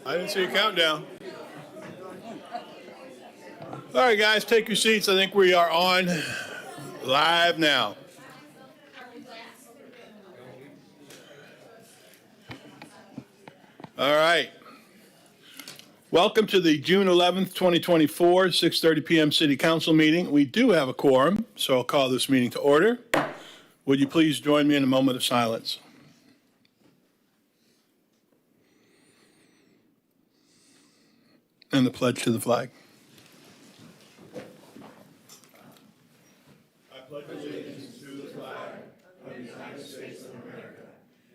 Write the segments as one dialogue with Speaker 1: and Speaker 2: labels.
Speaker 1: I didn't see a countdown. All right, guys, take your seats. I think we are on live now. All right. Welcome to the June 11th, 2024, 6:30 p.m. City Council meeting. We do have a quorum, so I'll call this meeting to order. Would you please join me in a moment of silence? And the pledge to the flag. I pledge allegiance to the flag of the United States of America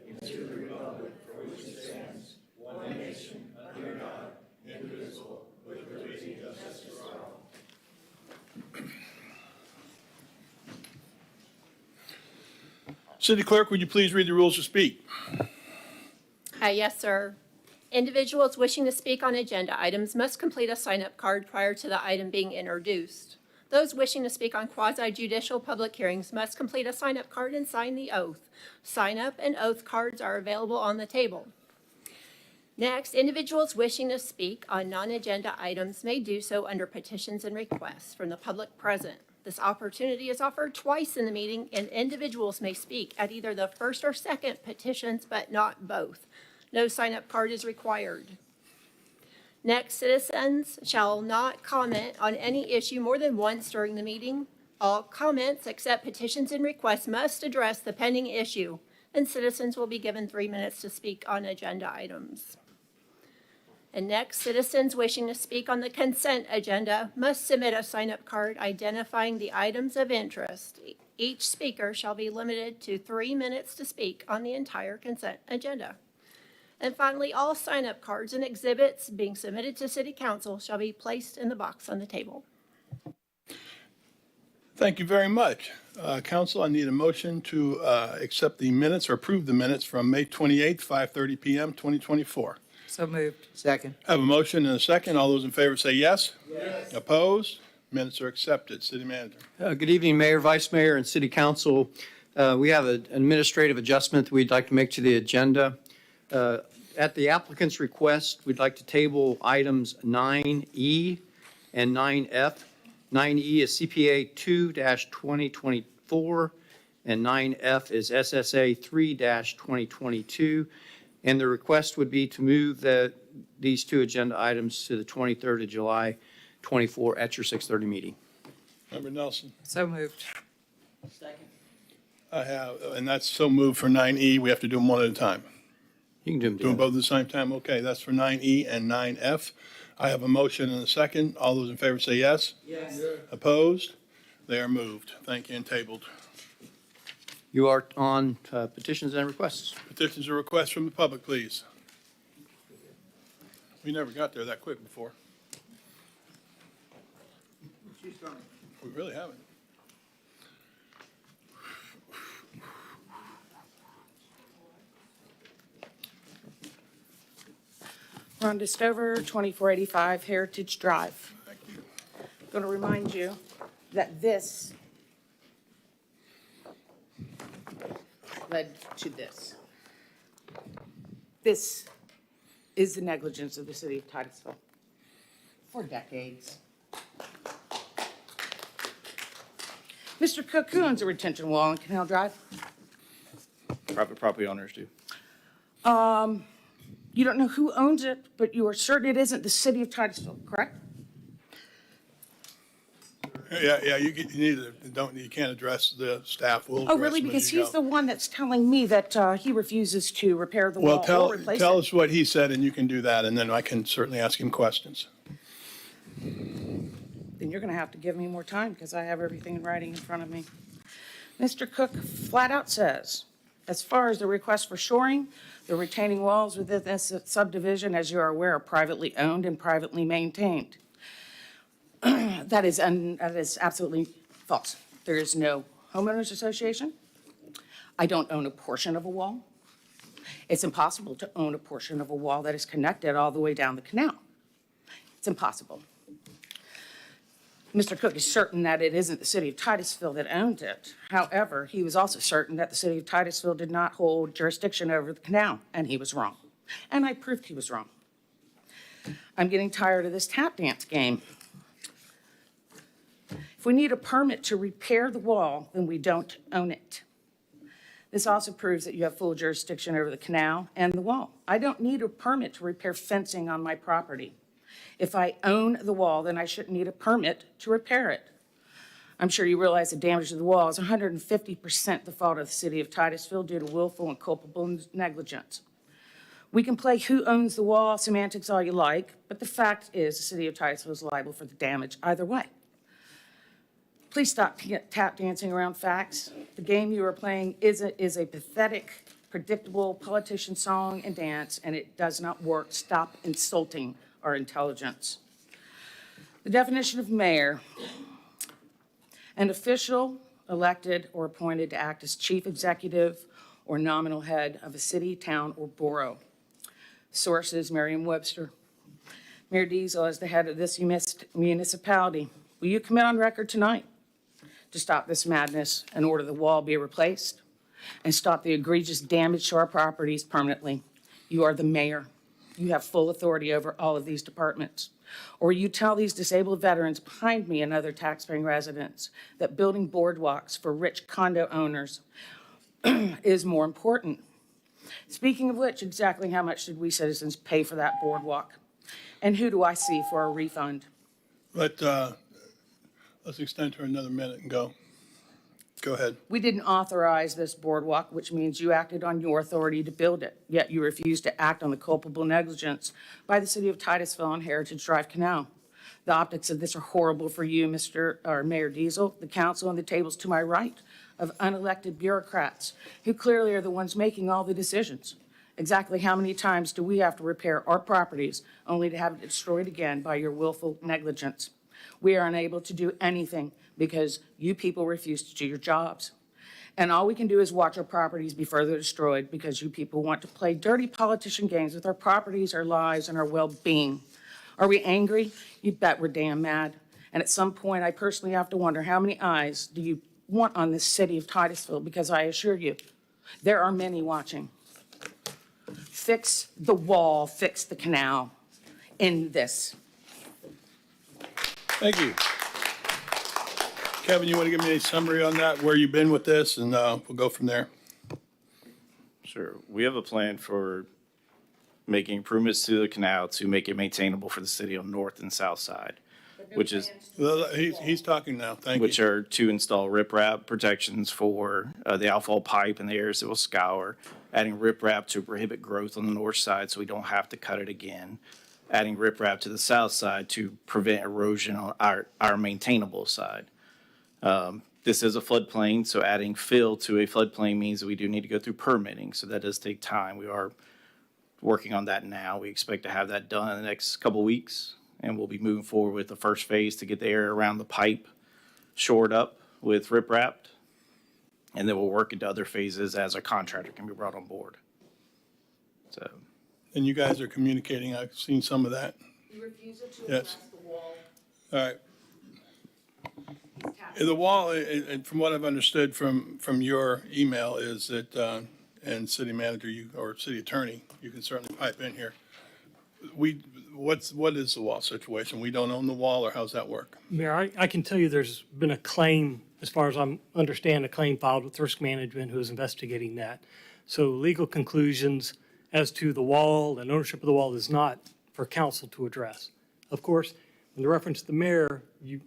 Speaker 1: and to the republic for which it stands, one nation, under God, indivisible, with liberty and justice for all. City Clerk, would you please read the rules to speak?
Speaker 2: Yes, sir. Individuals wishing to speak on agenda items must complete a sign-up card prior to the item being introduced. Those wishing to speak on quasi-judicial public hearings must complete a sign-up card and sign the oath. Sign-up and oath cards are available on the table. Next, individuals wishing to speak on non-agenda items may do so under petitions and requests from the public present. This opportunity is offered twice in the meeting, and individuals may speak at either the first or second petitions, but not both. No sign-up card is required. Next, citizens shall not comment on any issue more than once during the meeting. All comments except petitions and requests must address the pending issue, and citizens will be given 3 minutes to speak on agenda items. And next, citizens wishing to speak on the consent agenda must submit a sign-up card identifying the items of interest. Each speaker shall be limited to 3 minutes to speak on the entire consent agenda. And finally, all sign-up cards and exhibits being submitted to City Council shall be placed in the box on the table.
Speaker 1: Thank you very much. Council, I need a motion to accept the minutes or approve the minutes from May 28th, 5:30 p.m., 2024.
Speaker 3: So moved. Second.
Speaker 1: I have a motion and a second. All those in favor say yes. Yes. Opposed? Minutes are accepted. City Manager.
Speaker 4: Good evening, Mayor, Vice Mayor, and City Council. We have an administrative adjustment that we'd like to make to the agenda. At the applicant's request, we'd like to table items 9E and 9F. 9E is CPA 2-2024, and 9F is SSA 3-2022. And the request would be to move these two agenda items to the 23rd of July, 24 at your 6:30 meeting.
Speaker 1: Member Nelson.
Speaker 3: So moved.
Speaker 4: Second.
Speaker 1: I have, and that's so moved for 9E. We have to do them one at a time.
Speaker 4: You can do them
Speaker 1: Do them
Speaker 4: together.
Speaker 1: both at the same time? Okay, that's for 9E and 9F. I have a motion and a second. All those in favor say yes.
Speaker 3: Yes.
Speaker 1: Opposed? They are moved. Thank you, and tabled.
Speaker 4: You are on petitions and requests.
Speaker 1: Petitions or requests from the public, please. We never got there that quick before. We really haven't.
Speaker 5: Rhonda Stover, 2485 Heritage Drive.
Speaker 1: Thank you.
Speaker 5: Going to remind you that this led to this. This is the negligence of the city of Titusville for decades. Mr. Cook, who owns a retention wall on Canal Drive?
Speaker 6: Private property owners do.
Speaker 5: You don't know who owns it, but you are certain it isn't the city of Titusville, correct?
Speaker 1: Yeah, you need to, you can't address the staff. We'll
Speaker 5: Oh,
Speaker 1: address
Speaker 5: really?
Speaker 1: them as
Speaker 5: Because
Speaker 1: you
Speaker 5: he's
Speaker 1: go.
Speaker 5: the one that's telling me that he refuses to repair the wall
Speaker 1: Well,
Speaker 5: or replace
Speaker 1: tell
Speaker 5: it.
Speaker 1: us what he said, and you can do that, and then I can certainly ask him questions.
Speaker 5: Then you're going to have to give me more time because I have everything in writing in front of me. Mr. Cook flat out says, as far as the request for shoring, the retaining walls within this subdivision, as you are aware, are privately owned and privately maintained. That is absolutely false. There is no homeowners association. I don't own a portion of a wall. It's impossible to own a portion of a wall that is connected all the way down the canal. It's It's impossible. Mr. Cook is certain that it isn't the city of Titusville that owned it. However, he was also certain that the city of Titusville did not hold jurisdiction over the canal, and he was wrong. And I proved he was wrong. I'm getting tired of this tap dance game. If we need a permit to repair the wall, then we don't own it. This also proves that you have full jurisdiction over the canal and the wall. I don't need a permit to repair fencing on my property. If I own the wall, then I shouldn't need a permit to repair it. I'm sure you realize the damage to the wall is 150% the fault of the city of Titusville due to willful and culpable negligence. We can play who owns the wall semantics all you like, but the fact is the city of Titusville is liable for the damage either way. Please stop tap dancing around facts. The game you are playing is a pathetic, predictable politician song and dance, and it does not work. Stop insulting our intelligence. The definition of mayor: an official elected or appointed to act as chief executive or nominal head of a city, town, or borough. Sources: Merriam-Webster. Mayor Diesel, as the head of this municipality, will you commit on record tonight to stop this madness and order the wall be replaced and stop the egregious damage to our properties permanently? You are the mayor. You have full authority over all of these departments. Or you tell these disabled veterans behind me and other taxpaying residents that building boardwalks for rich condo owners is more important. Speaking of which, exactly how much did we citizens pay for that boardwalk? And who do I see for a refund?
Speaker 1: But let's extend to another minute and go. Go ahead.
Speaker 5: We didn't authorize this boardwalk, which means you acted on your authority to build it, yet you refused to act on the culpable negligence by the city of Titusville on Heritage Drive Canal. The optics of this are horrible for you, Mayor Diesel, the council, and the tables to my right of unelected bureaucrats who clearly are the ones making all the decisions. Exactly how many times do we have to repair our properties only to have it destroyed again by your willful negligence? We are unable to do anything because you people refuse to do your jobs. And all we can do is watch our properties be further destroyed because you people want to play dirty politician games with our properties, our lives, and our well-being. Are we angry? You bet we're damn mad. And at some point, I personally have to wonder, how many eyes do you want on this city of Titusville? Because I assure you, there are many watching. Fix the wall, fix the canal. End this.
Speaker 1: Thank you. Kevin, you want to give me a summary on that, where you've been with this, and we'll go from there?
Speaker 6: Sure. We have a plan for making improvements to the canal to make it maintainable for the city on the north and south side, which is,
Speaker 1: Well, he's talking now. Thank
Speaker 6: which
Speaker 1: you.
Speaker 6: are to install riprap protections for the outfall pipe and the areas that will scour, adding riprap to prohibit growth on the north side so we don't have to cut it again, adding riprap to the south side to prevent erosion on our maintainable side. This is a floodplain, so adding fill to a floodplain means that we do need to go through permitting, so that does take time. We are working on that now. We expect to have that done in the next couple of weeks, and we'll be moving forward with the first phase to get the area around the pipe shored up with riprap, and then we'll work into other phases as a contractor can be brought on board. So,
Speaker 1: And you guys are communicating. I've seen some of that.
Speaker 5: You refuse to
Speaker 1: Yes.
Speaker 5: address the wall.
Speaker 1: All right. The wall, and from what I've understood from your email, is that, and city manager, or city attorney, you can certainly pipe in here. What is the wall situation? We don't own the wall, or how's that work?
Speaker 3: Mayor, I can tell you there's been a claim, as far as I understand, a claim filed with Risk Management who is investigating that. So legal conclusions as to the wall and ownership of the wall is not for council to address. Of course, in the reference to the mayor, we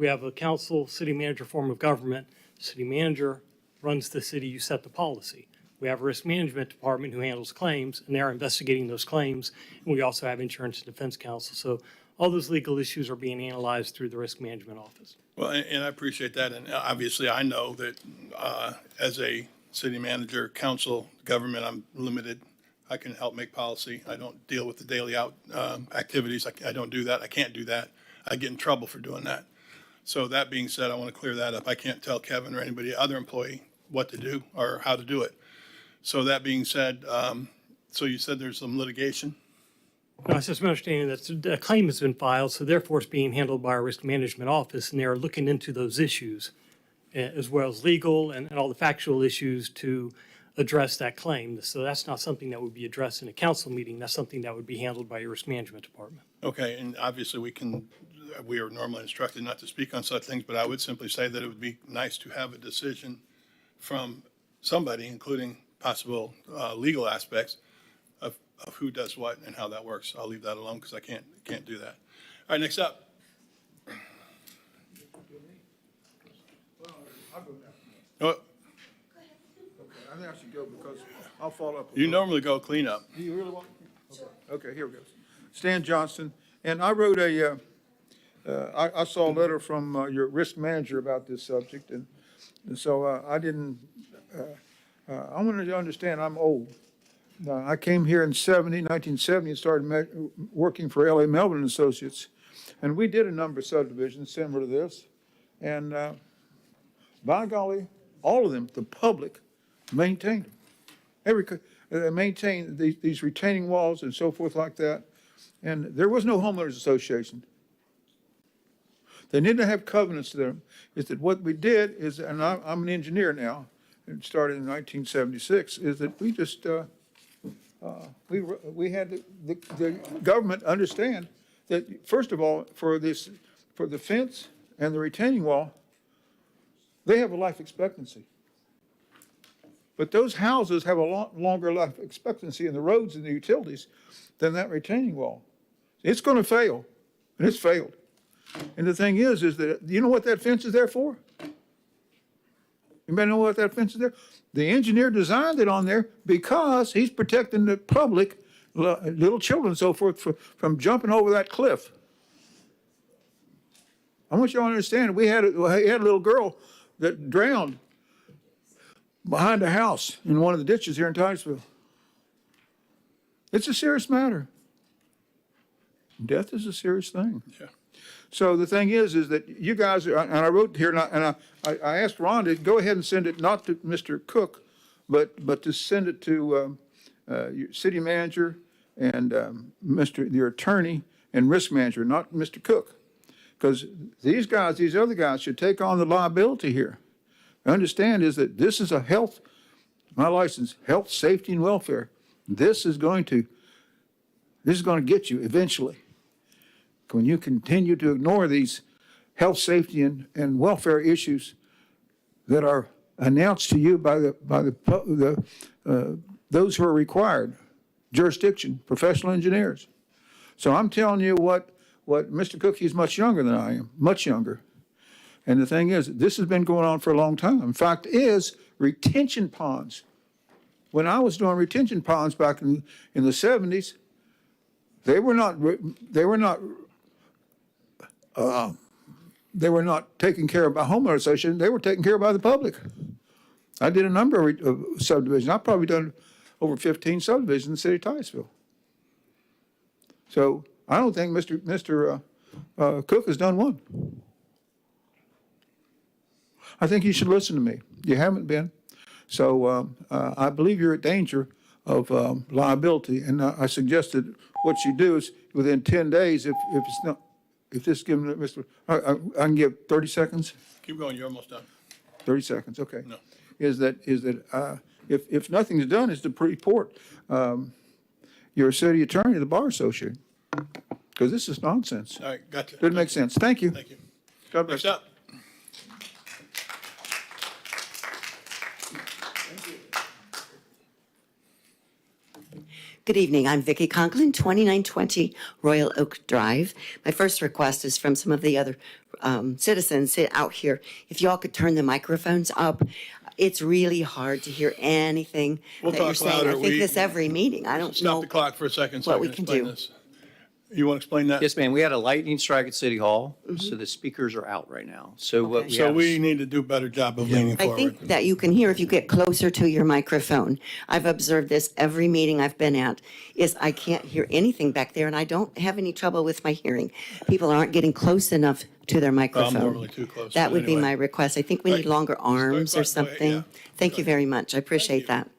Speaker 3: have a council, city manager form of government. City manager runs the city, you set the policy. We have a risk management department who handles claims, and they are investigating those claims. And we also have insurance and defense counsel. So all those legal issues are being analyzed through the risk management office.
Speaker 1: Well, and I appreciate that, and obviously I know that as a city manager, council, government, I'm limited. I can help make policy. I don't deal with the daily activities. I don't do that. I can't do that. I get in trouble for doing that. So that being said, I want to clear that up. I can't tell Kevin or anybody, other employee, what to do or how to do it. So that being said, so you said there's some litigation?
Speaker 3: No, it's just my understanding that a claim has been filed, so therefore it's being handled by our risk management office, and they're looking into those issues, as well as legal and all the factual issues to address that claim. So that's not something that would be addressed in a council meeting. That's something that would be handled by your risk management department.
Speaker 1: Okay, and obviously we are normally instructed not to speak on such things, but I would simply say that it would be nice to have a decision from somebody, including possible legal aspects of who does what and how that works. I'll leave that alone because I can't do that. All right, next up. Oh,
Speaker 7: Okay, I think I should go because I'll follow up.
Speaker 1: you normally go clean up.
Speaker 7: Do you really want? Okay, here we go. Stan Johnson, and I wrote I saw a letter from your risk manager about this subject, and so I didn't, I wanted to understand, I'm old. I came here in 1970, and started working for L.A. Melvin Associates, and we did a number of subdivisions similar to this, and by golly, all of them, the public maintained them. They maintained these retaining walls and so forth like that, and there was no homeowners association. They didn't have covenants to them. Is that what we did is, and I'm an engineer now, and started in 1976, is that we just, we had the government understand that, first of all, for the fence and the retaining wall, they have a life expectancy. But those houses have a lot longer life expectancy in the roads and the utilities than that retaining wall. It's going to fail, and it's failed. And the thing is that, you know what that fence is there for? Anybody know what that fence is there? The engineer designed it on there because he's protecting the public, little children and so forth, from jumping over that cliff. I want you all to understand, we had a little girl that drowned behind a house in one of the ditches here in Titusville. It's a serious matter. Death is a serious thing.
Speaker 1: Yeah.
Speaker 7: So the thing is that you guys, and I wrote here, and I asked Ron to go ahead and send it not to Mr. Cook, but to send it to your city manager and your attorney and risk manager, not Mr. Cook. Because these other guys should take on the liability here. Understand is that this is my license, health, safety, and welfare. This is going to get you eventually. When you continue to ignore these health, safety, and welfare issues that are announced to you by those who are required, jurisdiction, professional engineers. So I'm telling you what Mr. Cook, he's much younger than I am, much younger. And the thing is, this has been going on for a long time. In fact, retention ponds. When I was doing retention ponds back in the 70s, they were not taken care of by homeowner association. They were taken care of by the public. I did a number of subdivisions. I've probably done over 15 subdivisions in the city of Titusville. So I don't think Mr. Cook has done one. I think you should listen to me. You haven't been. So I believe you're at danger of liability, and I suggested what you do is within 10 days, if it's not, if this given to Mr. I can give 30 seconds.
Speaker 1: Keep going, you're almost done.
Speaker 7: 30 seconds, okay.
Speaker 1: No.
Speaker 7: Is that if nothing's done, is to report your city attorney to the Bar Association, because this is nonsense.
Speaker 1: All right, gotcha.
Speaker 7: Doesn't make sense. Thank you.
Speaker 1: Thank you.
Speaker 7: God bless
Speaker 1: Next up.
Speaker 8: Good evening. I'm Vicki Conklin, 2920 Royal Oak Drive. My first request is from some of the other citizens out here. If y'all could turn the microphones up, it's really hard to hear anything
Speaker 1: We'll
Speaker 8: that you're
Speaker 1: talk
Speaker 8: saying.
Speaker 1: louder.
Speaker 8: I think this every meeting. I don't
Speaker 1: Stop
Speaker 8: know.
Speaker 1: the clock for a second so
Speaker 8: what
Speaker 1: I
Speaker 8: we
Speaker 1: can
Speaker 8: can
Speaker 1: explain
Speaker 8: do.
Speaker 1: this. You want to explain that?
Speaker 4: Yes, ma'am. We had a lightning strike at City Hall, so the speakers are out right now. So what
Speaker 8: Okay.
Speaker 4: we
Speaker 1: So
Speaker 4: have
Speaker 1: we
Speaker 4: is-
Speaker 1: need to do a better job of leaning
Speaker 8: I
Speaker 1: forward.
Speaker 8: think that you can hear if you get closer to your microphone. I've observed this every meeting I've been at, is I can't hear anything back there, and I don't have any trouble with my hearing. People aren't getting close enough to their microphone.
Speaker 1: normally too close,
Speaker 8: That
Speaker 1: but
Speaker 8: would be
Speaker 1: anyway.
Speaker 8: my request. I think we need
Speaker 1: Right.
Speaker 8: longer arms or
Speaker 1: Go ahead, yeah.
Speaker 8: something. Thank you very much. I appreciate
Speaker 1: you.
Speaker 8: that.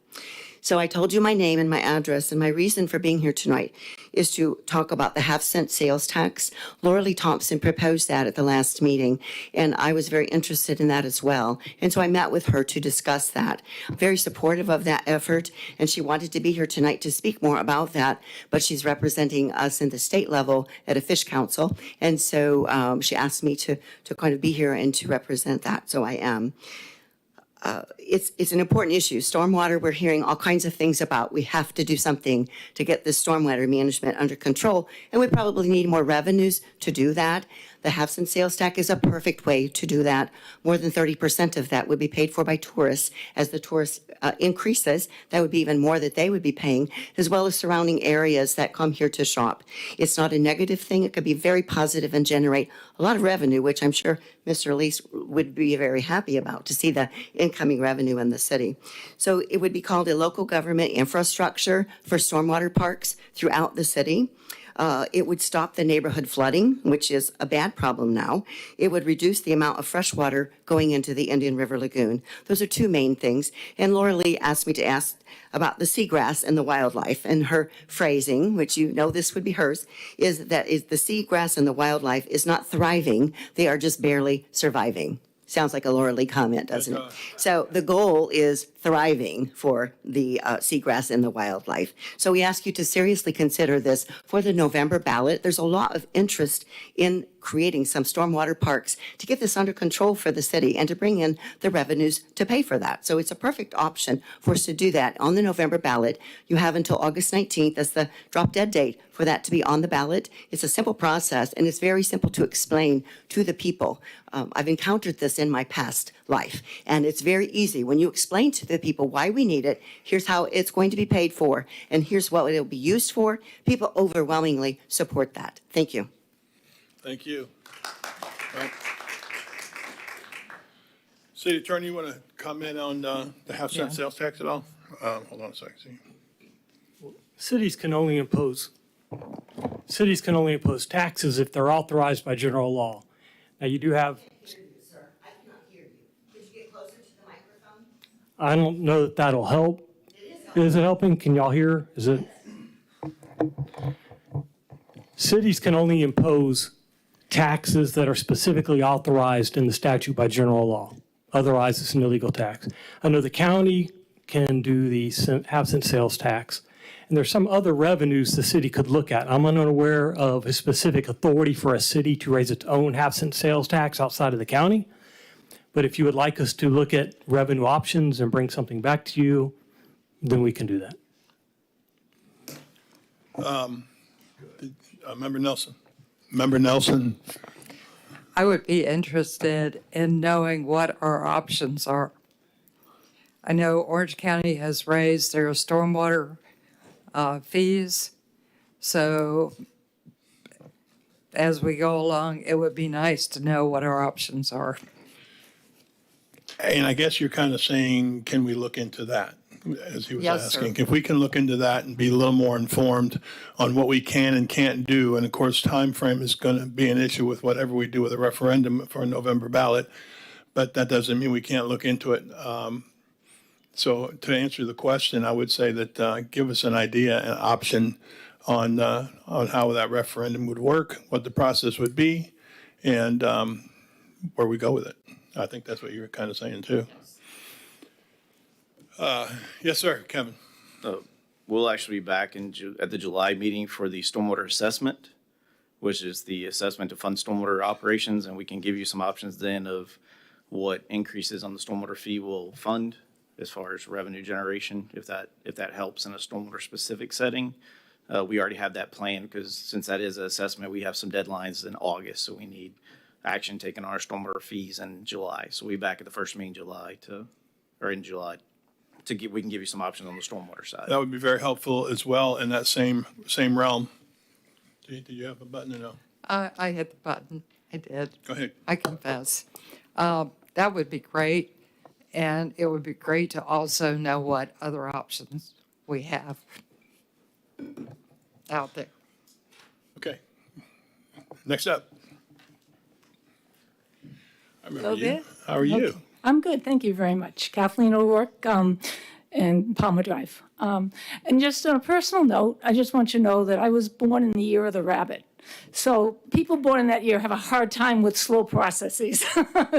Speaker 8: So I told you my name and my address, and my reason for being here tonight is to talk about the half-cent sales tax. Laura Lee Thompson proposed that at the last meeting, and I was very interested in that as well. And so I met with her to discuss that. Very supportive of that effort, and she wanted to be here tonight to speak more about that, but she's representing us in the state level at a fish council, and so she asked me to kind of be here and to represent that, so I am. It's an important issue. Stormwater, we're hearing all kinds of things about. We have to do something to get this stormwater management under control, and we probably need more revenues to do that. The half-cent sales tax is a perfect way to do that. More than 30% of that would be paid for by tourists. As the tourist increases, that would be even more that they would be paying, as well as surrounding areas that come here to shop. It's not a negative thing. It could be very positive and generate a lot of revenue, which I'm sure Mr. Lease would be very happy about, to see the incoming revenue in the city. So it would be called a local government infrastructure for stormwater parks throughout the city. It would stop the neighborhood flooding, which is a bad problem now. It would reduce the amount of fresh water going into the Indian River Lagoon. Those are two main things. And Laura Lee asked me to ask about the seagrass and the wildlife. And her phrasing, which you know this would be hers, is that the seagrass and the wildlife is not thriving. They are just barely surviving. Sounds like a Laura Lee comment, doesn't it? So the goal is thriving for the seagrass and the wildlife. So we ask you to seriously consider this for the November ballot. There's a lot of interest in creating some stormwater parks to get this under control for the city and to bring in the revenues to pay for that. So it's a perfect option for us to do that on the November ballot. You have until August 19th as the drop dead date for that to be on the ballot. It's a simple process, and it's very simple to explain to the people. I've encountered this in my past life, and it's very easy. When you explain to the people why we need it, here's how it's going to be paid for, and here's what it'll be used for, people overwhelmingly support that. Thank you.
Speaker 7: Thank you. Right. City Attorney, you want to comment on the half-cent sales tax at all? Hold on a second. See.
Speaker 3: Cities can only impose taxes if they're authorized by general law. Now, you do have.
Speaker 8: Sir, I cannot hear you. Could you get closer to the microphone?
Speaker 3: I don't know that that'll help. Is it helping? Can y'all hear? Is it? Cities can only impose taxes that are specifically authorized in the statute by general law. Otherwise, it's an illegal tax. I know the county can do the half-cent sales tax, and there's some other revenues the city could look at. I'm unaware of a specific authority for a city to raise its own half-cent sales tax outside of the county. But if you would like us to look at revenue options and bring something back to you, then we can do that.
Speaker 7: Member Nelson. Member Nelson.
Speaker 9: I would be interested in knowing what our options are. I know Orange County has raised their stormwater fees, so as we go along, it would be nice to know what our options are.
Speaker 7: And I guess you're kind of saying, can we look into that, as he was
Speaker 9: Yes, sir.
Speaker 7: asking? If we can look into that and be a little more informed on what we can and can't do, and of course, time frame is going to be an issue with whatever we do with a referendum for a November ballot, but that doesn't mean we can't look into it. So to answer the question, I would say that give us an idea, an option on how that referendum would work, what the process would be, and where we go with it. I think that's what you were kind of saying too. Yes, sir, Kevin.
Speaker 6: We'll actually be back at the July meeting for the stormwater assessment, which is the assessment to fund stormwater operations, and we can give you some options then of what increases on the stormwater fee will fund as far as revenue generation, if that helps in a stormwater specific setting. We already have that planned because since that is an assessment, we have some deadlines in August, so we need action taken on our stormwater fees in July. So we'll be back at the first meeting in July we can give you some options on the stormwater side.
Speaker 7: That would be very helpful as well in that same realm. Do you have a button or no?
Speaker 9: I hit the button. I did.
Speaker 7: Go ahead.
Speaker 9: I confess. That would be great. And it would be great to also know what other options we have out there.
Speaker 7: Okay. Next up. I remember you. How are you?
Speaker 10: I'm good, thank you very much. Kathleen O'Rourke, and Palmer Drive. And just on a personal note, I just want you to know that I was born in the year of the rabbit. So people born in that year have a hard time with slow processes,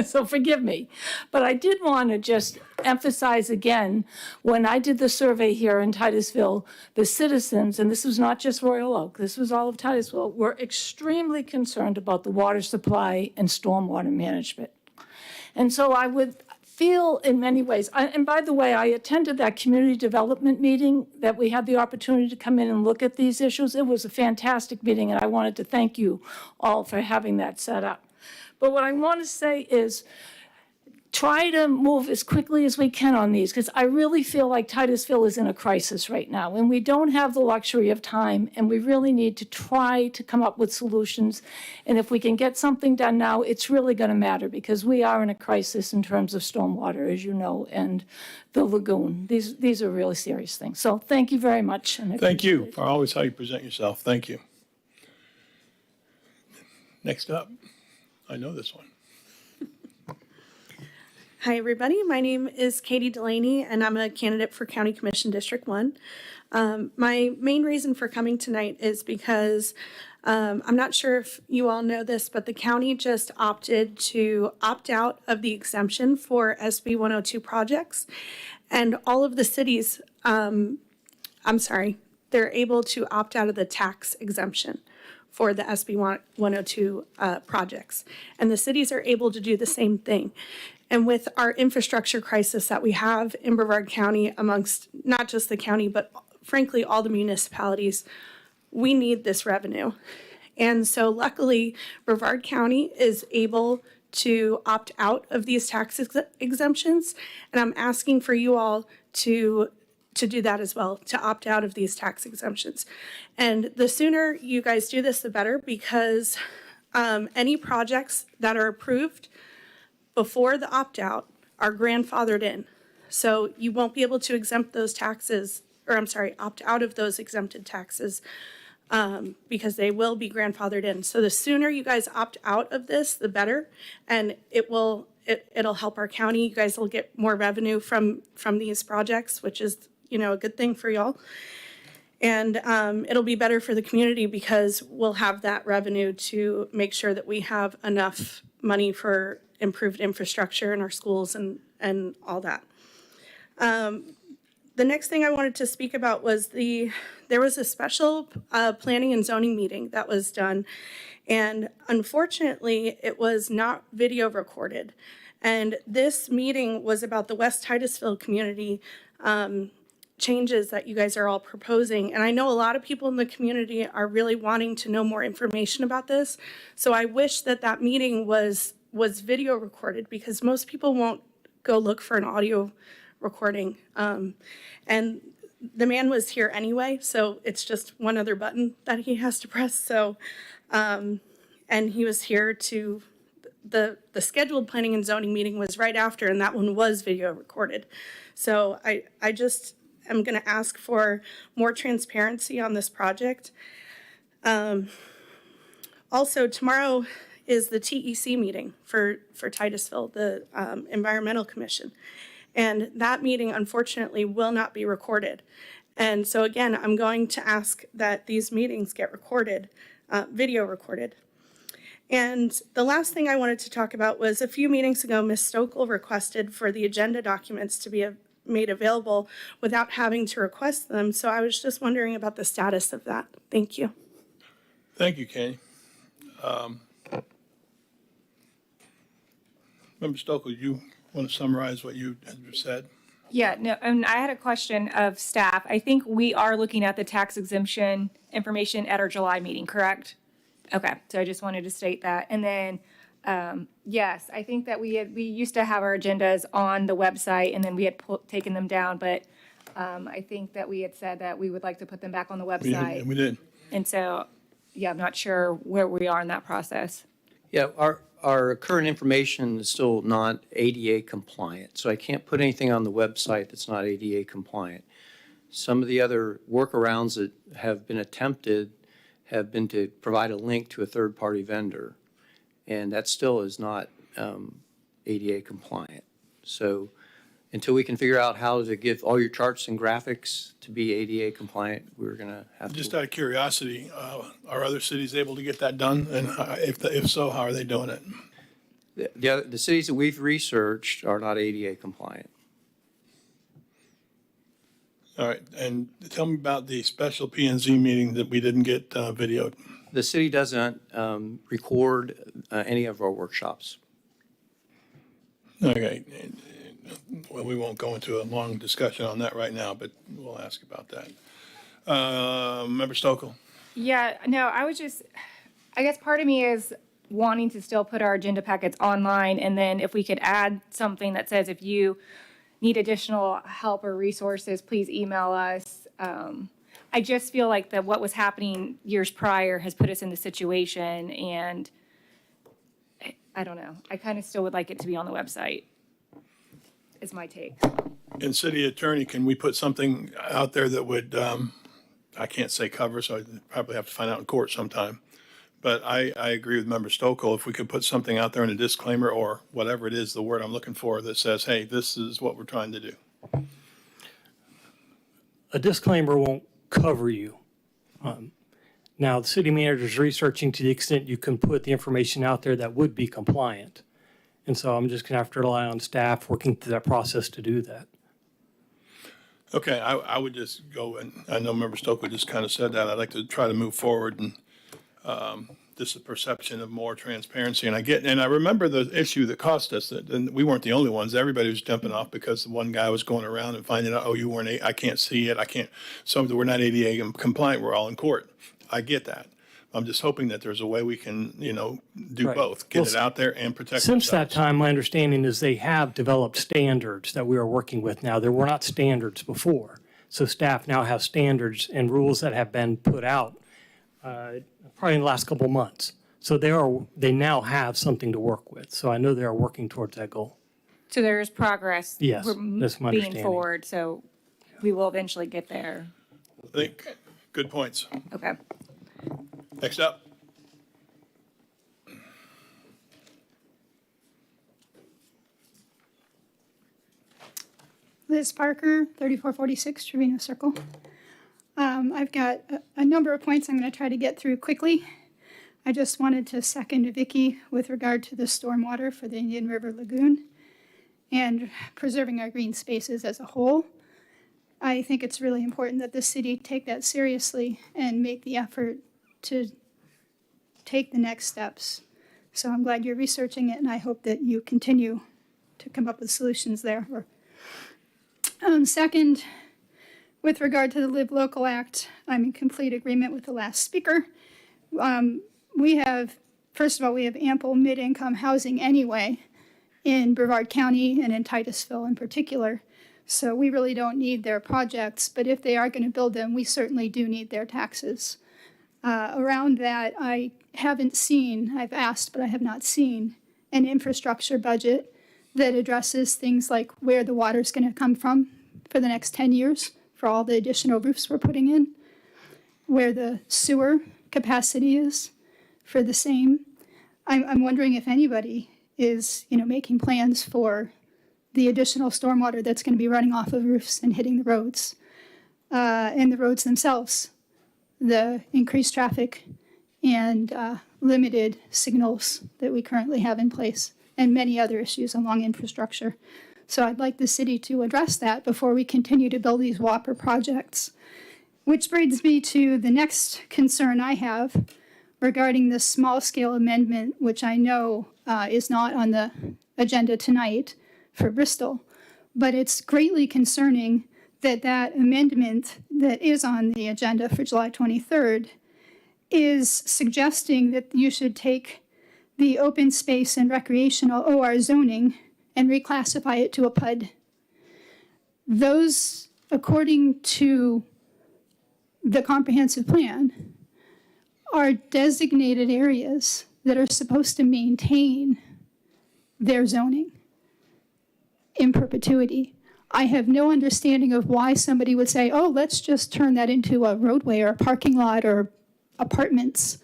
Speaker 10: so forgive me. But I did want to just emphasize again, when I did the survey here in Titusville, the citizens, and this was not just Royal Oak, this was all of Titusville, were extremely concerned about the water supply and stormwater management. And so I would feel in many ways, and by the way, I attended that community development meeting that we had the opportunity to come in and look at these issues. It was a fantastic meeting, and I wanted to thank you all for having that set up. But what I want to say is, try to move as quickly as we can on these, because I really feel like Titusville is in a crisis right now, and we don't have the luxury of time, and we really need to try to come up with solutions. And if we can get something done now, it's really going to matter, because we are in a crisis in terms of stormwater, as you know, and the lagoon. These are really serious things. So thank you very much. And
Speaker 1: Thank you for always how you present yourself. Thank you. Next up, I know this one.
Speaker 11: Hi, everybody. My name is Katie Delaney, and I'm a candidate for County Commission District 1. My main reason for coming tonight is because I'm not sure if you all know this, but the county just opted to opt out of the exemption for SB 102 projects. And all of the cities, they're able to opt out of the tax exemption for the SB 102 projects. And the cities are able to do the same thing. And with our infrastructure crisis that we have in Brevard County, amongst not just the county, but frankly, all the municipalities, we need this revenue. And so luckily, Brevard County is able to opt out of these tax exemptions. And I'm asking for you all to do that as well, to opt out of these tax exemptions. And the sooner you guys do this, the better, because any projects that are approved before the opt-out are grandfathered in. So you won't be able to exempt those taxes, opt out of those exempted taxes because they will be grandfathered in. So the sooner you guys opt out of this, the better. And it'll help our county. You guys will get more revenue from these projects, which is, a good thing for y'all. And it'll be better for the community because we'll have that revenue to make sure that we have enough money for improved infrastructure in our schools and all that. The next thing I wanted to speak about was there was a special planning and zoning meeting that was done, and unfortunately, it was not video recorded. And this meeting was about the West Titusville community changes that you guys are all proposing. And I know a lot of people in the community are really wanting to know more information about this. So I wish that meeting was video recorded, because most people won't go look for an audio recording. And the man was here anyway, so it's just one other button that he has to press. So, and he was here to, the scheduled planning and zoning meeting was right after, and that one was video recorded. So I just am gonna ask for more transparency on this project. Also, tomorrow is the TEC meeting for Titusville, the Environmental Commission. And that meeting, unfortunately, will not be recorded. And so again, I'm going to ask that these meetings get recorded, video recorded. And the last thing I wanted to talk about was a few meetings ago, Ms. Stokel requested for the agenda documents to be made available without having to request them. So I was just wondering about the status of that. Thank you.
Speaker 1: Thank you, Kenny. Member Stokel, you want to summarize what you had said?
Speaker 12: Yeah, no, and I had a question of staff. I think we are looking at the tax exemption information at our July meeting, correct? Okay, so I just wanted to state that. And then, yes, I think that we used to have our agendas on the website, and then we had taken them down, but I think that we had said that we would like to put them back on the website.
Speaker 1: We did.
Speaker 12: And so, yeah, I'm not sure where we are in that process.
Speaker 4: Yeah, our current information is still not ADA compliant, so I can't put anything on the website that's not ADA compliant. Some of the other workarounds that have been attempted have been to provide a link to a third-party vendor, and that still is not ADA compliant. So until we can figure out how to give all your charts and graphics to be ADA compliant, we're going to have to.
Speaker 1: Just out of curiosity, are other cities able to get that done? And if so, how are they doing it?
Speaker 4: The cities that we've researched are not ADA compliant.
Speaker 1: All right, and tell me about the special P and Z meeting that we didn't get videoed.
Speaker 4: The city doesn't record any of our workshops.
Speaker 1: Okay. Well, we won't go into a long discussion on that right now, but we'll ask about that. Member Stokel?
Speaker 12: Yeah, no, I guess part of me is wanting to still put our agenda packets online, and then if we could add something that says if you need additional help or resources, please email us. I just feel like that what was happening years prior has put us in the situation, and I don't know. I kind of still would like it to be on the website, is my take.
Speaker 1: And city attorney, can we put something out there that would, I can't say cover, so I'd probably have to find out in court sometime. But I agree with Member Stokel. If we could put something out there in a disclaimer or whatever it is, the word I'm looking for, that says, hey, this is what we're trying to do.
Speaker 3: A disclaimer won't cover you. Now, the city manager is researching to the extent you can put the information out there that would be compliant. And so I'm just going to have to rely on staff working through that process to do that.
Speaker 1: Okay, I would just go, and I know Member Stokel just kind of said that. I'd like to try to move forward, and this is a perception of more transparency. And I remember the issue that cost us, and we weren't the only ones. Everybody was jumping off because the one guy was going around and finding out, oh, you weren't, I can't see it, I can't, so we're not ADA compliant, we're all in court. I get that. I'm just hoping that there's a way we can, do
Speaker 3: Right.
Speaker 1: both, get it out there and protect
Speaker 3: Since that
Speaker 1: ourselves.
Speaker 3: time, my understanding is they have developed standards that we are working with now. There were not standards before. So staff now have standards and rules that have been put out probably in the last couple of months. So they now have something to work with. So I know they are working towards that goal.
Speaker 12: So there is progress.
Speaker 3: Yes, that's my
Speaker 12: being
Speaker 3: understanding.
Speaker 12: forward, so we will eventually get there.
Speaker 1: I think, good points.
Speaker 12: Okay.
Speaker 1: Next up.
Speaker 13: Liz Parker, 3446 Trevino Circle. I've got a number of points I'm going to try to get through quickly. I just wanted to second Vicky with regard to the stormwater for the Indian River Lagoon and preserving our green spaces as a whole. I think it's really important that the city take that seriously and make the effort to take the next steps. So I'm glad you're researching it, and I hope that you continue to come up with solutions there. Second, with regard to the Live Local Act, I'm in complete agreement with the last speaker. First of all, we have ample mid-income housing anyway in Brevard County and in Titusville in particular. So we really don't need their projects, but if they are going to build them, we certainly do need their taxes. Around that, I haven't seen, I've asked, but I have not seen an infrastructure budget that addresses things like where the water's going to come from for the next 10 years for all the additional roofs we're putting in, where the sewer capacity is for the same. I'm wondering if anybody is, making plans for the additional stormwater that's going to be running off of roofs and hitting the roads, and the roads themselves, the increased traffic and limited signals that we currently have in place, and many other issues along infrastructure. So I'd like the city to address that before we continue to build these Whopper projects. Which brings me to the next concern I have regarding the small-scale amendment, which I know is not on the agenda tonight for Bristol, but it's greatly concerning that that amendment that is on the agenda for July 23rd is suggesting that you should take the open space and recreational OR zoning and reclassify it to a PUD. Those, according to the comprehensive plan, are designated areas that are supposed to maintain their zoning in perpetuity. I have no understanding of why somebody would say, oh, let's just turn that into a roadway or a parking lot or apartments.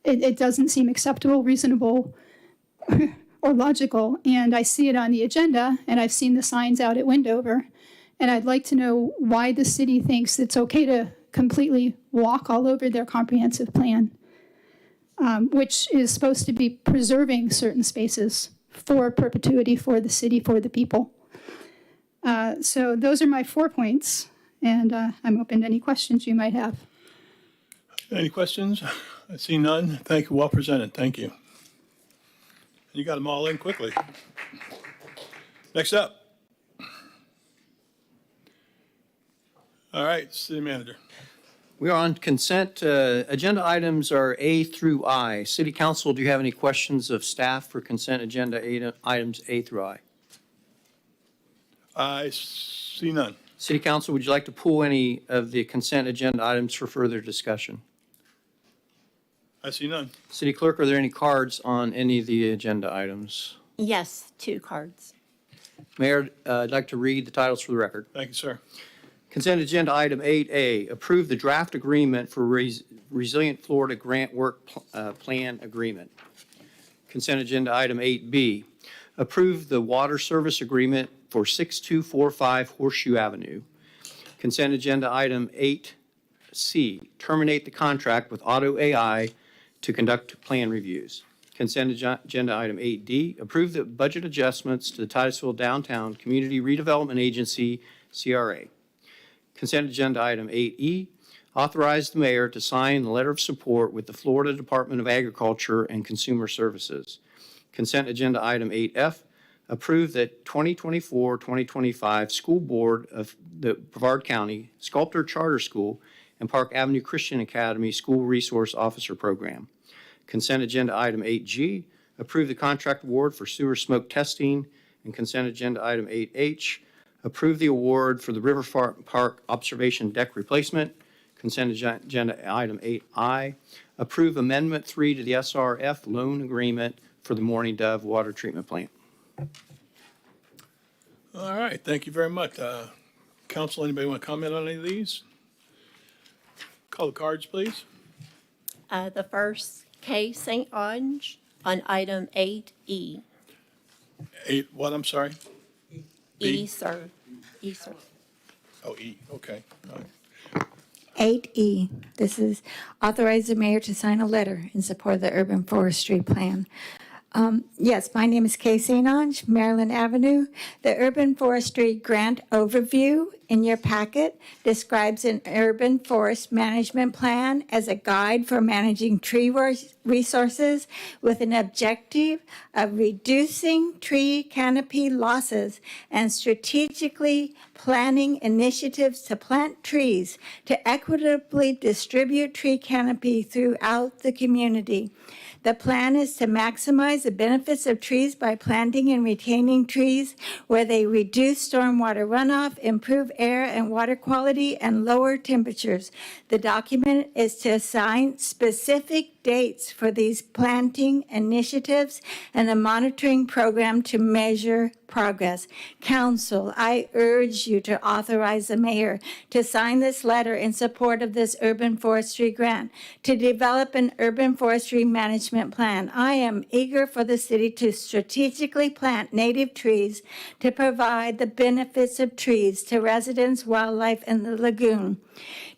Speaker 13: It doesn't seem acceptable, reasonable, or logical. And I see it on the agenda, and I've seen the signs out at Wendover. And I'd like to know why the city thinks it's okay to completely walk all over their comprehensive plan, which is supposed to be preserving certain spaces for perpetuity for the city, for the people. So those are my 4 points, and I'm open to any questions you might have.
Speaker 1: Any questions? I see none. Thank you. Well presented. Thank you. You got them all in quickly. Next up. All right, City Manager.
Speaker 4: We are on consent. Agenda items are A through I. City Council, do you have any questions of staff for consent agenda items A through I?
Speaker 1: I see none.
Speaker 4: City Council, would you like to pull any of the consent agenda items for further discussion?
Speaker 1: I see none.
Speaker 4: City Clerk, are there any cards on any of the agenda items?
Speaker 2: Yes, 2 cards.
Speaker 4: Mayor, I'd like to read the titles for the record.
Speaker 1: Thank you, sir.
Speaker 4: Consent agenda item 8A, approve the draft agreement for Resilient Florida Grant Work Plan Agreement. Consent agenda item 8B, approve the water service agreement for 6245 Horseshoe Avenue. Consent agenda item 8C, terminate the contract with Auto AI to conduct plan reviews. Consent agenda item 8D, approve the budget adjustments to the Titusville Downtown Community Redevelopment Agency, CRA. Consent agenda item 8E, authorize the mayor to sign the letter of support with the Florida Department of Agriculture and Consumer Services. Consent agenda item 8F, approve the 2024-2025 school board of the Brevard County Sculptor Charter School and Park Avenue Christian Academy School Resource Officer Program. Consent agenda item 8G, approve the contract award for sewer smoke testing. And consent agenda item 8H, approve the award for the River Park Observation Deck Replacement. Consent agenda item 8I, approve Amendment 3 to the SRF loan agreement for the Morning Dove Water Treatment Plant.
Speaker 1: All right, thank you very much. Council, anybody want to comment on any of these? Call the cards, please.
Speaker 2: The first, K. St. Ange on item 8E.
Speaker 1: 8, what, I'm sorry?
Speaker 2: E, sir. E, sir.
Speaker 1: Oh, E, okay. All right.
Speaker 14: 8E, this is authorize the mayor to sign a letter in support of the urban forestry plan. Yes, my name is Kay St. Ange, Maryland Avenue. The urban forestry grant overview in your packet describes an urban forest management plan as a guide for managing tree resources with an objective of reducing tree canopy losses and strategically planning initiatives to plant trees to equitably distribute tree canopy throughout the community. The plan is to maximize the benefits of trees by planting and retaining trees where they reduce stormwater runoff, improve air and water quality, and lower temperatures. The document is to assign specific dates for these planting initiatives and a monitoring program to measure progress. Council, I urge you to authorize the mayor to sign this letter in support of this urban forestry grant to develop an urban forestry management plan. I am eager for the city to strategically plant native trees to provide the benefits of trees to residents, wildlife, and the lagoon.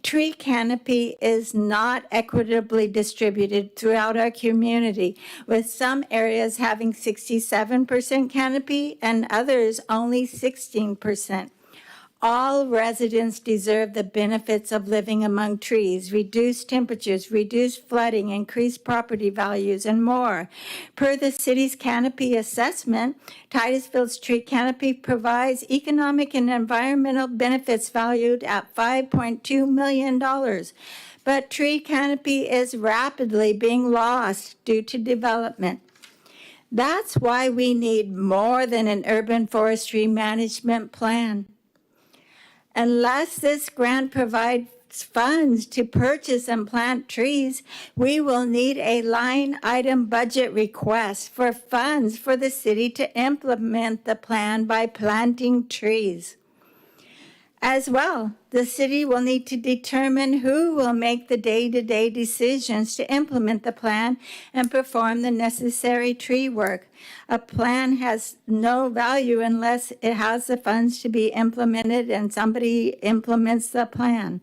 Speaker 14: Tree canopy is not equitably distributed throughout our community, with some areas having 67% canopy and others only 16%. All residents deserve the benefits of living among trees, reduced temperatures, reduced flooding, increased property values, and more. Per the city's canopy assessment, Titusville's tree canopy provides economic and environmental benefits valued at $5.2 million. But tree canopy is rapidly being lost due to development. That's why we need more than an urban forestry management plan. Unless this grant provides funds to purchase and plant trees, we will need a line item budget request for funds for the city to implement the plan by planting trees. As well, the city will need to determine who will make the day-to-day decisions to implement the plan and perform the necessary tree work. A plan has no value unless it has the funds to be implemented and somebody implements the plan.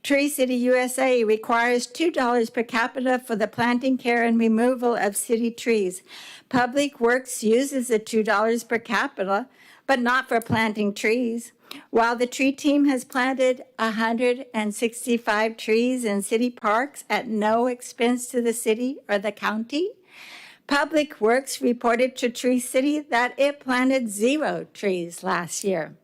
Speaker 14: Tree City USA requires $2 per capita for the planting, care, and removal of city trees. Public Works uses the $2 per capita, but not for planting trees. While the tree team has planted 165 trees in city parks at no expense to the city or the county, Public Works reported to Tree City that it planted 0 trees last year.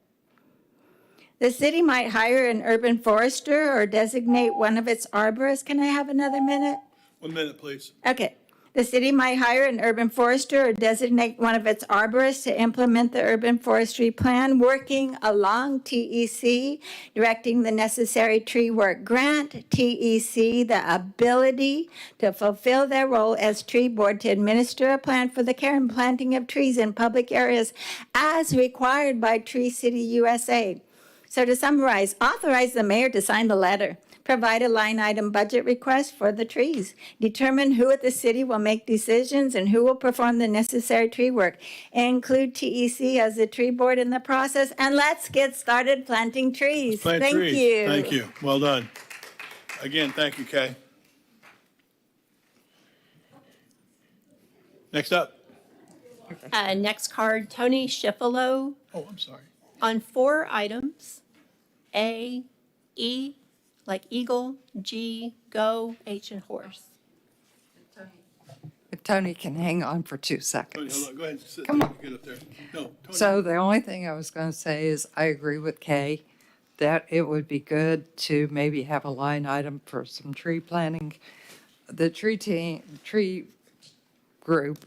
Speaker 14: The city might hire an urban forester or designate one of its arborists. Can I have another minute?
Speaker 1: 1 minute, please.
Speaker 14: Okay. The city might hire an urban forester or designate one of its arborists to implement the urban forestry plan, working along TEC, directing the necessary tree work. Grant TEC the ability to fulfill their role as tree board to administer a plan for the care and planting of trees in public areas as required by Tree City USA. So to summarize, authorize the mayor to sign the letter. Provide a line item budget request for the trees. Determine who at the city will make decisions and who will perform the necessary tree work. Include TEC as the tree board in the process, and let's get started planting trees.
Speaker 1: Plant
Speaker 14: Thank
Speaker 1: trees.
Speaker 14: you.
Speaker 1: Thank you. Well done. Again, thank you, Kay. Next up.
Speaker 2: Next card, Tony Schifolo
Speaker 1: Oh, I'm sorry.
Speaker 2: on 4 items. A, E, like eagle, G, go, H, and horse.
Speaker 9: If Tony can hang on for 2
Speaker 1: Tony,
Speaker 9: seconds.
Speaker 1: hold on. Go ahead. Sit.
Speaker 9: Come on.
Speaker 1: Get up there. No, Tony.
Speaker 9: So the only thing I was going to say is I agree with Kay that it would be good to maybe have a line item for some tree planting. The tree group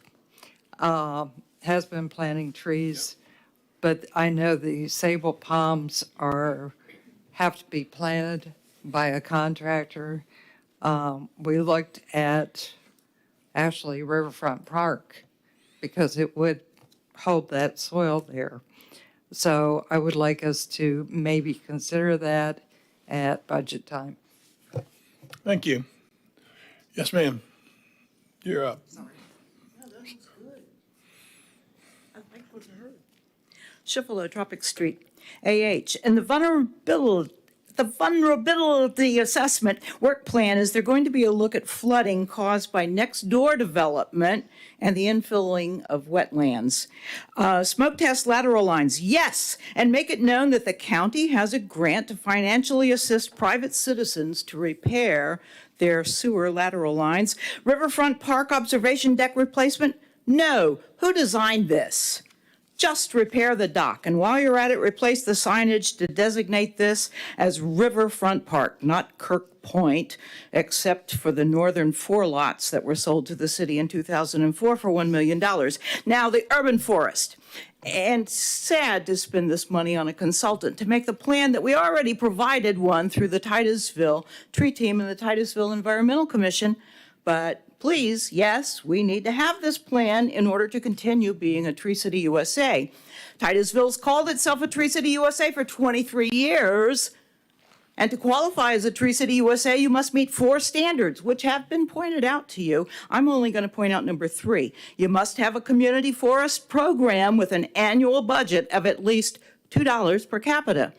Speaker 9: has been planting trees, but I know the sable palms have to be planted by a contractor. We looked at actually Riverfront Park because it would hold that soil there. So I would like us to maybe consider that at budget time.
Speaker 1: Thank you. Yes, ma'am. You're up.
Speaker 15: Schifolo, Tropic Street, AH. And the vulnerability assessment work plan is there going to be a look at flooding caused by next door development and the infilling of wetlands. Smoke test lateral lines, yes, and make it known that the county has a grant to financially assist private citizens to repair their sewer lateral lines. Riverfront Park observation deck replacement, no. Who designed this? Just repair the dock, and while you're at it, replace the signage to designate this as Riverfront Park, not Kirk Point, except for the northern 4 lots that were sold to the city in 2004 for $1 million. Now, the urban forest. And sad to spend this money on a consultant to make the plan that we already provided one through the Titusville Tree Team and the Titusville Environmental Commission, but please, yes, we need to have this plan in order to continue being a Tree City USA. Titusville's called itself a Tree City USA for 23 years. And to qualify as a Tree City USA, you must meet 4 standards, which have been pointed out to you. I'm only going to point out number 3. You must have a community forest program with an annual budget of at least $2 per capita.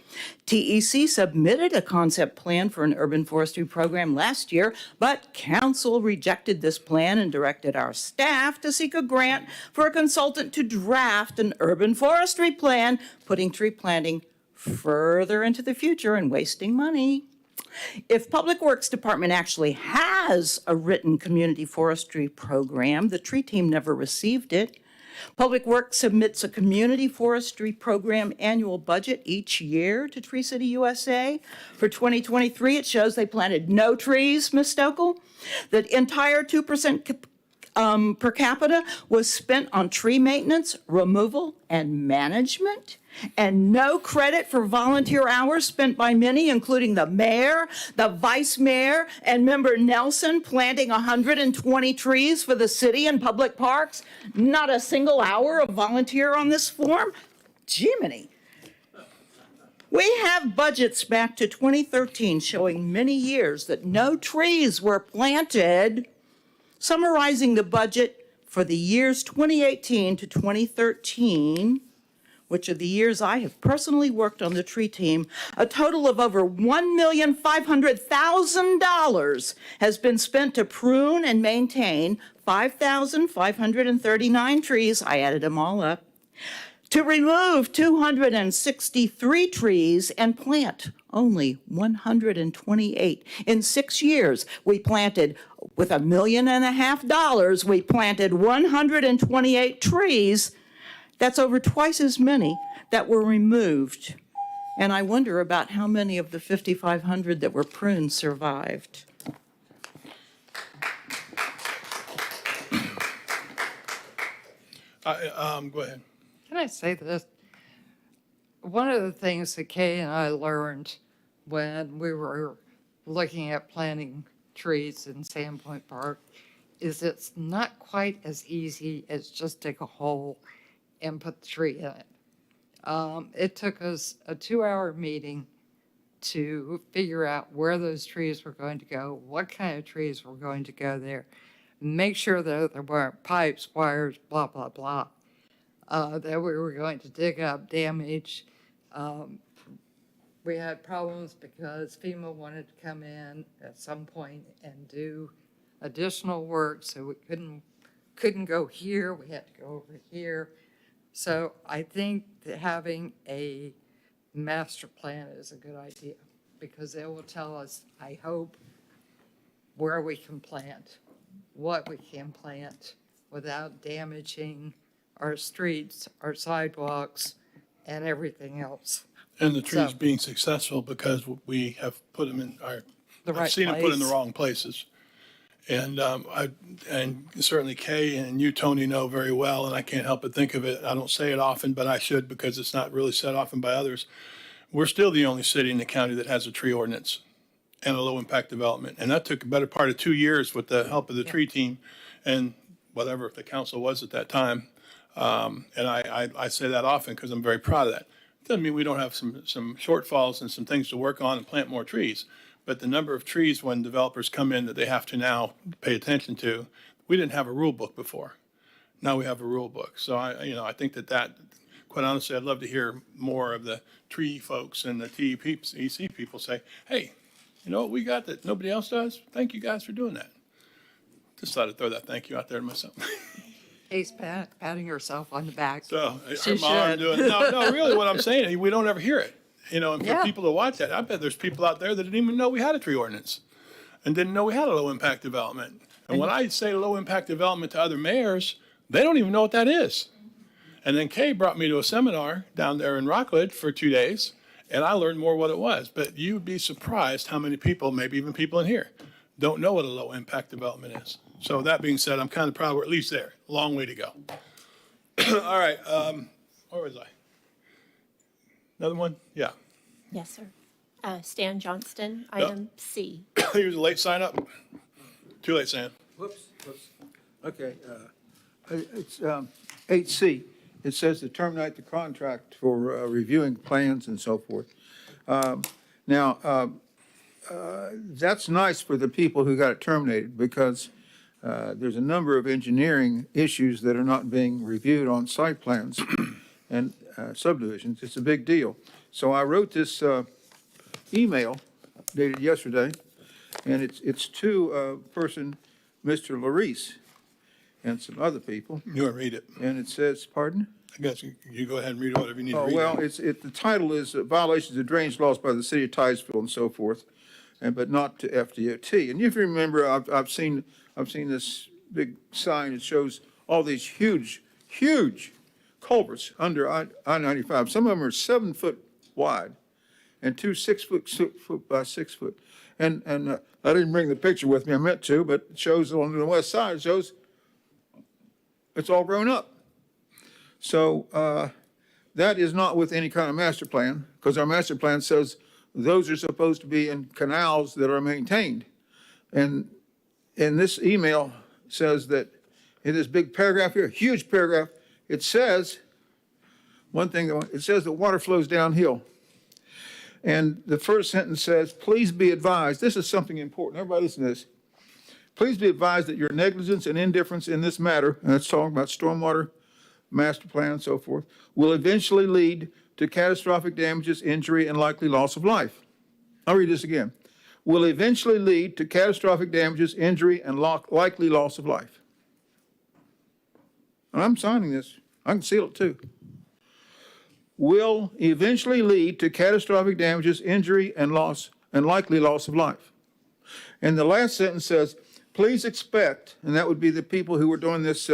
Speaker 15: TEC submitted a concept plan for an urban forestry program last year, but council rejected this plan and directed our staff to seek a grant for a consultant to draft an urban forestry plan, putting tree planting further into the future and wasting money. If Public Works Department actually has a written community forestry program, the tree team never received it. Public Works submits a community forestry program annual budget each year to Tree City USA. For 2023, it shows they planted no trees, Ms. Stokel. The entire 2% per capita was spent on tree maintenance, removal, and management, and no credit for volunteer hours spent by many, including the mayor, the vice mayor, and member Nelson planting 120 trees for the city and public parks. Not a single hour of volunteer on this form. Jiminy. We have budgets back to 2013 showing many years that no trees were planted. Summarizing the budget for the years 2018 to 2013, which are the years I have personally worked on the tree team, a total of over $1,500,000 has been spent to prune and maintain 5,539 trees. I added them all up. To remove 263 trees and plant only 128. In 6 years, we planted, with $1.5 million, we planted 128 trees. That's over twice as many that were removed. And I wonder about how many of the 5,500 that were pruned survived.
Speaker 1: Go ahead.
Speaker 9: Can I say this? One of the things that Kay and I learned when we were looking at planting trees in Sandpoint Park is it's not quite as easy as just dig a hole and put the tree in it. It took us a 2-hour meeting to figure out where those trees were going to go, what kind of trees were going to go there, make sure that there weren't pipes, wires, blah, blah, blah. That we were going to dig up damage. We had problems because FEMA wanted to come in at some point and do additional work, so we couldn't go here. We had to go over here. So I think that having a master plan is a good idea because it will tell us, I hope, where we can plant, what we can plant without damaging our streets, our sidewalks, and everything else.
Speaker 1: And the trees being successful because we have put them in our, I've seen them put in the wrong places. And and certainly Kay and you, Tony, know very well, and I can't help but think of it. I don't say it often, but I should because it's not really said often by others. We're still the only city in the county that has a tree ordinance and a low impact development. And that took a better part of 2 years with the help of the tree team and whatever the council was at that time. And I say that often because I'm very proud of that. It doesn't mean we don't have some shortfalls and some things to work on and plant more trees. But the number of trees when developers come in that they have to now pay attention to, we didn't have a rule book before. Now we have a rule book. So I think that quite honestly, I'd love to hear more of the tree folks and the TEC people say, hey, you know what we got that nobody else does? Thank you guys for doing that. Just thought I'd throw that thank you out there to myself.
Speaker 9: Kay's patting herself on the back.
Speaker 1: So
Speaker 9: She should.
Speaker 1: No, really what I'm saying, we don't ever hear it. And for people to watch that, I bet there's people out there that didn't even know we had a tree ordinance and didn't know we had a low impact development. And when I say low impact development to other mayors, they don't even know what that is. And then Kay brought me to a seminar down there in Rockledge for 2 days, and I learned more what it was. But you'd be surprised how many people, maybe even people in here, don't know what a low impact development is. So that being said, I'm kind of proud we're at least there. Long way to go. All right, where was I? Another one? Yeah.
Speaker 2: Yes, sir. Stan Johnston, item C.
Speaker 1: He was a late sign up. Too late, Sam.
Speaker 7: Whoops. Okay, it's 8C. It says to terminate the contract for reviewing plans and so forth. Now, that's nice for the people who got it terminated because there's a number of engineering issues that are not being reviewed on site plans and subdivisions. It's a big deal. So I wrote this email dated yesterday, and it's to a person, Mr. Larice, and some other people.
Speaker 1: You want to read it?
Speaker 7: And it says, pardon?
Speaker 1: I guess you go ahead and read whatever you need to read.
Speaker 7: Well, the title is Violations of Drainage Laws by the City of Titusville and so forth, but not to FDOT. And if you remember, I've seen this big sign that shows all these huge culverts under I-95. Some of them are 7 foot wide and 2 6 foot by 6 foot. And I didn't bring the picture with me, I meant to, but it shows on the west side, it shows it's all grown up. So that is not with any kind of master plan, because our master plan says those are supposed to be in canals that are maintained. And this email says that in this big paragraph here, huge paragraph, it says, one thing, it says that water flows downhill. And the first sentence says, please be advised, this is something important, everybody listen to this. Please be advised that your negligence and indifference in this matter, and that's talking about stormwater, master plan and so forth, will eventually lead to catastrophic damages, injury, and likely loss of life. I'll read this again. Will eventually lead to catastrophic damages, injury, and likely loss of life. And I'm signing this. I can seal it too. Will eventually lead to catastrophic damages, injury, and likely loss of life. And the last sentence says, please expect, and that would be the people who were doing this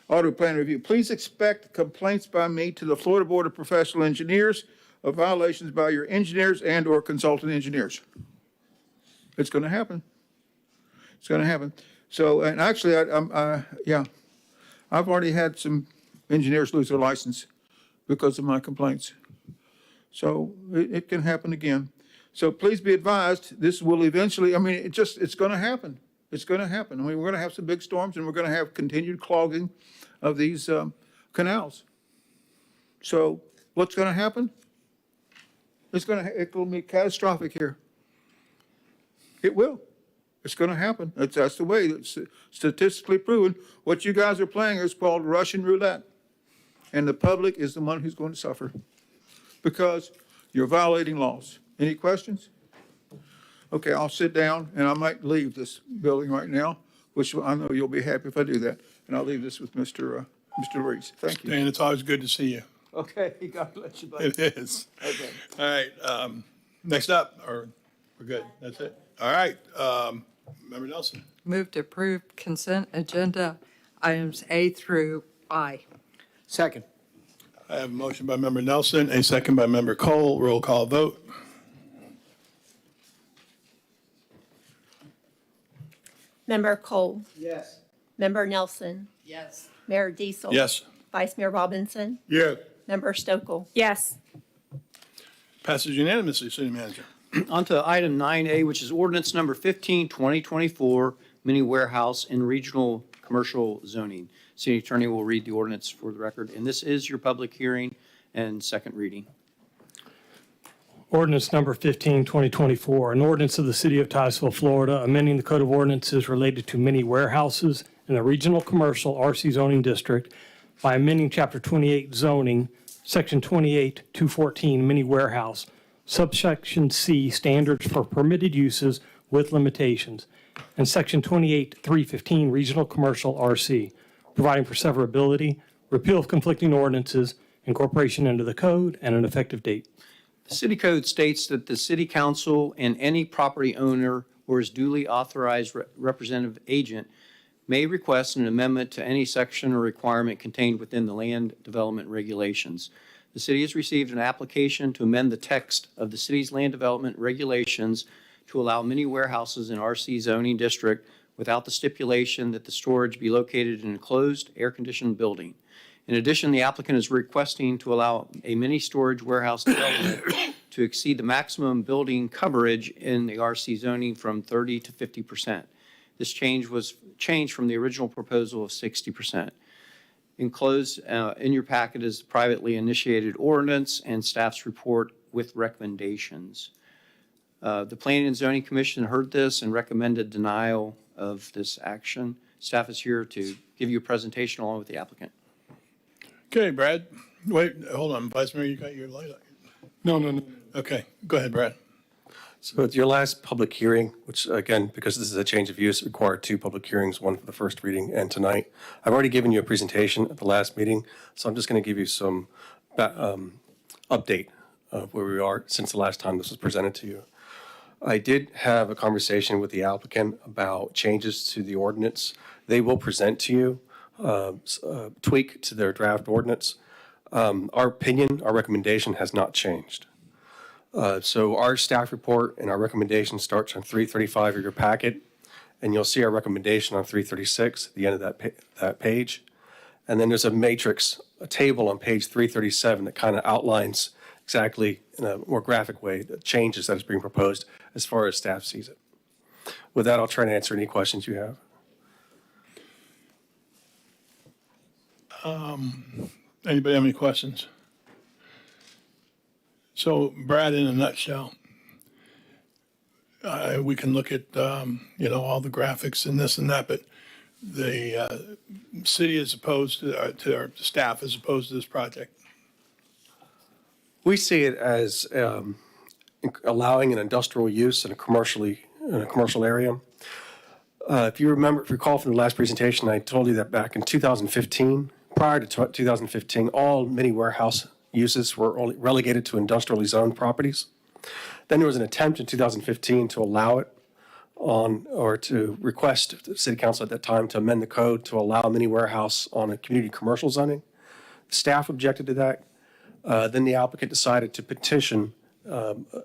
Speaker 7: auto plan review, please expect complaints by me to the Florida Board of Professional Engineers of violations by your engineers and or consultant engineers. It's going to happen. It's going to happen. So, and actually, I've already had some engineers lose their license because of my complaints. So it can happen again. So please be advised, this will eventually, it's going to happen. It's going to happen. We're going to have some big storms and we're going to have continued clogging of these canals. So what's going to happen? It will be catastrophic here. It will. It's going to happen. That's the way. It's statistically proven. What you guys are playing is called Russian roulette. And the public is the one who's going to suffer because you're violating laws. Any questions? Okay, I'll sit down and I might leave this building right now, which I know you'll be happy if I do that. And I'll leave this with Mr. Reese. Thank you.
Speaker 1: Dan, it's always good to see you.
Speaker 7: Okay, God bless you, buddy.
Speaker 1: It is.
Speaker 7: Okay.
Speaker 1: All right, next up, or we're good, that's it? All right, Member Nelson.
Speaker 9: Move to approve consent agenda items A through I.
Speaker 4: Second.
Speaker 1: I have a motion by Member Nelson, a second by Member Cole. Roll call vote.
Speaker 2: Member Cole.
Speaker 4: Yes.
Speaker 2: Member Nelson.
Speaker 9: Yes.
Speaker 2: Mayor Diesel.
Speaker 1: Yes.
Speaker 2: Vice Mayor Robinson.
Speaker 1: Yes.
Speaker 2: Member Stokel.
Speaker 12: Yes.
Speaker 1: Passes unanimously, City Manager.
Speaker 4: On to item 9A, which is ordinance number 15, 2024, mini warehouse in regional commercial zoning. City Attorney will read the ordinance for the record, and this is your public hearing and second reading.
Speaker 3: Ordinance number 15, 2024, an ordinance of the City of Titusville, Florida, amending the Code of Ordinances related to mini warehouses in the Regional Commercial RC Zoning District by amending Chapter 28 zoning, Section 28-214, mini warehouse, subsection C, standards for permitted uses with limitations, and Section 28-315, regional commercial RC, providing for severability, repeal of conflicting ordinances, incorporation into the code, and an effective date.
Speaker 4: The city code states that the city council and any property owner or his duly authorized representative agent may request an amendment to any section or requirement contained within the land development regulations. The city has received an application to amend the text of the city's land development regulations to allow mini warehouses in RC zoning district without the stipulation that the storage be located in an enclosed, air-conditioned building. In addition, the applicant is requesting to allow a mini storage warehouse development to exceed the maximum building coverage in the RC zoning from 30 to 50%. This change was changed from the original proposal of 60%. Enclosed in your packet is the privately initiated ordinance and staff's report with recommendations. The Planning and Zoning Commission heard this and recommended denial of this action. Staff is here to give you a presentation along with the applicant.
Speaker 1: Okay, Brad. Wait, hold on. Vice Mayor, you got your light on? No. Okay, go ahead, Brad.
Speaker 16: So at your last public hearing, which again, because this is a change of use, required 2 public hearings, one for the first reading and tonight. I've already given you a presentation at the last meeting, so I'm just going to give you some update of where we are since the last time this was presented to you. I did have a conversation with the applicant about changes to the ordinance. They will present to you tweak to their draft ordinance. Our opinion, our recommendation has not changed. So our staff report and our recommendation starts on 335 of your packet, and you'll see our recommendation on 336 at the end of that page. And then there's a matrix, a table on page 337 that kind of outlines exactly in a more graphic way the changes that is being proposed as far as staff sees it. With that, I'll try to answer any questions you have.
Speaker 1: Anybody have any questions? So Brad, in a nutshell, we can look at, all the graphics and this and that, but the city is opposed to our staff is opposed to this project.
Speaker 16: We see it as allowing an industrial use in a commercial area. If you recall from the last presentation, I told you that back in 2015, prior to 2015, all mini warehouse uses were only relegated to industrially zoned properties. Then there was an attempt in 2015 to allow it or to request the city council at that time to amend the code to allow mini warehouse on a community commercial zoning. Staff objected to that. Then the applicant decided to petition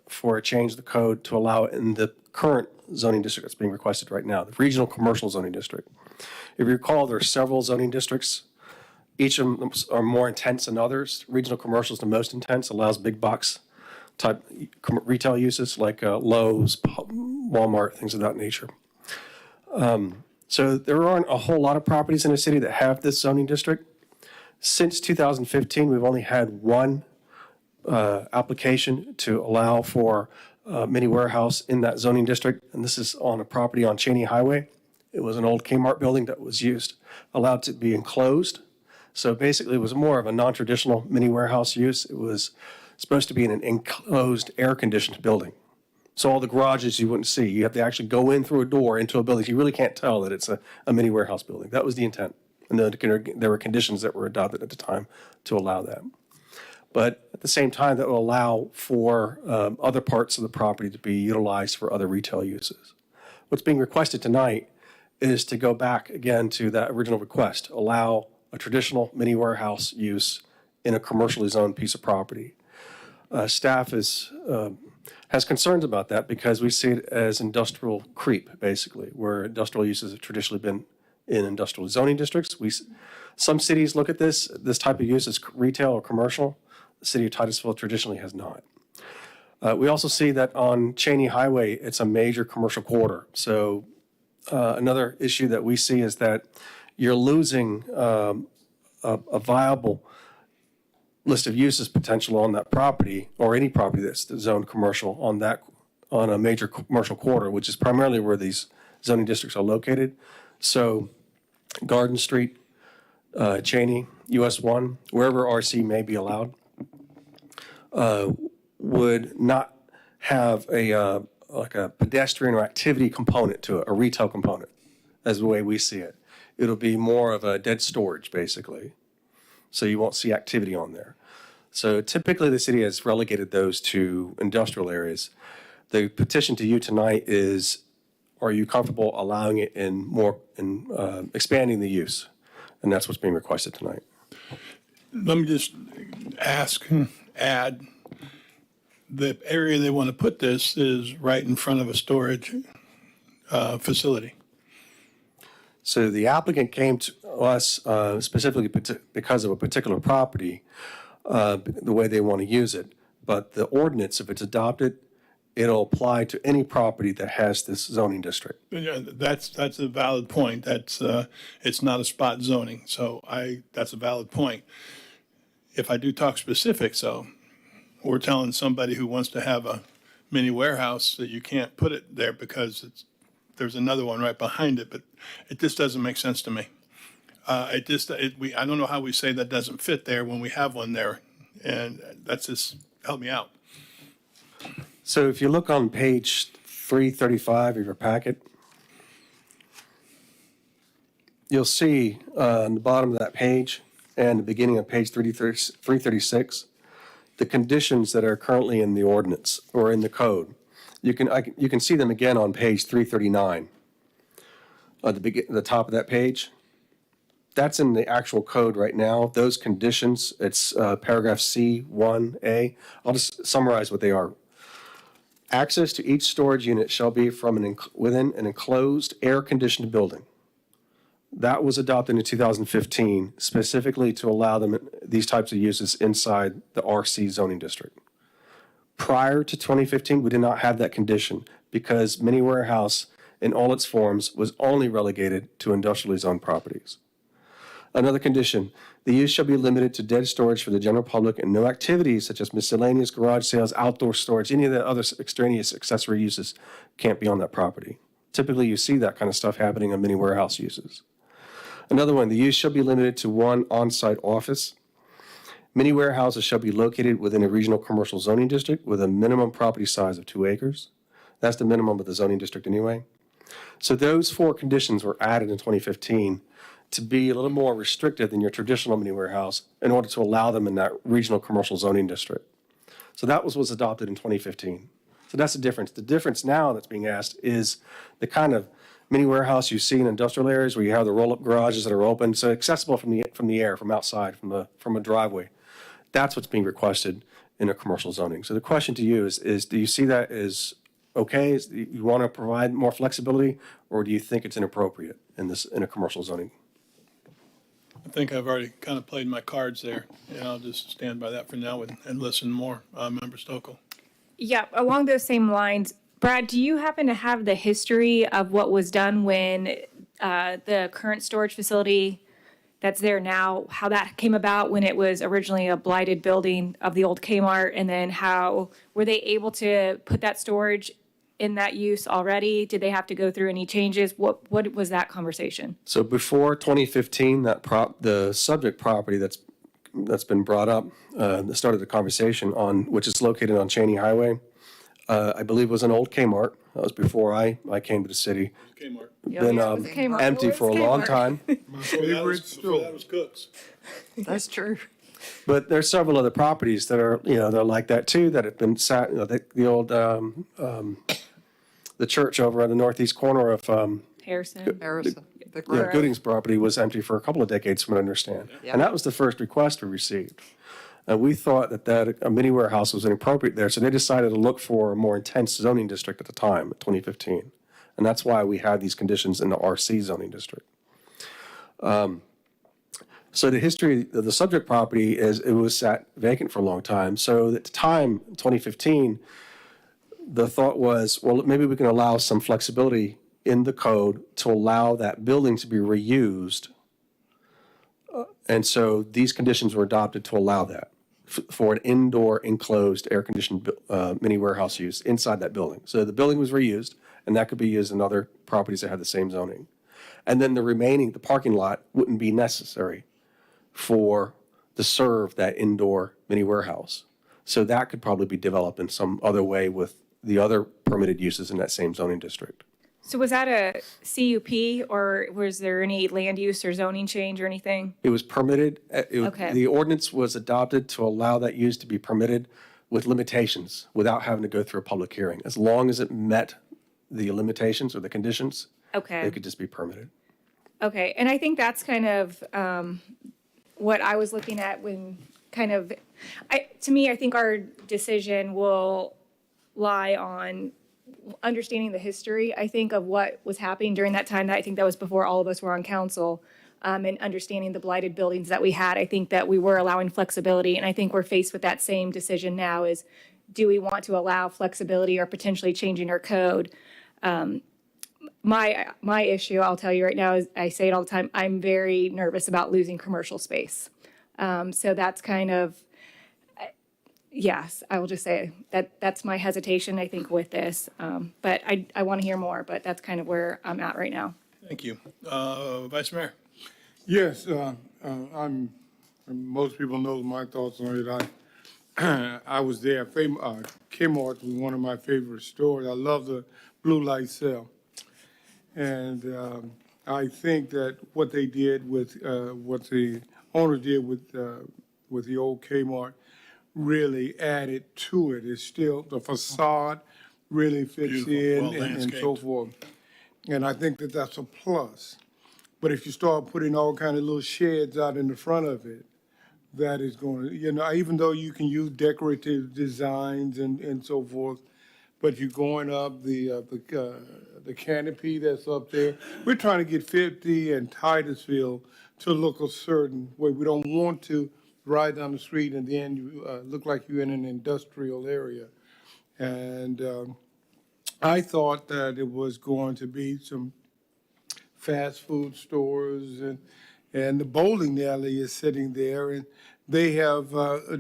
Speaker 16: for a change of the code to allow it in the current zoning district that's being requested right now, the regional commercial zoning district. If you recall, there are several zoning districts. Each of them are more intense than others. Regional commercial is the most intense, allows big box type retail uses like Lowe's, Walmart, things of that nature. So there aren't a whole lot of properties in the city that have this zoning district. Since 2015, we've only had one application to allow for mini warehouse in that zoning district, and this is on a property on Cheney Highway. It was an old Kmart building that was allowed to be enclosed. So basically, it was more of a non-traditional mini warehouse use. It was supposed to be in an enclosed, air-conditioned building. So all the garages you wouldn't see. You have to actually go in through a door into a building. You really can't tell that it's a mini warehouse building. That was the intent. And there were conditions that were adopted at the time to allow that. But at the same time, that will allow for other parts of the property to be utilized for other retail uses. What's being requested tonight is to go back again to that original request, allow a traditional mini warehouse use in a commercially zoned piece of property. Staff has concerns about that because we see it as industrial creep, basically, where industrial uses have traditionally been in industrial zoning districts. Some cities look at this type of use as retail or commercial. The city of Titusville traditionally has not. We also see that on Cheney Highway, it's a major commercial corridor. So another issue that we see is that you're losing a viable list of uses potential on that property, or any property that's zoned commercial on a major commercial corridor, which is primarily where these zoning districts are located. So Garden Street, Cheney, US 1, wherever RC may be allowed, would not have like a pedestrian or activity component to it, a retail component, as the way we see it. It'll be more of a dead storage, basically. So you won't see activity on there. So typically the city has relegated those to industrial areas. The petition to you tonight is, are you comfortable allowing it in expanding the use? And that's what's being requested tonight.
Speaker 1: Let me just add, the area they want to put this is right in front of a storage facility.
Speaker 16: So the applicant came to us specifically because of a particular property, the way they want to use it. But the ordinance, if it's adopted, it'll apply to any property that has this zoning district.
Speaker 1: Yeah, that's a valid point. It's not a spot zoning, so that's a valid point. If I do talk specifics, though, we're telling somebody who wants to have a mini warehouse that you can't put it there because there's another one right behind it, but it just doesn't make sense to me. I don't know how we say that doesn't fit there when we have one there, and that's just, help me out.
Speaker 16: So if you look on page 335 of your packet, you'll see on the bottom of that page and the beginning of page 336, the conditions that are currently in the ordinance or in the code. You can see them again on page 339, at the top of that page. That's in the actual code right now. Those conditions, it's paragraph C1A. I'll just summarize what they are. Access to each storage unit shall be from within an enclosed, air-conditioned building. That was adopted in 2015 specifically to allow these types of uses inside the RC zoning district. Prior to 2015, we did not have that condition because mini warehouse in all its forms was only relegated to industrially zoned properties. Another condition, The use shall be limited to dead storage for the general public and no activities such as miscellaneous garage sales, outdoor storage, any of the other extraneous accessory uses can't be on that property. Typically, you see that kind of stuff happening on many warehouse uses. Another one, the use shall be limited to one on-site office. Many warehouses shall be located within a regional commercial zoning district with a minimum property size of 2 acres. That's the minimum of the zoning district anyway. So those 4 conditions were added in 2015 to be a little more restrictive than your traditional mini warehouse in order to allow them in that regional commercial zoning district. So that was adopted in 2015. So that's the difference. The difference now that's being asked is the kind of mini warehouse you see in industrial areas where you have the roll-up garages that are open, so accessible from the air, from outside, from a driveway. That's what's being requested in a commercial zoning. So the question to you is do you see that as okay? You want to provide more flexibility, or do you think it's inappropriate in a commercial zoning?
Speaker 1: I think I've already kind of played my cards there, and I'll just stand by that for now and listen more. Member Stokel.
Speaker 12: Yeah, along those same lines, Brad, do you happen to have the history of what was done when the current storage facility that's there now, how that came about when it was originally a blighted building of the old Kmart, and then how were they able to put that storage in that use already? Did they have to go through any changes? What was that conversation?
Speaker 16: So before 2015, the subject property that's been brought up, that started the conversation on, which is located on Cheney Highway, I believe was an old Kmart. That was before I came to the city.
Speaker 1: Kmart.
Speaker 16: Been empty for a long time.
Speaker 7: My favorite store.
Speaker 1: That was Cook's.
Speaker 9: That's true.
Speaker 16: But there's several other properties that are, they're like that too, that have been sat, the old, the church over on the northeast corner of,
Speaker 12: Harrison?
Speaker 9: Harrison.
Speaker 16: Gooding's property was empty for a couple of decades, from what I understand. And that was the first request we received. And we thought that a mini warehouse was inappropriate there, so they decided to look for a more intense zoning district at the time, 2015. And that's why we had these conditions in the RC zoning district. So the history of the subject property is it was sat vacant for a long time. So at the time, 2015, the thought was, well, maybe we can allow some flexibility in the code to allow that building to be reused. And so these conditions were adopted to allow that for an indoor enclosed air-conditioned mini warehouse use inside that building. So the building was reused, and that could be used in other properties that had the same zoning. And then the parking lot wouldn't be necessary to serve that indoor mini warehouse. So that could probably be developed in some other way with the other permitted uses in that same zoning district.
Speaker 12: So was that a CUP, or was there any land use or zoning change or anything?
Speaker 16: It was permitted.
Speaker 12: Okay.
Speaker 16: The ordinance was adopted to allow that use to be permitted with limitations without having to go through a public hearing. As long as it met the limitations or the conditions,
Speaker 12: Okay.
Speaker 16: it could just be permitted.
Speaker 12: Okay, and I think that's kind of what I was looking at when to me, I think our decision will lie on understanding the history, I think, of what was happening during that time. I think that was before all of us were on council, and understanding the blighted buildings that we had. I think that we were allowing flexibility, and I think we're faced with that same decision now is, do we want to allow flexibility or potentially changing our code? My issue, I'll tell you right now, is I say it all the time, I'm very nervous about losing commercial space. So that's kind of, yes, I will just say that's my hesitation, I think, with this. But I want to hear more, but that's kind of where I'm at right now.
Speaker 1: Thank you. Vice Mayor.
Speaker 7: Yes, most people know my thoughts on it. I was there. Kmart was one of my favorite stores. I love the blue light cell. And I think that what they did with, what the owner did with the old Kmart really added to it. It's still, the facade really fits in and so forth. And I think that that's a plus. But if you start putting all kind of little sheds out in the front of it, that is going to, even though you can use decorative designs and so forth, but you're going up the canopy that's up there. We're trying to get 50 and Titusville to look a certain way. We don't want to ride down the street and then you look like you're in an industrial area. And I thought that it was going to be some fast food stores
Speaker 1: and the bowling alley is sitting there, and they have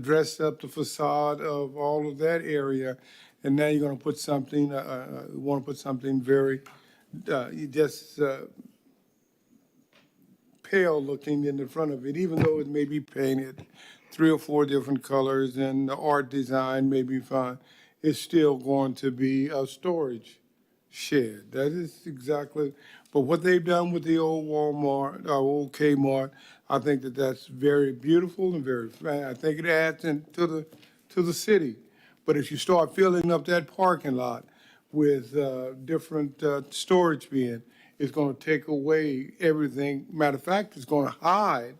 Speaker 1: dressed up the facade of all of that area, and now you're going to put something, you want to put something very, pale looking in the front of it, even though it may be painted 3 or 4 different colors and the art design may be fine, it's still going to be a storage shed. That is exactly, but what they've done with the old Walmart, old Kmart, I think that that's very beautiful and very fine. I think it adds to the city. But if you start filling up that parking lot with different storage bin, it's going to take away everything. Matter of fact, it's going to hide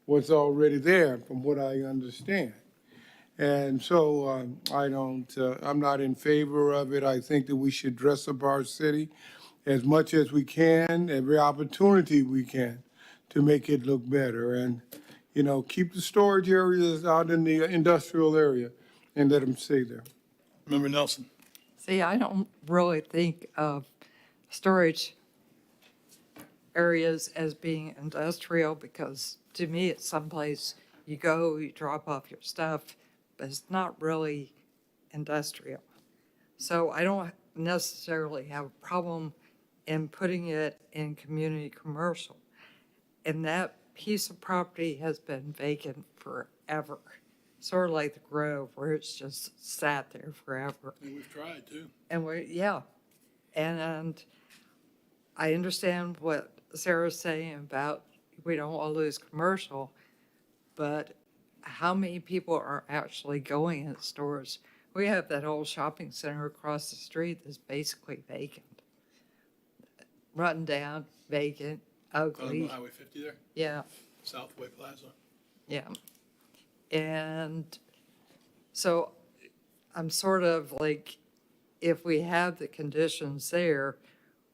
Speaker 1: what's already there, from what I understand. And so I'm not in favor of it. I think that we should dress up our city as much as we can, every opportunity we can, to make it look better. And, keep the storage areas out in the industrial area and let them stay there.
Speaker 7: Member Nelson.
Speaker 9: See, I don't really think of storage areas as being industrial, because to me, it's someplace you go, you drop off your stuff, but it's not really industrial. So I don't necessarily have a problem in putting it in community commercial. And that piece of property has been vacant forever. Sort of like the Grove, where it's just sat there forever.
Speaker 7: And we've tried too.
Speaker 9: Yeah. And I understand what Sarah's saying about we don't want to lose commercial, but how many people are actually going in stores? We have that old shopping center across the street that's basically vacant. Run down, vacant, ugly.
Speaker 7: On Highway 50 there?
Speaker 9: Yeah.
Speaker 7: Southway Plaza.
Speaker 9: Yeah. And so I'm sort of like, if we have the conditions there,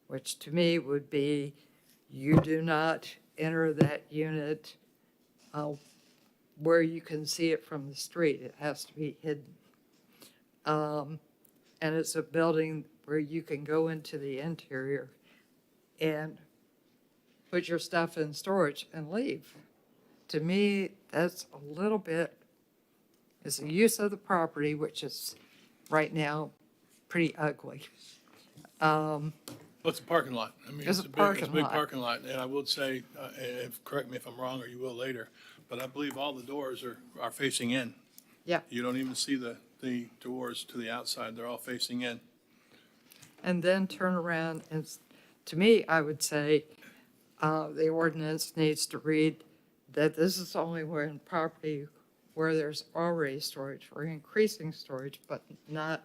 Speaker 9: which to me would be, you do not enter that unit where you can see it from the street. It has to be hidden. And it's a building where you can go into the interior and put your stuff in storage and leave. To me, that's a little bit, it's a use of the property, which is right now pretty ugly.
Speaker 7: Well, it's a parking lot. I mean,
Speaker 9: It's a
Speaker 7: big
Speaker 9: parking lot.
Speaker 7: parking lot. And I would say, correct me if I'm wrong, or you will later, but I believe all the doors are facing in.
Speaker 9: Yeah.
Speaker 7: You don't even see the doors to the outside. They're all facing in.
Speaker 9: And then turn around and, to me, I would say the ordinance needs to read that this is only where in property where there's already storage. We're increasing storage, but not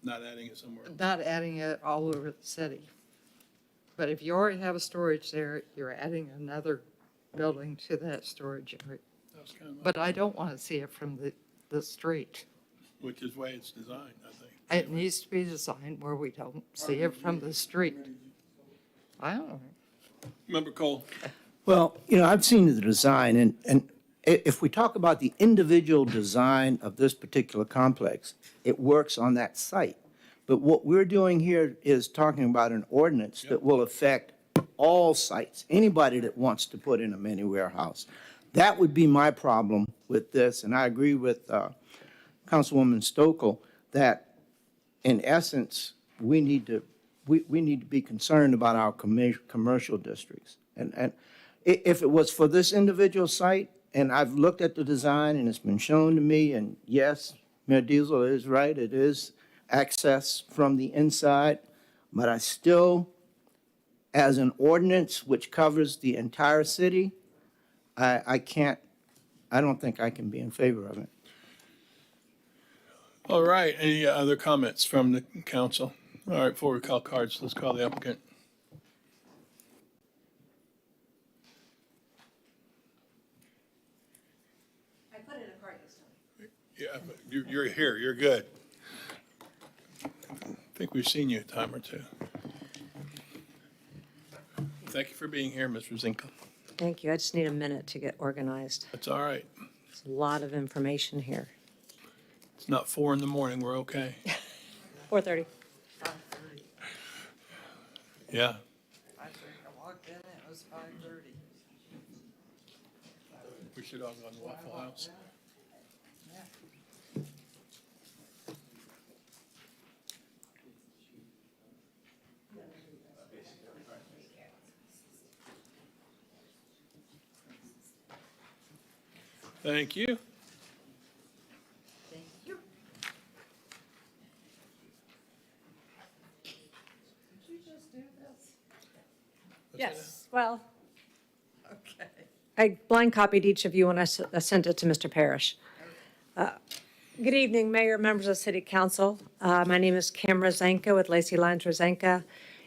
Speaker 7: Not adding it somewhere.
Speaker 9: not adding it all over the city. But if you already have a storage there, you're adding another building to that storage area.
Speaker 7: That's kind of
Speaker 9: But I don't want to see it from the street.
Speaker 7: which is the way it's designed, I think.
Speaker 9: It needs to be designed where we don't see it from the street. I don't know.
Speaker 7: Member Cole.
Speaker 17: Well, I've seen the design, and if we talk about the individual design of this particular complex, it works on that site. But what we're doing here is talking about an ordinance that will affect all sites, anybody that wants to put in a mini warehouse. That would be my problem with this, and I agree with Councilwoman Stokel that, in essence, we need to be concerned about our commercial districts. And if it was for this individual site, and I've looked at the design and it's been shown to me, and yes, Mayor Diesel is right, it is access from the inside, but I still, as an ordinance which covers the entire city, I don't think I can be in favor of it.
Speaker 7: All right, any other comments from the council? All right, before we call cards, let's call the applicant.
Speaker 2: I put in a card this time.
Speaker 7: Yeah, but you're here, you're good. I think we've seen you a time or two. Thank you for being here, Mr. Zinkel.
Speaker 18: Thank you. I just need a minute to get organized.
Speaker 7: That's all right.
Speaker 18: There's a lot of information here.
Speaker 7: It's not 4 in the morning, we're okay.
Speaker 18: 4:30.
Speaker 7: Yeah.
Speaker 9: I walked in, it was 5:30.
Speaker 7: We should all go to Waffle House. Thank you.
Speaker 18: Yes, well. Okay. I blind copied each of you when I sent it to Mr. Parrish. Good evening, Mayor, members of City Council. My name is Kim Rosenka with Lacey Lyons Rosenka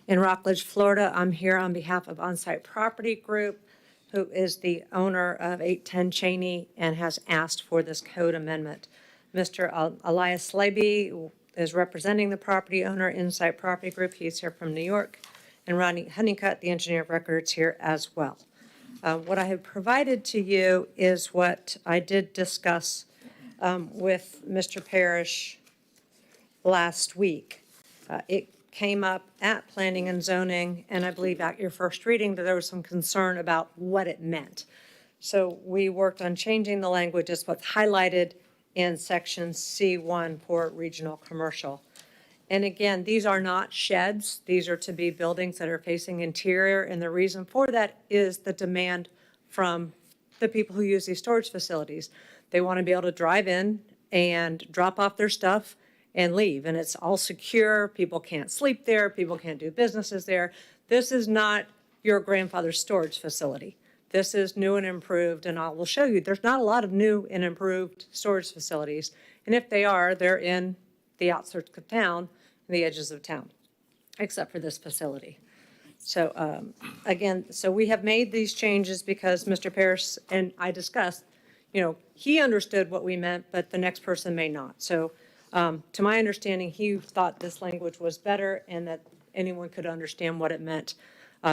Speaker 18: in Rockledge, Florida. I'm here on behalf of Onsite Property Group, who is the owner of 810 Cheney and has asked for this code amendment. Mr. Elias Slaby is representing the property owner, Insight Property Group. He's here from New York. And Ronnie Honeycutt, the engineer of records, here as well. What I have provided to you is what I did discuss with Mr. Parrish last week. It came up at Planning and Zoning, and I believe at your first reading that there was some concern about what it meant. So we worked on changing the language as what's highlighted in section C1 for regional commercial. And again, these are not sheds. These are to be buildings that are facing interior, and the reason for that is the demand from the people who use these storage facilities. They want to be able to drive in and drop off their stuff and leave, and it's all secure. People can't sleep there. People can't do businesses there. This is not your grandfather's storage facility. This is new and improved, and I will show you there's not a lot of new and improved storage facilities, and if they are, they're in the outskirts of town, the edges of town, except for this facility. So again, so we have made these changes because Mr. Parrish and I discussed, he understood what we meant, but the next person may not. So to my understanding, he thought this language was better and that anyone could understand what it meant.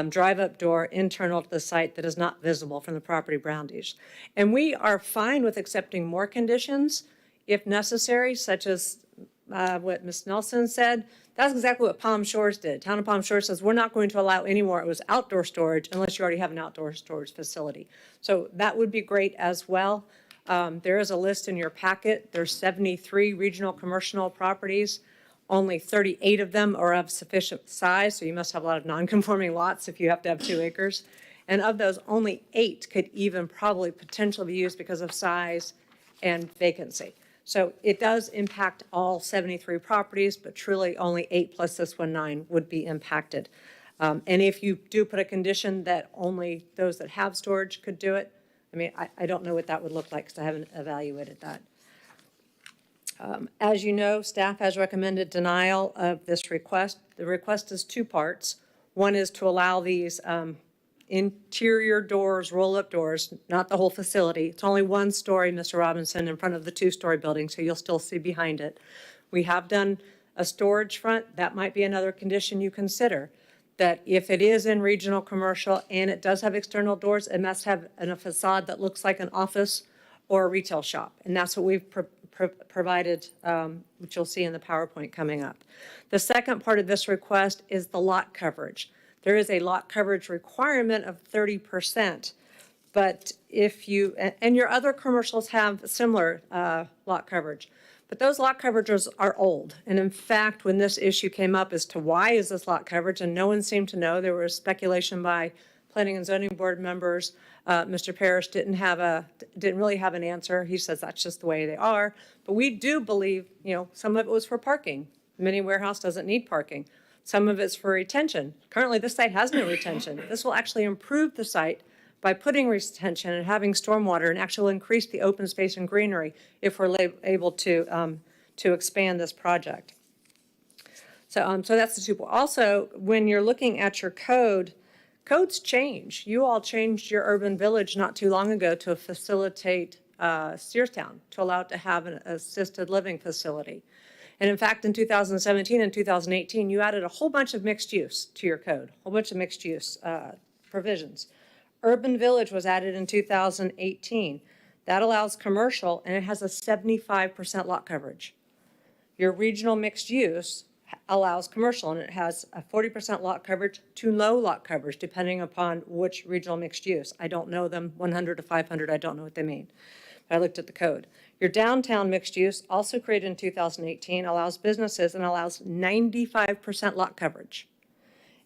Speaker 18: Drive-up door internal to the site that is not visible from the property boundaries. And we are fine with accepting more conditions if necessary, such as what Ms. Nelson said. That's exactly what Palm Shores did. Town of Palm Shores says, we're not going to allow any more. It was outdoor storage unless you already have an outdoor storage facility. So that would be great as well. There is a list in your packet. There's 73 regional commercial properties. Only 38 of them are of sufficient size, so you must have a lot of non-conforming lots if you have to have 2 acres. And of those, only 8 could even probably potentially be used because of size and vacancy. So it does impact all 73 properties, but truly only 8 plus this one, 9 would be impacted. And if you do put a condition that only those that have storage could do it, I mean, I don't know what that would look like because I haven't evaluated that. As you know, staff has recommended denial of this request. The request is 2 parts. One is to allow these interior doors, roll-up doors, not the whole facility. It's only 1 story, Mr. Robinson, in front of the 2-story building, so you'll still see behind it. We have done a storage front. That might be another condition you consider, that if it is in regional commercial and it does have external doors, it must have a facade that looks like an office or a retail shop. And that's what we've provided, which you'll see in the PowerPoint coming up. The second part of this request is the lot coverage. There is a lot coverage requirement of 30%, but if you, and your other commercials have similar lot coverage, but those lot coverages are old. And in fact, when this issue came up as to why is this lot coverage, and no one seemed to know, there was speculation by Planning and Zoning Board members. Mr. Parrish didn't really have an answer. He says that's just the way they are. But we do believe, some of it was for parking. Mini warehouse doesn't need parking. Some of it's for retention. Currently, this site has no retention. This will actually improve the site by putting retention and having stormwater, and actually increase the open space and greenery if we're able to expand this project. So that's the 2. Also, when you're looking at your code, codes change. You all changed your urban village not too long ago to facilitate Searstown, to allow it to have an assisted living facility. And in fact, in 2017 and 2018, you added a whole bunch of mixed use to your code, a whole bunch of mixed use provisions. Urban Village was added in 2018. That allows commercial, and it has a 75% lot coverage. Your regional mixed use allows commercial, and it has a 40% lot coverage to low lot coverage, depending upon which regional mixed use. I don't know them, 100 to 500, I don't know what they mean. But I looked at the code. Your downtown mixed use, also created in 2018, allows businesses and allows 95% lot coverage.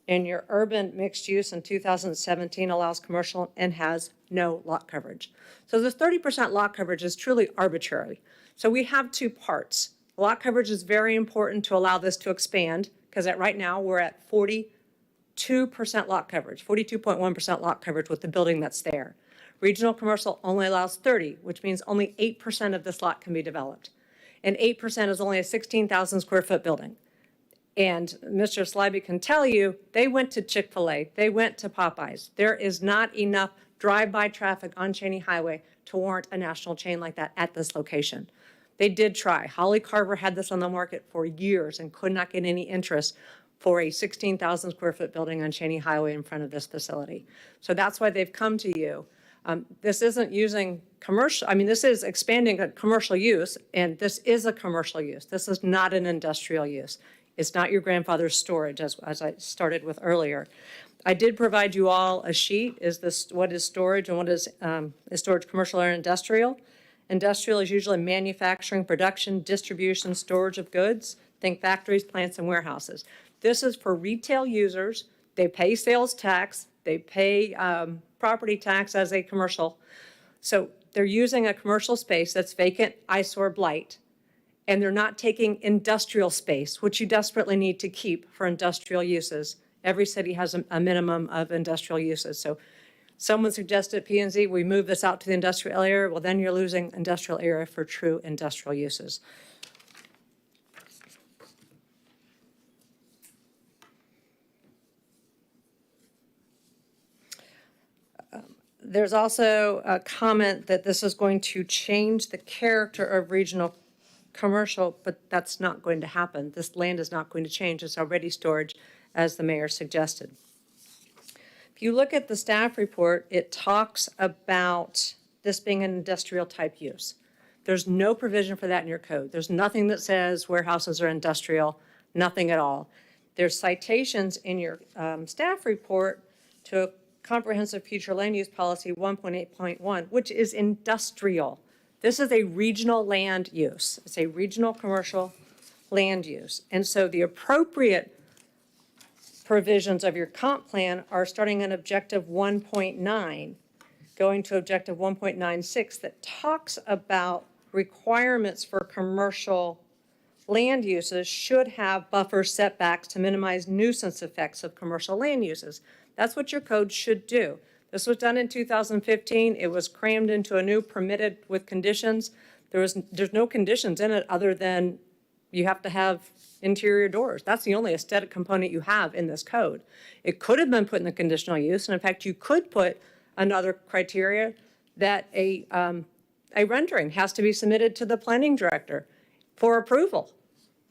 Speaker 18: And your urban mixed use in 2017 allows commercial and has no lot coverage. So this 30% lot coverage is truly arbitrary. So we have two parts. Lot coverage is very important to allow this to expand, because right now we're at 42% lot coverage, 42.1% lot coverage with the building that's there. Regional commercial only allows 30, which means only 8% of this lot can be developed. And 8% is only a 16,000 square foot building. And Mr. Slyby can tell you, they went to Chick-fil-A, they went to Popeyes. There is not enough drive-by traffic on Cheney Highway to warrant a national chain like that at this location. They did try. Holly Carver had this on the market for years and could not get any interest for a 16,000 square foot building on Cheney Highway in front of this facility. So that's why they've come to you. This isn't using commercial, this is expanding a commercial use, and this is a commercial use. This is not an industrial use. It's not your grandfather's storage, as I started with earlier. I did provide you all a sheet. What is storage and what is storage commercial or industrial? Industrial is usually manufacturing, production, distribution, storage of goods. Think factories, plants, and warehouses. This is for retail users. They pay sales tax. They pay property tax as a commercial. So they're using a commercial space that's vacant, eyesore, blight, and they're not taking industrial space, which you desperately need to keep for industrial uses. Every city has a minimum of industrial uses. So someone suggested P&Z, we move this out to the industrial area. Well, then you're losing industrial area for true industrial uses. There's also a comment that this is going to change the character of regional commercial, but that's not going to happen. This land is not going to change. It's already storage, as the mayor suggested. If you look at the staff report, it talks about this being an industrial type use. There's no provision for that in your code. There's nothing that says warehouses are industrial, nothing at all. There's citations in your staff report to a comprehensive future land use policy 1.8.1, which is industrial. This is a regional land use. It's a regional commercial land use. And so the appropriate provisions of your comp plan are starting in objective 1.9, going to objective 1.96 that talks about requirements for commercial land uses should have buffer setbacks to minimize nuisance effects of commercial land uses. That's what your code should do. This was done in 2015. It was crammed into a new permitted with conditions. There's no conditions in it other than you have to have interior doors. That's the only aesthetic component you have in this code. It could have been put in the conditional use, and in fact, you could put another criteria that a rendering has to be submitted to the planning director for approval.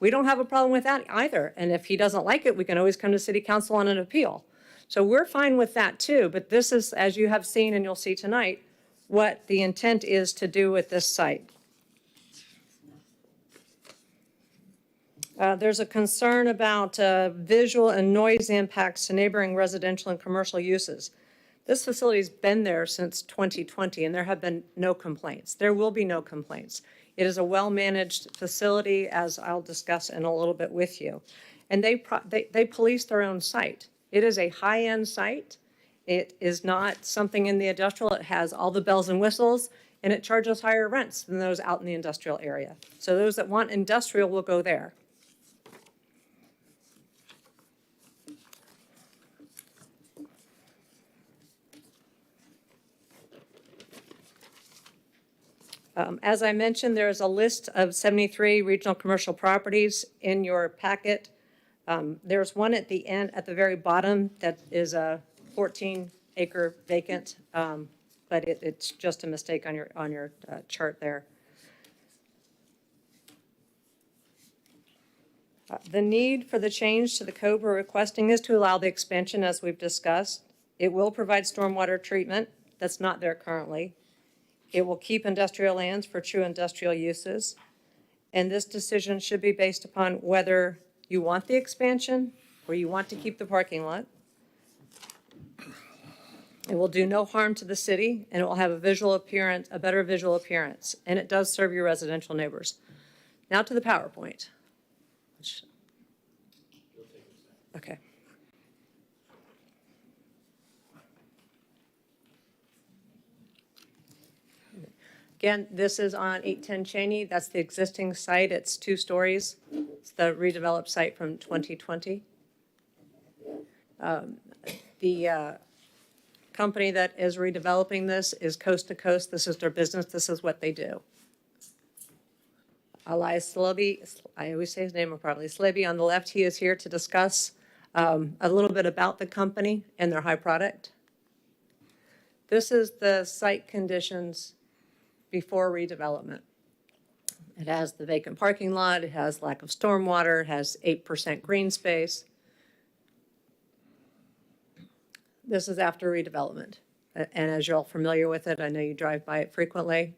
Speaker 18: We don't have a problem with that either, and if he doesn't like it, we can always come to city council on an appeal. So we're fine with that too, but this is, as you have seen and you'll see tonight, what the intent is to do with this site. There's a concern about visual and noise impacts to neighboring residential and commercial uses. This facility's been there since 2020 and there have been no complaints. There will be no complaints. It is a well-managed facility, as I'll discuss in a little bit with you. And they police their own site. It is a high-end site. It is not something in the industrial. It has all the bells and whistles, and it charges higher rents than those out in the industrial area. So those that want industrial will go there. As I mentioned, there is a list of 73 regional commercial properties in your packet. There's one at the end, at the very bottom, that is a 14-acre vacant, but it's just a mistake on your chart there. The need for the change to the code we're requesting is to allow the expansion, as we've discussed. It will provide stormwater treatment that's not there currently. It will keep industrial lands for true industrial uses. And this decision should be based upon whether You want the expansion, or you want to keep the parking lot. It will do no harm to the city, and it will have a visual appearance, a better visual appearance, and it does serve your residential neighbors. Now to the PowerPoint. Okay. Again, this is on 810 Cheney. That's the existing site. It's 2 stories. It's the redeveloped site from 2020. The company that is redeveloping this is Coast to Coast. This is their business. This is what they do. Elias Slaby, I always say his name improperly, Slaby on the left, he is here to discuss a little bit about the company and their high product. This is the site conditions before redevelopment. It has the vacant parking lot, it has lack of stormwater, it has 8% green space. This is after redevelopment. And as you're all familiar with it, I know you drive by it frequently.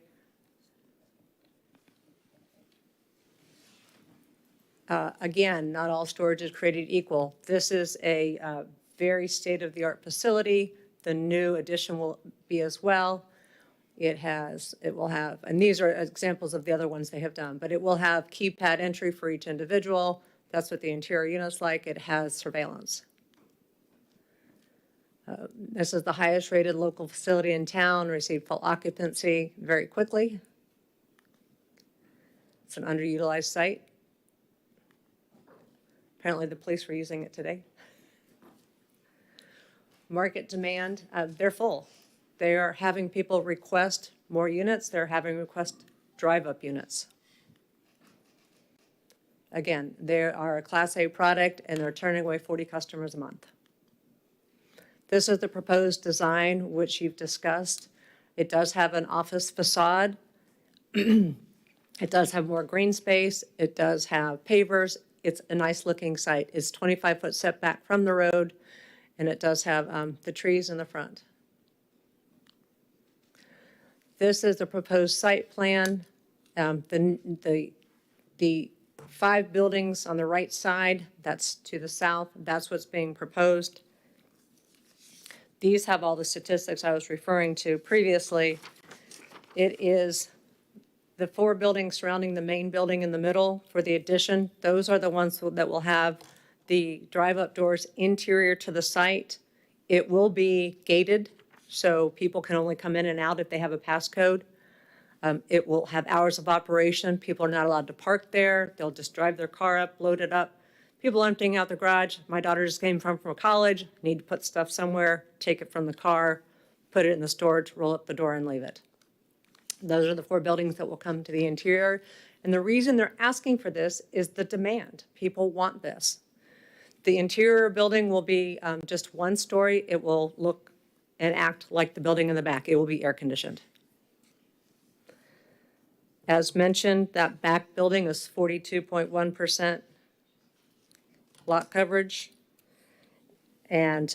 Speaker 18: Again, not all storage is created equal. This is a very state-of-the-art facility. The new addition will be as well. It will have, and these are examples of the other ones they have done, but it will have keypad entry for each individual. That's what the interior unit's like. It has surveillance. This is the highest rated local facility in town, received full occupancy very quickly. It's an underutilized site. Apparently the police were using it today. Market demand, they're full. They are having people request more units. They're having request drive-up units. Again, they are a Class A product, and they're turning away 40 customers a month. This is the proposed design, which you've discussed. It does have an office facade. It does have more green space. It does have pavers. It's a nice-looking site. It's 25-foot setback from the road, and it does have the trees in the front. This is the proposed site plan. The 5 buildings on the right side, that's to the south, that's what's being proposed. These have all the statistics I was referring to previously. It is the 4 buildings surrounding the main building in the middle for the addition. Those are the ones that will have the drive-up doors interior to the site. It will be gated, so people can only come in and out if they have a passcode. It will have hours of operation. People are not allowed to park there. They'll just drive their car up, load it up. People emptying out the garage. My daughter just came from college, need to put stuff somewhere, take it from the car, put it in the storage, roll up the door and leave it. Those are the 4 buildings that will come to the interior. And the reason they're asking for this is the demand. People want this. The interior building will be just 1 story. It will look and act like the building in the back. It will be air conditioned. As mentioned, that back building is 42.1% lot coverage. And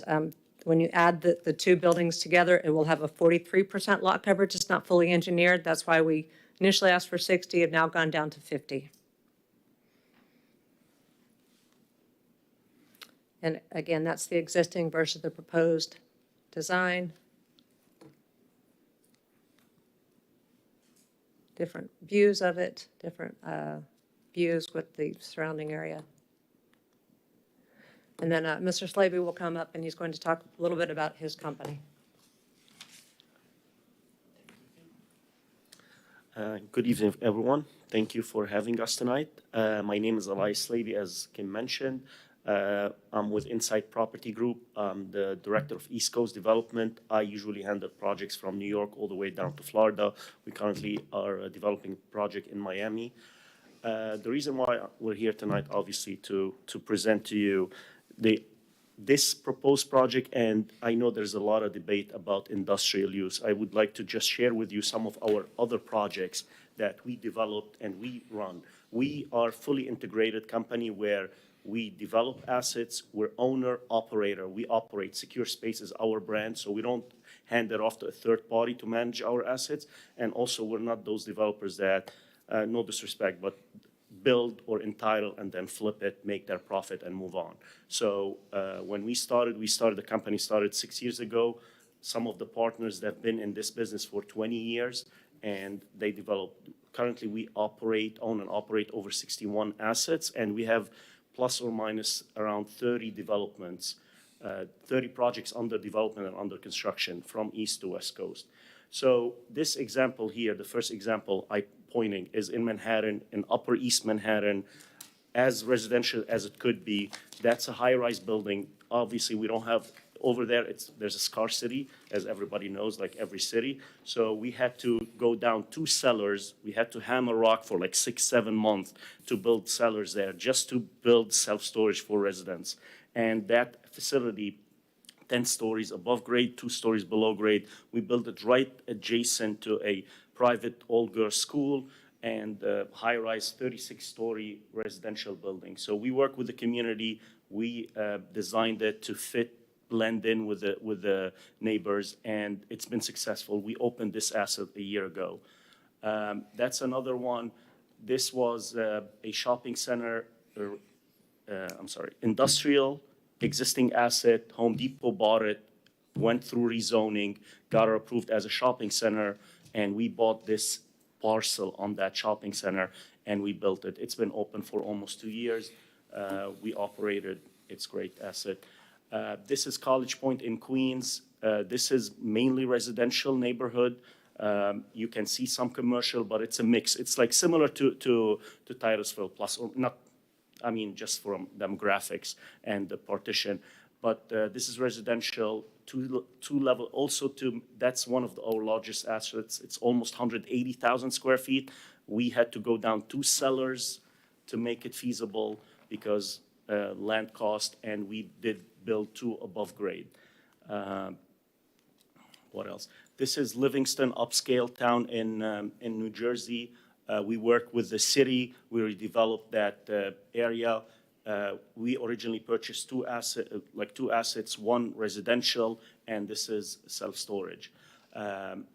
Speaker 18: when you add the 2 buildings together, it will have a 43% lot coverage. It's not fully engineered. That's why we initially asked for 60, have now gone down to 50. And again, that's the existing versus the proposed design. Different views of it, different views with the surrounding area. And then Mr. Slaby will come up and he's going to talk a little bit about his company.
Speaker 19: Good evening, everyone. Thank you for having us tonight. My name is Elias Slaby, as Kim mentioned. I'm with Insight Property Group. I'm the Director of East Coast Development. I usually handle projects from New York all the way down to Florida. We currently are developing a project in Miami. The reason why we're here tonight, obviously, to present to you this proposed project, and I know there's a lot of debate about industrial use. I would like to just share with you some of our other projects that we developed and we run. We are a fully integrated company where we develop assets, we're owner, operator. We operate Secure Space as our brand, so we don't hand it off to a third party to manage our assets. And also, we're not those developers that, no disrespect, but build or entitle and then flip it, make their profit and move on. So when we started, the company started 6 years ago. Some of the partners that have been in this business for 20 years, and they developed, currently we own and operate over 61 assets, and we have plus or minus around 30 developments, 30 projects under development and under construction from east to west coast. So this example here, the first example I'm pointing, is in Manhattan, in Upper East Manhattan, as residential as it could be. That's a high-rise building. Obviously, we don't have, over there, there's a scarcity, as everybody knows, like every city. So we had to go down 2 cellars. We had to hammer rock for like 6-7 months to build cellars there, just to build self-storage for residents. And that facility, 10 stories above grade, 2 stories below grade. We built it right adjacent to a private all-girls school and high-rise 36-story residential building. So we work with the community. We designed it to blend in with the neighbors, and it's been successful. We opened this asset a year ago. That's another one. This was a shopping center, industrial, existing asset. Home Depot bought it, went through rezoning, got it approved as a shopping center, and we bought this parcel on that shopping center, and we built it. It's been open for almost 2 years. We operated. It's a great asset. This is College Point in Queens. This is mainly residential neighborhood. You can see some commercial, but it's a mix. It's like similar to Titusville, plus or not, I mean, just from demographics and the partition. But this is residential, two level. Also, that's one of our largest assets. It's almost 180,000 square feet. We had to go down 2 cellars to make it feasible because land cost, and we did build 2 above grade. What else? This is Livingston, upscale town in New Jersey. We work with the city. We redeveloped that area. We originally purchased 2 assets, one residential, and this is self-storage.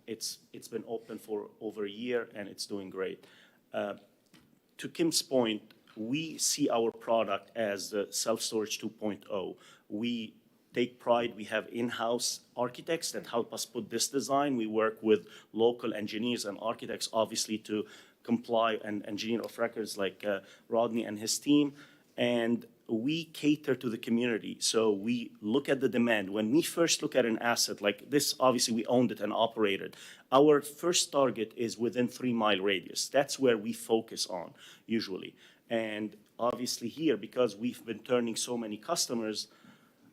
Speaker 19: It's been open for over a year, and it's doing great. To Kim's point, we see our product as the self-storage 2.0. We take pride. We have in-house architects that help us put this design. We work with local engineers and architects, obviously, to comply, and engineer of records like Rodney and his team. And we cater to the community. So we look at the demand. When we first look at an asset like this, obviously we owned it and operated. Our first target is within 3-mile radius. That's where we focus on usually. And obviously here, because we've been turning so many customers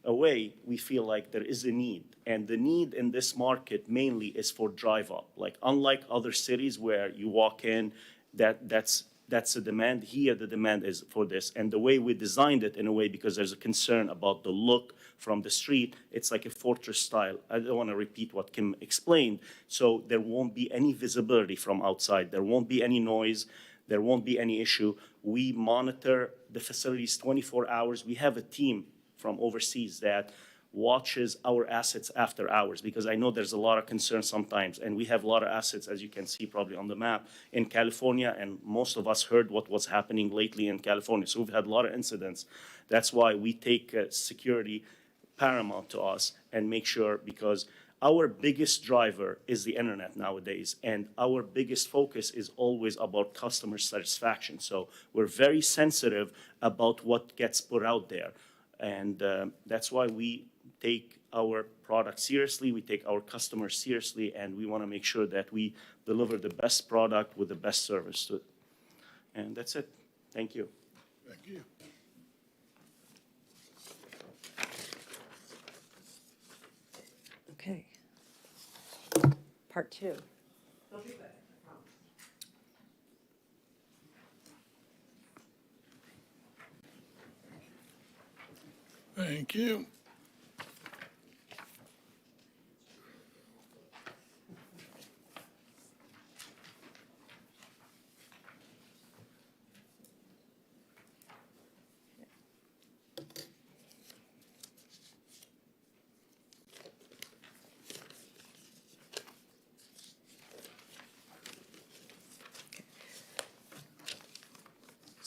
Speaker 19: away, we feel like there is a need. And the need in this market mainly is for drive up. Like unlike other cities where you walk in, that's the demand. Here, the demand is for this. And the way we designed it in a way, because there's a concern about the look from the street, it's like a fortress style. I don't want to repeat what Kim explained. So there won't be any visibility from outside. There won't be any noise. There won't be any issue. We monitor the facilities 24 hours. We have a team from overseas that watches our assets after hours, because I know there's a lot of concern sometimes, and we have a lot of assets, as you can see probably on the map, in California, and most of us heard what was happening lately in California. So we've had a lot of incidents. That's why we take security paramount to us and make sure, because our biggest driver is the internet nowadays, and our biggest focus is always about customer satisfaction. So we're very sensitive about what gets put out there. And that's why we take our product seriously, we take our customers seriously, and we want to make sure that we deliver the best product with the best service to it. And that's it. Thank you.
Speaker 1: Thank you.
Speaker 18: Okay. Part 2.
Speaker 1: Thank you.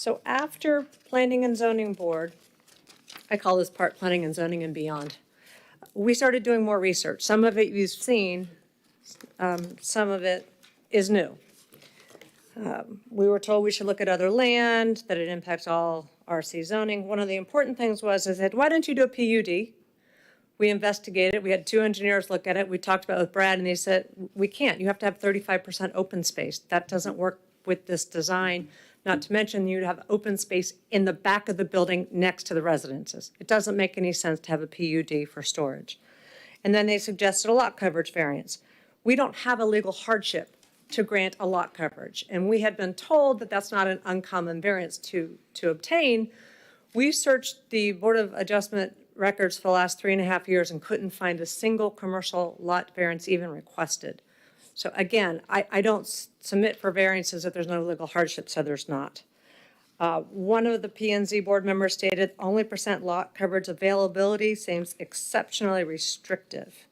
Speaker 18: So after Planning and Zoning Board, I call this part Planning and Zoning and Beyond, we started doing more research. Some of it you've seen, some of it is new. We were told we should look at other land, that it impacts all RC zoning. One of the important things was, I said, why don't you do a PUD? We investigated, we had 2 engineers look at it, we talked about it with Brad, and they said, we can't, you have to have 35% open space. That doesn't work with this design. Not to mention, you'd have open space in the back of the building next to the residences. It doesn't make any sense to have a PUD for storage. And then they suggested a lot coverage variance. We don't have a legal hardship to grant a lot coverage. And we had been told that that's not an uncommon variance to obtain. We searched the Board of Adjustment records for the last 3.5 years and couldn't find a single commercial lot variance even requested. So again, I don't submit for variances if there's no legal hardship, so there's not. One of the P&Z board members stated only percent lot coverage availability seems exceptionally restrictive.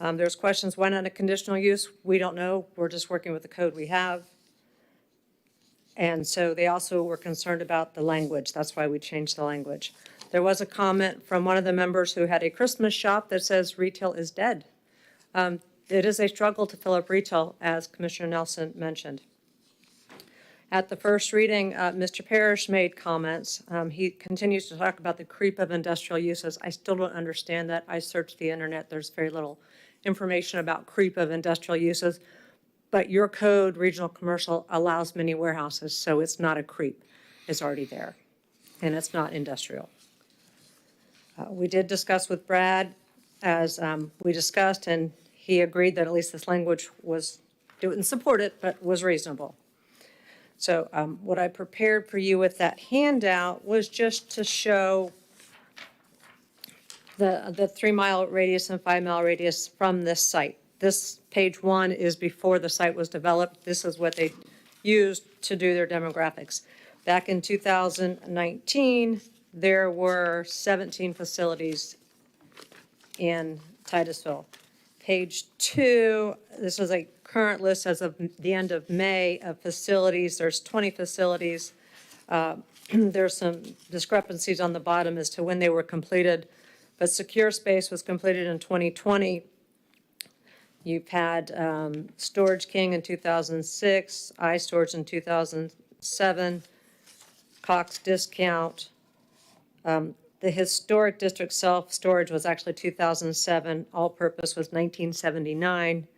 Speaker 18: There's questions, why not a conditional use? We don't know. We're just working with the code we have. And so they also were concerned about the language. That's why we changed the language. There was a comment from one of the members who had a Christmas shop that says retail is dead. It is a struggle to fill up retail, as Commissioner Nelson mentioned. At the first reading, Mr. Parrish made comments. He continues to talk about the creep of industrial uses. I still don't understand that. I searched the internet. There's very little information about creep of industrial uses. But your code, regional commercial, allows many warehouses, so it's not a creep. It's already there, and it's not industrial. We did discuss with Brad, as we discussed, and he agreed that at least this language was, didn't support it, but was reasonable. So what I prepared for you with that handout was just to show the 3-mile radius and 5-mile radius from this site. This page 1 is before the site was developed. This is what they used to do their demographics. Back in 2019, there were 17 facilities in Titusville. Page 2, this is a current list as of the end of May of facilities. There's 20 facilities. There's some discrepancies on the bottom as to when they were completed, but Secure Space was completed in 2020. You've had Storage King in 2006, iStorage in 2007, Cox Discount. The historic district self-storage was actually 2007. All-purpose was 1979,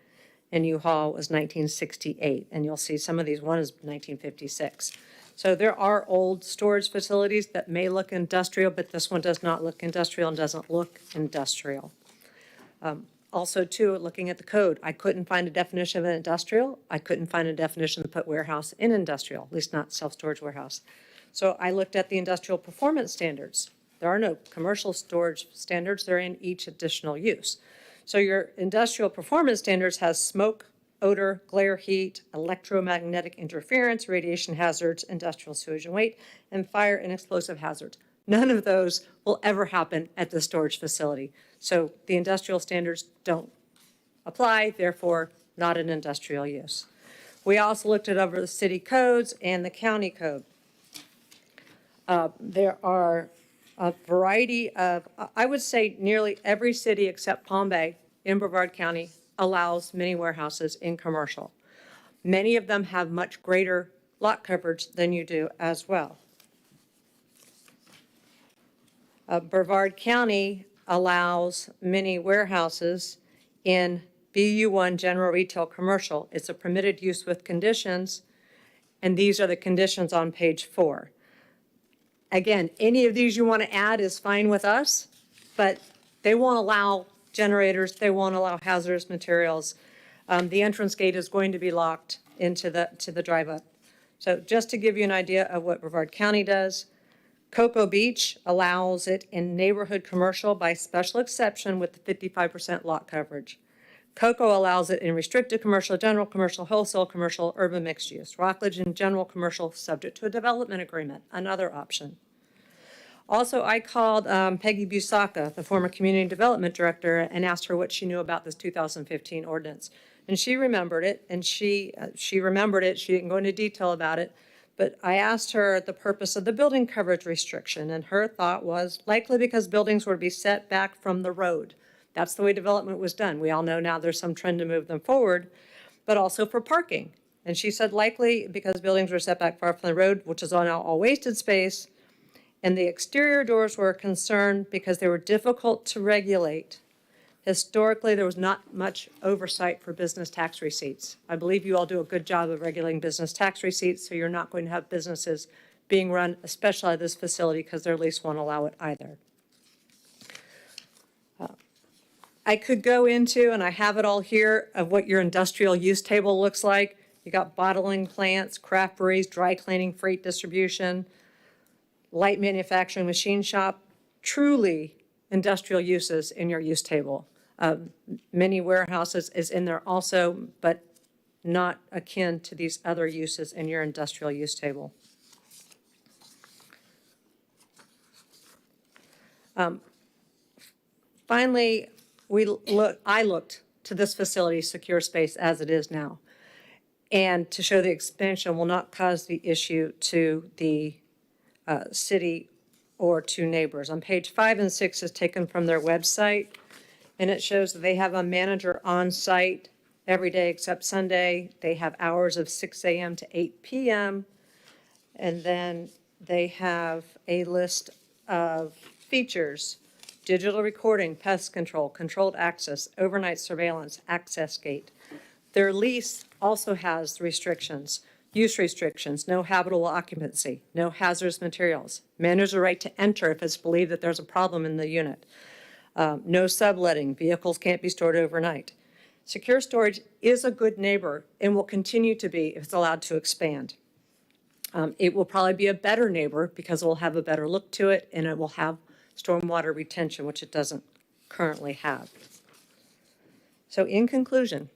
Speaker 18: and U-Haul was 1968. And you'll see some of these, one is 1956. So there are old storage facilities that may look industrial, but this one does not look industrial and doesn't look industrial. Also, too, looking at the code, I couldn't find a definition of an industrial. I couldn't find a definition to put warehouse in industrial, at least not self-storage warehouse. So I looked at the industrial performance standards. There are no commercial storage standards. They're in each additional use. So your industrial performance standards has smoke, odor, glare, heat, electromagnetic interference, radiation hazards, industrial sewage and weight, and fire and explosive hazards. None of those will ever happen at the storage facility. So the industrial standards don't apply, therefore not an industrial use. We also looked at over the city codes and the county code. There are a variety of, I would say nearly every city except Palm Bay in Brevard County allows mini warehouses in commercial. Many of them have much greater lot coverage than you do as well. Brevard County allows mini warehouses in BU1 general retail commercial. It's a permitted use with conditions, and these are the conditions on page 4. Again, any of these you want to add is fine with us, but they won't allow generators, they won't allow hazardous materials. The entrance gate is going to be locked into the drive-up. So just to give you an idea of what Brevard County does, Cocoa Beach allows it in neighborhood commercial by special exception with the 55% lot coverage. Cocoa allows it in restricted commercial, general commercial, wholesale commercial, urban mixed use. Rockledge in general commercial subject to a development agreement, another option. Also, I called Peggy Busaka, the former community development director, and asked her what she knew about this 2015 ordinance. And she remembered it, and she remembered it. She didn't go into detail about it, But I asked her the purpose of the building coverage restriction, and her thought was likely because buildings were to be set back from the road. That's the way development was done. We all know now there's some trend to move them forward, but also for parking. And she said likely because buildings were set back far from the road, which is now all wasted space, and the exterior doors were a concern because they were difficult to regulate. Historically, there was not much oversight for business tax receipts. I believe you all do a good job of regulating business tax receipts, so you're not going to have businesses being run, especially at this facility, because their lease won't allow it either. I could go into, and I have it all here, of what your industrial use table looks like. You got bottling plants, craft breweries, dry cleaning, freight distribution, light manufacturing, machine shop, truly industrial uses in your use table. Many warehouses is in there also, but not akin to these other uses in your industrial use table. Finally, I looked to this facility, secure space as it is now, and to show the expansion will not cause the issue to the city or to neighbors. On page 5 and 6 is taken from their website, and it shows that they have a manager on site every day except Sunday. They have hours of 6 a.m. to 8 p.m. And then they have a list of features: digital recording, pest control, controlled access, overnight surveillance, access gate. Their lease also has restrictions, use restrictions, no habitable occupancy, no hazardous materials, manager's right to enter if it's believed that there's a problem in the unit. No subletting, vehicles can't be stored overnight. Secure storage is a good neighbor and will continue to be if it's allowed to expand. It will probably be a better neighbor because it will have a better look to it, and it will have stormwater retention, which it doesn't currently have. So in conclusion,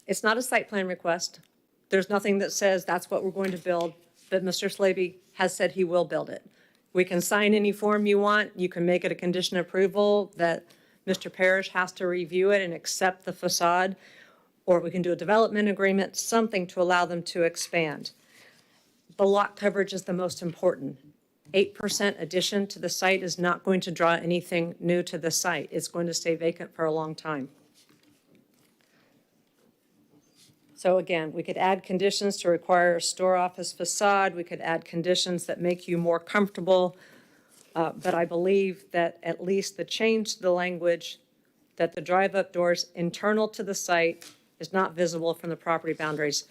Speaker 18: it's not a site plan request. There's nothing that says that's what we're going to build, but Mr. Slavy has said he will build it. We can sign any form you want. You can make it a condition of approval that Mr. Parrish has to review it and accept the facade, or we can do a development agreement, something to allow them to expand. The lot coverage is the most important. 8% addition to the site is not going to draw anything new to the site. It's going to stay vacant for a long time. So again, we could add conditions to require a store office facade. We could add conditions that make you more comfortable. But I believe that at least the change to the language that the drive-up doors internal to the site is not visible from the property boundaries.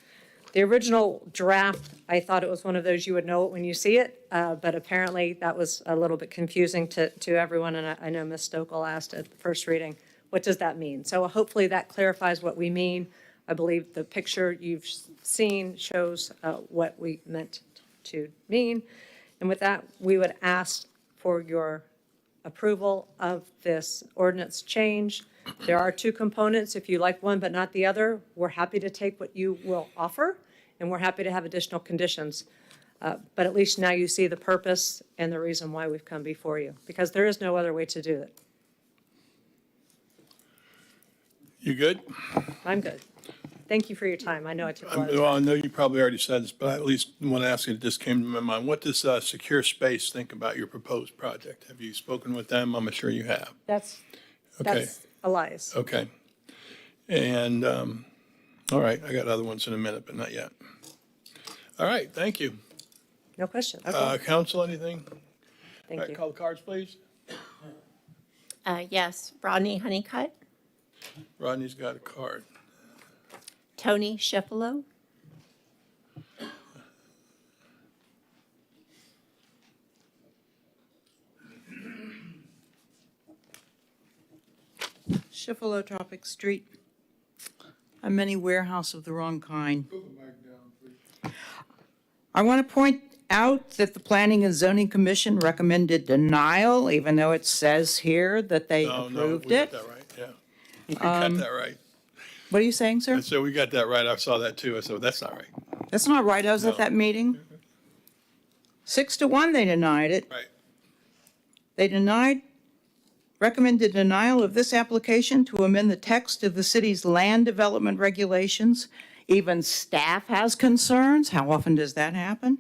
Speaker 18: The original draft, I thought it was one of those you would know it when you see it, but apparently that was a little bit confusing to everyone, and I know Ms. Stokel asked at the first reading, what does that mean? So hopefully that clarifies what we mean. I believe the picture you've seen shows what we meant to mean. And with that, we would ask for your approval of this ordinance change. There are two components. If you like one but not the other, we're happy to take what you will offer, and we're happy to have additional conditions. But at least now you see the purpose and the reason why we've come before you, because there is no other way to do it.
Speaker 1: You good?
Speaker 18: I'm good. Thank you for your time. I know I took a lot of
Speaker 1: Well, I
Speaker 18: time.
Speaker 1: know you probably already said this, but I at least want to ask you, it just came to my mind. What does Secure Space think about your proposed project? Have you spoken with them? I'm sure you have.
Speaker 18: That's Elias.
Speaker 1: Okay. And, all right, I got other ones in a minute, but not yet. All right, thank you.
Speaker 18: No question. Okay.
Speaker 1: Council, anything?
Speaker 18: Thank
Speaker 1: All right,
Speaker 18: you.
Speaker 1: call the cards, please.
Speaker 2: Yes, Rodney Honeycutt,
Speaker 1: Rodney's got a card.
Speaker 2: Tony Schifelo,
Speaker 15: Schiffelotropic Street. A mini warehouse of the wrong kind. I want to point out that the Planning and Zoning Commission recommended denial, even though it says here that they approved
Speaker 1: we
Speaker 15: it.
Speaker 1: got that right, yeah. We got that right.
Speaker 15: What are you saying, sir?
Speaker 1: I said, we got that right. I saw that too. I said, that's not right.
Speaker 15: That's not right. I was at that meeting. 6-1, they denied it.
Speaker 1: Right.
Speaker 15: They recommended denial of this application to amend the text of the city's land development regulations Even staff has concerns. How often does that happen?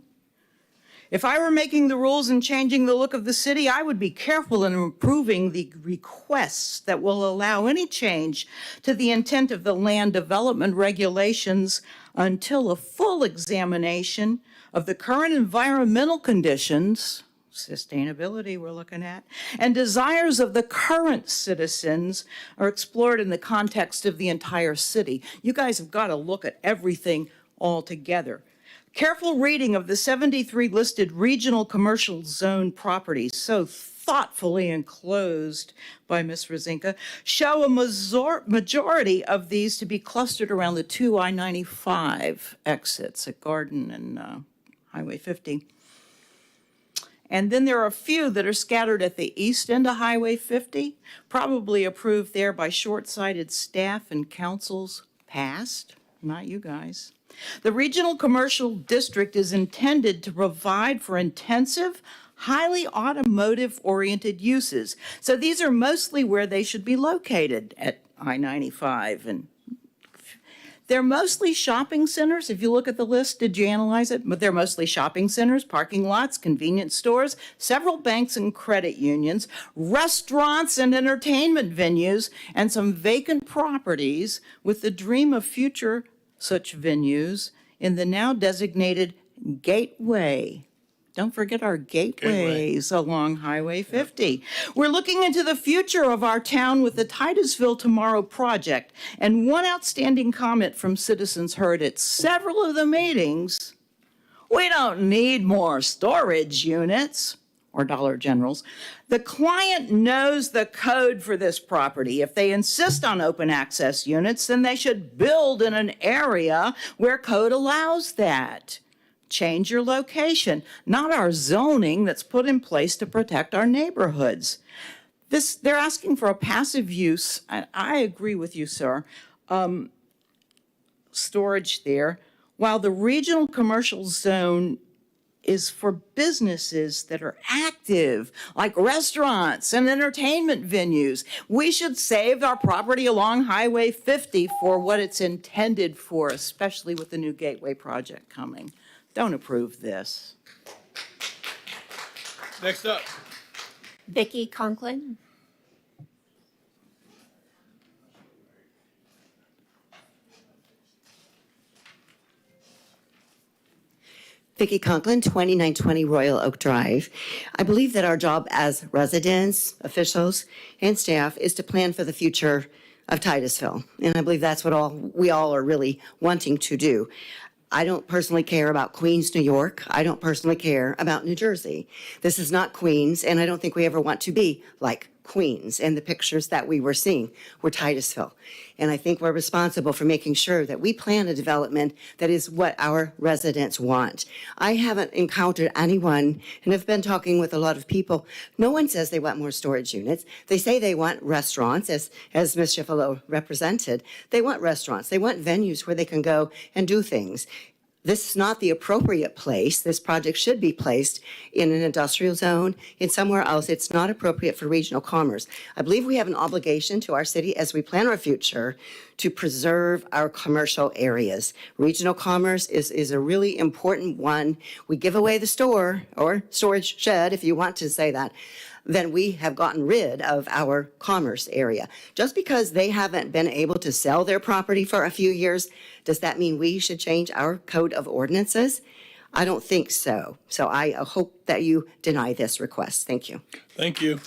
Speaker 15: If I were making the rules and changing the look of the city, I would be careful in approving the requests that will allow any change to the intent of the land development regulations until a full examination of the current environmental conditions, sustainability we're looking at, and desires of the current citizens are explored in the context of the entire city. You guys have got to look at everything all together. Careful reading of the 73 listed regional commercial zone properties, so thoughtfully enclosed by Ms. Rosinka, show a majority of these to be clustered around the two I-95 exits at Garden and Highway 50. And then there are a few that are scattered at the east end of Highway 50, probably approved there by short-sighted staff and councils past, not you guys. The regional commercial district is intended to provide for intensive, highly automotive-oriented uses. So these are mostly where they should be located at I-95. And they're mostly shopping centers. If you look at the list, did you analyze it? But they're mostly shopping centers, parking lots, convenience stores, several banks and credit unions, restaurants and entertainment venues, and some vacant properties with the dream of future such venues in the now designated Gateway. Don't forget our gateways along Highway 50. We're looking into the future of our town with the Titusville Tomorrow project. And one outstanding comment from citizens heard at several of the meetings: we don't need more storage units or Dollar Generals. The client knows the code for this property. If they insist on open access units, then they should build in an area where code allows that. Change your location, not our zoning that's put in place to protect our neighborhoods. They're asking for a passive use, and I agree with you, sir, storage there, while the regional commercial zone is for businesses that are active, like restaurants and entertainment venues. We should save our property along Highway 50 for what it's intended for, especially with the new Gateway project coming. Don't approve this.
Speaker 7: Next up.
Speaker 2: Vicki Conklin.
Speaker 8: Vicki Conklin, 2920 Royal Oak Drive. I believe that our job as residents, officials, and staff is to plan for the future of Titusville. And I believe that's what we all are really wanting to do. I don't personally care about Queens, New York. I don't personally care about New Jersey. This is not Queens, and I don't think we ever want to be like Queens. And the pictures that we were seeing were Titusville. And I think we're responsible for making sure that we plan a development that is what our residents want. I haven't encountered anyone, and I've been talking with a lot of people. No one says they want more storage units. They say they want restaurants, as Ms. Schiffelow represented. They want restaurants. They want venues where they can go and do things. This is not the appropriate place. This project should be placed in an industrial zone, in somewhere else. It's not appropriate for regional commerce. I believe we have an obligation to our city as we plan our future to preserve our commercial areas. Regional commerce is a really important one. We give away the store or storage shed, if you want to say that, then we have gotten rid of our commerce area. Just because they haven't been able to sell their property for a few years, does that mean we should change our code of ordinances? I don't think so. So I hope that you deny this request. Thank you.
Speaker 7: Thank you.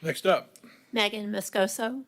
Speaker 7: Next up.
Speaker 2: Megan Moscoso.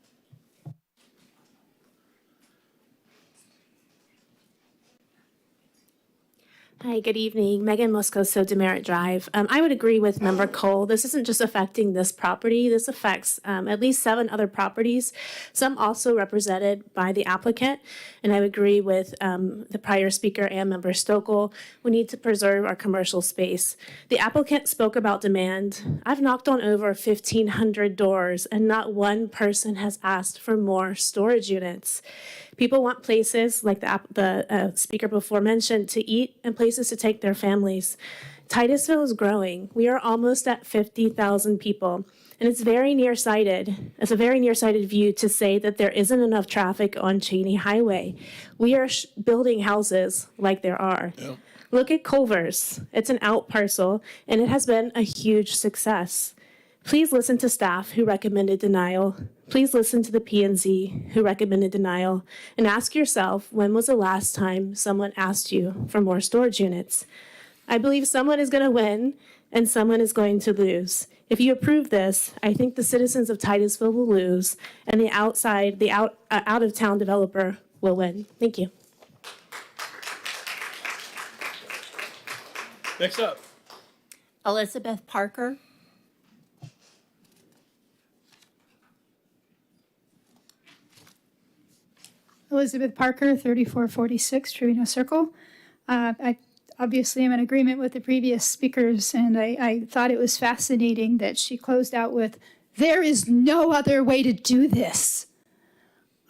Speaker 20: Hi, good evening. Megan Moscoso, Demerit Drive. I would agree with Member Cole. This isn't just affecting this property. This affects at least 7 other properties, some also represented by the applicant. And I would agree with the prior speaker and Member Stokel. We need to preserve our commercial space. The applicant spoke about demand. I've knocked on over 1,500 doors, and not one person has asked for more storage units. People want places, like the speaker before mentioned, to eat and places to take their families. Titusville is growing. We are almost at 50,000 people, and it's very nearsighted. It's a very nearsighted view to say that there isn't enough traffic on Cheney Highway. We are building houses like there are.
Speaker 1: Yeah.
Speaker 20: Look at Culver's. It's an out parcel, and it has been a huge success. Please listen to staff who recommended denial. Please listen to the P&Z who recommended denial, and ask yourself, when was the last time someone asked you for more storage units? I believe someone is going to win and someone is going to lose. If you approve this, I think the citizens of Titusville will lose, and the out-of-town developer will win. Thank you.
Speaker 1: Next up.
Speaker 2: Elizabeth Parker.
Speaker 13: Elizabeth Parker, 3446 Trevino Circle. I obviously am in agreement with the previous speakers, and I thought it was fascinating that she closed out with, "There is no other way to do this."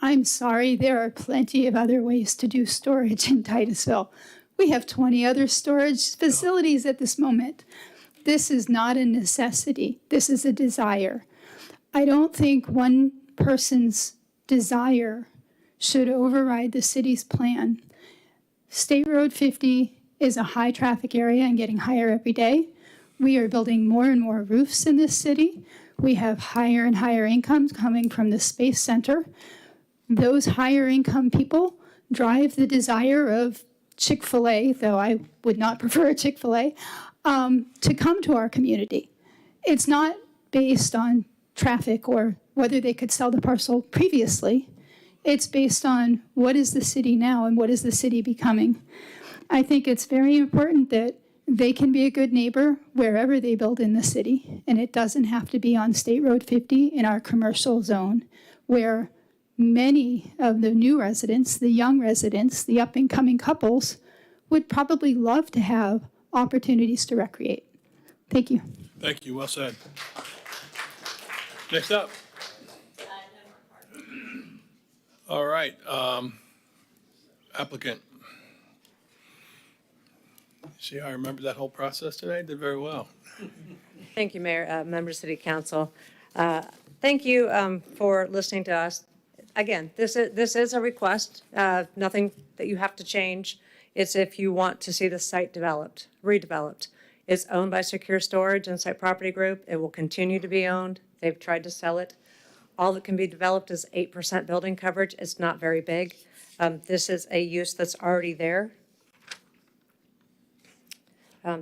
Speaker 13: I'm sorry, there are plenty of other ways to do storage in Titusville. We have 20 other storage facilities at this moment. This is not a necessity. This is a desire. I don't think one person's desire should override the city's plan. State Road 50 is a high traffic area and getting higher every day. We are building more and more roofs in this city. We have higher and higher incomes coming from the Space Center. Those higher income people drive the desire of Chick-fil-A, though I would not prefer a Chick-fil-A, to come to our community. It's not based on traffic or whether they could sell the parcel previously. It's based on what is the city now and what is the city becoming. I think it's very important that they can be a good neighbor wherever they build in the city, and it doesn't have to be on State Road 50 in our commercial zone, where many of the new residents, the young residents, the up-and-coming couples would probably love to have opportunities to recreate. Thank you.
Speaker 1: Thank you. Well said. Next up. All right. Applicant. See how I remembered that whole process today? Did very well.
Speaker 18: Thank you, Mayor, members of City Council. Thank you for listening to us. Again, this is a request, nothing that you have to change. It's if you want to see the site redeveloped. It's owned by Secure Storage and Site Property Group. It will continue to be owned. They've tried to sell it. All that can be developed is 8% building coverage. It's not very big. This is a use that's already there.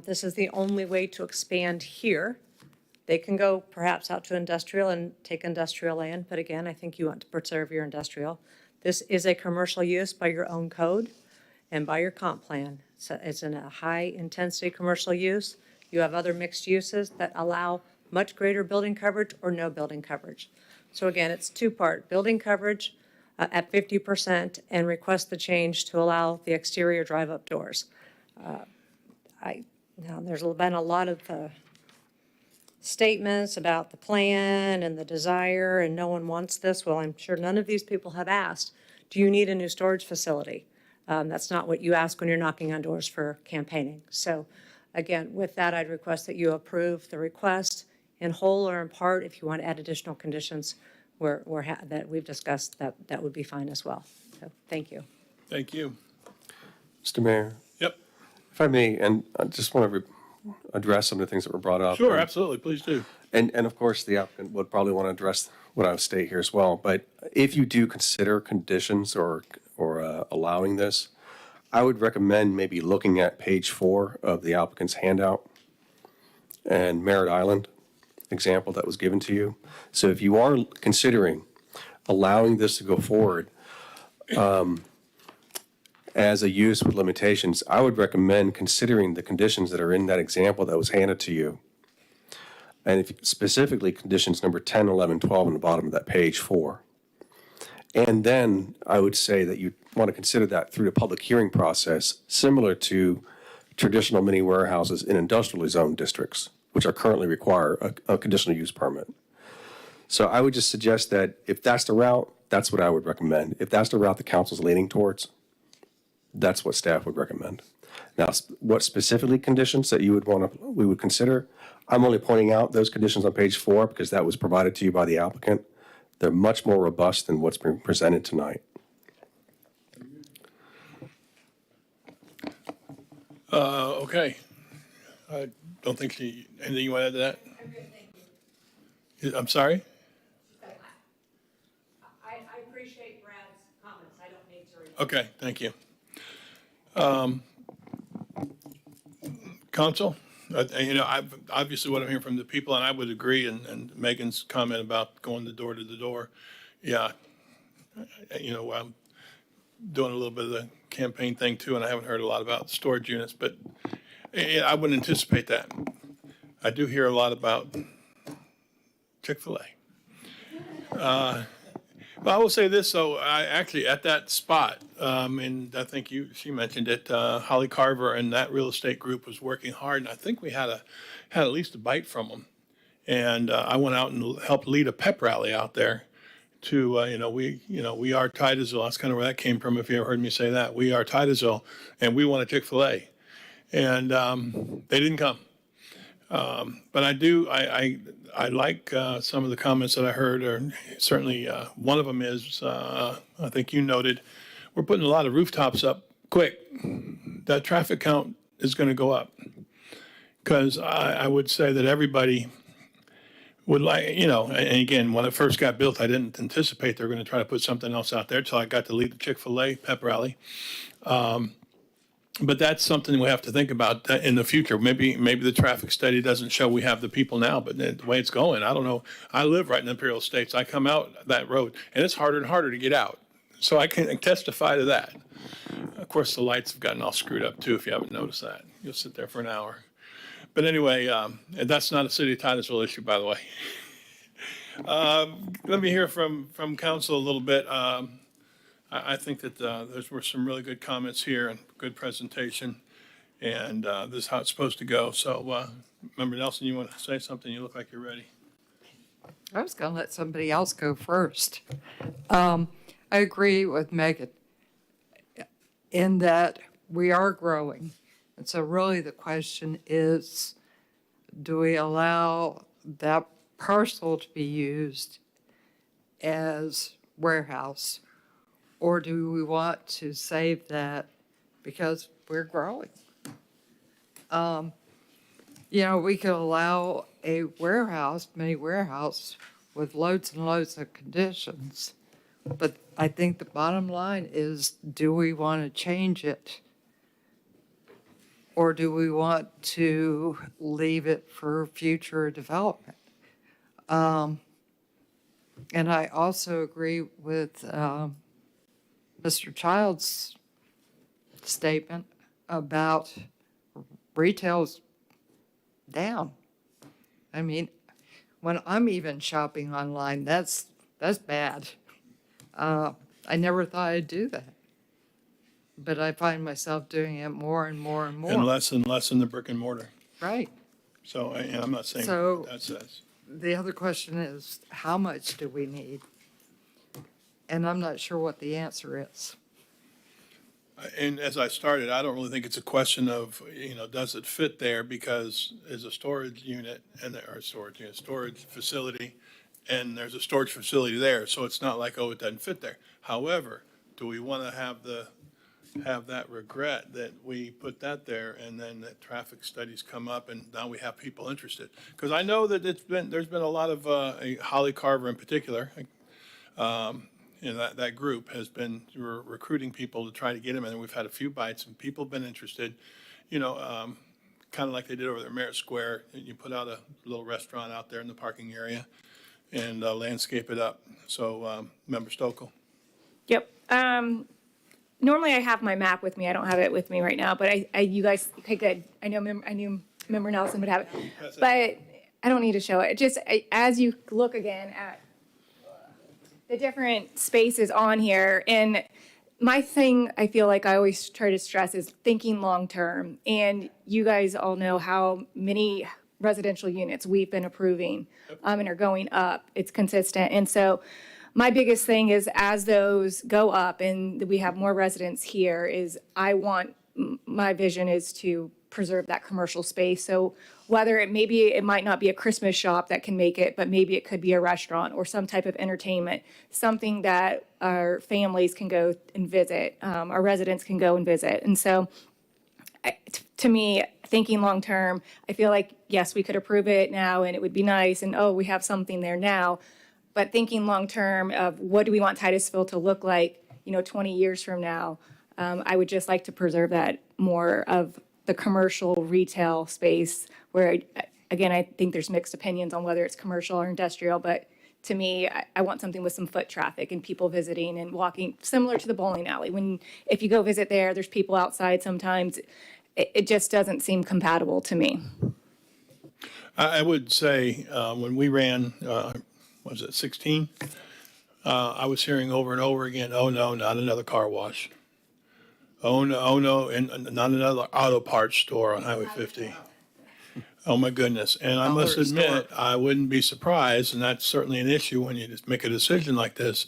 Speaker 18: This is the only way to expand here. They can go perhaps out to industrial and take industrial land, but again, I think you want to preserve your industrial. This is a commercial use by your own code and by your comp plan. So it's in a high-intensity commercial use. You have other mixed uses that allow much greater building coverage or no building coverage. So again, it's two-part, building coverage at 50% and request the change to allow the exterior drive-up doors. Now, there's been a lot of statements about the plan and the desire, and no one wants this. Well, I'm sure none of these people have asked, do you need a new storage facility? That's not what you ask when you're knocking on doors for campaigning. So again, with that, I'd request that you approve the request in whole or in part. If you want to add additional conditions that we've discussed, that would be fine as well. So thank you.
Speaker 1: Thank you.
Speaker 16: Mr. Mayor?
Speaker 1: Yep.
Speaker 16: If I may, and I just want to address some of the things that were brought up.
Speaker 1: Sure, absolutely. Please do.
Speaker 16: And of course, the applicant would probably want to address what I would state here as well. But if you do consider conditions or allowing this, I would recommend maybe looking at page 4 of the applicant's handout and Merritt Island example that was given to you. So if you are considering allowing this to go forward as a use with limitations, I would recommend considering the conditions that are in that example that was handed to you. And if specifically conditions number 10, 11, 12 on the bottom of that page 4. And then I would say that you want to consider that through the public hearing process, similar to traditional mini warehouses in industrially zoned districts, which are currently require a conditional use permit. So I would just suggest that if that's the route, that's what I would recommend. If that's the route the council's leaning towards, that's what staff would recommend. Now, what specifically conditions that you would we would consider? I'm only pointing out those conditions on page 4 because that was provided to you by the applicant. They're much more robust than what's been presented tonight.
Speaker 1: Okay. I don't think anything you want to add to that? I'm sorry?
Speaker 18: I appreciate Brad's comments. I don't need to repeat.
Speaker 1: Okay, thank you. Council, obviously what I'm hearing from the people, and I would agree, and Megan's comment about going the door to the door. Yeah, I'm doing a little bit of the campaign thing too, and I haven't heard a lot about storage units, but I wouldn't anticipate that. I do hear a lot about Chick-fil-A. But I will say this, though, I actually, at that spot, and I think she mentioned it, Holly Carver and that real estate group was working hard, and I think we had at least a bite from them. And I went out and helped lead a pep rally out there to, we are Titusville. That's kind of where that came from, if you ever heard me say that. We are Titusville, and we want a Chick-fil-A. And they didn't come. But I like some of the comments that I heard, or certainly one of them is, I think you noted, we're putting a lot of rooftops up quick. That traffic count is going to go up. Because I would say that everybody would like, and again, when it first got built, I didn't anticipate they were going to try to put something else out there until I got to lead the Chick-fil-A pep rally. But that's something we have to think about in the future. Maybe the traffic study doesn't show we have the people now, but the way it's going, I don't know. I live right in the Imperial Estates. I come out that road, and it's harder and harder to get out. So I can testify to that. Of course, the lights have gotten all screwed up, too, if you haven't noticed that. You'll sit there for an hour. But anyway, and that's not a City of Titusville issue, by the way. Let me hear from council a little bit. I think that there were some really good comments here and good presentation, and this is how it's supposed to go. So, Member Nelson, you want to say something? You look like you're ready.
Speaker 9: I was going to let somebody else go first. I agree with Megan in that we are growing. And so really the question is, do we allow that parcel to be used as warehouse? Or do we want to save that because we're growing? We could allow a mini warehouse with loads and loads of conditions. But I think the bottom line is, do we want to change it? Or do we want to leave it for future development? And I also agree with Mr. Child's statement about retail's down. I mean, when I'm even shopping online, that's bad. I never thought I'd do that. But I find myself doing it more and more and more.
Speaker 1: And less in the brick and mortar.
Speaker 9: Right.
Speaker 1: So, and I'm not saying
Speaker 9: So-
Speaker 1: what that says.
Speaker 9: The other question is, how much do we need? And I'm not sure what the answer is.
Speaker 1: And as I started, I don't really think it's a question of, does it fit there, because there's a storage unit storage facility, and there's a storage facility there. So it's not like, it doesn't fit there. However, do we want to have that regret that we put that there and then the traffic studies come up and now we have people interested? Because I know that there's been a lot of, Holly Carver in particular, that group has been recruiting people to try to get them, and we've had a few bites, and people have been interested, kind of like they did over there at Merritt Square. You put out a little restaurant out there in the parking area and landscape it up. So, Member Stokel.
Speaker 12: Yep. Normally I have my map with me. I don't have it with me right now, but you guys, okay, good. I knew Member Nelson would have it, but I don't need to show it. Just as you look again at the different spaces on here, and my thing I feel like I always try to stress is thinking long-term. And you guys all know how many residential units we've been approving and are going up. It's consistent. And so my biggest thing is, as those go up and we have more residents here, is I want my vision is to preserve that commercial space. So whether it might not be a Christmas shop that can make it, but maybe it could be a restaurant or some type of entertainment, something that our families can go and visit, our residents can go and visit. And so to me, thinking long term, I feel like, yes, we could approve it now and it would be nice and, oh, we have something there now. But thinking long term of what do we want Titusville to look like, 20 years from now, I would just like to preserve that more of the commercial retail space where, again, I think there's mixed opinions on whether it's commercial or industrial, but to me, I want something with some foot traffic and people visiting and walking, similar to the bowling alley. If you go visit there's people outside sometimes. It just doesn't seem compatible to me.
Speaker 1: I would say when we ran, was it 16? I was hearing over and over again, oh no, not another car wash. Oh no, and not another auto parts store on Highway 50. Oh my goodness. And I must admit, I wouldn't be surprised, and that's certainly an issue when you just make a decision like this,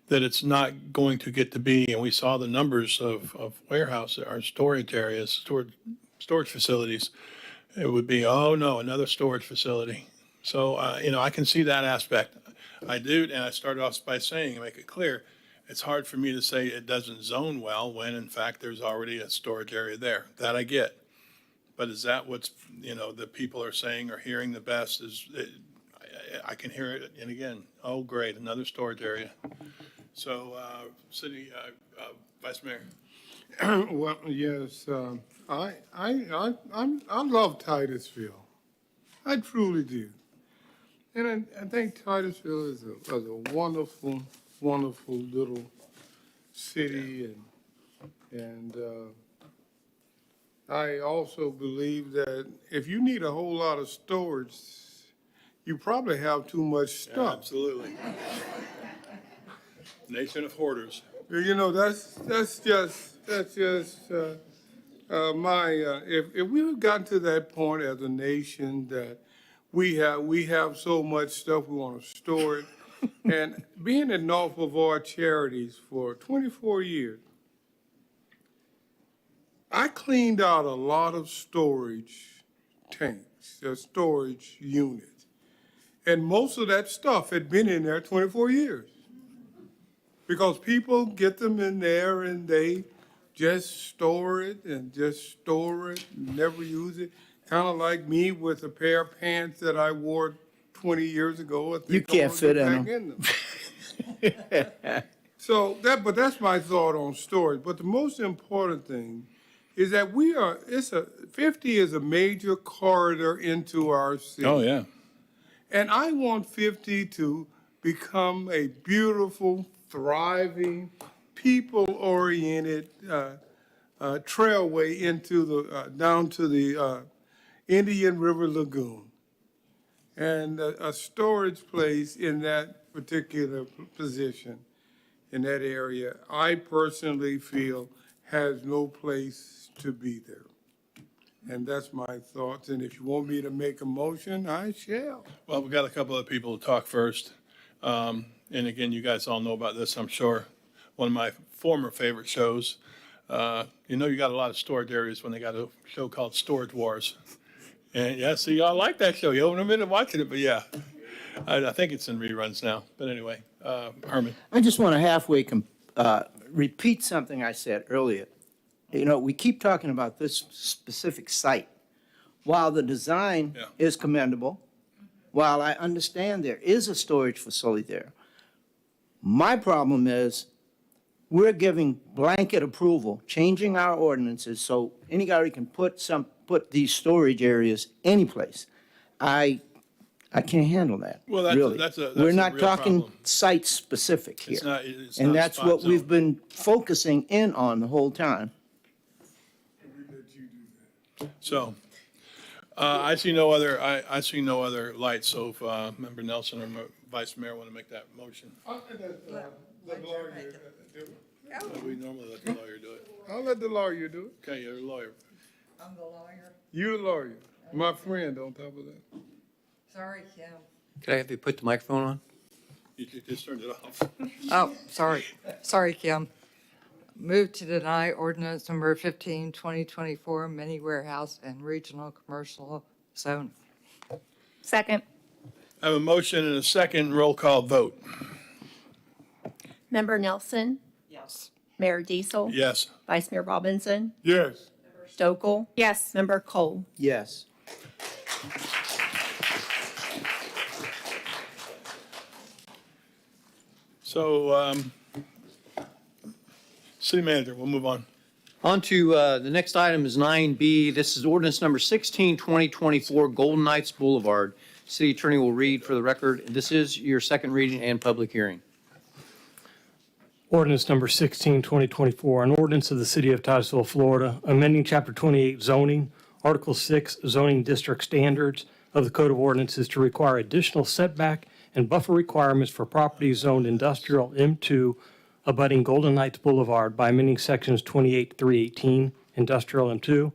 Speaker 1: that it's not going to get to be, and we saw the numbers of warehouse or storage areas, storage facilities. It would be, oh no, another storage facility. So, I can see that aspect. I do, and I started off by saying, and make it clear, it's hard for me to say it doesn't zone well when in fact there's already a storage area there. That I get. But is that what's, the people are saying or hearing the best I can hear it, and again, oh great, another storage area. So, Vice Mayor.
Speaker 21: Well, yes, I love Titusville. I truly do. And I think Titusville is a wonderful, wonderful little city, and I also believe that if you need a whole lot of storage, you probably have too much stuff.
Speaker 1: Absolutely. Nation of hoarders.
Speaker 21: That's just my. If we've gotten to that point as a nation that we have so much stuff, we want to store it. And being at North Brevard Charities for 24 years, I cleaned out a lot of storage tanks, storage units. And most of that stuff had been in there 24 years. Because people get them in there and they just store it and never use it. Kind of like me with a pair of pants that I wore 20 years ago.
Speaker 17: You can't fit in
Speaker 21: them. But that's my thought on storage. But the most important thing is that 50 is a major corridor into our city.
Speaker 1: Oh, yeah.
Speaker 21: And I want 50 to become a beautiful, thriving, people-oriented trailway into down to the Indian River Lagoon. And a storage place in that particular position, in that area, I personally feel has no place to be there. And that's my thoughts. And if you want me to make a motion, I shall.
Speaker 1: Well, we got a couple of people to talk first. And again, you guys all know about this, I'm sure. One of my former favorite shows. You got a lot of storage areas when they got a show called Storage Wars. And yeah, see, y'all like that show. You haven't been watching it, but yeah. I think it's in reruns now. But anyway, Herman.
Speaker 17: I just want to halfway repeat something I said earlier. We keep talking about this specific site. While the design is commendable, while I understand there is a storage facility there, my problem is we're giving blanket approval, changing our ordinances so anybody can put these storage areas anyplace. I can't handle that.
Speaker 1: Well, that's
Speaker 17: we're not
Speaker 1: real
Speaker 17: talking
Speaker 1: problem.
Speaker 17: site specific here.
Speaker 1: It's
Speaker 17: and
Speaker 1: not a
Speaker 17: that's
Speaker 1: spot
Speaker 17: what
Speaker 1: zone.
Speaker 17: we've been focusing in on the whole time.
Speaker 1: So, I see no other lights. So if Member Nelson or Vice Mayor want to make that motion.
Speaker 21: I'll let the lawyer do it.
Speaker 1: We normally let the lawyer do it.
Speaker 21: I'll let the lawyer do it.
Speaker 1: Okay, you're a lawyer.
Speaker 9: I'm the lawyer.
Speaker 21: You're the lawyer. My friend on top of that.
Speaker 9: Sorry, Kim.
Speaker 4: Could I have you put the microphone on?
Speaker 1: You just turned it off.
Speaker 9: Oh, sorry. Sorry, Kim. Move to deny ordinance number 15, 2024, mini warehouse and regional commercial zone.
Speaker 12: Second.
Speaker 21: I have a motion and a second. Roll call vote.
Speaker 2: Member Nelson?
Speaker 9: Yes.
Speaker 2: Mayor Diesel?
Speaker 21: Yes.
Speaker 2: Vice Mayor Robinson?
Speaker 21: Yes.
Speaker 2: Stokel?
Speaker 12: Yes.
Speaker 2: Member Cole?
Speaker 17: Yes.
Speaker 21: So, city manager, we'll move on.
Speaker 4: On to the next item is 9B. This is ordinance number 16, 2024, Golden Knights Boulevard. City Attorney will read for the record. This is your second reading and public hearing.
Speaker 3: Ordinance number 16, 2024, an ordinance of the City of Titusville, Florida, amending Chapter 28 zoning, Article 6 zoning district standards of the Code of Ordinances to require additional setback and buffer requirements for properties zoned industrial M2 abutting Golden Knights Boulevard by amending sections 28-318 industrial M2,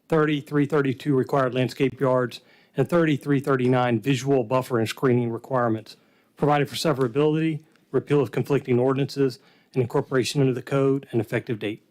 Speaker 3: 30-332 required landscape yards, and 30-339 visual buffer and screening requirements, providing for severability, repeal of conflicting ordinances, and incorporation into the code, and effective date.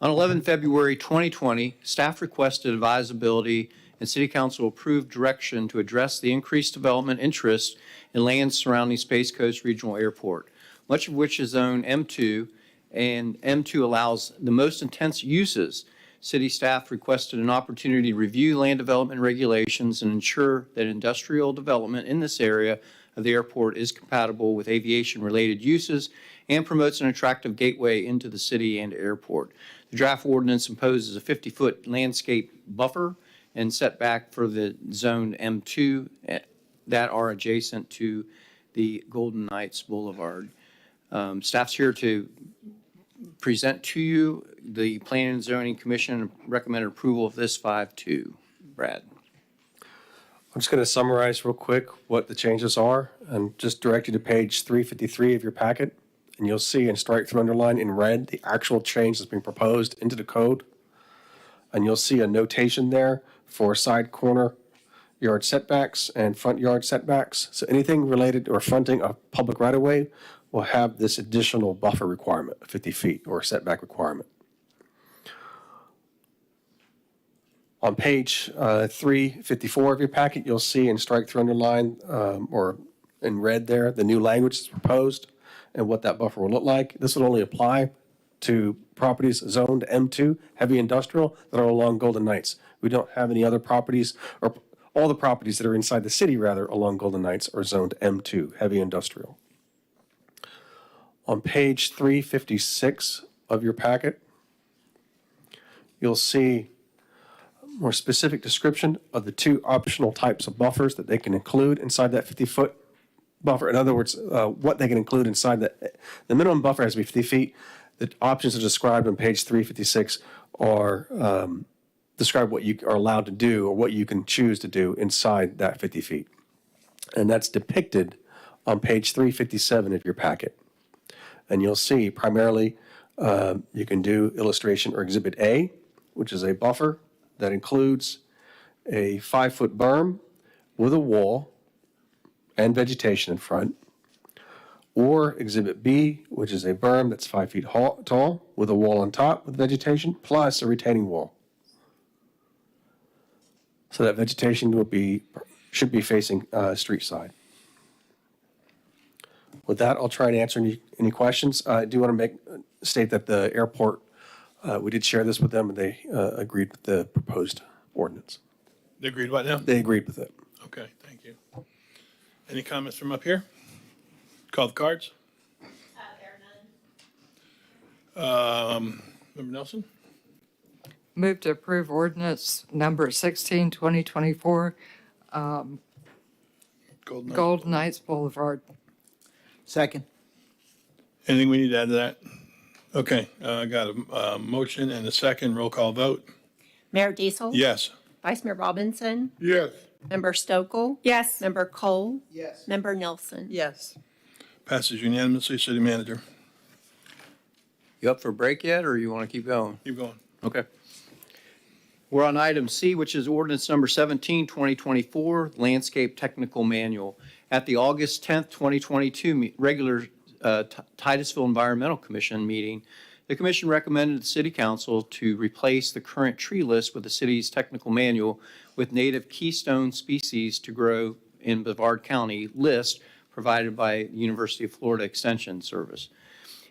Speaker 4: On 11 February 2020, staff requested advisability and City Council approved direction to address the increased development interest in lands surrounding Space Coast Regional Airport, much of which is zone M2, and M2 allows the most intense uses. City staff requested an opportunity to review land development regulations and ensure that industrial development in this area of the airport is compatible with aviation-related uses and promotes an attractive gateway into the city and airport. The draft ordinance imposes a 50-foot landscape buffer and setback for the zone M2 that are adjacent to the Golden Knights Boulevard. Staff's here to present to you the Planning and Zoning Commission recommended approval of this 5-2. Brad.
Speaker 16: I'm just going to summarize real quick what the changes are and just direct you to page 353 of your packet. And you'll see and strike through underline in red the actual change that's being proposed into the code. And you'll see a notation there for side corner yard setbacks and front yard setbacks. So anything related or fronting a public right-of-way will have this additional buffer requirement, 50 feet or setback requirement. On page 354 of your packet, you'll see and strike through underline or in red there, the new language is proposed and what that buffer will look like. This will only apply to properties zoned M2, heavy industrial, that are along Golden Knights. We don't have any other properties, or all the properties that are inside the city, rather, along Golden Knights are zoned M2, heavy industrial. On page 356 of your packet, you'll see more specific description of the two optional types of buffers that they can include inside that 50-foot buffer. In other words, what they can include inside that. The minimum buffer has to be 50 feet. The options are described on page 356 are describe what you are allowed to do or what you can choose to do inside that 50 feet. And that's depicted on page 357 of your packet. And you'll see primarily you can do illustration or exhibit A, which is a buffer that includes a 5-foot berm with a wall and vegetation in front, or exhibit B, which is a berm that's 5 feet tall with a wall on top with vegetation plus a retaining wall. So that vegetation should be facing street side. With that, I'll try and answer any questions. I do want to state that the airport, we did share this with them, and they agreed with the proposed ordinance.
Speaker 21: They agreed what now?
Speaker 16: They agreed with it.
Speaker 21: Okay, thank you. Any comments from up here? Call the cards. Member Nelson?
Speaker 9: Move to approve ordinance number 16, 2024, Golden Knights Boulevard.
Speaker 17: Second.
Speaker 21: Anything we need to add to that? Okay, I got a motion and a second. Roll call vote.
Speaker 2: Mayor Diesel?
Speaker 21: Yes.
Speaker 2: Vice Mayor Robinson?
Speaker 21: Yes.
Speaker 2: Member Stokel?
Speaker 12: Yes.
Speaker 2: Member Cole?
Speaker 17: Yes.
Speaker 2: Member Nelson?
Speaker 9: Yes.
Speaker 21: Passes unanimously. City manager.
Speaker 4: You up for a break yet, or you want to keep going?
Speaker 21: Keep going.
Speaker 4: Okay. We're on item C, which is ordinance number 17, 2024, Landscape Technical Manual. At the August 10th, 2022 regular Titusville Environmental Commission meeting, The commission recommended the city council to replace the current tree list with the city's technical manual with native keystone species to grow in Brevard County list provided by University of Florida Extension Service.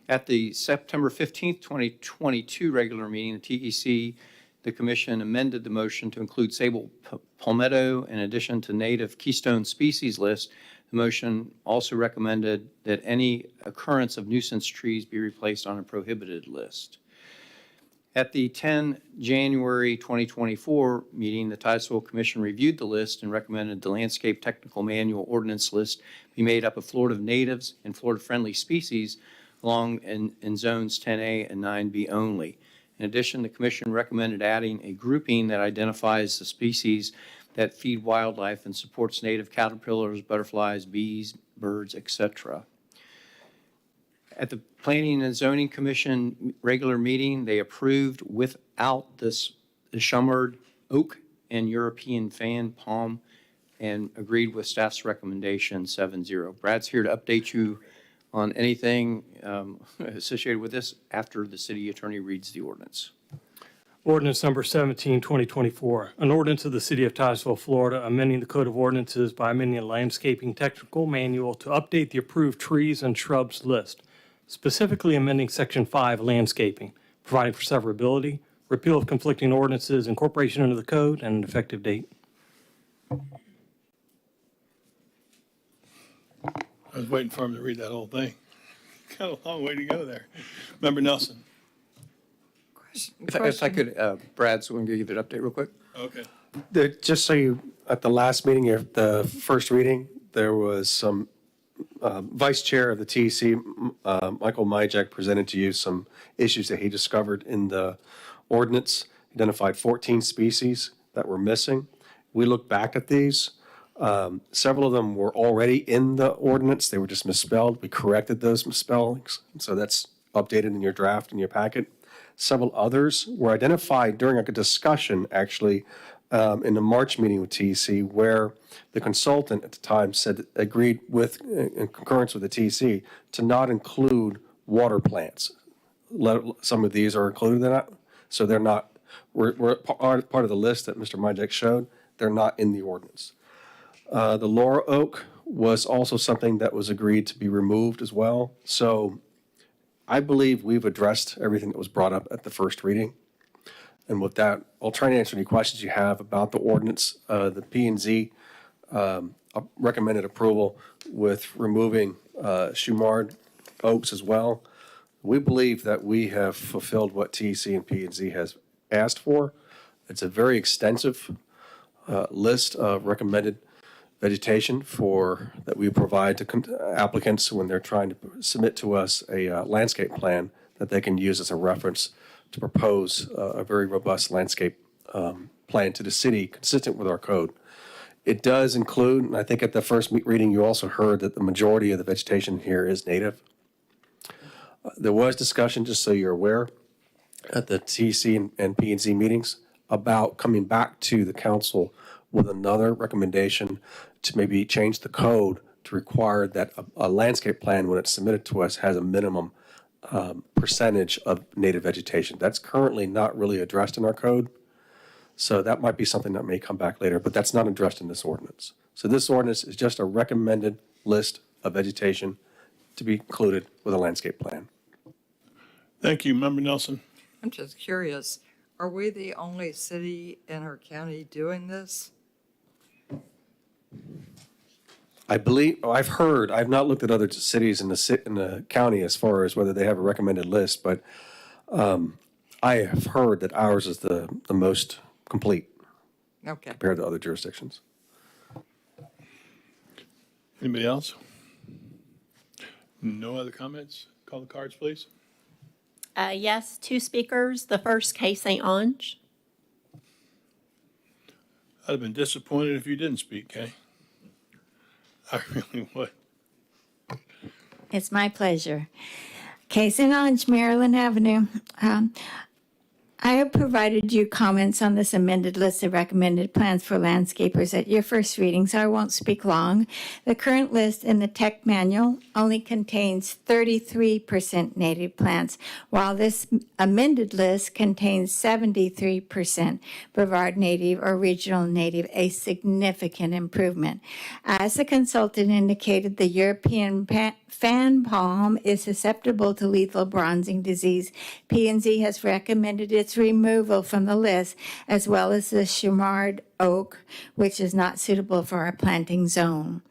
Speaker 4: At the September 15th, 2022 regular meeting, the TEC, the commission amended the motion to include sable palmetto in addition to native keystone species list. The motion also recommended that any occurrence of nuisance trees be replaced on a prohibited list. At the 10 January 2024 meeting, the Titusville Commission reviewed the list and recommended the landscape technical manual ordinance list be made up of Florida natives and Florida-friendly species along in zones 10A and 9B only. In addition, the commission recommended adding a grouping that identifies the species that feed wildlife and supports native caterpillars, butterflies, bees, birds, etc. At the Planning and Zoning Commission regular meeting, they approved without the Shumard oak and European fan palm and agreed with staff's recommendation 7-0. Brad's here to update you on anything associated with this after the city attorney reads the ordinance.
Speaker 3: Ordinance number 17, 2024, an ordinance of the City of Titusville, Florida, amending the Code of Ordinances by amending the Landscaping Technical Manual to update the approved trees and shrubs list, specifically amending Section 5, Landscaping, providing for severability, repeal of conflicting ordinances, incorporation into the code, and an effective date.
Speaker 1: I was waiting for him to read that whole thing. Got a long way to go there. Member Nelson.
Speaker 4: If I could, Brad, so we can give you an update real quick.
Speaker 1: Okay.
Speaker 16: Just so you, at the last meeting, the first reading, there was some Vice Chair of the TEC, Michael Majek, presented to you some issues that he discovered in the ordinance, identified 14 species that were missing. We looked back at these. Several of them were already in the ordinance. They were just misspelled. We corrected those misspellings. So that's updated in your draft in your packet. Several others were identified during a discussion, actually, in the March meeting with TEC, where the consultant at the time said, agreed with, in concurrence with the TEC, to not include water plants. Some of these are included in that, so they're not, we're part of the list that Mr. Majek showed. They're not in the ordinance. The Laura Oak was also something that was agreed to be removed as well. So I believe we've addressed everything that was brought up at the first reading. And with that, I'll try to answer any questions you have about the ordinance. The P&Z recommended approval with removing Shumard oaks as well. We believe that we have fulfilled what TEC and P&Z has asked for. It's a very extensive list of recommended vegetation that we provide to applicants when they're trying to submit to us a landscape plan that they can use as a reference to propose a very robust landscape plan to the city consistent with our code. It does include, and I think at the first reading you also heard that the majority of the vegetation here is native. There was discussion, just so you're aware, at the TEC and P&Z meetings about coming back to the council with another recommendation to maybe change the code to require that a landscape plan, when it's submitted to us, has a minimum percentage of native vegetation. That's currently not really addressed in our code. So that might be something that may come back later, but that's not addressed in this ordinance. So this ordinance is just a recommended list of vegetation to be included with a landscape plan.
Speaker 1: Thank you, Member Nelson.
Speaker 9: I'm just curious, are we the only city in our county doing this?
Speaker 16: I believe, I've heard, I've not looked at other cities in the county as far as whether they have a recommended list, but I have heard that ours is the most complete compared to other jurisdictions.
Speaker 1: Anybody else? No other comments? Call the cards, please.
Speaker 2: Yes, 2 speakers. The first, Kay St. Ange.
Speaker 1: I'd have been disappointed if you didn't speak, Kay. I really would.
Speaker 14: It's my pleasure. Kay St. Ange, Maryland Avenue. I have provided you comments on this amended list of recommended plans for landscapers at your first reading, so I won't speak long. The current list in the tech manual only contains 33% native plants, while this amended list contains 73% Brevard native or regional native, a significant improvement. As the consultant indicated, the European fan palm is susceptible to lethal bronzing disease. P&Z has recommended its removal from the list, as well as the Chamard oak, which is not suitable for our planting zone.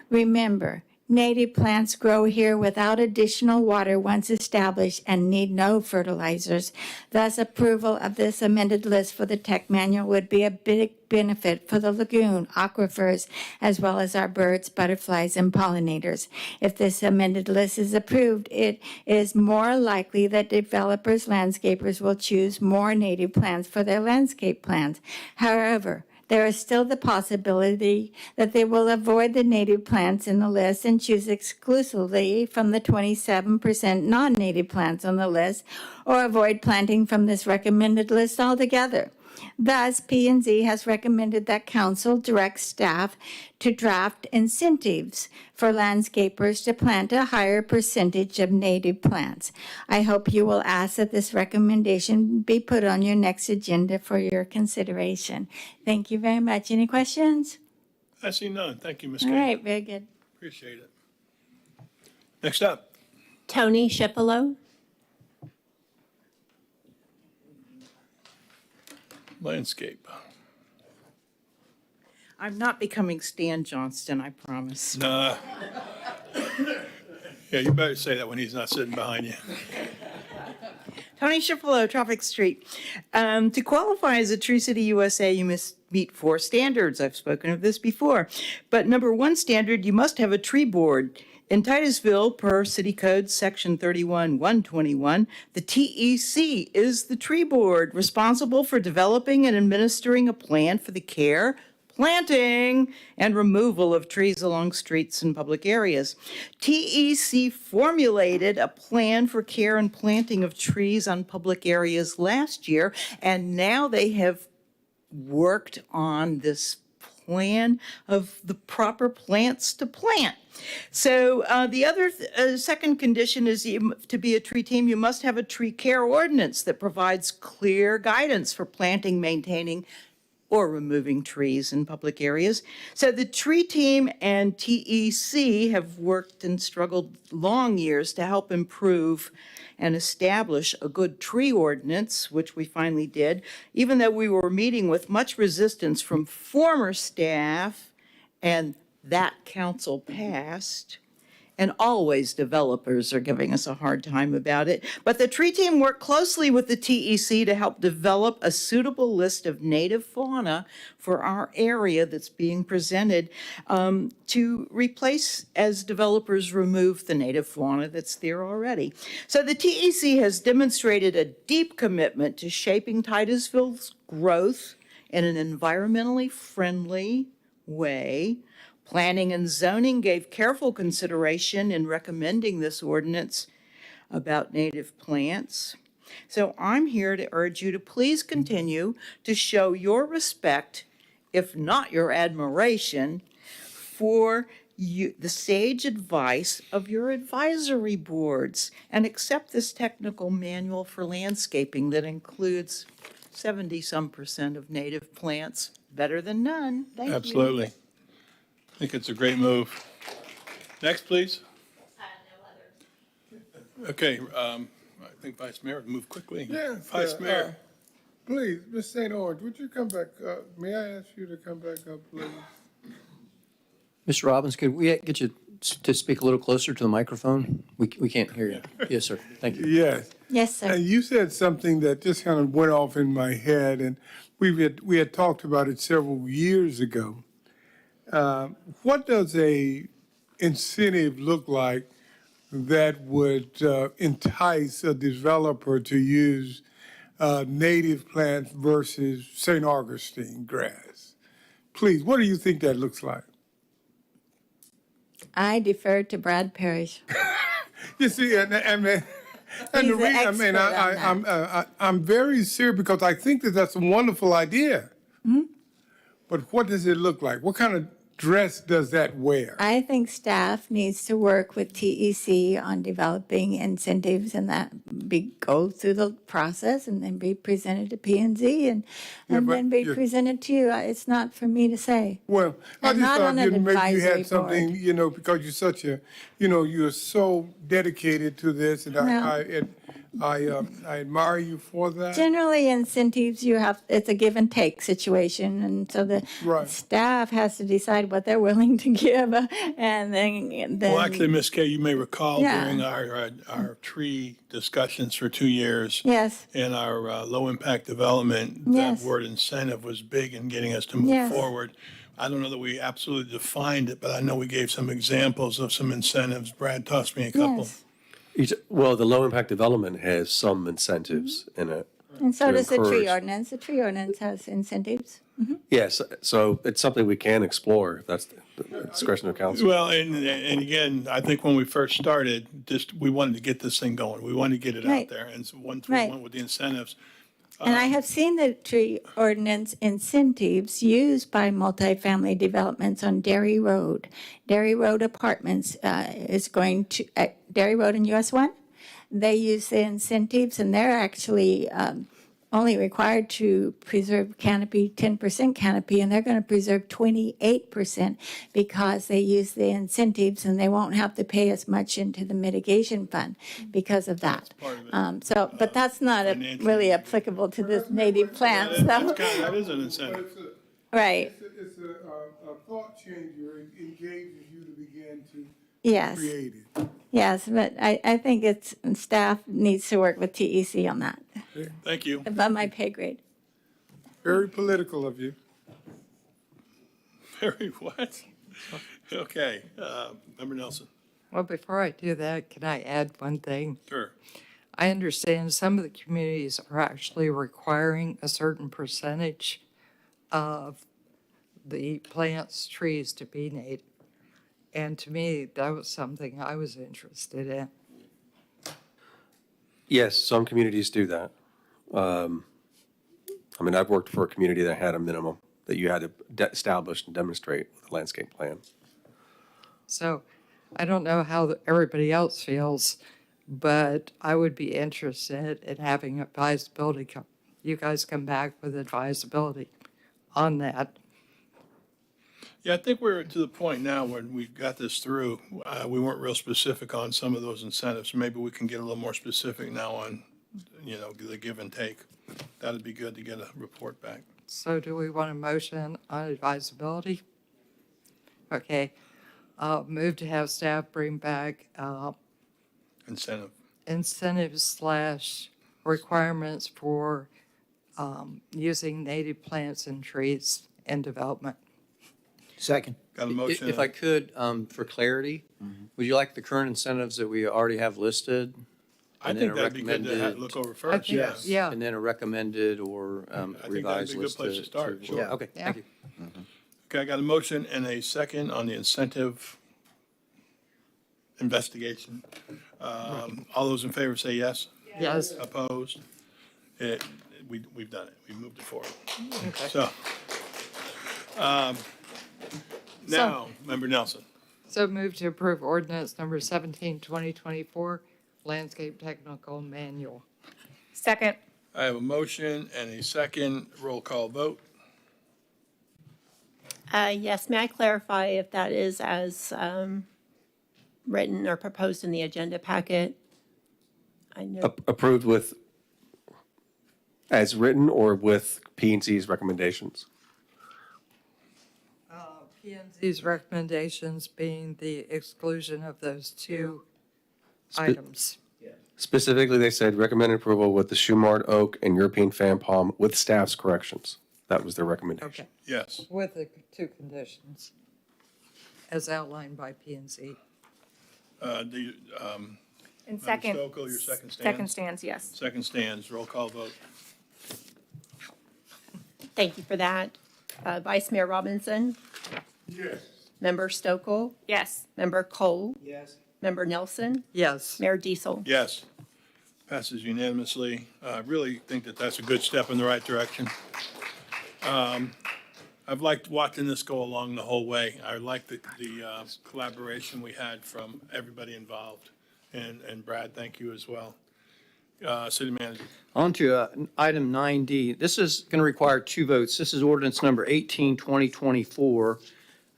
Speaker 14: Remember, native plants grow here without additional water once established and need no fertilizers. Thus, approval of this amended list for the tech manual would be a big benefit for the lagoon, aquifers, as well as our birds, butterflies, and pollinators. If this amended list is approved, it is more likely that developers, landscapers will choose more native plants for their landscape plans. However, there is still the possibility that they will avoid the native plants in the list and choose exclusively from the 27% non-native plants on the list, or avoid planting from this recommended list altogether. Thus, P&Z has recommended that council direct staff to draft incentives for landscapers to plant a higher percentage of native plants. I hope you will ask that this recommendation be put on your next agenda for your consideration. Thank you very much. Any questions?
Speaker 1: I see none. Thank you, Ms.
Speaker 14: All
Speaker 1: Kay.
Speaker 14: right, very good.
Speaker 1: Appreciate it. Next up.
Speaker 2: Tony Shipolo.
Speaker 1: Landscape.
Speaker 15: I'm not becoming Stan Johnston, I promise.
Speaker 1: Nah. Yeah, you better say that when he's not sitting behind you.
Speaker 15: Tony Shipolo, Traffic Street. To qualify as a Tree City USA, you must meet 4 standards. I've spoken of this before. But number 1 standard, you must have a tree board. In Titusville, per City Code Section 31-121, the TEC is the tree board responsible for developing and administering a plan for the care, planting, and removal of trees along streets and public areas. TEC formulated a plan for care and planting of trees on public areas last year, and now they have worked on this plan of the proper plants to plant. So the other second condition is to be a tree team, you must have a tree care ordinance that provides clear guidance for planting, maintaining, or removing trees in public areas. So the tree team and TEC have worked and struggled long years to help improve and establish a good tree ordinance, which we finally did, even though we were meeting with much resistance from former staff, and that council passed. And always developers are giving us a hard time about it. But the tree team worked closely with the TEC to help develop a suitable list of native fauna for our area that's being presented to replace as developers remove the native fauna that's there already. So the TEC has demonstrated a deep commitment to shaping Titusville's growth in an environmentally friendly way. Planning and zoning gave careful consideration in recommending this ordinance about native plants. So I'm here to urge you to please continue to show your respect, if not your admiration, for the sage advice of your advisory boards, and accept this technical manual for landscaping that includes 70-some% of native plants. Better than none. Thank you.
Speaker 1: Absolutely. I think it's a great move. Next, please. Okay, I think Vice Mayor would move quickly.
Speaker 21: Yes,
Speaker 1: Vice Mayor.
Speaker 21: Please, Ms. St. Orange, would you come back up? May I ask you to come back up, please?
Speaker 4: Mr. Robbins, could we get you to speak a little closer to the microphone? We can't hear you. Yes, sir. Thank you.
Speaker 21: Yes.
Speaker 14: Yes, sir.
Speaker 21: And you said something that just kind of went off in my head, and we had talked about it several years ago. What does a incentive look like that would entice a developer to use native plants versus St. Augustine grass? Please, what do you think that looks like?
Speaker 14: I defer to Brad Parrish.
Speaker 21: You see, And
Speaker 14: He's
Speaker 21: the
Speaker 14: an
Speaker 21: reason, I mean,
Speaker 14: expert on
Speaker 21: I'm very serious because I think that that's a wonderful idea. But what does it look like? What kind of dress does that wear?
Speaker 14: I think staff needs to work with TEC on developing incentives and that go through the process and then be presented to P&Z and
Speaker 21: but
Speaker 14: then be
Speaker 21: you're-
Speaker 14: presented to you. It's not for me to say.
Speaker 21: Well, I
Speaker 14: And
Speaker 21: just
Speaker 14: not
Speaker 21: thought
Speaker 14: on an
Speaker 21: maybe you
Speaker 14: advisory
Speaker 21: had something,
Speaker 14: board.
Speaker 21: you know, because you're such a, you know, you're so dedicated to this, and I admire you for that.
Speaker 14: Generally, incentives, it's a give and take situation, and so the
Speaker 21: Right.
Speaker 14: staff has to decide what they're willing to give, and then.
Speaker 5: Well, actually, Ms. Kay, you may recall
Speaker 14: Yeah.
Speaker 5: during our tree discussions for 2 years.
Speaker 14: Yes.
Speaker 5: And our low-impact development,
Speaker 14: Yes.
Speaker 5: that word incentive was big in getting us to move
Speaker 14: Yes.
Speaker 5: forward. I don't know that we absolutely defined it, but I know we gave some examples of some incentives. Brad tossed me a couple.
Speaker 14: Yes.
Speaker 16: Well, the low-impact development has some incentives in it.
Speaker 14: And so
Speaker 16: to
Speaker 14: does the tree
Speaker 16: encourage-
Speaker 14: ordinance. The tree ordinance has incentives.
Speaker 16: Yes, so it's something we can explore, if that's the discretion of council.
Speaker 5: Well, and again, I think when we first started, we wanted to get this thing going. We wanted to get it out
Speaker 14: Right.
Speaker 5: there. And so once we
Speaker 14: Right.
Speaker 5: went with the incentives,
Speaker 14: And I have seen the tree ordinance incentives used by multifamily developments on Dairy Road. Dairy Road Apartments is going to, Dairy Road and US 1, they use the incentives and they're actually only required to preserve canopy, 10% canopy, and they're going to preserve 28% because they use the incentives and they won't have to pay as much into the mitigation fund because of that. But that's not really applicable to this native plant, so.
Speaker 5: that is an incentive.
Speaker 14: Right,
Speaker 21: It's a thought changer. It engages you to begin to
Speaker 14: yes,
Speaker 21: create it.
Speaker 14: yes, but I think staff needs to work with TEC on that,
Speaker 5: Thank you.
Speaker 14: above my pay grade.
Speaker 21: Very political of you.
Speaker 5: Very what? Okay, Member Nelson.
Speaker 9: Well, before I do that, can I add one thing?
Speaker 5: Sure.
Speaker 9: I understand some of the communities are actually requiring a certain percentage of the plants, trees to be native. And to me, that was something I was interested in.
Speaker 16: Yes, some communities do that. I mean, I've worked for a community that had a minimum that you had to establish and demonstrate with a landscape plan.
Speaker 9: So I don't know how everybody else feels, but I would be interested in having advisability. You guys come back with advisability on that.
Speaker 5: Yeah, I think we're to the point now when we got this through, we weren't real specific on some of those incentives. Maybe we can get a little more specific now on, you know, the give and take. That'd be good to get a report back.
Speaker 9: So do we want a motion on advisability? Okay. Move to have staff bring back
Speaker 5: Incentive.
Speaker 9: incentives / requirements for using native plants and trees in development.
Speaker 17: Second.
Speaker 5: Got a motion.
Speaker 4: If I could, for clarity, would you like the current incentives that we already have listed?
Speaker 5: I think that'd be good to look over first.
Speaker 9: Yes. Yeah.
Speaker 4: And then a recommended or
Speaker 5: I think that'd
Speaker 4: revised
Speaker 5: be a good
Speaker 4: list.
Speaker 5: place to start, sure.
Speaker 4: Yeah, okay, thank you.
Speaker 5: Okay, I got a motion and a second on the incentive investigation. All those in favor say yes?
Speaker 9: Yes.
Speaker 5: Opposed? We've done it. We moved it forward.
Speaker 9: Okay.
Speaker 5: So, now, Member Nelson.
Speaker 9: So move to approve ordinance number 17, 2024, landscape technical manual.
Speaker 12: Second.
Speaker 5: I have a motion and a second. Roll call vote.
Speaker 2: Yes, may I clarify if that is as written or proposed in the agenda packet? I know.
Speaker 16: Approved with, as written or with P&Z's recommendations?
Speaker 9: P&Z's recommendations being the exclusion of those two items.
Speaker 16: Specifically, they said recommended approval with the Shumard oak and European fan palm with staff's corrections. That was their recommendation.
Speaker 9: Okay.
Speaker 5: Yes.
Speaker 9: With the two conditions as outlined by P&Z.
Speaker 5: And
Speaker 12: second.
Speaker 5: Stokel, your second stands?
Speaker 12: Second stands, yes.
Speaker 5: Second stands. Roll call vote.
Speaker 2: Thank you for that. Vice Mayor Robinson?
Speaker 21: Yes.
Speaker 2: Member Stokel?
Speaker 12: Yes.
Speaker 2: Member Cole?
Speaker 17: Yes.
Speaker 2: Member Nelson?
Speaker 9: Yes.
Speaker 2: Mayor Diesel?
Speaker 5: Yes. Passes unanimously. I really think that that's a good step in the right direction. I've liked watching this go along the whole way. I like the collaboration we had from everybody involved. And Brad, thank you as well. City Manager.
Speaker 4: On to item 9D. This is going to require 2 votes. This is ordinance number 18-2024,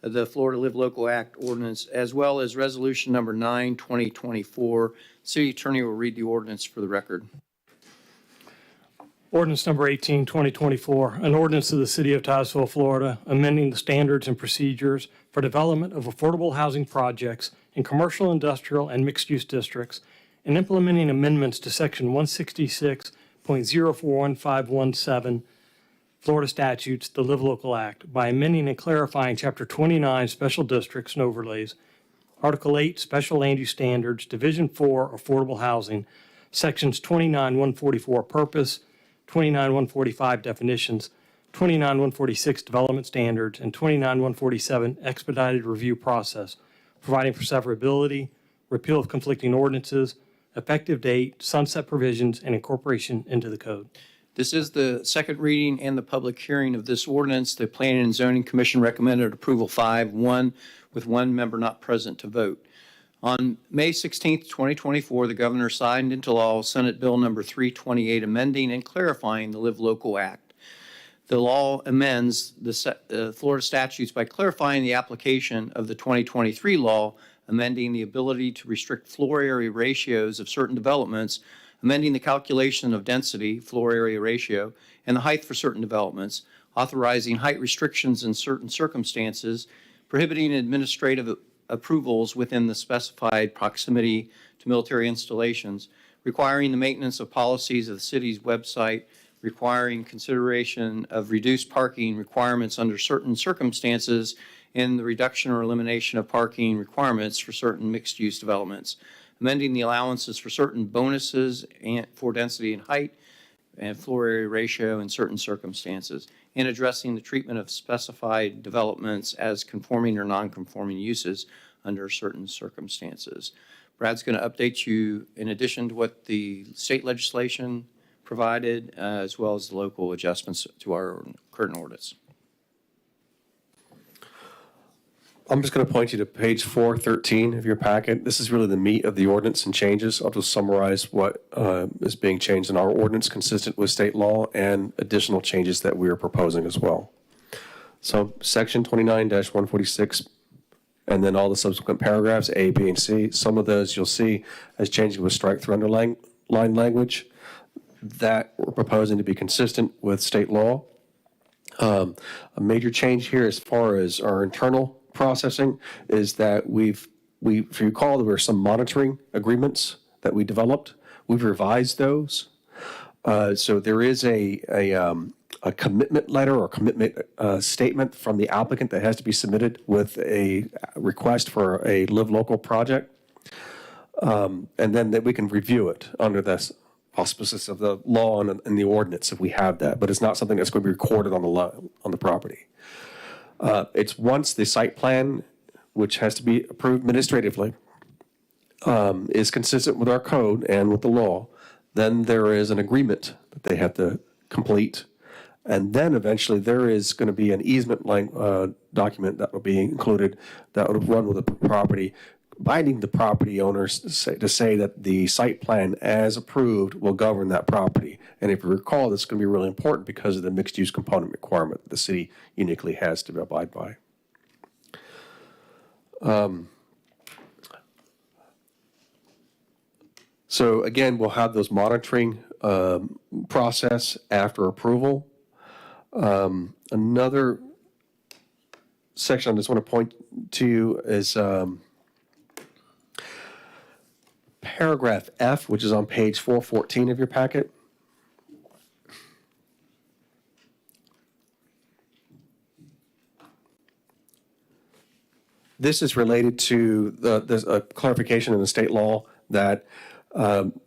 Speaker 4: the Florida Live Local Act ordinance, as well as resolution number 9-2024. City Attorney will read the ordinance for the record.
Speaker 3: Ordinance number 18, 2024, an ordinance of the City of Titusville, Florida, amending the standards and procedures for development of affordable housing projects in commercial, industrial, and mixed-use districts, and implementing amendments to Section 166.041517 Florida statutes, the Live Local Act, by amending and clarifying Chapter 29, Special Districts and Overlays, Article 8, Special Land Use Standards, Division 4, Affordable Housing, Sections 29-144, Purpose, 29-145 definitions, 29-146 development standards, and 29-147 expedited review process, providing for severability, repeal of conflicting ordinances, effective date, sunset provisions, and incorporation into the code.
Speaker 4: This is the second reading and the public hearing of this ordinance. The Planning and Zoning Commission recommended approval 5-1 with 1 member not present to vote. On May 16, 2024, the governor signed into law Senate Bill number 328, amending and clarifying the Live Local Act. The law amends the Florida statutes by clarifying the application of the 2023 law, amending the ability to restrict floor area ratios of certain developments, amending the calculation of density, floor area ratio, and the height for certain developments, authorizing height restrictions in certain circumstances, prohibiting administrative approvals within the specified proximity to military installations, requiring the maintenance of policies of the city's website, requiring consideration of reduced parking requirements under certain circumstances, and the reduction or elimination of parking requirements for certain mixed-use developments, amending the allowances for certain bonuses and for density and height and floor area ratio in certain circumstances, and addressing the treatment of specified developments as conforming or non-conforming uses under certain circumstances. Brad's going to update you in addition to what the state legislation provided, as well as the local adjustments to our current ordinance.
Speaker 16: I'm just going to point you to page 413 of your packet. This is really the meat of the ordinance and changes. I'll just summarize what is being changed in our ordinance consistent with state law and additional changes that we are proposing as well. So section 29-146, and then all the subsequent paragraphs, A, B, and C. Some of those you'll see as changing with strike-through underline language that we're proposing to be consistent with state law. A major change here as far as our internal processing is that if you recall, there were some monitoring agreements that we developed. We've revised those. So there is a commitment letter or commitment statement from the applicant that has to be submitted with a request for a Live Local project. And then that we can review it under the auspices of the law and the ordinance if we have that, but it's not something that's going to be recorded on the property. It's once the site plan, which has to be approved administratively, is consistent with our code and with the law, then there is an agreement that they have to complete. And then eventually there is going to be an easement document that will be included that will run with the property, binding the property owners to say that the site plan as approved will govern that property. And if you recall, this is going to be really important because of the mixed use component requirement that the city uniquely has to abide by. So again, we'll have those monitoring process after approval. Another section I just want to point to you is paragraph F, which is on page 414 of your packet. This is related to there's a clarification in the state law that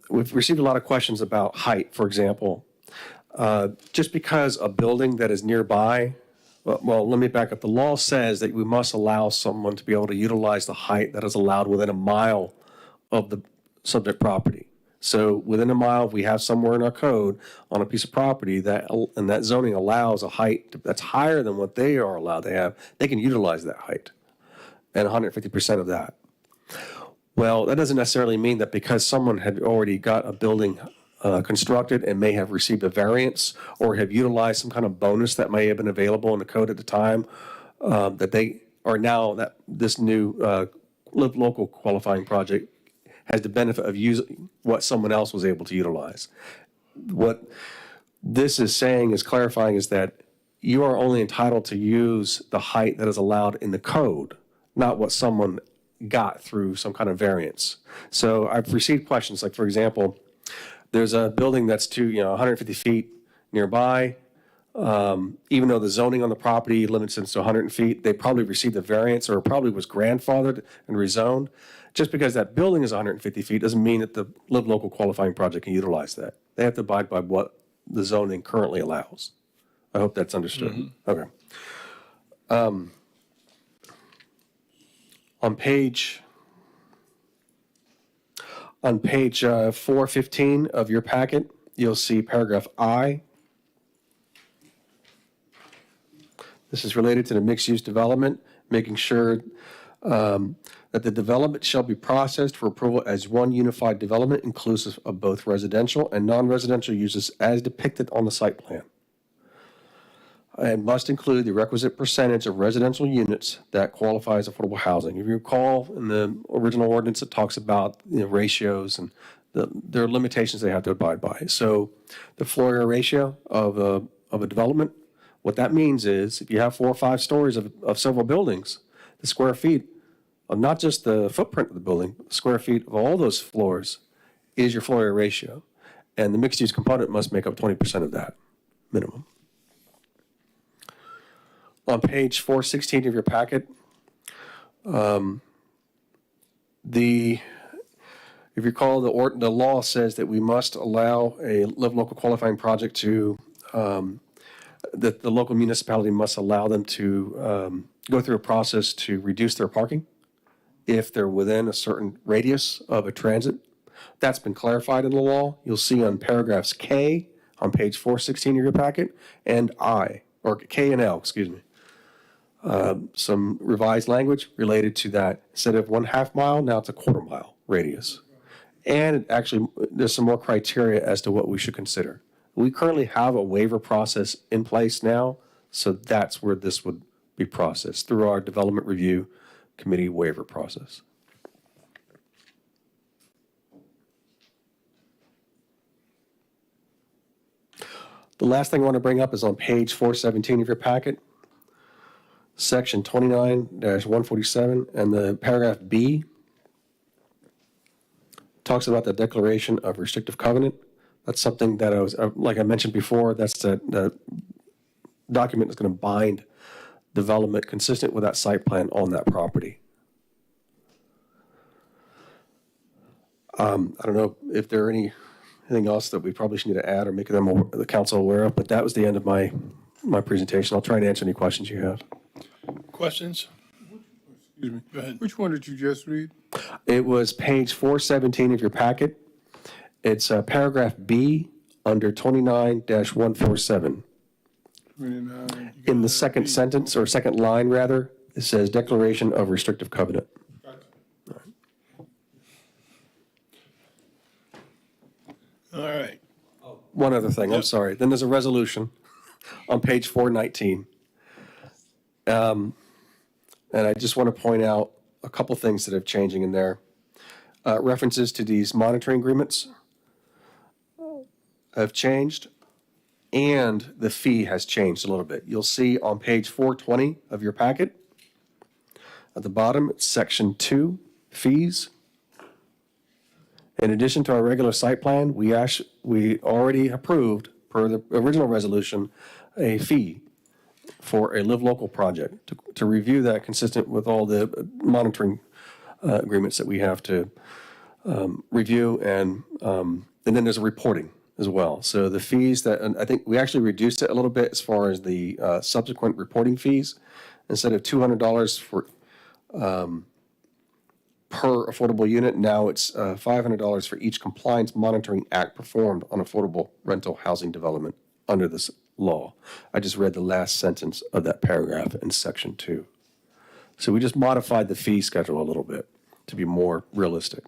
Speaker 16: we've received a lot of questions about height, for example. Just because a building that is nearby, well, let me back up. The law says that we must allow someone to be able to utilize the height that is allowed within a mile of the subject property. So within a mile, if we have somewhere in our code on a piece of property and that zoning allows a height that's higher than what they are allowed to have, they can utilize that height and 150% of that. Well, that doesn't necessarily mean that because someone had already got a building constructed and may have received a variance or have utilized some kind of bonus that may have been available in the code at the time, that they are now, that this new Live Local qualifying project has the benefit of using what someone else was able to utilize. What this is saying, is clarifying, is that you are only entitled to use the height that is allowed in the code, not what someone got through some kind of variance. So I've received questions like, for example, there's a building that's 150 feet nearby. Even though the zoning on the property limits it to 100 feet, they probably received a variance or probably was grandfathered and rezoned. Just because that building is 150 feet doesn't mean that the Live Local qualifying project can utilize that. They have to abide by what the zoning currently allows. I hope that's understood. Okay. On page 415 of your packet, you'll see paragraph I. This is related to the mixed-use development, making sure that the development shall be processed for approval as one unified development inclusive of both residential and non-residential uses as depicted on the site plan. And must include the requisite percentage of residential units that qualify as affordable housing. If you recall, in the original ordinance, it talks about ratios and there are limitations they have to abide by. So the floor area ratio of a development, what that means is if you have 4 or 5 stories of several buildings, the square feet of not just the footprint of the building, the square feet of all those floors is your floor area ratio. And the mixed use component must make up 20% of that minimum. On page 416 of your packet, if you recall, the law says that we must allow a Live Local qualifying project to, that the local municipality must allow them to go through a process to reduce their parking if they're within a certain radius of a transit. That's been clarified in the law. You'll see on paragraphs K on page 416 of your packet and I, or K and L, excuse me. Some revised language related to that. Instead of 1/2 mile, now it's a 1/4 mile radius. And it actually, there's some more criteria as to what we should consider. We currently have a waiver process in place now, so that's where this would be processed, through our Development Review Committee waiver process. The last thing I want to bring up is on page 417 of your packet. Section 29-147 and the paragraph B talks about the declaration of restrictive covenant. That's something that I was, like I mentioned before, that's the document that's going to bind development consistent with that site plan on that property. I don't know if there are anything else that we probably should need to add or make the council aware of, but that was the end of my presentation. I'll try and answer any questions you have.
Speaker 5: Questions?
Speaker 21: Excuse me.
Speaker 5: Go ahead.
Speaker 21: Which one did you just read?
Speaker 16: It was page 417 of your packet. It's paragraph B under 29-147.
Speaker 21: 29.
Speaker 16: In the second sentence, or second line rather, it says declaration of restrictive covenant.
Speaker 5: All right.
Speaker 16: One other thing, I'm sorry. Then there's a resolution on page 419. And I just want to point out a couple things that are changing in there. References to these monitoring agreements have changed, and the fee has changed a little bit. You'll see on page 420 of your packet, at the bottom, it's section 2, fees. In addition to our regular site plan, we already approved, per the original resolution, a fee for a Live Local project to review that consistent with all the monitoring agreements that we have to review, and then there's a reporting as well. So the fees that, and I think we actually reduced it a little bit as far as the subsequent reporting fees. Instead of $200 per affordable unit. Now it's $500 for each compliance monitoring act performed on affordable rental housing development under this law. I just read the last sentence of that paragraph in section 2. So we just modified the fee schedule a little bit to be more realistic.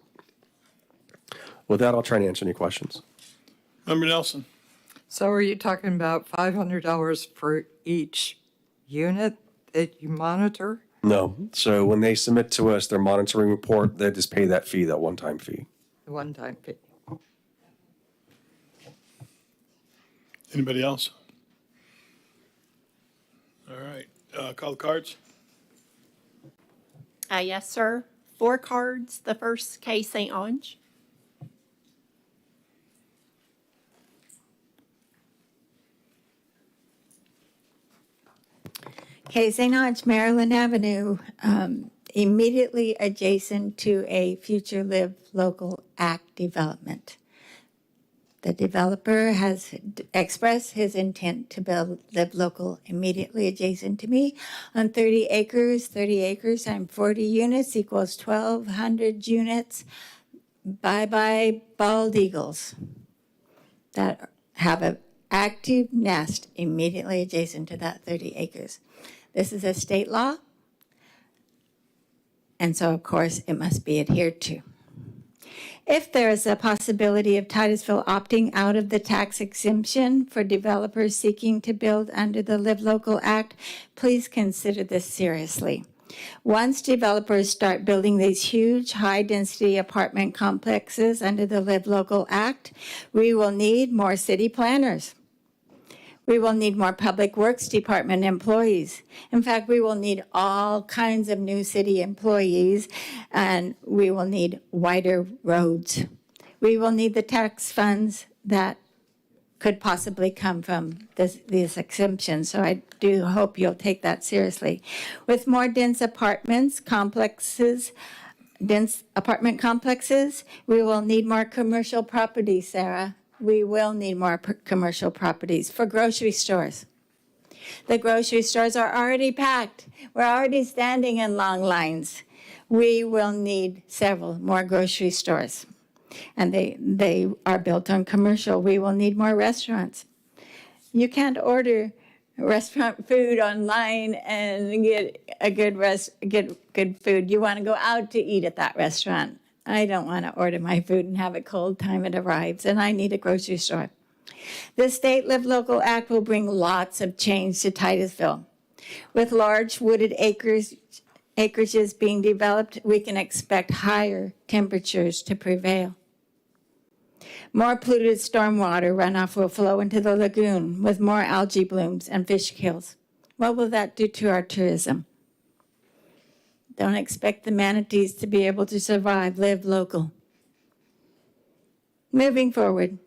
Speaker 16: With that, I'll try to answer any questions.
Speaker 5: Member Nelson?
Speaker 9: So are you talking about $500 for each unit that you monitor?
Speaker 16: No. So when they submit to us their monitoring report, they just pay that fee, that one-time fee.
Speaker 9: The one-time fee.
Speaker 5: Anybody else? All right, call the cards.
Speaker 2: Yes, sir. 4 cards. The first, K. St. Ange.
Speaker 14: Okay, St. Ange, Maryland Avenue, immediately adjacent to a future Live Local Act development. The developer has expressed his intent to build Live Local immediately adjacent to me on 30 acres. 30 acres times 40 units equals 1,200 units. Bye-bye bald eagles that have an active nest immediately adjacent to that 30 acres. This is a state law, and so, of course, it must be adhered to. If there is a possibility of Titusville opting out of the tax exemption for developers seeking to build under the Live Local Act, please consider this seriously. Once developers start building these huge, high-density apartment complexes under the Live Local Act, we will need more city planners. We will need more Public Works Department employees. In fact, we will need all kinds of new city employees, and we will need wider roads. We will need the tax funds that could possibly come from these exemptions. So I do hope you'll take that seriously. With more dense apartment complexes, we will need more commercial properties, Sarah. We will need more commercial properties for grocery stores. The grocery stores are already packed. We're already standing in long lines. We will need several more grocery stores. And they are built on commercial. We will need more restaurants. You can't order restaurant food online and get a good food. You want to go out to eat at that restaurant. I don't want to order my food and have it cold time it arrives, and I need a grocery store. The State Live Local Act will bring lots of change to Titusville. With large wooded acreages being developed, we can expect higher temperatures to prevail. More polluted stormwater runoff will flow into the lagoon with more algae blooms and fish kills. What will that do to our tourism? Don't expect the manatees to be able to survive. Live local. Moving forward,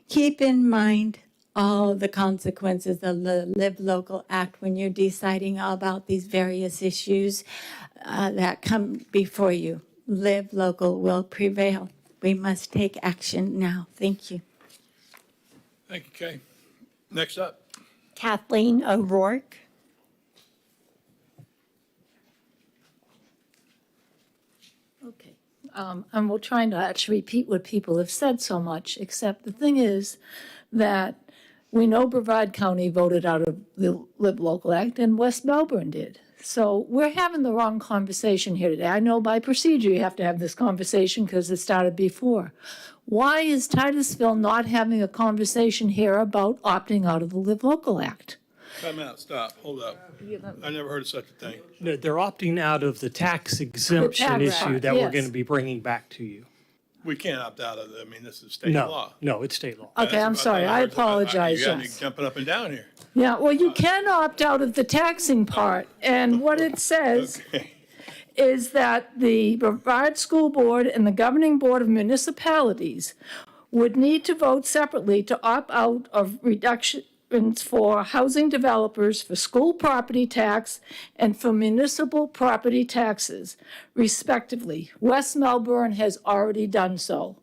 Speaker 14: keep in mind all the consequences of the Live Local Act when you're deciding all about these various issues that come before you. Live local will prevail. We must take action now. Thank you.
Speaker 5: Thank you, Kay. Next up.
Speaker 2: Kathleen O'Rourke.
Speaker 10: Okay. And we'll try not to repeat what people have said so much, except the thing is that we know Brevard County voted out of the Live Local Act and West Melbourne did. So we're having the wrong conversation here today. I know by procedure you have to have this conversation because it started before. Why is Titusville not having a conversation here about opting out of the Live Local Act?
Speaker 5: Time out, stop, hold up. I never heard of such a thing.
Speaker 3: No, they're opting out of the tax exemption issue that we're going to be bringing back to you.
Speaker 5: We can't opt out of it. I mean, this is state
Speaker 3: No,
Speaker 5: law.
Speaker 3: no, it's state law.
Speaker 10: Okay, I'm sorry. I apologize.
Speaker 5: You got me
Speaker 10: Yes.
Speaker 5: jumping up and down here.
Speaker 10: Yeah, well, you can opt out of the taxing part. And what it says is that the Brevard School Board and the Governing Board of Municipalities would need to vote separately to opt out of reductions for housing developers, for school property tax, and for municipal property taxes, respectively. West Melbourne has already done so.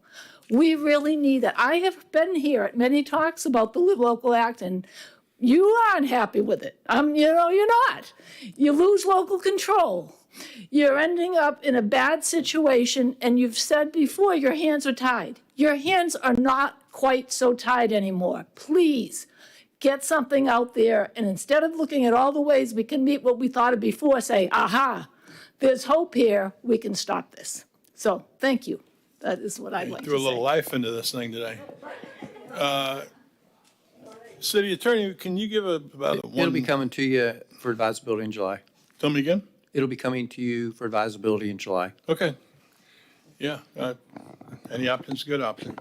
Speaker 10: We really need that. I have been here at many talks about the Live Local Act, and you aren't happy with it. You're not. You lose local control. You're ending up in a bad situation, and you've said before your hands are tied. Your hands are not quite so tied anymore. Please get something out there, and instead of looking at all the ways we can meet what we thought of before, say, aha, there's hope here, we can stop this. So, thank you. That is what I'd like to say.
Speaker 5: Threw a little life into this thing today. City Attorney, can you give about a one?
Speaker 4: It'll be coming to you for advisability in July.
Speaker 5: Tell me again?
Speaker 4: It'll be coming to you for advisability in July.
Speaker 5: Okay. Yeah, any option's a good option.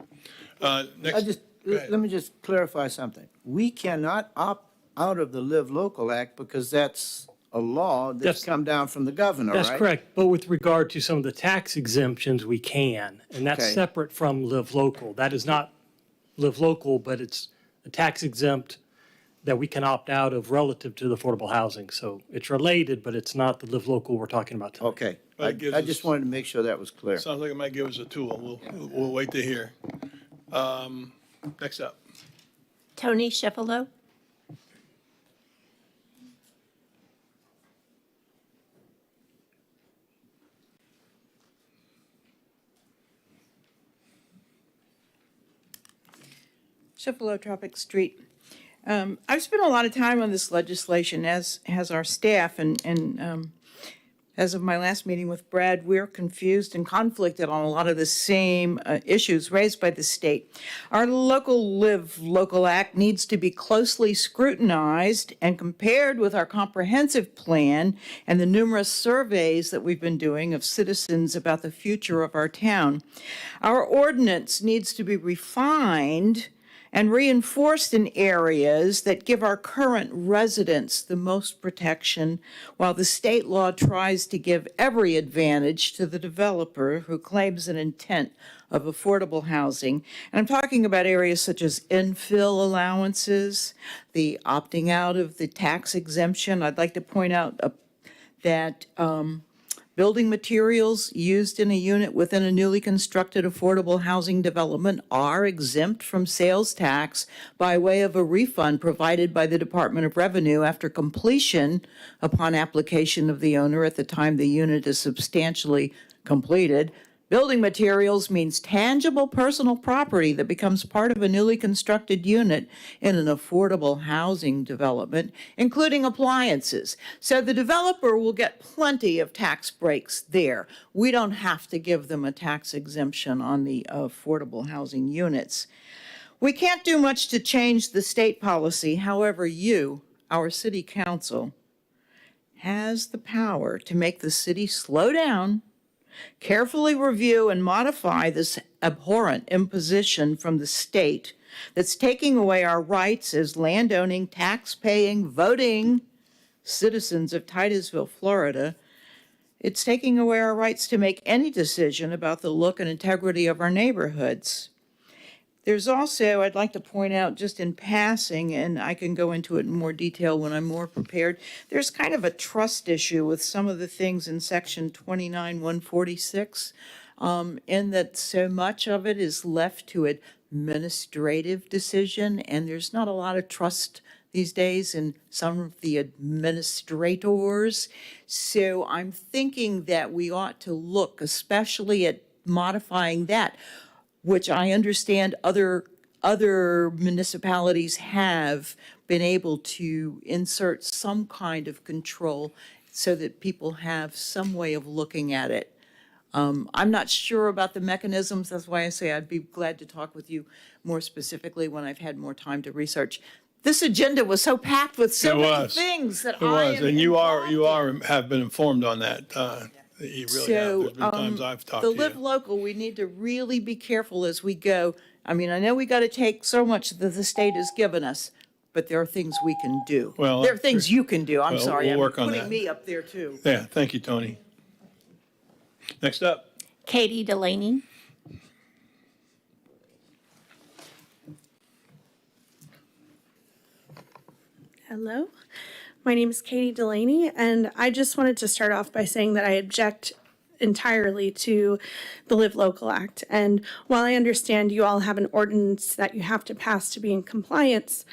Speaker 5: Next. Go ahead.
Speaker 17: Let me just clarify something. We cannot opt out of the Live Local Act because that's a law that's come down from the governor, right?
Speaker 3: That's correct. But with regard to some of the tax exemptions, we can. And that's
Speaker 17: Okay.
Speaker 3: separate from Live Local. That is not Live Local, but it's a tax exempt that we can opt out of relative to the affordable housing. So it's related, but it's not the Live Local we're talking about tonight.
Speaker 17: Okay.
Speaker 5: That gives
Speaker 17: I just wanted to make sure that was clear.
Speaker 5: Sounds like it might give us a tool. We'll wait to hear. Next up.
Speaker 2: Tony Schifelo.
Speaker 15: Schifelo, Tropic Street. I've spent a lot of time on this legislation, as has our staff, and as of my last meeting with Brad, we're confused and conflicted on a lot of the same issues raised by the state. Our local Live Local Act needs to be closely scrutinized and compared with our comprehensive plan and the numerous surveys that we've been doing of citizens about the future of our town. Our ordinance needs to be refined and reinforced in areas that give our current residents the most protection, while the state law tries to give every advantage to the developer who claims an intent of affordable housing. And I'm talking about areas such as infill allowances, the opting out of the tax exemption. I'd like to point out that building materials used in a unit within a newly constructed affordable housing development are exempt from sales tax by way of a refund provided by the Department of Revenue after completion upon application of the owner at the time the unit is substantially completed. Building materials means tangible personal property that becomes part of a newly constructed unit in an affordable housing development, including appliances. So the developer will get plenty of tax breaks there. We don't have to give them a tax exemption on the affordable housing units. We can't do much to change the state policy. However, you, our city council, has the power to make the city slow down, carefully review and modify this abhorrent imposition from the state that's taking away our rights as landowning, tax-paying, voting citizens of Titusville, Florida. It's taking away our rights to make any decision about the look and integrity of our neighborhoods. There's also, I'd like to point out just in passing, and I can go into it in more detail when I'm more prepared, there's kind of a trust issue with some of the things in section 29-146, in that so much of it is left to administrative decision, and there's not a lot of trust these days in some of the administrators. So I'm thinking that we ought to look especially at modifying that, which I understand other municipalities have been able to insert some kind of control so that people have some way of looking at it. I'm not sure about the mechanisms. That's why I say I'd be glad to talk with you more specifically when I've had more time to research. This agenda was so packed with so many things that
Speaker 5: And you have been informed on that. You really have. There's been times I've talked to you.
Speaker 15: The Live Local, we need to really be careful as we go. I mean, I know we got to take so much that the state has given us, but there are things we can do.
Speaker 5: Well,
Speaker 15: there are things you can do. I'm
Speaker 5: well,
Speaker 15: sorry.
Speaker 5: we'll work
Speaker 15: I'm
Speaker 5: on
Speaker 15: putting
Speaker 5: that.
Speaker 15: me up there too.
Speaker 5: Yeah, thank you, Tony. Next up.
Speaker 2: Katie Delaney.
Speaker 11: Hello, my name is Katie Delaney, and I just wanted to start off by saying that I object entirely to the Live Local Act. And while I understand you all have an ordinance that you have to pass to be in compliance,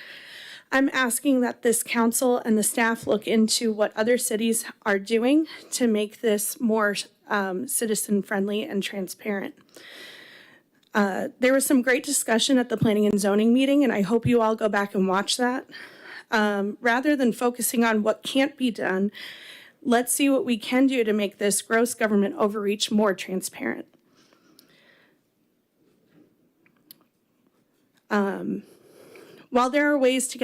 Speaker 11: I'm asking that this council and the staff look into what other cities are doing to make this more citizen-friendly and transparent. There was some great discussion at the planning and zoning meeting, and I hope you all go back and watch that. Rather than focusing on what can't be done, let's see what we can do to make this gross government overreach more transparent. While there are ways to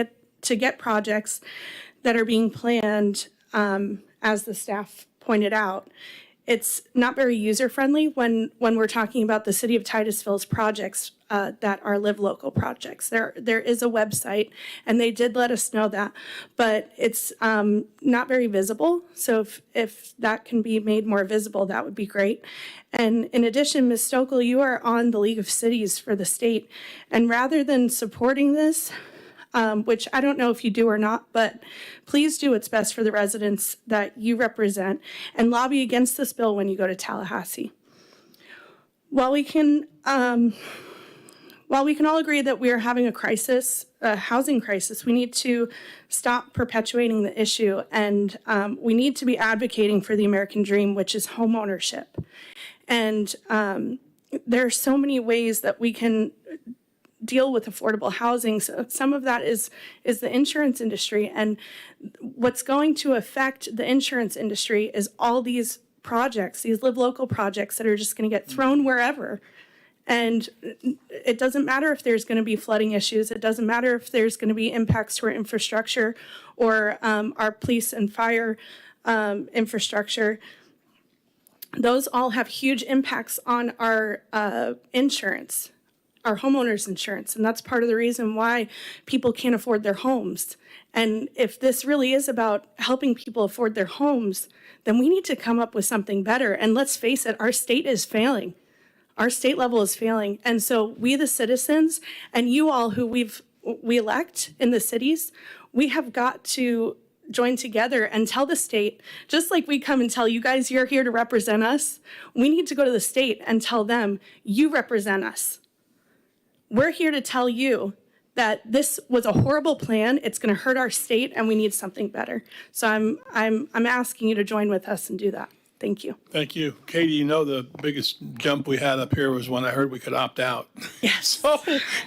Speaker 11: get projects that are being planned, as the staff pointed out, it's not very user-friendly when we're talking about the City of Titusville's projects that are Live Local projects. There is a website, and they did let us know that, but it's not very visible. So if that can be made more visible, that would be great. And in addition, Ms. Stokel, you are on the League of Cities for the state, and rather than supporting this, which I don't know if you do or not, but please do what's best for the residents that you represent and lobby against this bill when you go to Tallahassee. While we can all agree that we are having a crisis, a housing crisis, we need to stop perpetuating the issue, and we need to be advocating for the American dream, which is home ownership. And there are so many ways that we can deal with affordable housing. So some of that is the insurance industry, and what's going to affect the insurance industry is all these projects, these Live Local projects that are just going to get thrown wherever. And it doesn't matter if there's going to be flooding issues. It doesn't matter if there's going to be impacts to our infrastructure or our police and fire infrastructure. Those all have huge impacts on our insurance, our homeowners insurance. And that's part of the reason why people can't afford their homes. And if this really is about helping people afford their homes, then we need to come up with something better. And let's face it, our state is failing. Our state level is failing. And so we, the citizens, and you all who we elect in the cities, we have got to join together and tell the state, just like we come and tell you guys you're here to represent us, we need to go to the state and tell them, you represent us. We're here to tell you that this was a horrible plan. It's going to hurt our state, and we need something better. So I'm asking you to join with us and do that. Thank you.
Speaker 5: Thank you. Katie, you know the biggest jump we had up here was when I heard we could opt out.
Speaker 11: Yes.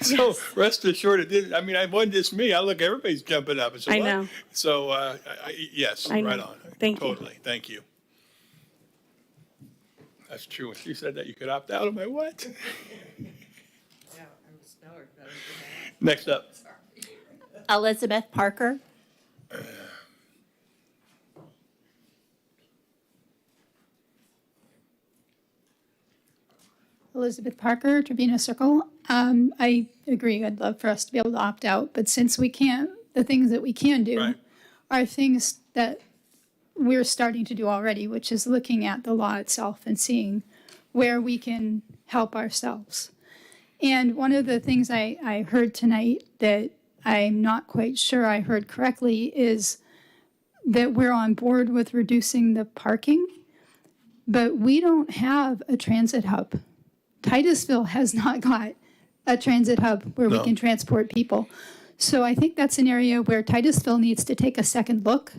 Speaker 5: So rest assured it didn't. I mean, it wasn't just me. I look, everybody's jumping up. So
Speaker 11: I know.
Speaker 5: So yes,
Speaker 11: I know.
Speaker 5: right on.
Speaker 11: Thank you.
Speaker 5: Totally. Thank you. That's true. When she said that you could opt out, I'm like, what? Next up.
Speaker 2: Elizabeth Parker.
Speaker 13: Elizabeth Parker, Trevino Circle. I agree. I'd love for us to be able to opt out, but since we can't, the things that we can do are things that we're starting to do already, which is looking at the law itself and seeing where we can help ourselves. And one of the things I heard tonight that I'm not quite sure I heard correctly is that we're on board with reducing the parking, but we don't have a transit hub. Titusville has not got a transit hub where we can transport people. So I think that's an area where Titusville needs to take a second look,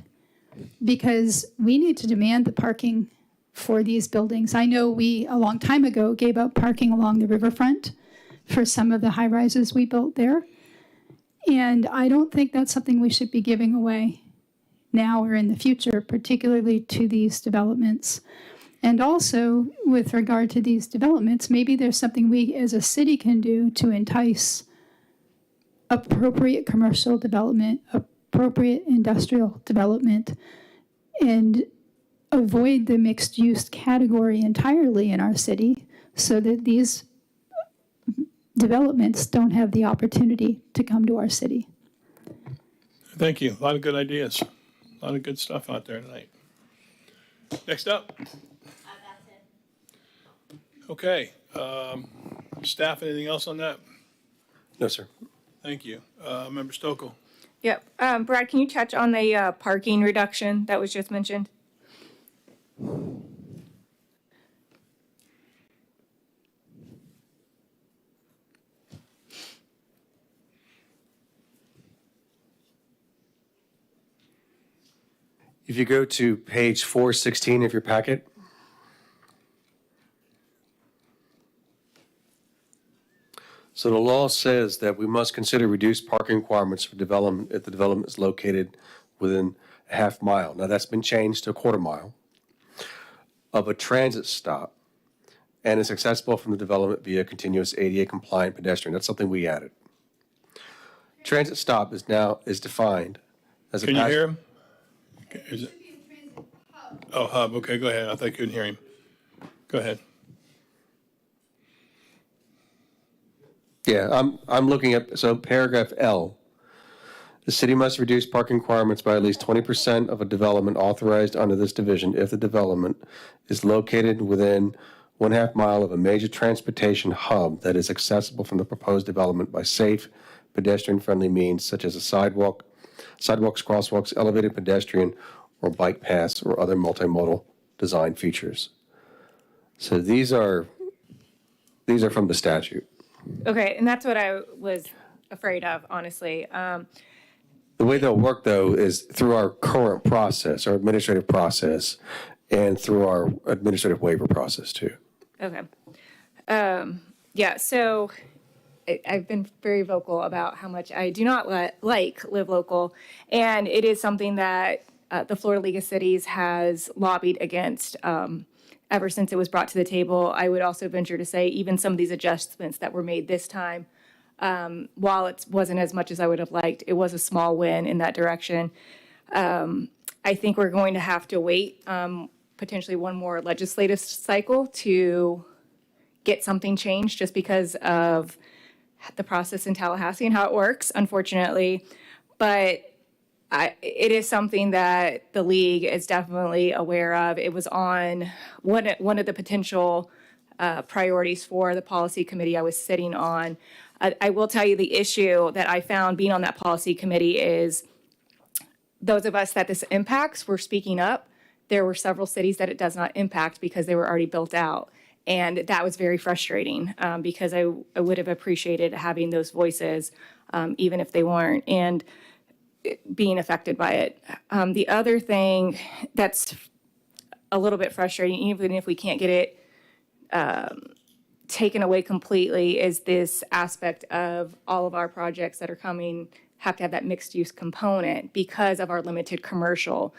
Speaker 13: because we need to demand the parking for these buildings. I know we, a long time ago, gave up parking along the riverfront for some of the high rises we built there. And I don't think that's something we should be giving away now or in the future, particularly to these developments. And also, with regard to these developments, maybe there's something we as a city can do to entice appropriate commercial development, appropriate industrial development, and avoid the mixed use category entirely in our city so that these developments don't have the opportunity to come to our city.
Speaker 5: Thank you. A lot of good ideas. A lot of good stuff out there tonight. Next up. Okay. Staff, anything else on that?
Speaker 16: No, sir.
Speaker 5: Thank you. Member Stokel.
Speaker 12: Yep. Brad, can you touch on the parking reduction that was just mentioned?
Speaker 16: If you go to page 416 of your packet, so the law says that we must consider reduced parking requirements for development if the development is located within a half mile. Now, that's been changed to a quarter mile of a transit stop and is accessible from the development via continuous ADA compliant pedestrian. That's something we added. Transit stop is defined as a.
Speaker 5: Can you hear him? Okay, is it? Oh, hub, okay, go ahead. I thought you couldn't hear him. Go ahead.
Speaker 16: Yeah, I'm looking at, so paragraph L. The city must reduce parking requirements by at least 20% of a development authorized under this division if the development is located within 1/2 mile of a major transportation hub that is accessible from the proposed development by safe, pedestrian-friendly means such as a sidewalks, crosswalks, elevated pedestrian, or bike paths, or other multimodal design features. So these are from the statute.
Speaker 12: Okay, and that's what I was afraid of, honestly.
Speaker 16: The way they'll work, though, is through our current process, our administrative process, and through our administrative waiver process, too.
Speaker 12: Okay. Yeah, so I've been very vocal about how much I do not like Live Local, and it is something that the Florida League of Cities has lobbied against ever since it was brought to the table. I would also venture to say even some of these adjustments that were made this time, while it wasn't as much as I would have liked, it was a small win in that direction. I think we're going to have to wait potentially one more legislative cycle to get something changed just because of the process in Tallahassee and how it works, unfortunately. But it is something that the league is definitely aware of. It was on one of the potential priorities for the policy committee I was sitting on. I will tell you the issue that I found being on that policy committee is those of us that this impacts were speaking up. There were several cities that it does not impact because they were already built out. And that was very frustrating because I would have appreciated having those voices, even if they weren't, and being affected by it. The other thing that's a little bit frustrating, even if we can't get it taken away completely, is this aspect of all of our projects that are coming have to have that mixed use component because of our limited commercial.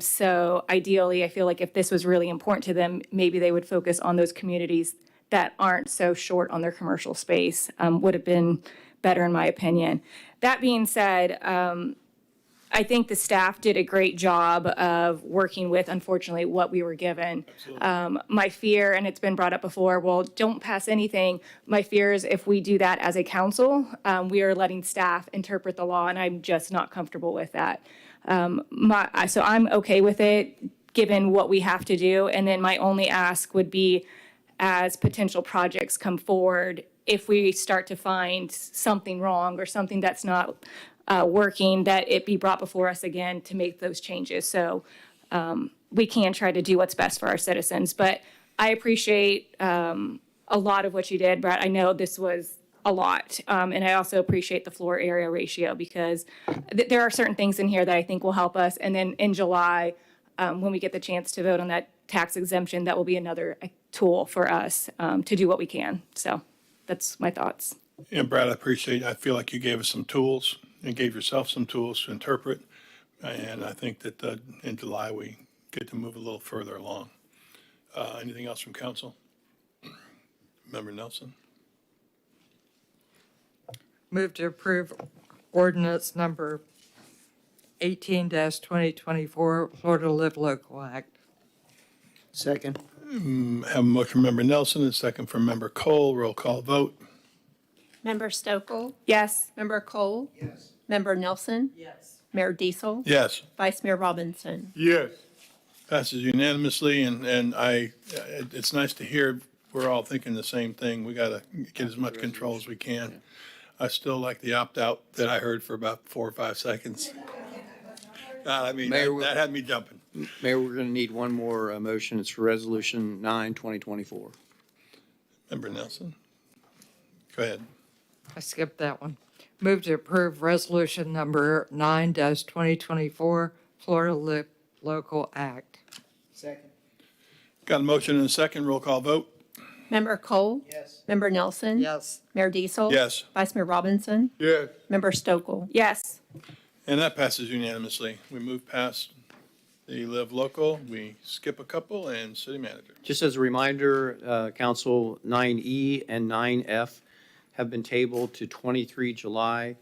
Speaker 12: So ideally, I feel like if this was really important to them, maybe they would focus on those communities that aren't so short on their commercial space, would have been better in my opinion. That being said, I think the staff did a great job of working with, unfortunately, what we were given. My fear, and it's been brought up before, well, don't pass anything. My fear is if we do that as a council, we are letting staff interpret the law, and I'm just not comfortable with that. So I'm okay with it, given what we have to do. And then my only ask would be, as potential projects come forward, if we start to find something wrong or something that's not working, that it be brought before us again to make those changes. So we can try to do what's best for our citizens. But I appreciate a lot of what you did, Brett. I know this was a lot. And I also appreciate the floor area ratio because there are certain things in here that I think will help us. And then in July, when we get the chance to vote on that tax exemption, that will be another tool for us to do what we can. So that's my thoughts.
Speaker 5: Yeah, Brad, I feel like you gave us some tools and gave yourself some tools to interpret. And I think that in July, we get to move a little further along. Anything else from council? Member Nelson?
Speaker 9: Move to approve ordinance number 18-2024, Florida Live Local Act.
Speaker 17: Second.
Speaker 5: Have a motion from Member Nelson and second from Member Cole. Roll call vote.
Speaker 2: Member Stokel?
Speaker 12: Yes.
Speaker 2: Member Cole?
Speaker 17: Yes.
Speaker 2: Member Nelson?
Speaker 15: Yes.
Speaker 2: Mayor Diesel?
Speaker 5: Yes.
Speaker 2: Vice Mayor Robinson?
Speaker 21: Yes.
Speaker 5: Passes unanimously, and it's nice to hear we're all thinking the same thing. We got to get as much control as we can. I still like the opt-out that I heard for about 4 or 5 seconds. I mean, that had me jumping.
Speaker 4: Mayor, we're going to need one more motion. It's for Resolution 9, 2024.
Speaker 5: Member Nelson? Go ahead.
Speaker 9: I skipped that one. Move to approve resolution number 9-2024, Florida Live local act.
Speaker 17: Second.
Speaker 5: Got a motion and a second. Roll call vote.
Speaker 2: Member Cole?
Speaker 17: Yes.
Speaker 2: Member Nelson?
Speaker 15: Yes.
Speaker 2: Mayor Diesel?
Speaker 5: Yes.
Speaker 2: Vice Mayor Robinson?
Speaker 21: Yes.
Speaker 2: Member Stokel?
Speaker 12: Yes.
Speaker 5: And that passes unanimously. We move past the live local, we skip a couple, and city manager.
Speaker 4: Just as a reminder, Council 9E and 9F have been tabled to 23 July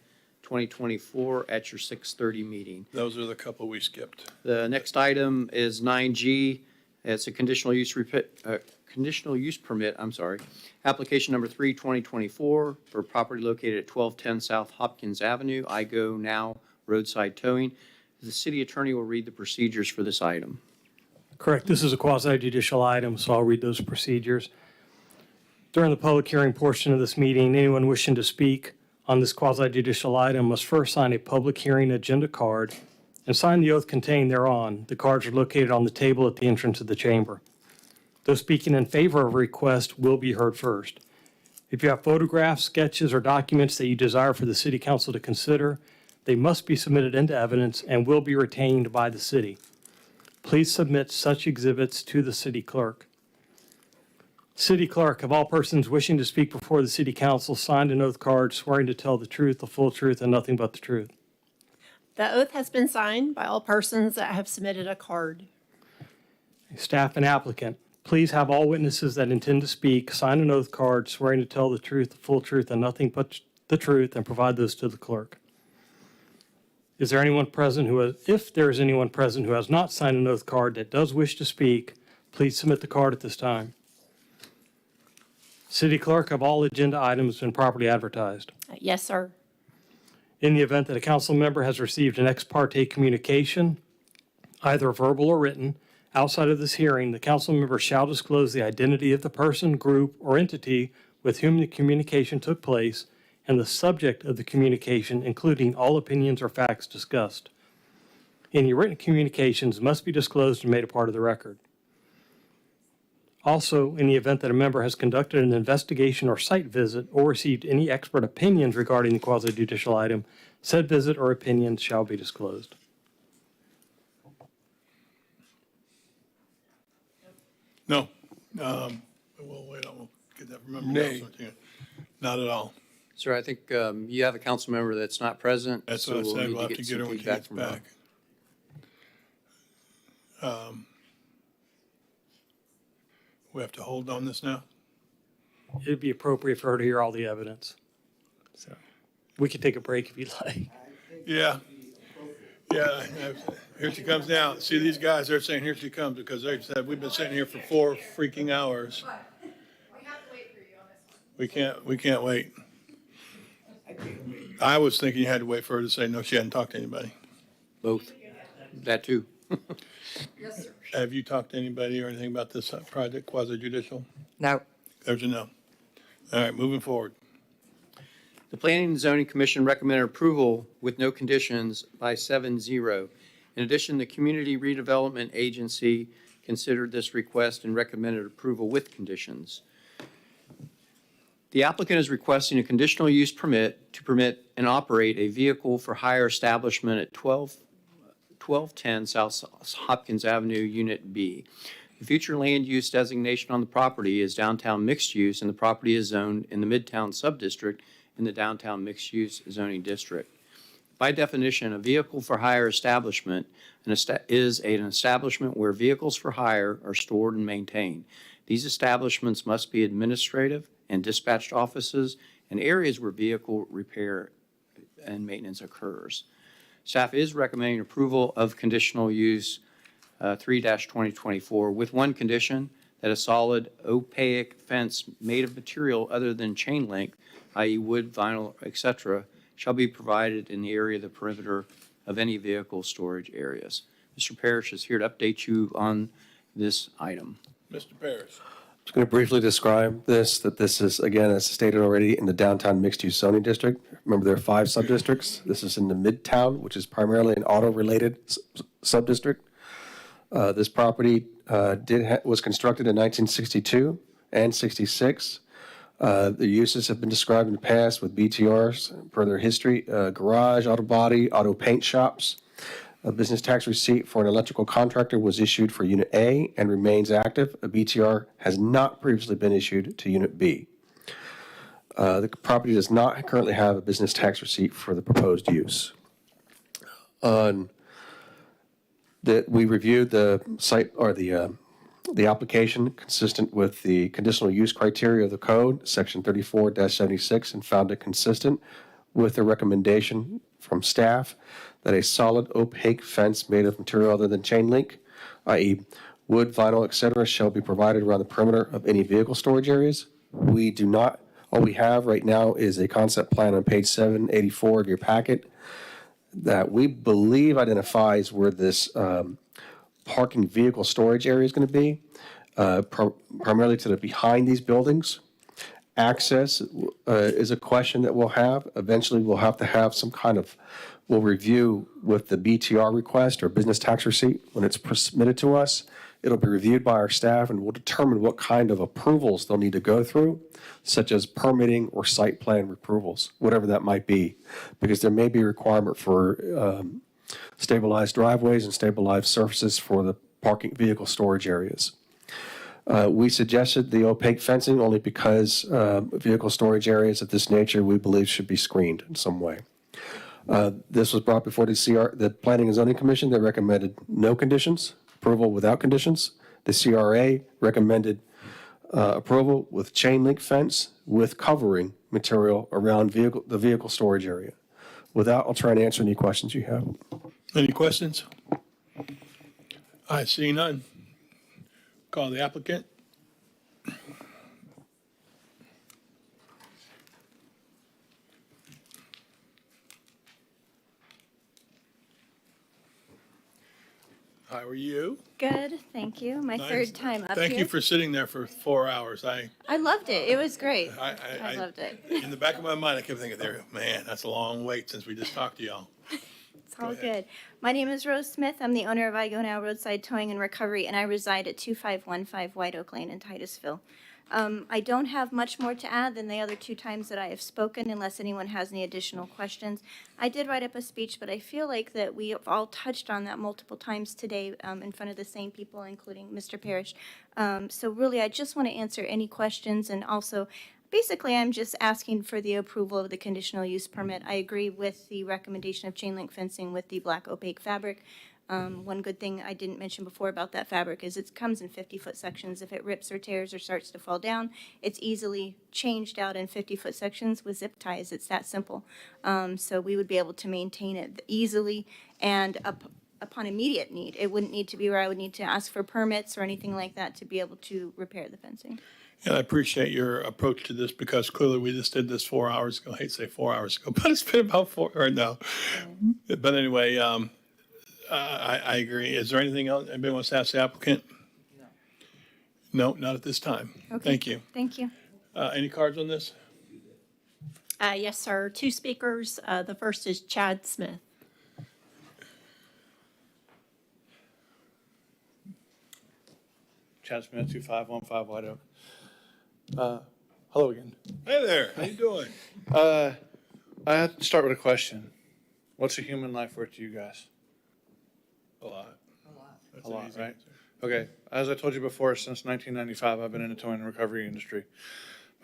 Speaker 4: 2024 at your 6:30 meeting.
Speaker 5: Those are the couple we skipped.
Speaker 4: The next item is 9G. It's a conditional use permit, application number 3, 2024, for property located at 1210 South Hopkins Avenue, I Go Now roadside towing. The city attorney will read the procedures for this item.
Speaker 3: Correct. This is a quasi-judicial item, so I'll read those procedures. During the public hearing portion of this meeting, anyone wishing to speak on this quasi-judicial item must first sign a public hearing agenda card and sign the oath contained thereon. The cards are located on the table at the entrance of the chamber. Those speaking in favor of a request will be heard first. If you have photographs, sketches, or documents that you desire for the city council to consider, they must be submitted into evidence and will be retained by the city. Please submit such exhibits to the city clerk. City clerk, have all persons wishing to speak before the city council signed an oath card swearing to tell the truth, the full truth, and nothing but the truth?
Speaker 2: The oath has been signed by all persons that have submitted a card.
Speaker 3: Staff and applicant, please have all witnesses that intend to speak sign an oath card swearing to tell the truth, the full truth, and nothing but the truth, and provide those to the clerk. Is there anyone present if there is anyone present who has not signed an oath card that does wish to speak, please submit the card at this time. City clerk, have all agenda items been properly advertised?
Speaker 2: Yes, sir.
Speaker 3: In the event that a council member has received an ex parte communication, either verbal or written, outside of this hearing, the council member shall disclose the identity of the person, group, or entity with whom the communication took place and the subject of the communication, including all opinions or facts discussed. Any written communications must be disclosed and made a part of the record. Also, in the event that a member has conducted an investigation or site visit or received any expert opinions regarding the quasi-judicial item, said visit or opinions shall be disclosed.
Speaker 5: No. We'll wait, we'll get that from member
Speaker 21: Nay.
Speaker 5: Nelson. Not at all.
Speaker 4: Sir, I think you have a council member that's not present.
Speaker 5: That's
Speaker 4: so
Speaker 5: what I
Speaker 4: we'll
Speaker 5: said,
Speaker 4: need
Speaker 5: we'll have to
Speaker 4: get
Speaker 5: get
Speaker 4: some
Speaker 5: her when she
Speaker 4: feedback
Speaker 5: gets
Speaker 4: from her.
Speaker 5: back. We have to hold on this now?
Speaker 3: It'd be appropriate for her to hear all the evidence. So we could take a break if you'd like.
Speaker 5: Yeah. Yeah, here she comes now. See, these guys, they're saying, here she comes, because they said, we've been sitting here for 4 freaking hours. We can't wait. I was thinking you had to wait for her to say, no, she hadn't talked to anybody.
Speaker 4: Both. That too.
Speaker 15: Yes, sir.
Speaker 5: Have you talked to anybody or anything about this project, quasi-judicial?
Speaker 9: No.
Speaker 5: There's a no. All right, moving forward.
Speaker 4: The Planning and Zoning Commission recommended approval with no conditions by 7-0. In addition, the Community Redevelopment Agency considered this request and recommended approval with conditions. The applicant is requesting a conditional use permit to permit and operate a vehicle for hire establishment at 1210 South Hopkins Avenue, Unit B. The future land use designation on the property is downtown mixed use, and the property is zoned in the Midtown Subdistrict in the downtown mixed use zoning district. By definition, a vehicle for hire establishment is an establishment where vehicles for hire are stored and maintained. These establishments must be administrative and dispatched offices and areas where vehicle repair and maintenance occurs. Staff is recommending approval of conditional use 3-2024 with one condition, that a solid opaque fence made of material other than chain link, i.e. wood, vinyl, etc., shall be provided in the area of the perimeter of any vehicle storage areas. Mr. Parrish is here to update you on this item.
Speaker 5: Mr. Parrish.
Speaker 16: I'm just going to briefly describe this, that this is, again, as stated already, in the downtown mixed-use zoning district. Remember, there are 5 subdistricts. This is in the Midtown, which is primarily an auto-related subdistrict. This property was constructed in 1962 and 66. The uses have been described in the past with BTRs per their history, garage, auto body, auto paint shops. A business tax receipt for an electrical contractor was issued for Unit A and remains active. A BTR has not previously been issued to Unit B. The property does not currently have a business tax receipt for the proposed use. We reviewed the site or the application consistent with the conditional use criteria of the code, section 34-76, and found it consistent with the recommendation from staff that a solid opaque fence made of material other than chain link, i.e. wood, vinyl, etc., shall be provided around the perimeter of any vehicle storage areas. We do not, all we have right now is a concept plan on page 784 of your packet that we believe identifies where this parking vehicle storage area is going to be, primarily to the behind these buildings. Access is a question that we'll have. Eventually, we'll have to have some kind of, we'll review with the BTR request or business tax receipt when it's submitted to us. It'll be reviewed by our staff and we'll determine what kind of approvals they'll need to go through, such as permitting or site plan approvals, whatever that might be, because there may be a requirement for stabilized driveways and stabilized surfaces for the parking vehicle storage areas. We suggested the opaque fencing only because vehicle storage areas of this nature we believe should be screened in some way. This was brought before the Planning and Zoning Commission. They recommended no conditions, approval without conditions. The CRA recommended approval with chain link fence with covering material around the vehicle storage area. With that, I'll try and answer any questions you have.
Speaker 5: Any questions? I see none. Call the applicant. How are you?
Speaker 6: Good, thank you. My
Speaker 5: Nice.
Speaker 6: third time up
Speaker 5: Thank
Speaker 6: here.
Speaker 5: you for sitting there for 4 hours.
Speaker 6: I loved it. It was great. I loved it.
Speaker 5: In the back of my mind, I kept thinking, there, man, that's a long wait since we just talked to y'all.
Speaker 6: It's all good. My name is Rose Smith. I'm the owner of I Go Now Roadside Towing and Recovery, and I reside at 2515 White Oak Lane in Titusville. I don't have much more to add than the other 2 times that I have spoken, unless anyone has any additional questions. I did write up a speech, but I feel like that we have all touched on that multiple times today in front of the same people, including Mr. Parrish. So really, I just want to answer any questions, and also, basically, I'm just asking for the approval of the conditional use permit. I agree with the recommendation of chain link fencing with the black opaque fabric. One good thing I didn't mention before about that fabric is it comes in 50-foot sections. If it rips or tears or starts to fall down, it's easily changed out in 50-foot sections with zip ties. It's that simple. So we would be able to maintain it easily and upon immediate need. It wouldn't need to be where I would need to ask for permits or anything like that to be able to repair the fencing.
Speaker 5: And I appreciate your approach to this because clearly we just did this 4 hours ago. I hate to say 4 hours ago, but it's been about 4 right now. But anyway, I agree. Is there anything else anybody wants to ask the applicant? No, not at this time.
Speaker 6: Okay.
Speaker 5: Thank you.
Speaker 6: Thank you.
Speaker 5: Any cards on this?
Speaker 2: Yes, sir. 2 speakers. The first is Chad Smith.
Speaker 22: Chad Smith, 2515 White Oak. Hello again.
Speaker 5: Hey there. How you doing?
Speaker 22: I have to start with a question. What's a human life worth to you guys?
Speaker 5: A lot. That's
Speaker 22: A
Speaker 5: an
Speaker 22: lot,
Speaker 5: easy
Speaker 22: right?
Speaker 5: answer.
Speaker 22: Okay. As I told you before, since 1995, I've been in the towing and recovery industry.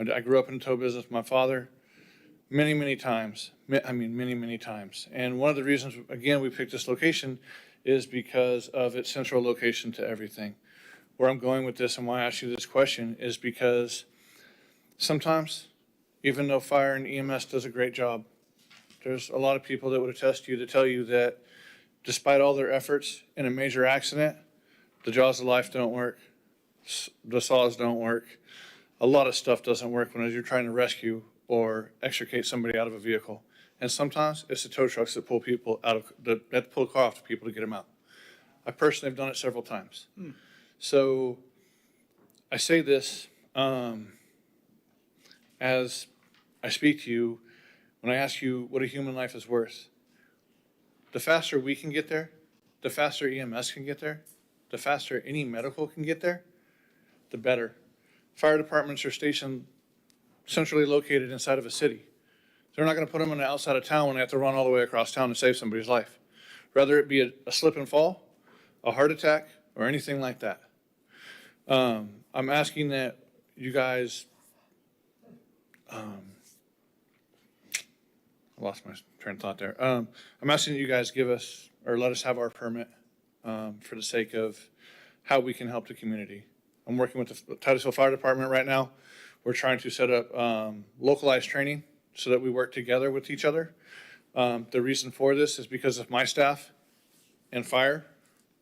Speaker 22: I grew up in the tow business with my father many times. Many times. And one of the reasons, again, we picked this location is because of its central location to everything. Where I'm going with this and why I ask you this question is because sometimes, even though fire and EMS does a great job, there's a lot of people that would attest to you to tell you that despite all their efforts in a major accident, the jaws of life don't work, the saws don't work, a lot of stuff doesn't work when you're trying to rescue or extricate somebody out of a vehicle. And sometimes it's the tow trucks that pull people out of, that have to pull a car off to people to get them out. I personally have done it several times. So I say this as I speak to you, when I ask you what a human life is worth. The faster we can get there, the faster EMS can get there, the faster any medical can get there, the better. Fire departments are stationed centrally located inside of a city. They're not going to put them on the outside of town when they have to run all the way across town to save somebody's life. whether it be a slip and fall, a heart attack, or anything like that. I'm asking that you guys, I lost my train of thought there. I'm asking that you guys give us, or let us have our permit for the sake of how we can help the community. I'm working with the Titusville Fire Department right now. We're trying to set up localized training so that we work together with each other. The reason for this is because of my staff and fire,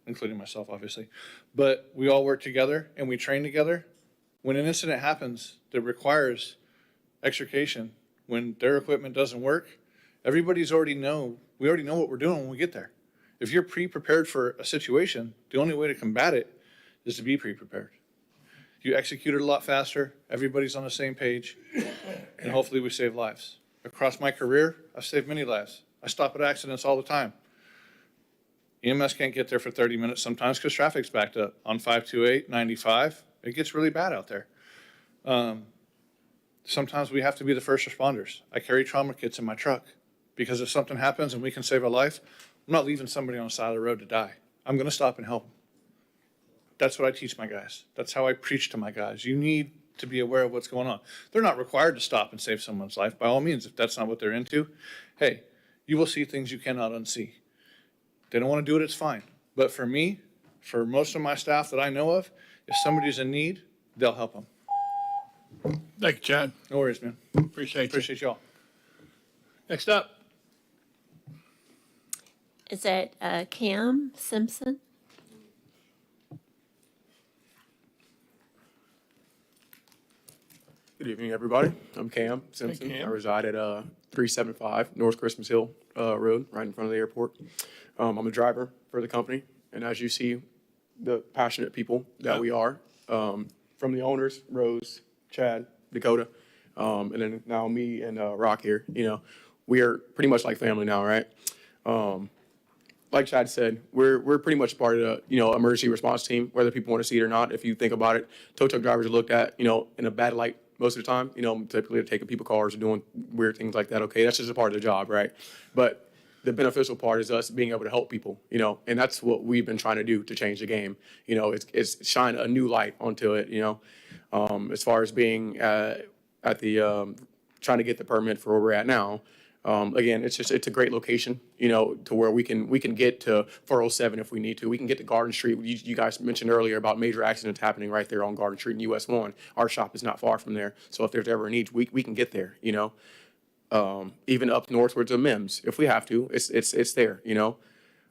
Speaker 22: including myself, obviously. But we all work together and we train together. When an incident happens that requires extrication, when their equipment doesn't work, we already know what we're doing when we get there. If you're pre-prepared for a situation, the only way to combat it is to be pre-prepared. You execute it a lot faster, everybody's on the same page, and hopefully we save lives. Across my career, I've saved many lives. I stop at accidents all the time. EMS can't get there for 30 minutes sometimes because traffic's backed up. On 528, 95, it gets really bad out there. Sometimes we have to be the first responders. I carry trauma kits in my truck because if something happens and we can save a life, I'm not leaving somebody on the side of the road to die. I'm going to stop and help them. That's what I teach my guys. That's how I preach to my guys. You need to be aware of what's going on. They're not required to stop and save someone's life. By all means, if that's not what they're into, hey, you will see things you cannot unsee. They don't want to do it, it's fine. But for me, for most of my staff that I know of, if somebody's in need, they'll help them.
Speaker 5: Thank you, Chad.
Speaker 22: No worries, man.
Speaker 5: Appreciate
Speaker 22: y'all.
Speaker 5: Next up.
Speaker 2: Is it Cam Simpson?
Speaker 8: Good evening, everybody. I'm Cam Simpson.
Speaker 5: Hey, Cam.
Speaker 8: I reside at 375 North Christmas Hill Road, right in front of the airport. I'm a driver for the company, and as you see, the passionate people that we are, from the owners, Rose, Chad, Dakota, and then now me and Rock here, we are pretty much like family now, right? Like Chad said, we're pretty much part of the, emergency response team, whether people want to see it or not. If you think about it, tow truck drivers are looked at, in a bad light most of the time, typically they're taking people cars or doing weird things like that. Okay, that's just a part of the job, right? But the beneficial part is us being able to help people, and that's what we've been trying to do to change the game. It's shine a new light onto it, as far as being at the, trying to get the permit for where we're at now. Again, it's a great location, to where we can get to 407 if we need to. We can get to Garden Street. You guys mentioned earlier about major accidents happening right there on Garden Street in US 1. Our shop is not far from there. So if there's ever a need, we can get there, even up northwards of Mims if we have to. It's there,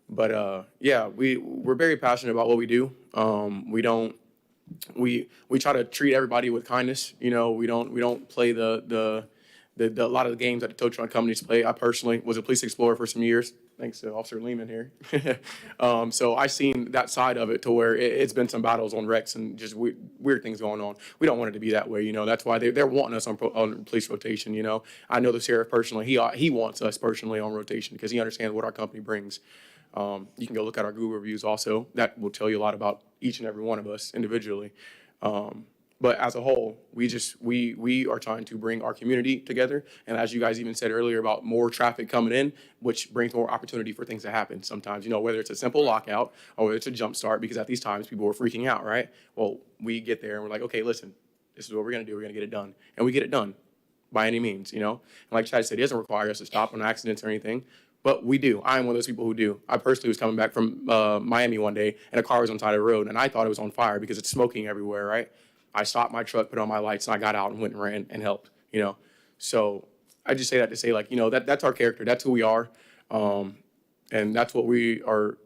Speaker 8: But yeah, we're very passionate about what we do. We try to treat everybody with kindness. We don't play the a lot of the games that the tow truck companies play. I personally was a police explorer for some years, thanks to Officer Lehman here. So I've seen that side of it to where it's been some battles on wrecks and just weird things going on. We don't want it to be that way, That's why they're wanting us on police rotation, I know the sheriff personally. He wants us personally on rotation because he understands what our company brings. You can go look at our Google reviews also. That will tell you a lot about each and every one of us individually. But as a whole, we are trying to bring our community together. And as you guys even said earlier about more traffic coming in, which brings more opportunity for things to happen sometimes, whether it's a simple lockout or whether it's a jump start, because at these times people are freaking out, right? Well, we get there and we're like, okay, listen, this is what we're going to do. We're going to get it done. And we get it done by any means, And like Chad said, he doesn't require us to stop on accidents or anything. But we do. I am one of those people who do. I personally was coming back from Miami one day, and a car was on the side of the road, and I thought it was on fire because it's smoking everywhere, right? I stopped my truck, put on my lights, and I got out and went and ran and helped, So I just say that to say, that's our character. That's who we are. And that's what we are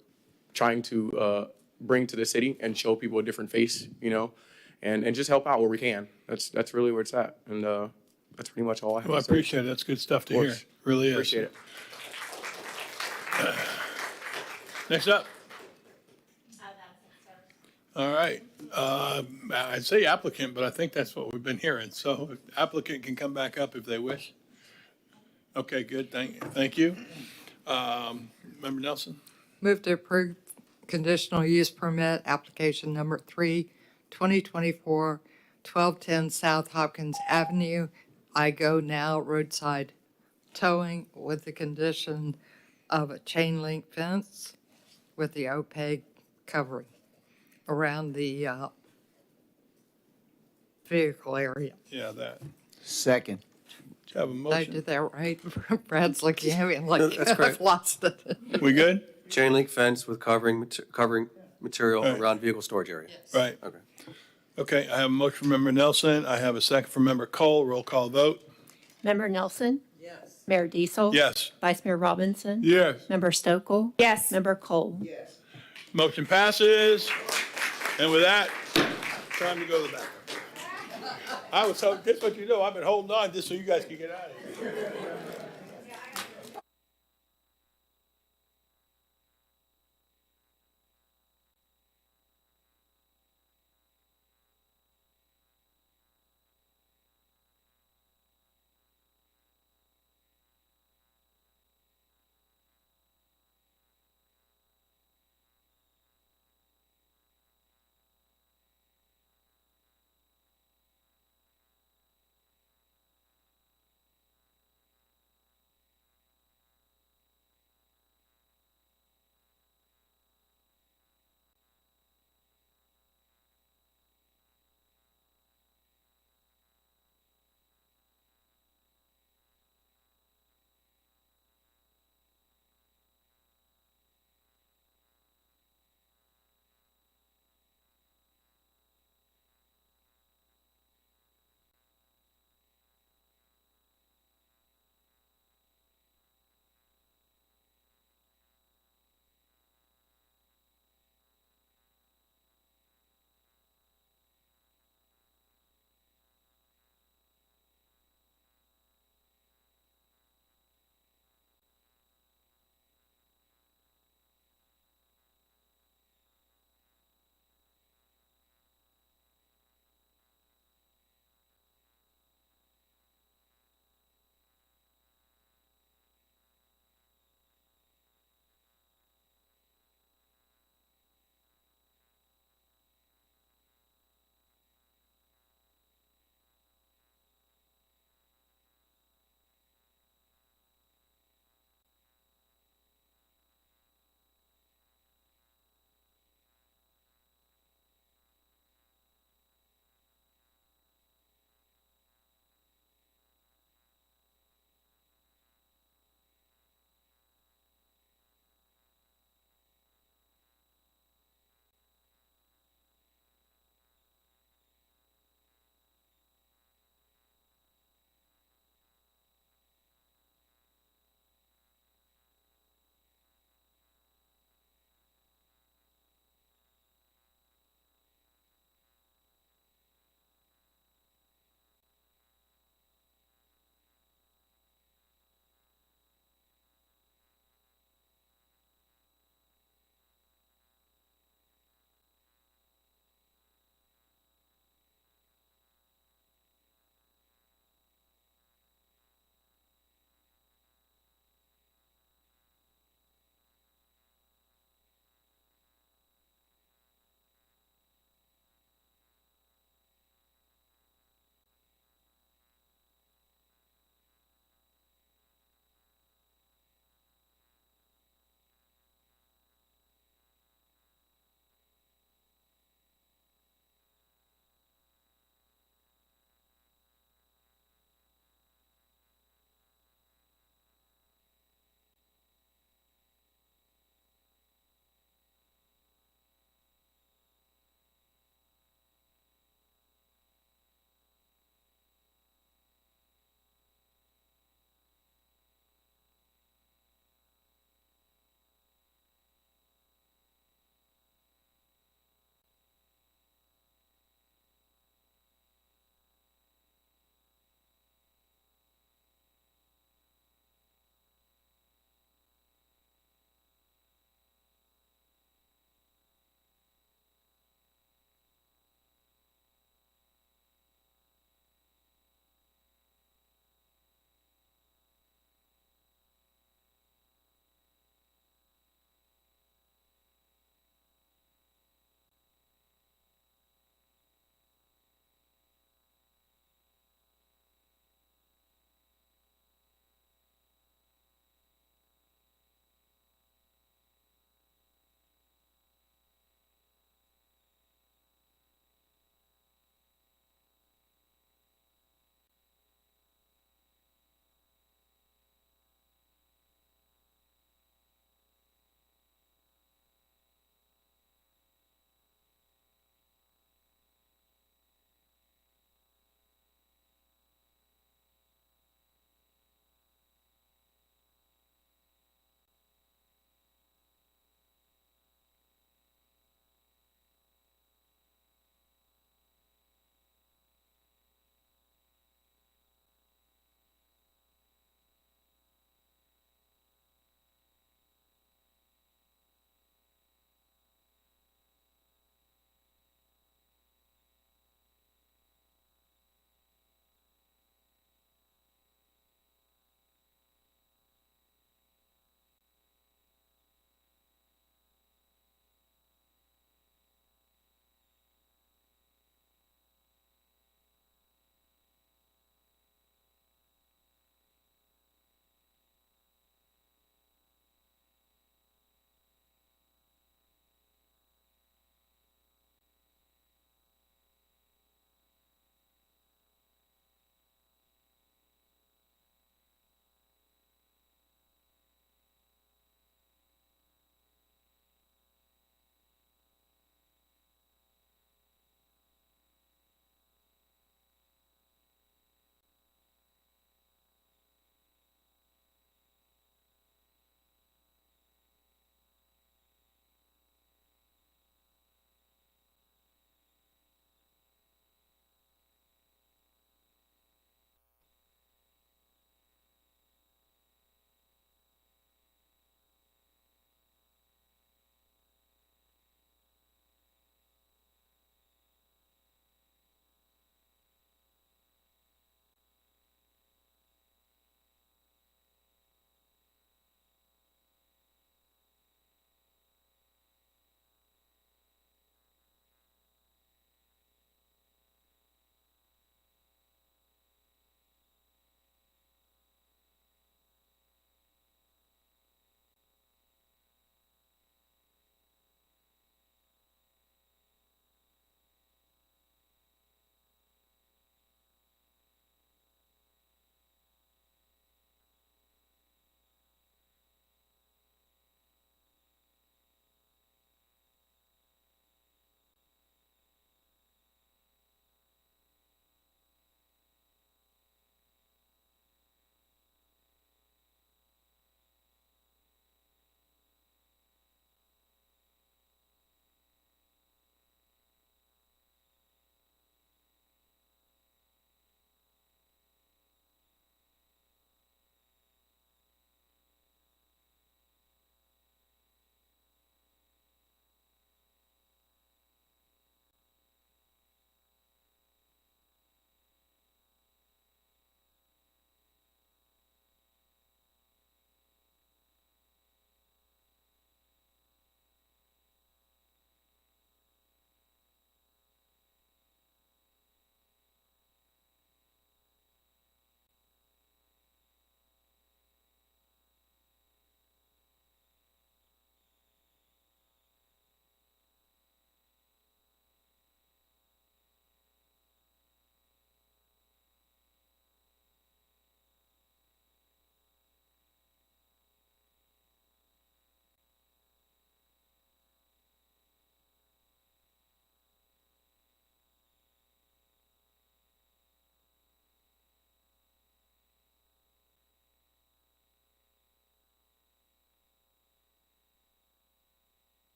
Speaker 8: trying to bring to the city and show people a different face, and just help out where we can. That's really where it's at. And that's pretty much all I have
Speaker 5: Well, I
Speaker 8: to say.
Speaker 5: appreciate it. That's good stuff to hear. Really is.
Speaker 8: Appreciate it.
Speaker 5: Next up. All right. I'd say applicant, but I think that's what we've been hearing. So applicant can come back up if they wish. Okay, good. Thank you. Member Nelson?
Speaker 9: Move to approve conditional use permit application number 3, 2024, 1210 South Hopkins Avenue. I Go Now roadside towing with the condition of a chain link fence with the opaque covering around the vehicle area.
Speaker 5: Yeah, that.
Speaker 17: Second.
Speaker 5: Do you have a
Speaker 9: I
Speaker 5: motion?
Speaker 9: did that right? Brad's looking at me like,
Speaker 16: That's correct.
Speaker 9: I've lost it.
Speaker 5: We good?
Speaker 16: Chain link fence with covering material
Speaker 5: Right.
Speaker 16: around vehicle storage area.
Speaker 5: Right.
Speaker 16: Okay.
Speaker 5: Okay, I have a motion from Member Nelson. I have a second from Member Cole. Roll call vote.
Speaker 2: Member Nelson? Yes. Mayor Diesel?
Speaker 5: Yes.
Speaker 2: Vice Mayor Robinson?
Speaker 21: Yes.
Speaker 2: Member Stokel?
Speaker 12: Yes.
Speaker 2: Member Cole?
Speaker 5: Motion passes. And with that, time to go to the bathroom. I was hoping, just what you know, I've been holding on just so you guys can get out of here.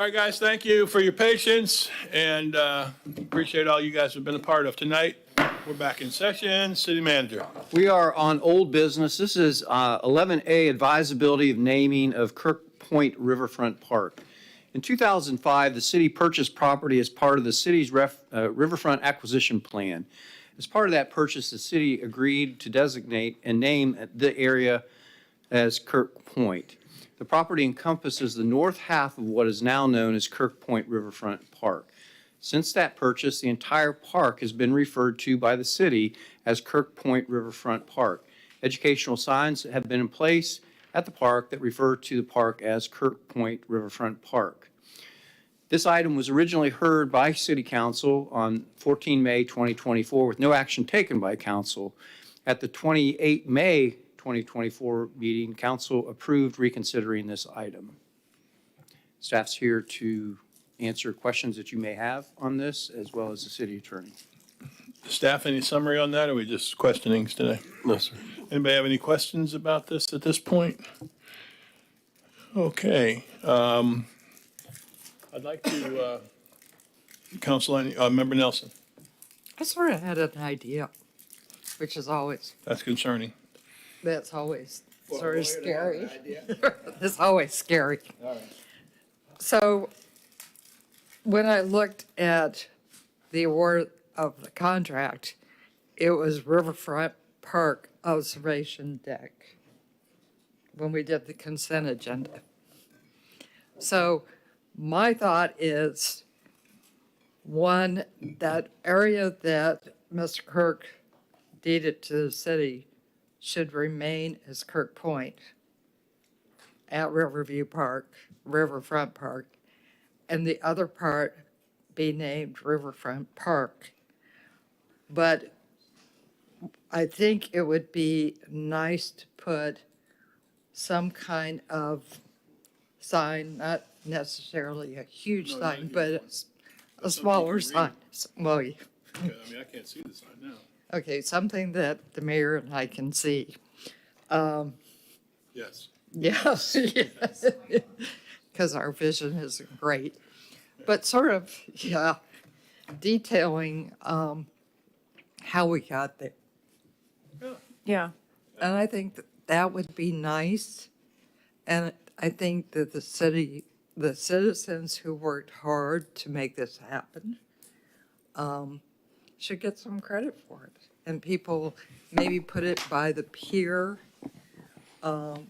Speaker 5: All right, guys, thank you for your patience, and appreciate all you guys have been a part of tonight. We're back in session. City Manager.
Speaker 4: We are on old business. This is 11A, advisability of naming of Kirk Point Riverfront Park. In 2005, the city purchased property as part of the city's riverfront acquisition plan. As part of that purchase, the city agreed to designate and name the area as Kirk Point. The property encompasses the north half of what is now known as Kirk Point Riverfront Park. Since that purchase, the entire park has been referred to by the city as Kirk Point Riverfront Park. Educational signs have been in place at the park that refer to the park as Kirk Point Riverfront Park. This item was originally heard by City Council on 14 May 2024 with no action taken by Council. At the 28 May 2024 meeting, Council approved reconsidering this item. Staff's here to answer questions that you may have on this, as well as the city attorney.
Speaker 5: Staff, any summary on that, or are we just questionings today?
Speaker 16: No, sir.
Speaker 5: Anybody have any questions about this at this point? Okay. I'd like to, Member Nelson.
Speaker 9: I sort of had an idea, which is always,
Speaker 5: That's concerning.
Speaker 9: that's always sort of scary. It's always scary.
Speaker 5: All right.
Speaker 9: So when I looked at the award of the contract, it was Riverfront Park Observation Deck when we did the consent agenda. So my thought is, one, that area that Mr. Kirk deeded to the city should remain as Kirk Point at Riverview Park, Riverfront Park, and the other part be named Riverfront Park. But I think it would be nice to put some kind of sign, not necessarily a huge sign, but a smaller sign. Well,
Speaker 5: Okay, I mean, I can't see the sign now.
Speaker 9: okay, something that the mayor and I can see.
Speaker 5: Yes.
Speaker 9: Yes, yes, because our vision isn't great. But sort of, yeah, detailing how we got there.
Speaker 12: Yeah.
Speaker 9: And I think that would be nice. And I think that the citizens who worked hard to make this happen should get some credit for it. And people maybe put it by the pier,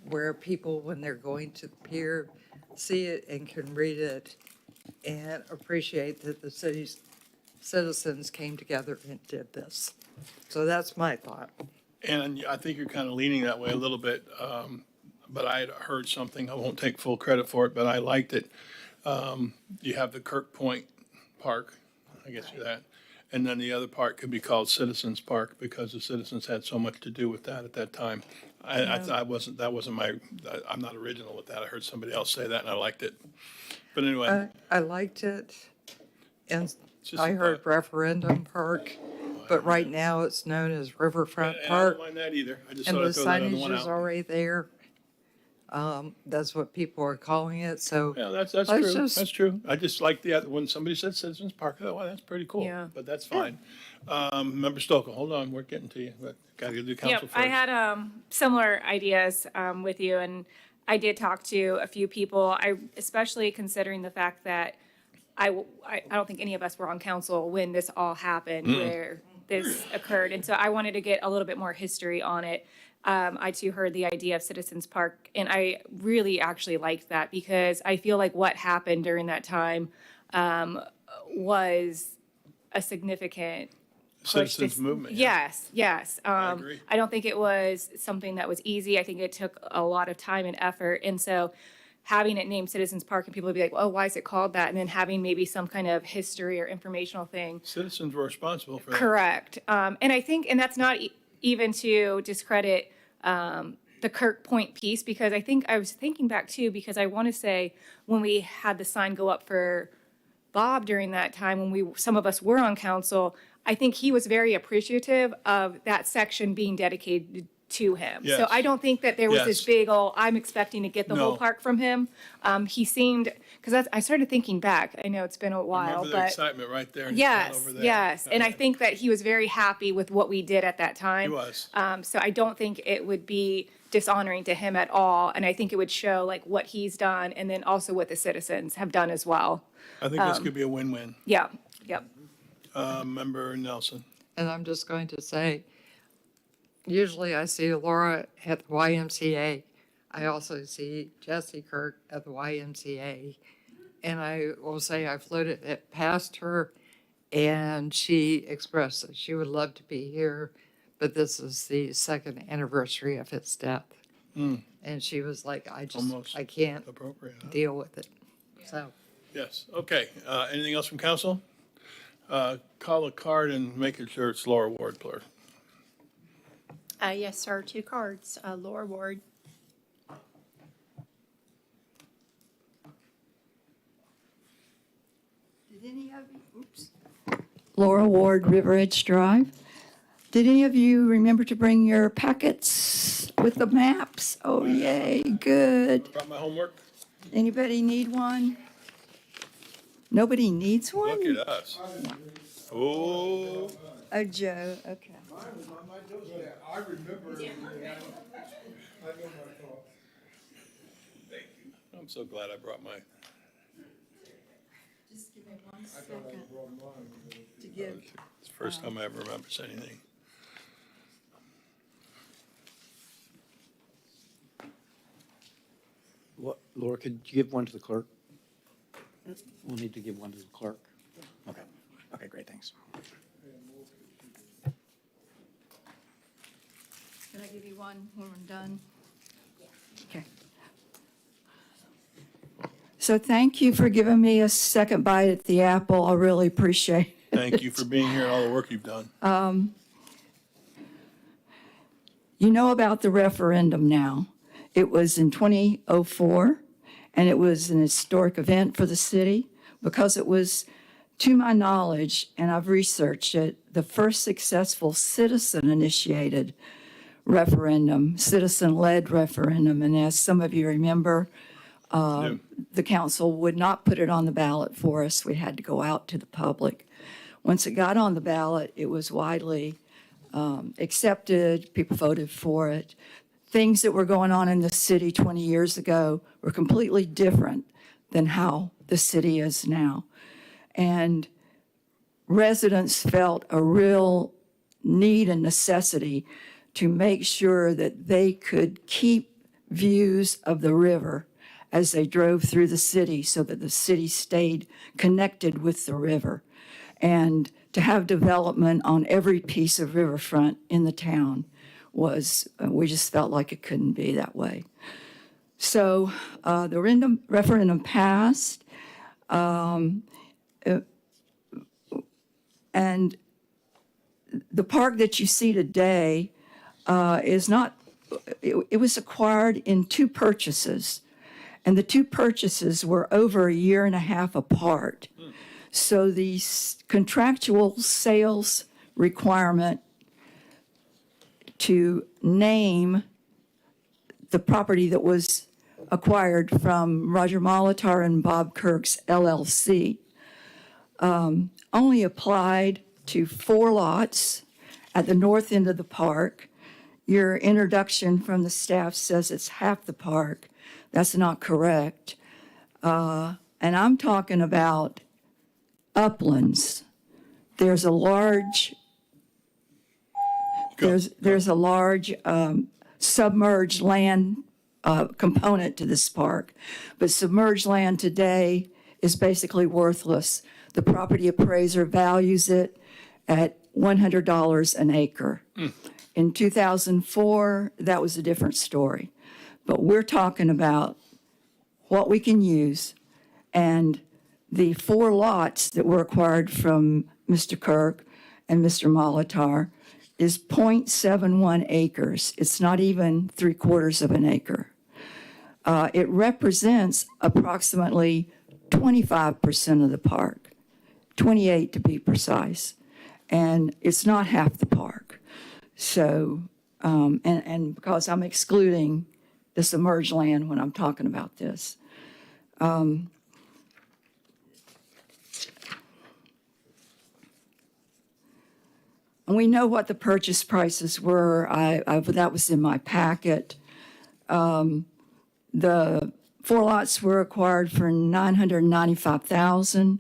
Speaker 9: where people, when they're going to the pier, see it and can read it and appreciate that the city's citizens came together and did this. So that's my thought.
Speaker 5: And I think you're kind of leaning that way a little bit, but I had heard something, I won't take full credit for it, but I liked it. You have the Kirk Point Park, I guess that, and then the other part could be called Citizens Park because the citizens had so much to do with that at that time. That wasn't I'm not original with that. I heard somebody else say that and I liked it. But anyway.
Speaker 9: I liked it. And
Speaker 5: just
Speaker 9: I
Speaker 5: a
Speaker 9: heard
Speaker 5: thought.
Speaker 9: Referendum Park, but right now it's known as Riverfront
Speaker 5: And I
Speaker 9: Park.
Speaker 5: don't mind that either. I just
Speaker 9: And
Speaker 5: thought
Speaker 9: the
Speaker 5: I'd throw that other one
Speaker 9: signage is
Speaker 5: out.
Speaker 9: already there. That's what people are calling it, so.
Speaker 5: Yeah, that's
Speaker 9: let's
Speaker 5: true.
Speaker 9: just-
Speaker 5: That's true. I just like when somebody said Citizens Park, I thought, wow, that's pretty cool.
Speaker 12: Yeah.
Speaker 5: But that's fine. Member Stokel, hold on, we're getting to you. But gotta do council
Speaker 12: Yep,
Speaker 5: first.
Speaker 12: I had similar ideas with you, and I did talk to a few people. Especially considering the fact that I don't think any of us were on council when this all happened, where this occurred, and so I wanted to get a little bit more history on it. I too heard the idea of Citizens Park, and I really actually liked that because I feel like what happened during that time was a significant push
Speaker 5: Citizens
Speaker 12: to-
Speaker 5: movement. Yeah.
Speaker 12: Yes.
Speaker 5: I agree.
Speaker 12: I don't think it was something that was easy. I think it took a lot of time and effort. And so having it named Citizens Park and people would be like, oh, why is it called that? And then having maybe some kind of history or informational thing.
Speaker 5: Citizens were responsible for that.
Speaker 12: Correct. And I think, and that's not even to discredit the Kirk Point piece, because I think I was thinking back too, because I want to say when we had the sign go up for Bob during that time, when some of us were on council, I think he was very appreciative of that section being dedicated to him. So
Speaker 5: Yes.
Speaker 12: I don't think that there was this
Speaker 5: Yes.
Speaker 12: big, oh, I'm expecting to get the whole
Speaker 5: No.
Speaker 12: park from him. He seemed, because I started thinking back. I know it's been a while,
Speaker 5: Remember the
Speaker 12: but
Speaker 5: excitement right there? and he's not over
Speaker 12: yes,
Speaker 5: there.
Speaker 12: yes. And I think that he was very happy with what we did at that time.
Speaker 5: He was.
Speaker 12: So I don't think it would be dishonoring to him at all. And I think it would show like what he's done and then also what the citizens have done as well.
Speaker 5: I think this could be a win-win.
Speaker 12: Yeah, yep.
Speaker 5: Member Nelson.
Speaker 9: And I'm just going to say, usually I see Laura at the YMCA. I also see Jesse Kirk at the YMCA. And I will say I floated it past her, and she expressed that she would love to be here, but this is the second anniversary of his death.
Speaker 5: Mm.
Speaker 9: And she was like,
Speaker 5: Almost
Speaker 9: I can't
Speaker 5: appropriate, huh?
Speaker 9: deal with it. So.
Speaker 5: Yes, okay. Anything else from council? Call a card and make sure it's Laura Ward, clerk.
Speaker 2: Yes, sir, 2 cards. Laura Ward.
Speaker 7: Did any of you, oops. Laura Ward, River Edge Drive. Did any of you remember to bring your packets with the maps? Oh, yay, good.
Speaker 5: Brought my homework?
Speaker 7: Anybody need one? Nobody needs one?
Speaker 5: Look at us. Oh.
Speaker 7: Oh, Joe, okay.
Speaker 21: I remember. I know my thoughts.
Speaker 5: Thank you. I'm so glad I brought my.
Speaker 7: Just give me 1 second to give.
Speaker 5: It's the first time I ever remember saying anything.
Speaker 17: What, Laura, could you give one to the clerk? We'll need to give one to the clerk. Okay. Okay, great, thanks.
Speaker 7: Can I give you one when we're done? Okay. So thank you for giving me a second bite at the apple. I really appreciate it.
Speaker 5: Thank you for being here and all the work you've done.
Speaker 7: You know about the referendum now. It was in 2004, and it was an historic event for the city because it was, to my knowledge, and I've researched it, the first successful citizen-initiated referendum, citizen-led referendum. And as some of you remember, the council would not put it on the ballot for us. We had to go out to the public. Once it got on the ballot, it was widely accepted. People voted for it. Things that were going on in the city 20 years ago were completely different than how the city is now. And residents felt a real need and necessity to make sure that they could keep views of the river as they drove through the city so that the city stayed connected with the river. And to have development on every piece of riverfront in the town was, we just felt like it couldn't be that way. So the referendum passed, and the park that you see today is not, it was acquired in 2 purchases, and the 2 purchases were over a year and a half apart. So the contractual sales requirement to name the property that was acquired from Roger Molitor and Bob Kirk's LLC only applied to 4 lots at the north end of the park. Your introduction from the staff says it's half the park. That's not correct. And I'm talking about uplands. There's a large submerged land component to this park, but submerged land today is basically worthless. The property appraiser values it at $100 an acre. In 2004, that was a different story. But we're talking about what we can use, and the 4 lots that were acquired from Mr. Kirk and Mr. Molitor is 0.71 acres. It's not even 3/4 of an acre. It represents approximately 25% of the park, 28 to be precise, and it's not half the park. So And because I'm excluding the submerged land when I'm talking about this. And we know what the purchase prices were. That was in my packet. The 4 lots were acquired for $995,000,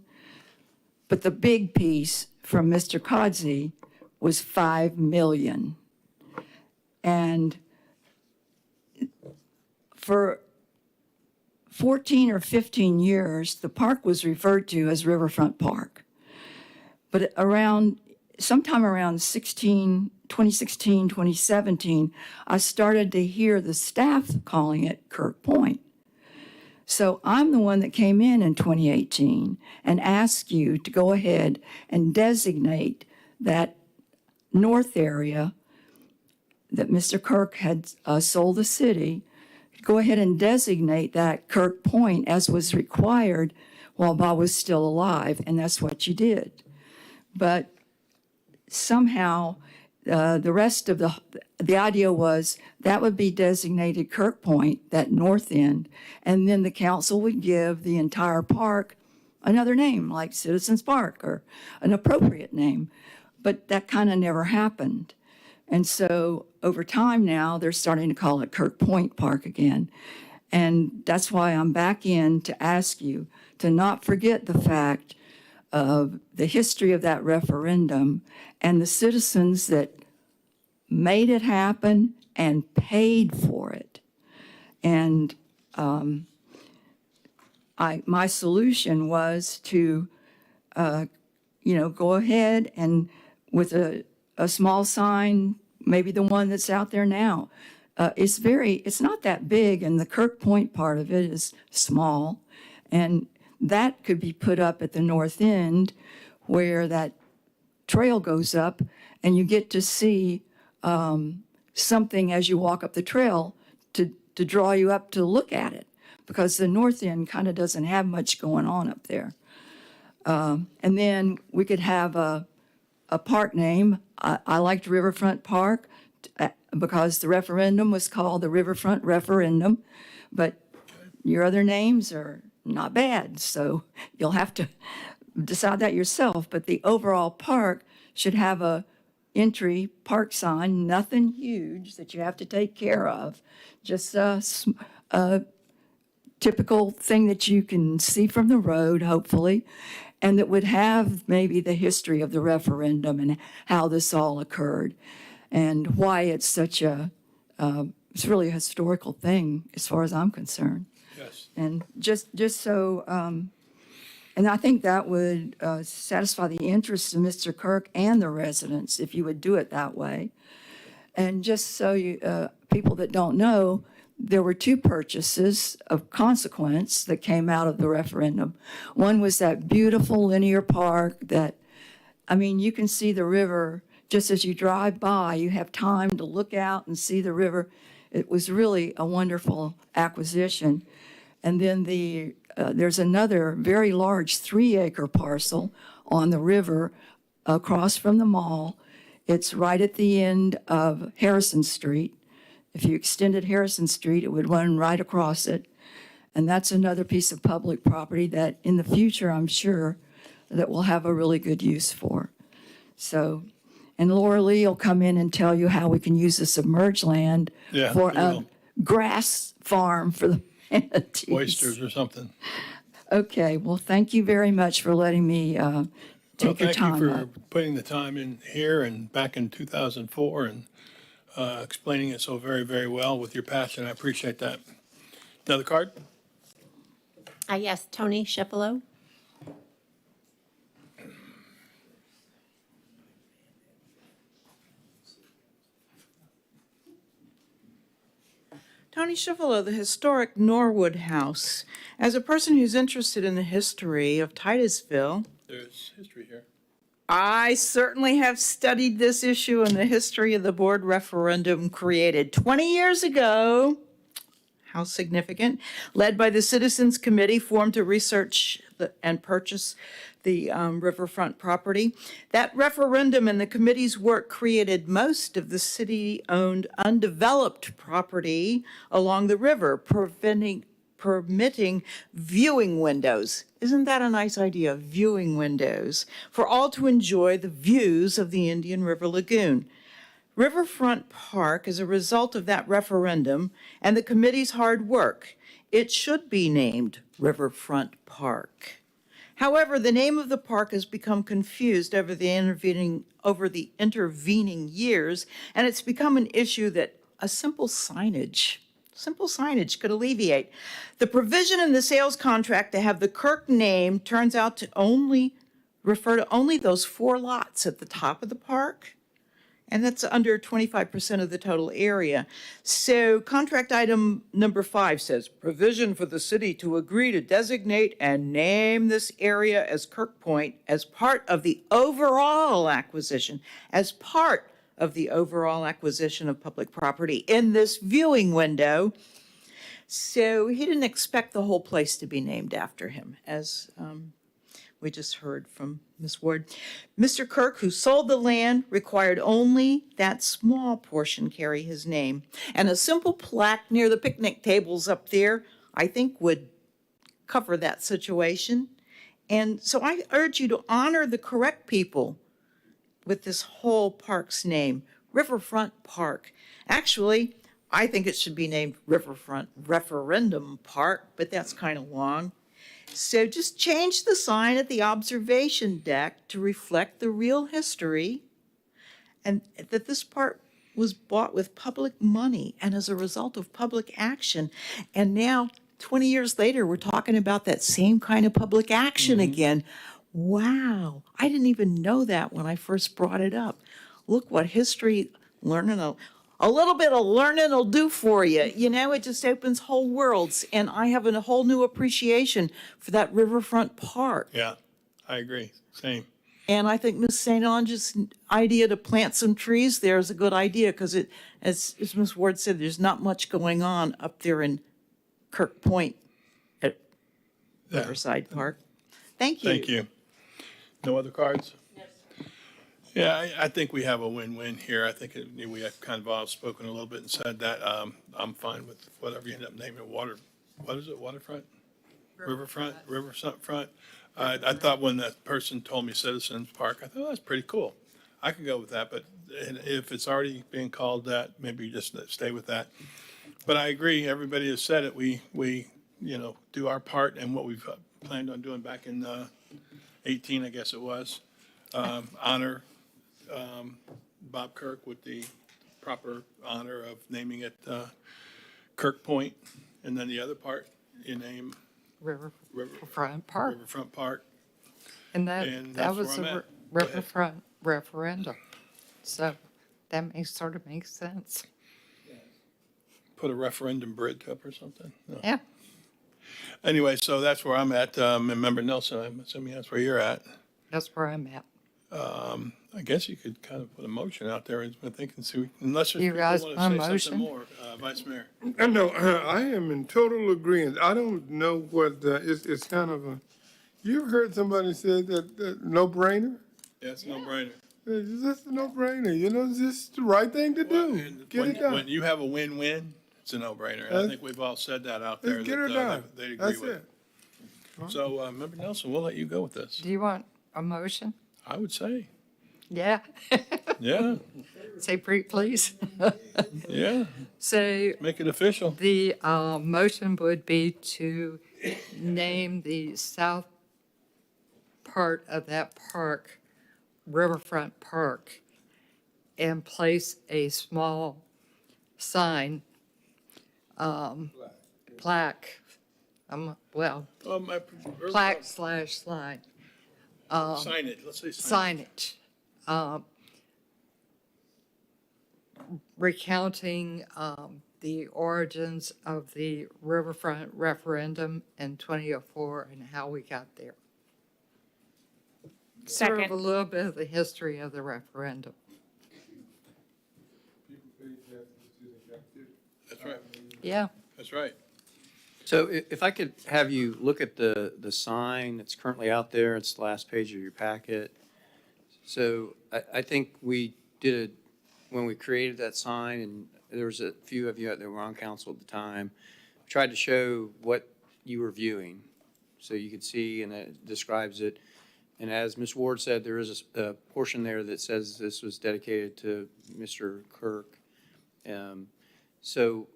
Speaker 7: but the big piece from Mr. Kodzie was $5 million. And for 14 or 15 years, the park was referred to as Riverfront Park. But sometime around 2016, 2017, I started to hear the staff calling it Kirk Point. So I'm the one that came in 2018 and asked you to go ahead and designate that north area that Mr. Kirk had sold the city, go ahead and designate that Kirk Point as was required while Bob was still alive, and that's what you did. But somehow the rest of the idea was that would be designated Kirk Point, that north end, and then the council would give the entire park another name, like Citizens Park or an appropriate name. But that kind of never happened. And so over time now, they're starting to call it Kirk Point Park again. And that's why I'm back in to ask you to not forget the fact of the history of that referendum and the citizens that made it happen and paid for it. And my solution was to, go ahead and with a small sign, maybe the one that's out there now. It's not that big, and the Kirk Point part of it is small. And that could be put up at the north end where that trail goes up, and you get to see something as you walk up the trail to draw you up to look at it, because the north end kind of doesn't have much going on up there. And then we could have a park name. I liked Riverfront Park because the referendum was called the Riverfront Referendum, but your other names are not bad, so you'll have to decide that yourself. But the overall park should have a entry park sign, nothing huge that you have to take care of, just a typical thing that you can see from the road, hopefully, and that would have maybe the history of the referendum and how this all occurred and why it's such it's really a historical thing as far as I'm concerned.
Speaker 5: Yes.
Speaker 7: And just so, and I think that would satisfy the interests of Mr. Kirk and the residents if you would do it that way. And just so people that don't know, there were 2 purchases of consequence that came out of the referendum. One was that beautiful linear park that, you can see the river just as you drive by. You have time to look out and see the river. It was really a wonderful acquisition. And then there's another very large 3-acre parcel on the river across from the mall. It's right at the end of Harrison Street. If you extended Harrison Street, it would run right across it. And that's another piece of public property that in the future, I'm sure, that we'll have a really good use for. So, and Laura Lee will come in and tell you how we can use the submerged land for a grass farm for the manatees.
Speaker 5: Oysters or something.
Speaker 7: Okay, well, thank you very much for letting me take your time.
Speaker 5: Thank you for putting the time in here and back in 2004 and explaining it so very, very well with your passion. I appreciate that. Another card?
Speaker 2: Yes, Tony Schifolo.
Speaker 15: Tony Schifolo, the historic Norwood House. As a person who's interested in the history of Titusville,
Speaker 5: There's history here.
Speaker 15: I certainly have studied this issue and the history of the board referendum created 20 years ago. How significant. Led by the Citizens Committee formed to research and purchase the riverfront property. That referendum and the committee's work created most of the city-owned undeveloped property along the river, permitting viewing windows. Isn't that a nice idea? Viewing windows for all to enjoy the views of the Indian River Lagoon. Riverfront Park is a result of that referendum and the committee's hard work. It should be named Riverfront Park. However, the name of the park has become confused over the intervening years, and it's become an issue that a simple signage could alleviate. The provision in the sales contract to have the Kirk name turns out to only refer to only those 4 lots at the top of the park, and that's under 25% of the total area. So contract item number 5 says, provision for the city to agree to designate and name this area as Kirk Point as part of the overall acquisition, of public property in this viewing window. So he didn't expect the whole place to be named after him, as we just heard from Ms. Ward. Mr. Kirk, who sold the land, required only that small portion carry his name. And a simple plaque near the picnic tables up there, I think, would cover that situation. And so I urge you to honor the correct people with this whole park's name, Riverfront Park. Actually, I think it should be named Riverfront Referendum Park, but that's kind of long. So just change the sign at the observation deck to reflect the real history, and that this park was bought with public money and as a result of public action. And now, 20 years later, we're talking about that same kind of public action again. Wow, I didn't even know that when I first brought it up. Look what history learning, a little bit of learning will do for you. You know, it just opens whole worlds. And I have a whole new appreciation for that Riverfront Park.
Speaker 5: Yeah, I agree. Same.
Speaker 15: And I think Ms. St. Ange's idea to plant some trees there is a good idea because it, as Ms. Ward said, there's not much going on up there in Kirk Point at Riverside Park. Thank you.
Speaker 5: Thank you. No other cards? Yeah, I think we have a win-win here. I think we have kind of all spoken a little bit and said that. I'm fine with whatever you end up naming it. What is it, waterfront? Riverfront? Riverfront? I thought when that person told me Citizens Park, I thought, that's pretty cool. I can go with that, but if it's already being called that, maybe just stay with that. But I agree, everybody has said it. We do our part and what we've planned on doing back in 18, I guess it was. Honor Bob Kirk with the proper honor of naming it Kirk Point, and then the other part you name
Speaker 9: Riverfront Park.
Speaker 5: Riverfront Park.
Speaker 9: And that was a riverfront referendum. So that sort of makes sense.
Speaker 5: Put a referendum bridge up or something? No.
Speaker 9: Yeah.
Speaker 5: Anyway, so that's where I'm at. Member Nelson, I'm assuming that's where you're at.
Speaker 9: That's where I'm at.
Speaker 5: I guess you could kind of put a motion out there and think and see, unless there's
Speaker 9: You
Speaker 5: people
Speaker 9: guys
Speaker 5: want
Speaker 9: want a
Speaker 5: to say
Speaker 9: motion?
Speaker 5: something more. Vice Mayor.
Speaker 21: No, I am in total agreement. I don't know what, it's kind of a, you ever heard somebody say that no-brainer?
Speaker 5: Yeah, it's no brainer.
Speaker 21: It's just a no-brainer, it's just the right thing to do. Get it done.
Speaker 5: When you have a win-win, it's a no-brainer. I think we've all said that out there.
Speaker 21: Let's get her
Speaker 5: that,
Speaker 21: done.
Speaker 5: They agree
Speaker 21: That's
Speaker 5: with.
Speaker 21: it.
Speaker 5: So, Member Nelson, we'll let you go with this.
Speaker 9: Do you want a motion?
Speaker 5: I would say.
Speaker 9: Yeah.
Speaker 5: Yeah.
Speaker 9: Say please.
Speaker 5: Yeah.
Speaker 9: So
Speaker 5: make it official.
Speaker 9: The motion would be to name the south part of that park Riverfront Park and place a small sign, plaque, plaque / slide.
Speaker 5: Signage, let's say signage.
Speaker 9: Recounting the origins of the Riverfront referendum in 2004 and how we got there. Sort of
Speaker 12: Second.
Speaker 9: a little bit of the history of the referendum.
Speaker 5: That's right.
Speaker 9: Yeah.
Speaker 5: That's right.
Speaker 4: So if I could have you look at the sign that's currently out there, it's the last page of your packet. So I think we did it when we created that sign, and there was a few of you that were on council at the time, tried to show what you were viewing. So you could see, and it describes it. And as Ms. Ward said, there is a portion there that says this was dedicated to Mr. Kirk. So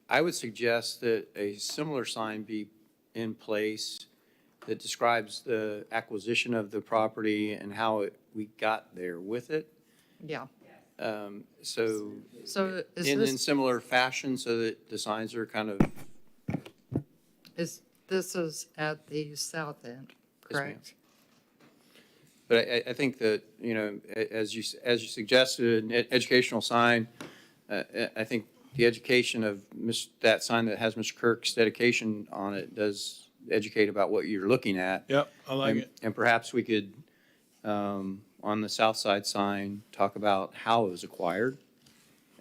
Speaker 4: I would suggest that a similar sign be in place that describes the acquisition of the property and how we got there with it.
Speaker 9: Yeah.
Speaker 4: So
Speaker 9: is
Speaker 4: in
Speaker 9: this,
Speaker 4: similar fashion, so that the signs are kind of.
Speaker 9: this is at the south end,
Speaker 4: Yes, ma'am.
Speaker 9: correct?
Speaker 4: But I think that, you know, as you suggested, an educational sign, I think the education of that sign that has Mr. Kirk's dedication on it does educate about what you're looking at.
Speaker 5: Yep, I like it.
Speaker 4: And perhaps we could, on the south side sign, talk about how it was acquired.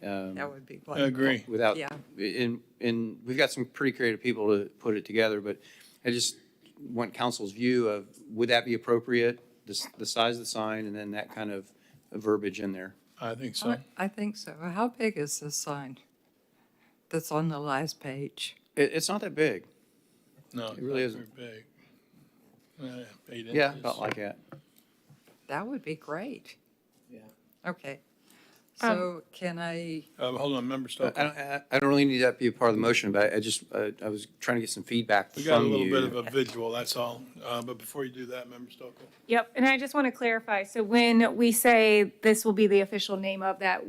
Speaker 9: That would be
Speaker 5: I agree.
Speaker 4: Without,
Speaker 9: Yeah.
Speaker 4: in we've got some pretty creative people to put it together, but I just want council's view of, would that be appropriate? The size of the sign and then that kind of verbiage in there.
Speaker 5: I think so.
Speaker 9: I think so. How big is this sign that's on the last page?
Speaker 4: It's not that big.
Speaker 5: No,
Speaker 4: It really
Speaker 5: not
Speaker 4: isn't.
Speaker 5: very big. 8 inches.
Speaker 4: Yeah, about like that.
Speaker 9: That would be great.
Speaker 4: Yeah.
Speaker 9: Okay. So can I,
Speaker 5: Hold on, Member Stoker.
Speaker 4: I don't really need that to be a part of the motion, but I was trying to get some feedback from
Speaker 5: We
Speaker 4: you.
Speaker 5: got a little bit of a visual, that's all. But before you do that, Member Stoker.
Speaker 12: Yep, and I just want to clarify, so when we say this will be the official name of that,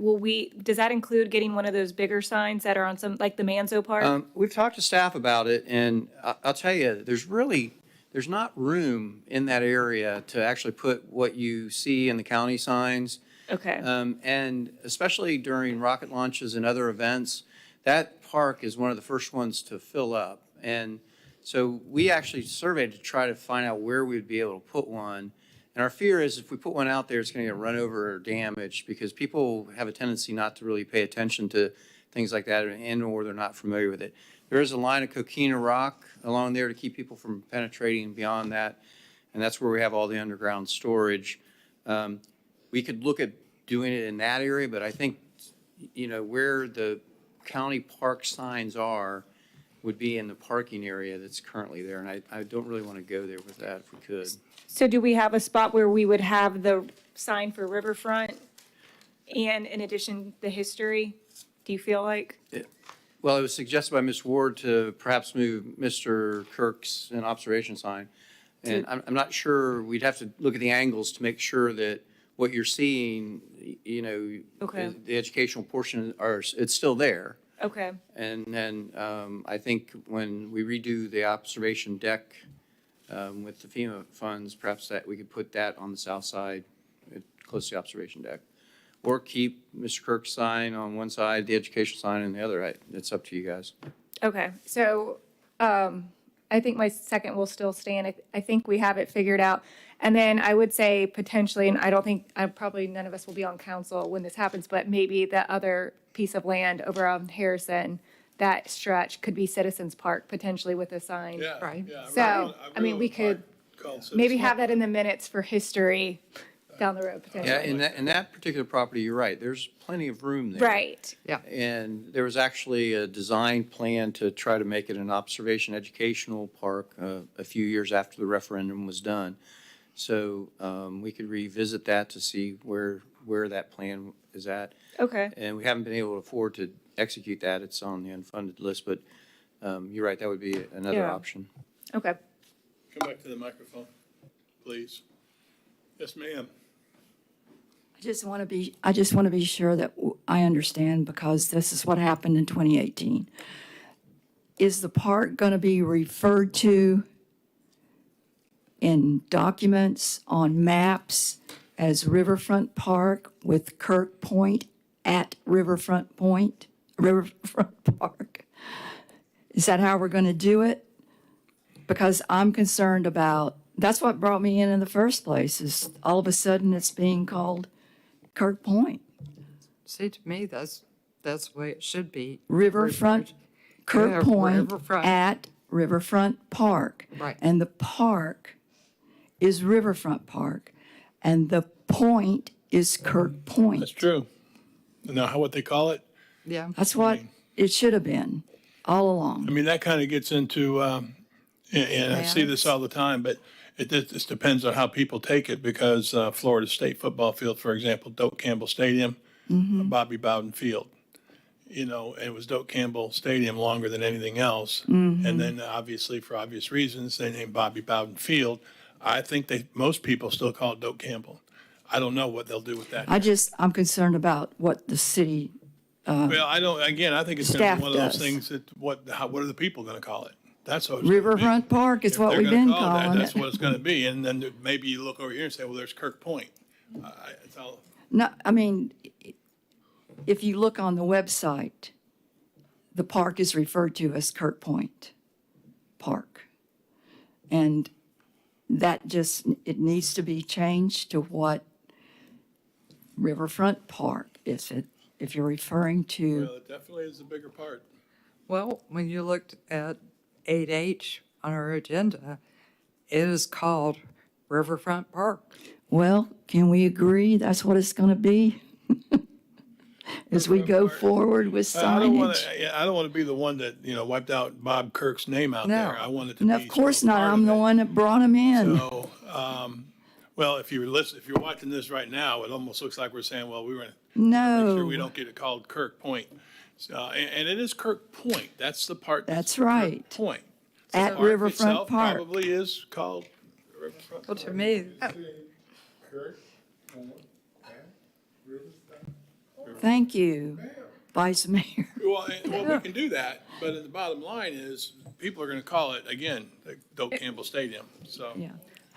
Speaker 12: does that include getting one of those bigger signs that are on some, like the Manzo part?
Speaker 4: We've talked to staff about it, and I'll tell you, there's not room in that area to actually put what you see in the county signs.
Speaker 12: Okay.
Speaker 4: And especially during rocket launches and other events, that park is one of the first ones to fill up. And so we actually surveyed to try to find out where we'd be able to put one. And our fear is if we put one out there, it's going to get run over or damaged because people have a tendency not to really pay attention to things like that and or they're not familiar with it. There is a line of coquina rock along there to keep people from penetrating beyond that. And that's where we have all the underground storage. We could look at doing it in that area, but I think, you know, where the county park signs are would be in the parking area that's currently there. And I don't really want to go there with that if we could.
Speaker 12: So do we have a spot where we would have the sign for Riverfront and in addition, the history? Do you feel like?
Speaker 4: Well, it was suggested by Ms. Ward to perhaps move Mr. Kirk's an observation sign. And I'm not sure, we'd have to look at the angles to make sure that what you're seeing, you know,
Speaker 12: Okay.
Speaker 4: the educational portion it's still there.
Speaker 12: Okay.
Speaker 4: And then I think when we redo the observation deck with the FEMA funds, perhaps that we could put that on the south side, close to the observation deck. Or keep Mr. Kirk's sign on one side, the educational sign on the other. It's up to you guys.
Speaker 12: Okay, so I think my second will still stand. I think we have it figured out. And then I would say potentially, and I don't think, probably none of us will be on council when this happens, but maybe the other piece of land over on Harrison, that stretch could be Citizens Park potentially with a sign.
Speaker 5: Yeah,
Speaker 9: Right.
Speaker 5: yeah,
Speaker 12: So, I mean, we could maybe have that in the minutes for history down the road potentially.
Speaker 4: Yeah, in that particular property, you're right. There's plenty of room there.
Speaker 12: Right.
Speaker 9: Yeah.
Speaker 4: And there was actually a design plan to try to make it an observation educational park a few years after the referendum was done. So we could revisit that to see where that plan is at.
Speaker 12: Okay.
Speaker 4: And we haven't been able to afford to execute that. It's on the unfunded list, but you're right, that would be another
Speaker 12: Yeah.
Speaker 4: option.
Speaker 12: Okay.
Speaker 5: Come back to the microphone, please. Yes, ma'am.
Speaker 7: I just want to be sure that I understand because this is what happened in 2018. Is the park going to be referred to in documents on maps as Riverfront Park with Kirk Point at Riverfront Park? Is that how we're going to do it? Because I'm concerned about, that's what brought me in the first place, is all of a sudden it's being called Kirk Point.
Speaker 9: see, to me, that's the way it should be.
Speaker 7: Riverfront, Kirk
Speaker 9: Yeah,
Speaker 7: Point
Speaker 9: Riverfront.
Speaker 7: at Riverfront Park.
Speaker 9: Right.
Speaker 7: And the park is Riverfront Park, and the point is Kirk Point.
Speaker 5: That's true. Now, what they call it?
Speaker 9: Yeah.
Speaker 7: That's what it should have been all along.
Speaker 5: I mean, that kind of gets into, and I see this all the time, but it just depends on how people take it because Florida State football field, for example, Doak Campbell Stadium, Bobby Bowden Field. You know, it was Doak Campbell Stadium longer than anything else. And then obviously, for obvious reasons, they named Bobby Bowden Field. I think most people still call it Doak Campbell. I don't know what they'll do with that.
Speaker 7: I'm concerned about what the city,
Speaker 5: Well, I think it's going to
Speaker 7: staff
Speaker 5: be one of those
Speaker 7: does.
Speaker 5: things that, what are the people going to call it? That's what it's
Speaker 7: Riverfront Park is
Speaker 5: If
Speaker 7: what
Speaker 5: they're
Speaker 7: we've
Speaker 5: gonna
Speaker 7: been
Speaker 5: call it that,
Speaker 7: calling
Speaker 5: that's
Speaker 7: it.
Speaker 5: what it's going to be. And then maybe you look over here and say, well, there's Kirk Point. It's all,
Speaker 7: No, I mean, if you look on the website, the park is referred to as Kirk Point Park. And that just, it needs to be changed to what Riverfront Park is. If you're referring to,
Speaker 5: well, it definitely is the bigger part.
Speaker 9: Well, when you looked at 8H on our agenda, it is called Riverfront Park.
Speaker 7: well, can we agree that's what it's going to be? As we go forward with
Speaker 5: I don't want
Speaker 7: signage?
Speaker 5: to. I don't want to be the one that wiped out Bob Kirk's name out
Speaker 7: No.
Speaker 5: there. I want it to
Speaker 7: And
Speaker 5: be.
Speaker 7: of course
Speaker 5: still
Speaker 7: not,
Speaker 5: part
Speaker 7: I'm
Speaker 5: of
Speaker 7: the
Speaker 5: it.
Speaker 7: one that brought him in.
Speaker 5: So, well, if you're watching this right now, it almost looks like we're saying, well, we were going to make sure we
Speaker 7: No,
Speaker 5: don't get it called Kirk Point. And it is Kirk Point. That's the part.
Speaker 7: That's
Speaker 5: Kirk
Speaker 7: right.
Speaker 5: Point.
Speaker 7: At
Speaker 5: The park
Speaker 7: Riverfront
Speaker 5: itself
Speaker 7: Park.
Speaker 5: Probably is called Riverfront.
Speaker 9: Well, to me,
Speaker 7: Thank you, Vice Mayor.
Speaker 5: Well, we can do that, but the bottom line is, people are going to call it, again, the Doak Campbell Stadium, so.
Speaker 7: Yeah.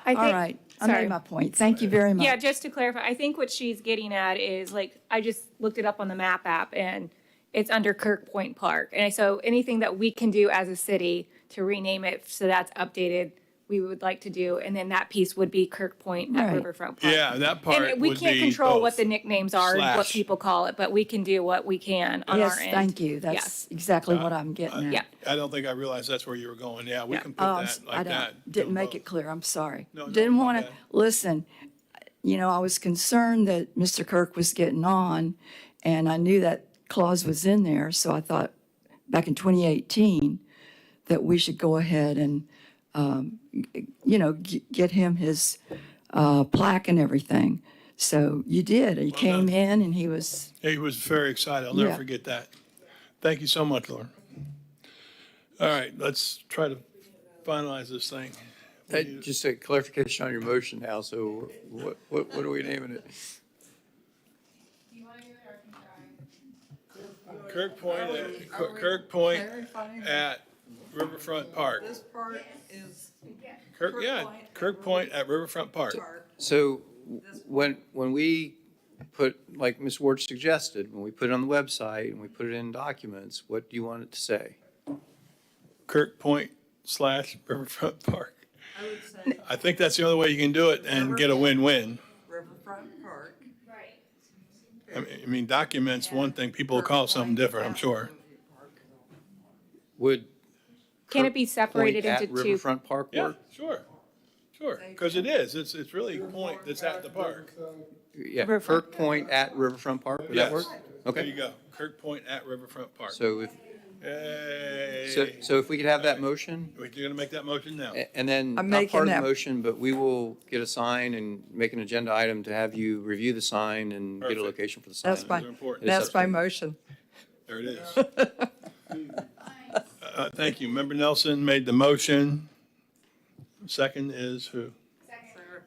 Speaker 12: I
Speaker 7: All
Speaker 12: think-
Speaker 7: right, I
Speaker 12: sorry.
Speaker 7: made my point. Thank you very much.
Speaker 12: Yeah, just to clarify, I think what she's getting at is like, I just looked it up on the map app and it's under Kirk Point Park. And so anything that we can do as a city to rename it so that's updated, we would like to do. And then that piece would be Kirk Point at
Speaker 7: Right.
Speaker 12: Riverfront Park.
Speaker 5: Yeah, that part
Speaker 12: And we
Speaker 5: would
Speaker 12: can't
Speaker 5: be
Speaker 12: control what
Speaker 5: both.
Speaker 12: the nicknames are, and what
Speaker 5: Slash.
Speaker 12: people call it, but we can do what we can on our
Speaker 7: Yes,
Speaker 12: end.
Speaker 7: thank you. That's
Speaker 12: Yes.
Speaker 7: exactly what I'm getting at.
Speaker 12: Yeah.
Speaker 5: I don't think I realized that's where you were going. Yeah, we
Speaker 12: Yeah.
Speaker 5: can put
Speaker 7: Oh,
Speaker 5: that
Speaker 7: I
Speaker 5: like
Speaker 7: don't-
Speaker 5: that.
Speaker 7: Didn't make it clear, I'm sorry.
Speaker 5: No,
Speaker 7: Didn't
Speaker 5: my
Speaker 7: want to,
Speaker 5: bad.
Speaker 7: listen, you know, I was concerned that Mr. Kirk was getting on, and I knew that clause was in there, so I thought back in 2018 that we should go ahead and, you know, get him his plaque and everything. So you did. He came in and he was,
Speaker 5: He was very excited. I'll never
Speaker 7: Yeah.
Speaker 5: forget that. Thank you so much, Lauren. All right, let's try to finalize this thing.
Speaker 4: Just a clarification on your motion now, so what are we naming it?
Speaker 5: Kirk Point at Riverfront Park.
Speaker 9: part is
Speaker 5: Kirk Point at Riverfront Park.
Speaker 4: So when we put, like Ms. Ward suggested, when we put it on the website and we put it in documents, what do you want it to say?
Speaker 5: Kirk Point / Riverfront Park. I think that's the only way you can do it and get a win-win.
Speaker 9: Riverfront Park.
Speaker 5: I mean, documents, one thing, people will call it something different, I'm sure.
Speaker 4: Would
Speaker 12: Can it be separated
Speaker 4: Point at
Speaker 12: into two?
Speaker 4: Riverfront Park
Speaker 5: Yeah,
Speaker 4: work?
Speaker 5: sure, because it is. It's really a point that's at the park.
Speaker 4: Yeah,
Speaker 12: Riverfront.
Speaker 4: Kirk Point at Riverfront Park, would that
Speaker 5: Yes.
Speaker 4: work?
Speaker 5: There
Speaker 4: Okay.
Speaker 5: you go. Kirk Point at Riverfront Park.
Speaker 4: So if,
Speaker 5: Hey.
Speaker 4: so if we could have that motion?
Speaker 5: You're gonna make that motion now?
Speaker 4: And then,
Speaker 9: I'm
Speaker 4: not
Speaker 9: making
Speaker 4: part of the
Speaker 9: that-
Speaker 4: motion, but we will get a sign and make an agenda item to have you review the sign and get a
Speaker 5: Perfect.
Speaker 4: location for the sign.
Speaker 9: That's my,
Speaker 5: are important.
Speaker 4: It's
Speaker 9: that's my
Speaker 4: substantive.
Speaker 9: motion.
Speaker 5: There it is. Thank you. Member Nelson made the motion. Second is who?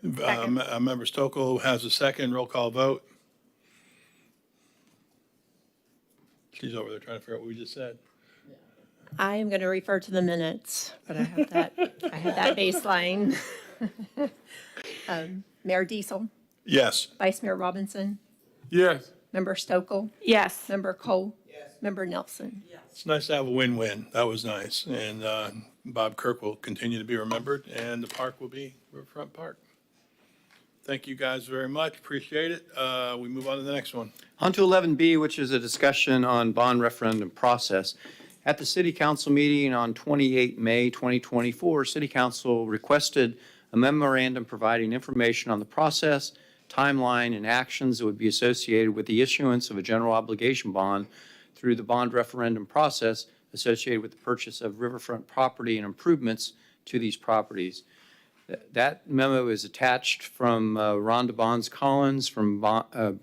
Speaker 5: Member Stokel has a second. Roll call vote. She's over there trying to figure out what we just said.
Speaker 2: I am going to refer to the minutes, but I have that baseline. Mayor Diesel,
Speaker 5: Yes.
Speaker 2: Vice Mayor Robinson,
Speaker 21: Yes.
Speaker 2: Member Stokel,
Speaker 12: Yes.
Speaker 2: Member Cole, Member Nelson.
Speaker 5: It's nice to have a win-win. That was nice. And Bob Kirk will continue to be remembered, and the park will be Riverfront Park. Thank you guys very much. Appreciate it. We move on to the next one.
Speaker 4: On to 11B, which is a discussion on bond referendum process. At the City Council meeting on 28 May 2024, City Council requested a memorandum providing information on the process, timeline, and actions that would be associated with the issuance of a general obligation bond through the bond referendum process associated with the purchase of riverfront property and improvements to these properties. That memo is attached from Rhonda Bonds Collins from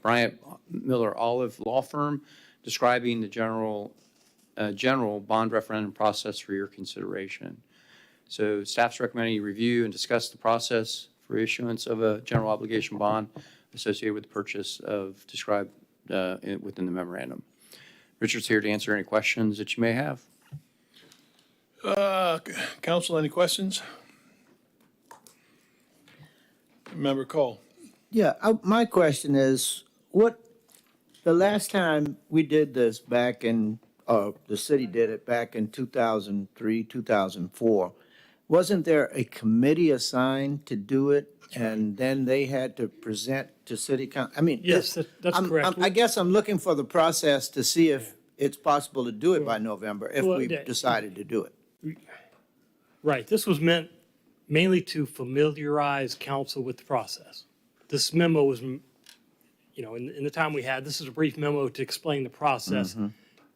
Speaker 4: Bryant Miller Olive Law Firm, describing the general bond referendum process for your consideration. So staff's recommending you review and discuss the process for issuance of a general obligation bond associated with the purchase of described within the memorandum. Richard's here to answer any questions that you may have.
Speaker 5: Council, any questions? Member Cole.
Speaker 17: Yeah, my question is, the last time we did this back in, the city did it back in 2003, 2004, wasn't there a committee assigned to do it? And then they had to present to city council? I mean.
Speaker 3: Yes, that's correct.
Speaker 17: I guess I'm looking for the process to see if it's possible to do it by November, if we decided to do it.
Speaker 3: Right, this was meant mainly to familiarize council with the process. This memo was, in the time we had, this is a brief memo to explain the process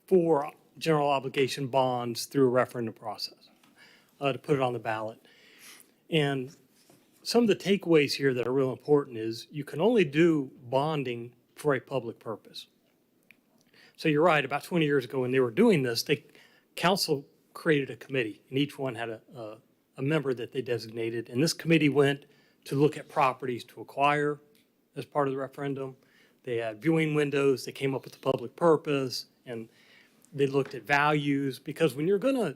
Speaker 3: for general obligation bonds through a referendum process, to put it on the ballot. And some of the takeaways here that are real important is you can only do bonding for a public purpose. So you're right, about 20 years ago when they were doing this, council created a committee, and each one had a member that they designated. And this committee went to look at properties to acquire as part of the referendum. They had viewing windows, they came up with the public purpose, and they looked at values, because when you're gonna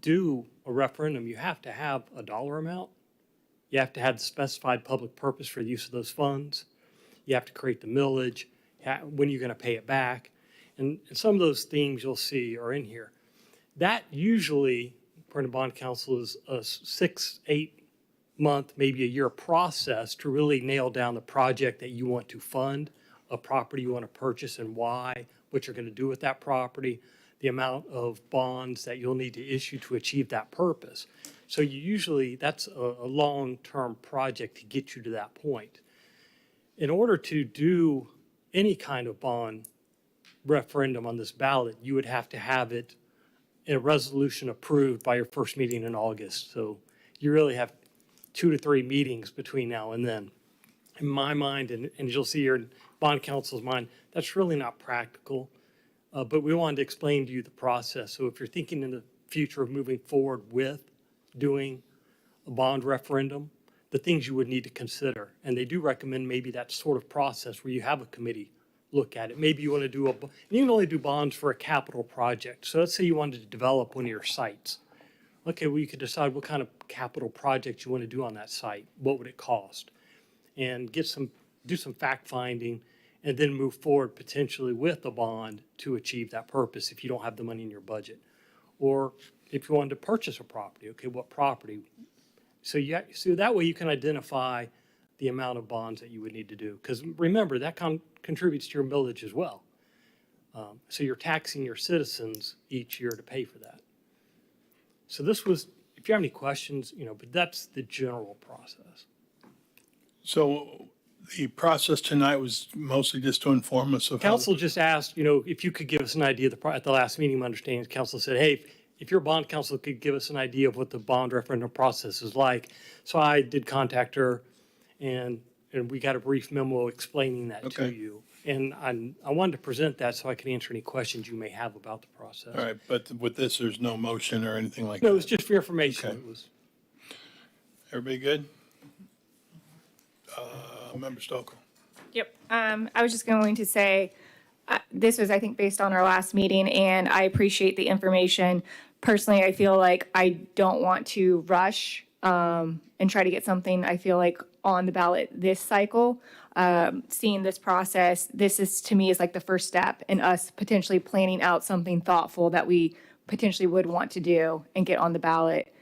Speaker 3: do a referendum, you have to have a dollar amount. You have to have the specified public purpose for the use of those funds. You have to create the millage, when you're gonna pay it back. And some of those themes you'll see are in here. That usually, according to bond counsel, is a 6-8 month, maybe a year process to really nail down the project that you want to fund, a property you want to purchase and why, what you're going to do with that property, the amount of bonds that you'll need to issue to achieve that purpose. So that's a long-term project to get you to that point. In order to do any kind of bond referendum on this ballot, you would have to have it in a resolution approved by your first meeting in August. So you really have 2 to 3 meetings between now and then. In my mind, and you'll see here in bond counsel's mind, that's really not practical. But we wanted to explain to you the process. So if you're thinking in the future of moving forward with doing a bond referendum, the things you would need to consider. And they do recommend maybe that sort of process where you have a committee look at it. Maybe you want to do you can only do bonds for a capital project. So let's say you wanted to develop one of your sites. Okay, well, you could decide what kind of capital project you want to do on that site. What would it cost? And do some fact finding, and then move forward potentially with a bond to achieve that purpose if you don't have the money in your budget. Or if you wanted to purchase a property, okay, what property? So that way you can identify the amount of bonds that you would need to do. Because remember, that contributes to your millage as well. So you're taxing your citizens each year to pay for that. So this was, if you have any questions, but that's the general process.
Speaker 5: So the process tonight was mostly just to inform us of
Speaker 3: Council just asked, if you could give us an idea at the last meeting, my understanding, council said, hey, if your bond counsel could give us an idea of what the bond referendum process is like. So I did contact her, and we got a brief memo explaining that to you. And I wanted to present that so I could answer any questions you may have about the process.
Speaker 5: All right, but with this, there's no motion or anything like that?
Speaker 3: No, it was just for information.
Speaker 5: Okay.
Speaker 3: It was.
Speaker 5: Everybody good? Member Stokel.
Speaker 12: Yep. I was just going to say, this was, I think, based on our last meeting, and I appreciate the information. Personally, I feel like I don't want to rush and try to get something, I feel like, on the ballot this cycle. Seeing this process, this is, to me, is like the first step in us potentially planning out something thoughtful that we potentially would want to do and get on the ballot,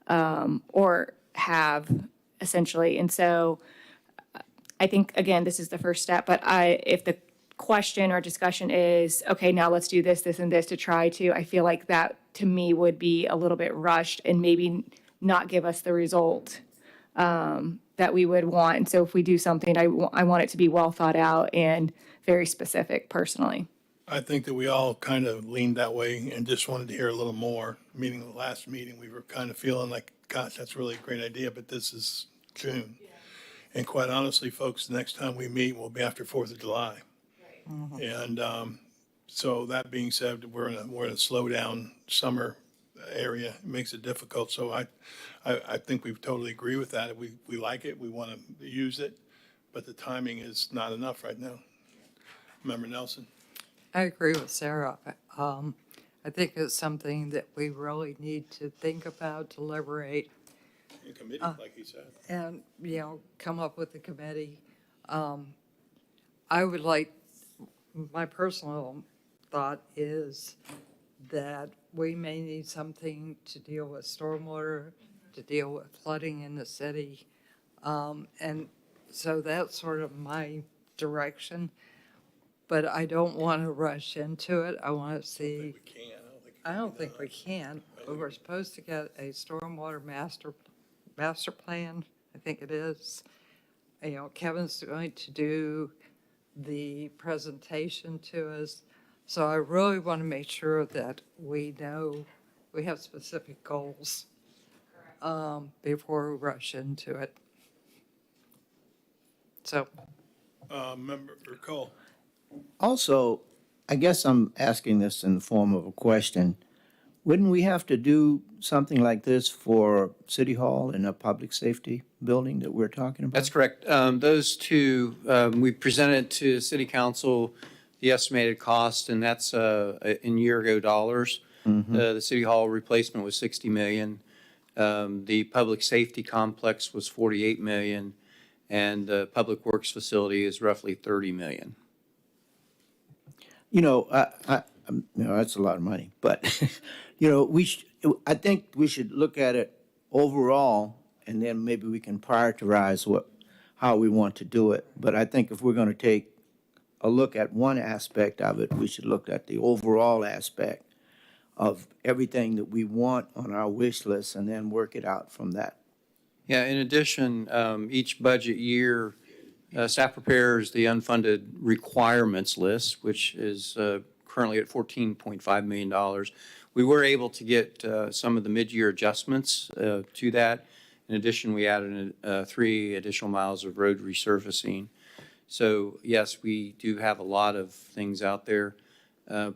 Speaker 12: or have, essentially. And so I think, again, this is the first step, but if the question or discussion is, okay, now let's do this, this, and this to try to, I feel like that to me would be a little bit rushed and maybe not give us the result that we would want. And so if we do something, I want it to be well thought out and very specific personally.
Speaker 5: I think that we all kind of leaned that way and just wanted to hear a little more. Meaning the last meeting, we were kind of feeling like, gosh, that's really a great idea, but this is June. And quite honestly, folks, the next time we meet will be after 4th of July. And so that being said, we're in a slow down summer area. It makes it difficult. So I think we totally agree with that. We like it. We want to use it, but the timing is not enough right now. Member Nelson?
Speaker 9: I agree with Sarah. I think it's something that we really need to think about, deliberate,
Speaker 5: In committee, like he said.
Speaker 9: and, come up with a committee. I would like, my personal thought is that we may need something to deal with stormwater, to deal with flooding in the city. And so that's sort of my direction. But I don't want to rush into it. I want to see. I don't think we can. But we're supposed to get a stormwater master plan. I think it is. Kevin's going to do the presentation to us. So I really want to make sure that we know we have specific goals before we rush into it. So.
Speaker 5: Member Cole?
Speaker 17: Also, I guess I'm asking this in the form of a question. Wouldn't we have to do something like this for City Hall and a public safety building that we're talking about?
Speaker 4: That's correct. Those two, we presented to City Council the estimated cost, and that's in year-ago dollars. The City Hall replacement was $60 million. The public safety complex was $48 million, and the Public Works facility is roughly $30 million.
Speaker 17: That's a lot of money, but, I think we should look at it overall, and then maybe we can prioritize how we want to do it. But I think if we're going to take a look at one aspect of it, we should look at the overall aspect of everything that we want on our wish list and then work it out from that.
Speaker 4: Yeah, in addition, each budget year, staff prepares the unfunded requirements list, which is currently at $14.5 million. We were able to get some of the mid-year adjustments to that. In addition, we added 3 additional miles of road resurfacing. So yes, we do have a lot of things out there.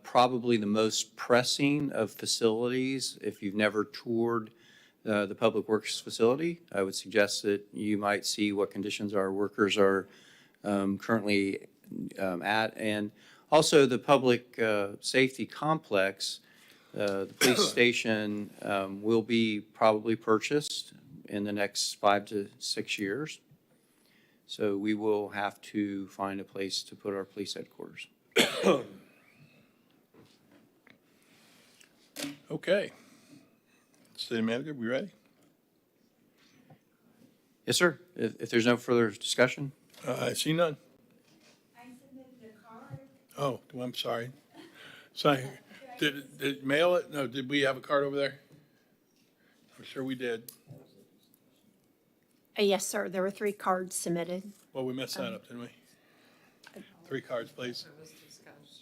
Speaker 4: Probably the most pressing of facilities, if you've never toured the Public Works facility, I would suggest that you might see what conditions our workers are currently at. And also the public safety complex, the police station will be probably purchased in the next 5 to 6 years. So we will have to find a place to put our police headquarters.
Speaker 5: Okay. City Manager, we ready?
Speaker 4: Yes, sir. If there's no further discussion.
Speaker 5: I see none.
Speaker 6: I submitted a card.
Speaker 5: Oh, I'm sorry. Sorry. Did mail it? No, did we have a card over there? I'm sure we did.
Speaker 2: Yes, sir. There were 3 cards submitted.
Speaker 5: Well, we messed that up, didn't we? 3 cards, please.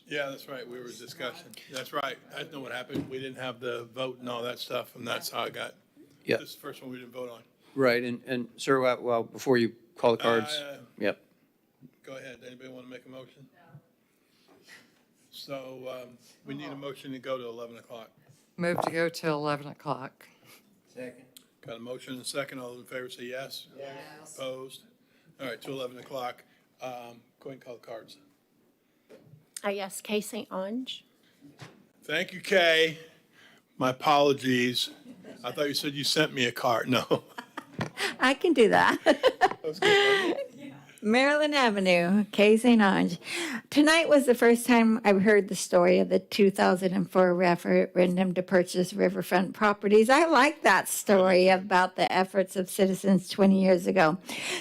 Speaker 5: Yeah, that's right. We were discussing. That's right. I know what happened. We didn't have the vote and all that stuff, and that's how I got.
Speaker 4: Yeah.
Speaker 5: This is the first one we didn't vote on.
Speaker 4: Right. And sir, well, before you call the cards. Yep.
Speaker 5: Go ahead. Anybody want to make a motion? No. So we need a motion to go to 11 o'clock.
Speaker 9: Move to go to 11 o'clock.
Speaker 17: Second.
Speaker 5: Got a motion and a second. All those in favor say yes.
Speaker 9: Yes.
Speaker 5: Opposed? All right, to 11 o'clock. Go ahead and call the cards.
Speaker 2: Yes, Kay St. Ange.
Speaker 5: Thank you, Kay. My apologies. I thought you said you sent me a card. No.
Speaker 14: I can do that.
Speaker 5: That was good, wasn't it?
Speaker 14: Maryland Avenue, Kay St. Ange. Tonight was the first time I've heard the story of the 2004 referendum to purchase riverfront properties. I like that story about the efforts of citizens 20 years ago.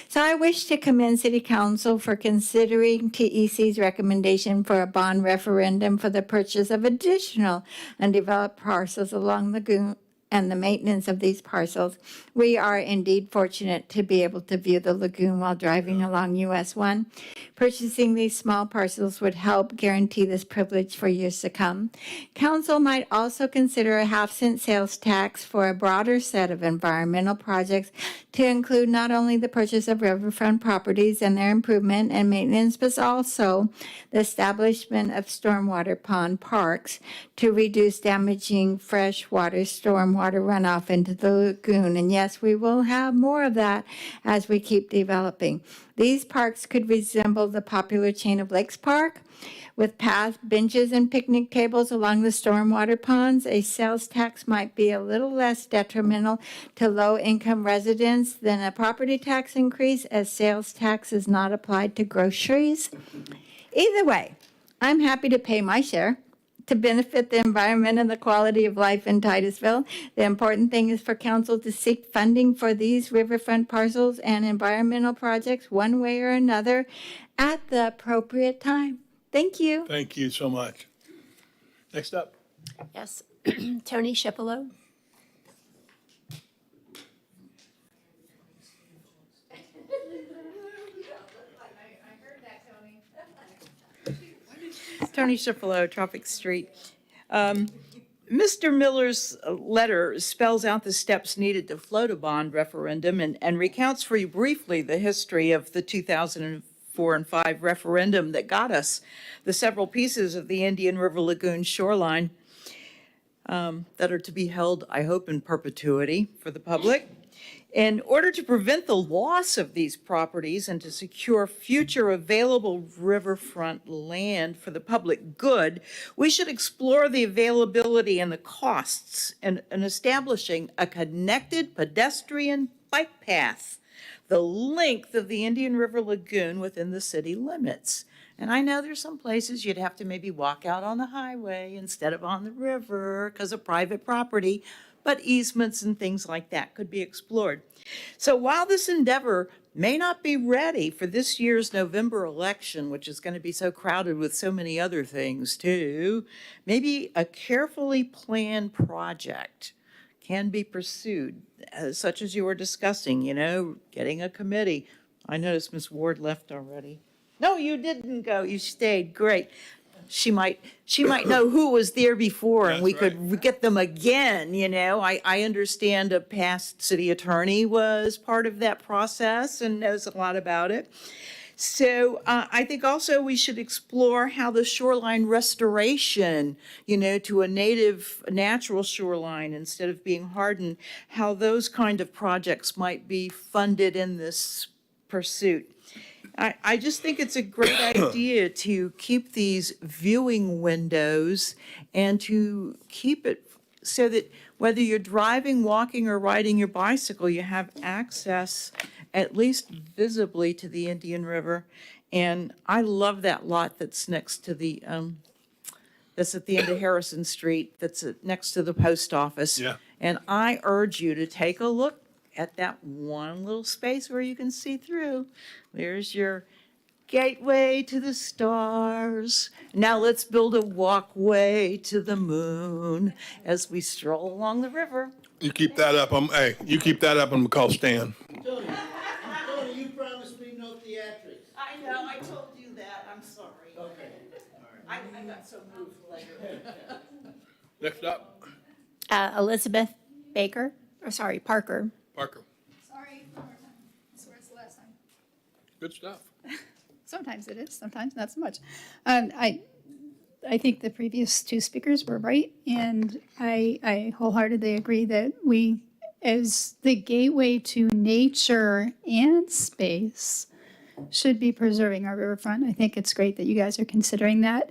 Speaker 14: So I wish to commend City Council for considering TEC's recommendation for a bond referendum for the purchase of additional undeveloped parcels along the lagoon and the maintenance of these parcels. We are indeed fortunate to be able to view the lagoon while driving along US 1. Purchasing these small parcels would help guarantee this privilege for years to come. Council might also consider a half-cent sales tax for a broader set of environmental projects to include not only the purchase of riverfront properties and their improvement and maintenance, but also the establishment of stormwater pond parks to reduce damaging freshwater stormwater runoff into the lagoon. And yes, we will have more of that as we keep developing. These parks could resemble the popular chain of Lakes Park, with paths, benches, and picnic tables along the stormwater ponds. A sales tax might be a little less detrimental to low-income residents than a property tax increase, as sales tax is not applied to groceries. Either way, I'm happy to pay my share to benefit the environment and the quality of life in Titusville. The important thing is for council to seek funding for these riverfront parcels and environmental projects one way or another at the appropriate time. Thank you.
Speaker 5: Thank you so much. Next up.
Speaker 2: Yes, Tony Shipolo.
Speaker 15: Tony Shipolo, Tropic Street. Mr. Miller's letter spells out the steps needed to float a bond referendum and recounts for you briefly the history of the 2004 and 5 referendum that got us the several pieces of the Indian River Lagoon shoreline that are to be held, I hope, in perpetuity for the public. In order to prevent the loss of these properties and to secure future available riverfront land for the public good, we should explore the availability and the costs in establishing a connected pedestrian bike path the length of the Indian River Lagoon within the city limits. And I know there's some places you'd have to maybe walk out on the highway instead of on the river because of private property, but easements and things like that could be explored. So while this endeavor may not be ready for this year's November election, which is going to be so crowded with so many other things too, maybe a carefully planned project can be pursued, such as you were discussing, getting a committee. I noticed Ms. Ward left already. No, you didn't go. You stayed. Great. She might know who was there before, and we could get them again. I understand a past city attorney was part of that process and knows a lot about it. So I think also we should explore how the shoreline restoration, to a natural shoreline instead of being hardened, how those kind of projects might be funded in this pursuit. I just think it's a great idea to keep these viewing windows and to keep it so that whether you're driving, walking, or riding your bicycle, you have access at least visibly to the Indian River. And I love that lot that's next to the, that's at the end of Harrison Street, that's next to the post office.
Speaker 5: Yeah.
Speaker 15: And I urge you to take a look at that one little space where you can see through. There's your gateway to the stars. Now let's build a walkway to the moon as we stroll along the river.
Speaker 5: You keep that up. You keep that up. I'm gonna call Stan.
Speaker 17: Tony, you promised me no theatrics.
Speaker 15: I know, I told you that. I'm sorry.
Speaker 17: Okay.
Speaker 15: I got so moved later.
Speaker 5: Next up,
Speaker 2: Elizabeth Parker.
Speaker 5: Parker.
Speaker 13: Sorry, one more time. I swear it's the last time.
Speaker 5: Good stuff.
Speaker 13: Sometimes it is, sometimes not so much. I think the previous two speakers were right, and I wholeheartedly agree that we, as the gateway to nature and space, should be preserving our riverfront. I think it's great that you guys are considering that.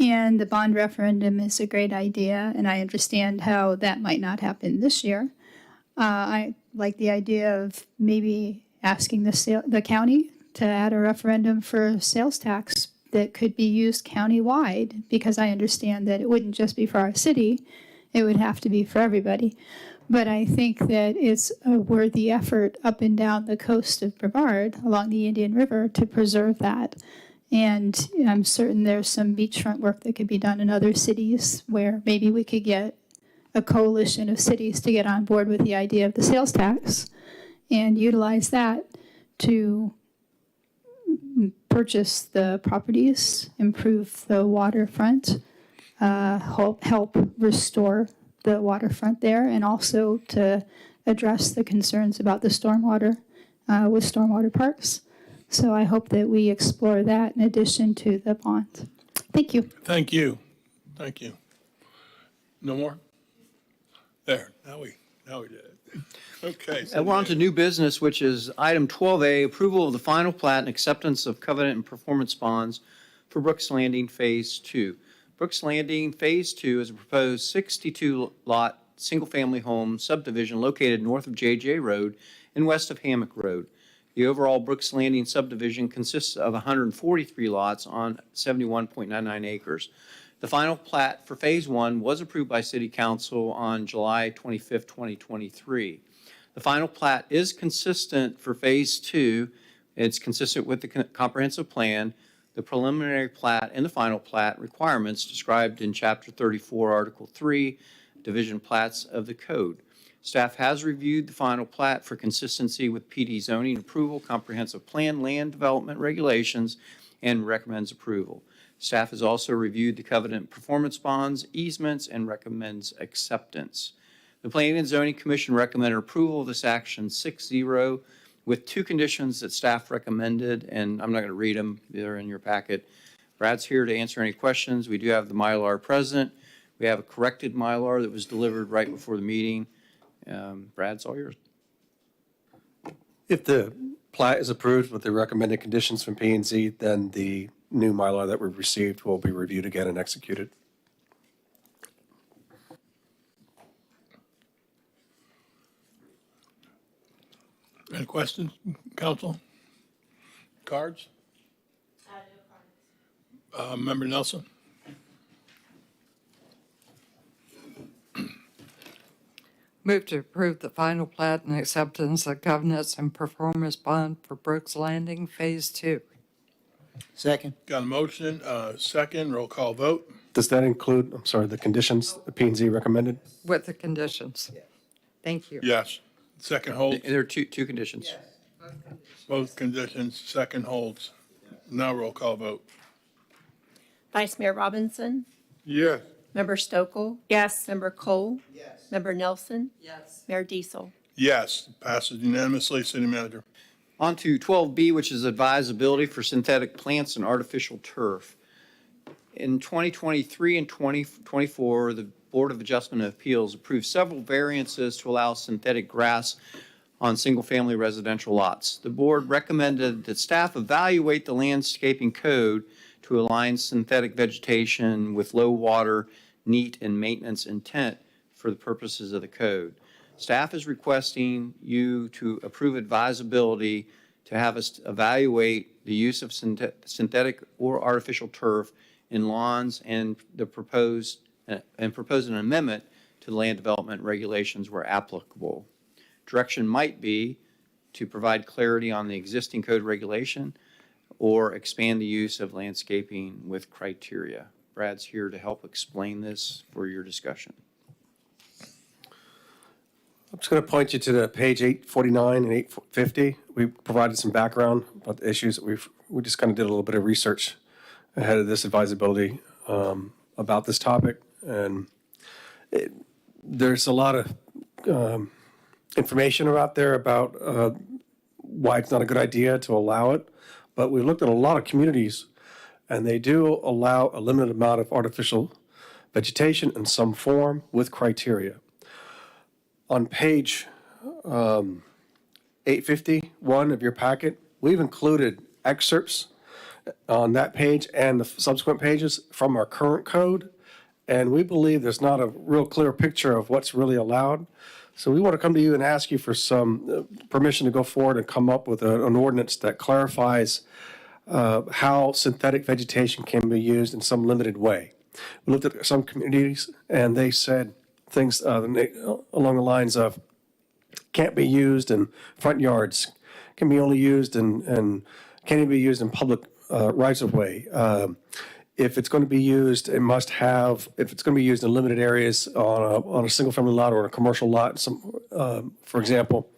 Speaker 13: And the bond referendum is a great idea, and I understand how that might not happen this year. I like the idea of maybe asking the county to add a referendum for sales tax that could be used countywide, because I understand that it wouldn't just be for our city, it would have to be for everybody. But I think that it's a worthy effort up and down the coast of Brevard along the Indian River to preserve that. And I'm certain there's some beachfront work that could be done in other cities where maybe we could get a coalition of cities to get on board with the idea of the sales tax and utilize that to purchase the properties, improve the waterfront, help restore the waterfront there, and also to address the concerns about the stormwater with stormwater parks. So I hope that we explore that in addition to the pond. Thank you.
Speaker 5: Thank you. Thank you. No more? There, now we did it. Okay.
Speaker 4: And we're on to new business, which is item 12A, approval of the final plat and acceptance of covenant and performance bonds for Brooks Landing Phase 2. Brooks Landing Phase 2 is a proposed 62-lot, single-family home subdivision located north of JJ Road and west of Hammock Road. The overall Brooks Landing subdivision consists of 143 lots on 71.99 acres. The final plat for Phase 1 was approved by City Council on July 25, 2023. The final plat is consistent for Phase 2. It's consistent with the comprehensive plan, the preliminary plat, and the final plat requirements described in Chapter 34, Article 3, Division Plats of the Code. Staff has reviewed the final plat for consistency with PD zoning approval, comprehensive plan, land development regulations, and recommends approval. Staff has also reviewed the covenant performance bonds, easements, and recommends acceptance. The Planning and Zoning Commission recommended approval of this action 6-0 with two conditions that staff recommended, and I'm not going to read them. They're in your packet. Brad's here to answer any questions. We do have the Mylar present. We have a corrected Mylar that was delivered right before the meeting. Brad's all yours.
Speaker 16: If the plat is approved with the recommended conditions from P&Z, then the new Mylar that we've received will be reviewed again and executed.
Speaker 5: Any questions, council? Cards? Member Nelson?
Speaker 9: Move to approve the final plat and acceptance of covenants and performance bond for Brooks Landing Phase 2.
Speaker 17: Second.
Speaker 5: Got a motion, second, roll call vote.
Speaker 16: Does that include, I'm sorry, the conditions the P&Z recommended?
Speaker 9: With the conditions. Thank you.
Speaker 5: Yes. Second holds.
Speaker 4: There are two conditions.
Speaker 5: Both conditions, second holds. Now roll call vote.
Speaker 2: Vice Mayor Robinson?
Speaker 21: Yes.
Speaker 2: Member Stokel?
Speaker 12: Yes.
Speaker 2: Member Cole? Yes. Member Nelson?
Speaker 9: Yes.
Speaker 2: Mayor Diesel?
Speaker 5: Yes, passes unanimously. City Manager.
Speaker 4: On to 12B, which is advisability for synthetic plants and artificial turf. In 2023 and 2024, the Board of Adjustment and Appeals approved several variances to allow synthetic grass on single-family residential lots. The board recommended that staff evaluate the landscaping code to align synthetic vegetation with low water, neat, and maintenance intent for the purposes of the code. Staff is requesting you to approve advisability to have us evaluate the use of synthetic or artificial turf in lawns and propose an amendment to the land development regulations where applicable. Direction might be to provide clarity on the existing code regulation or expand the use of landscaping with criteria. Brad's here to help explain this for your discussion.
Speaker 16: I'm just going to point you to the page 849 and 850. We provided some background about the issues that we just kind of did a little bit of research ahead of this advisability about this topic. And there's a lot of information out there about why it's not a good idea to allow it. But we looked at a lot of communities, and they do allow a limited amount of artificial vegetation in some form with criteria. On page 851 of your packet, we've included excerpts on that page and the subsequent pages from our current code, and we believe there's not a real clear picture of what's really allowed. So we want to come to you and ask you for some permission to go forward and come up with an ordinance that clarifies how synthetic vegetation can be used in some limited way. We looked at some communities and they said things along the lines of can't be used in front yards, can be only used and can't even be used in public rights of way. If it's going to be used, it must have, if it's going to be used in limited areas on a single family lot or on a commercial lot, for example,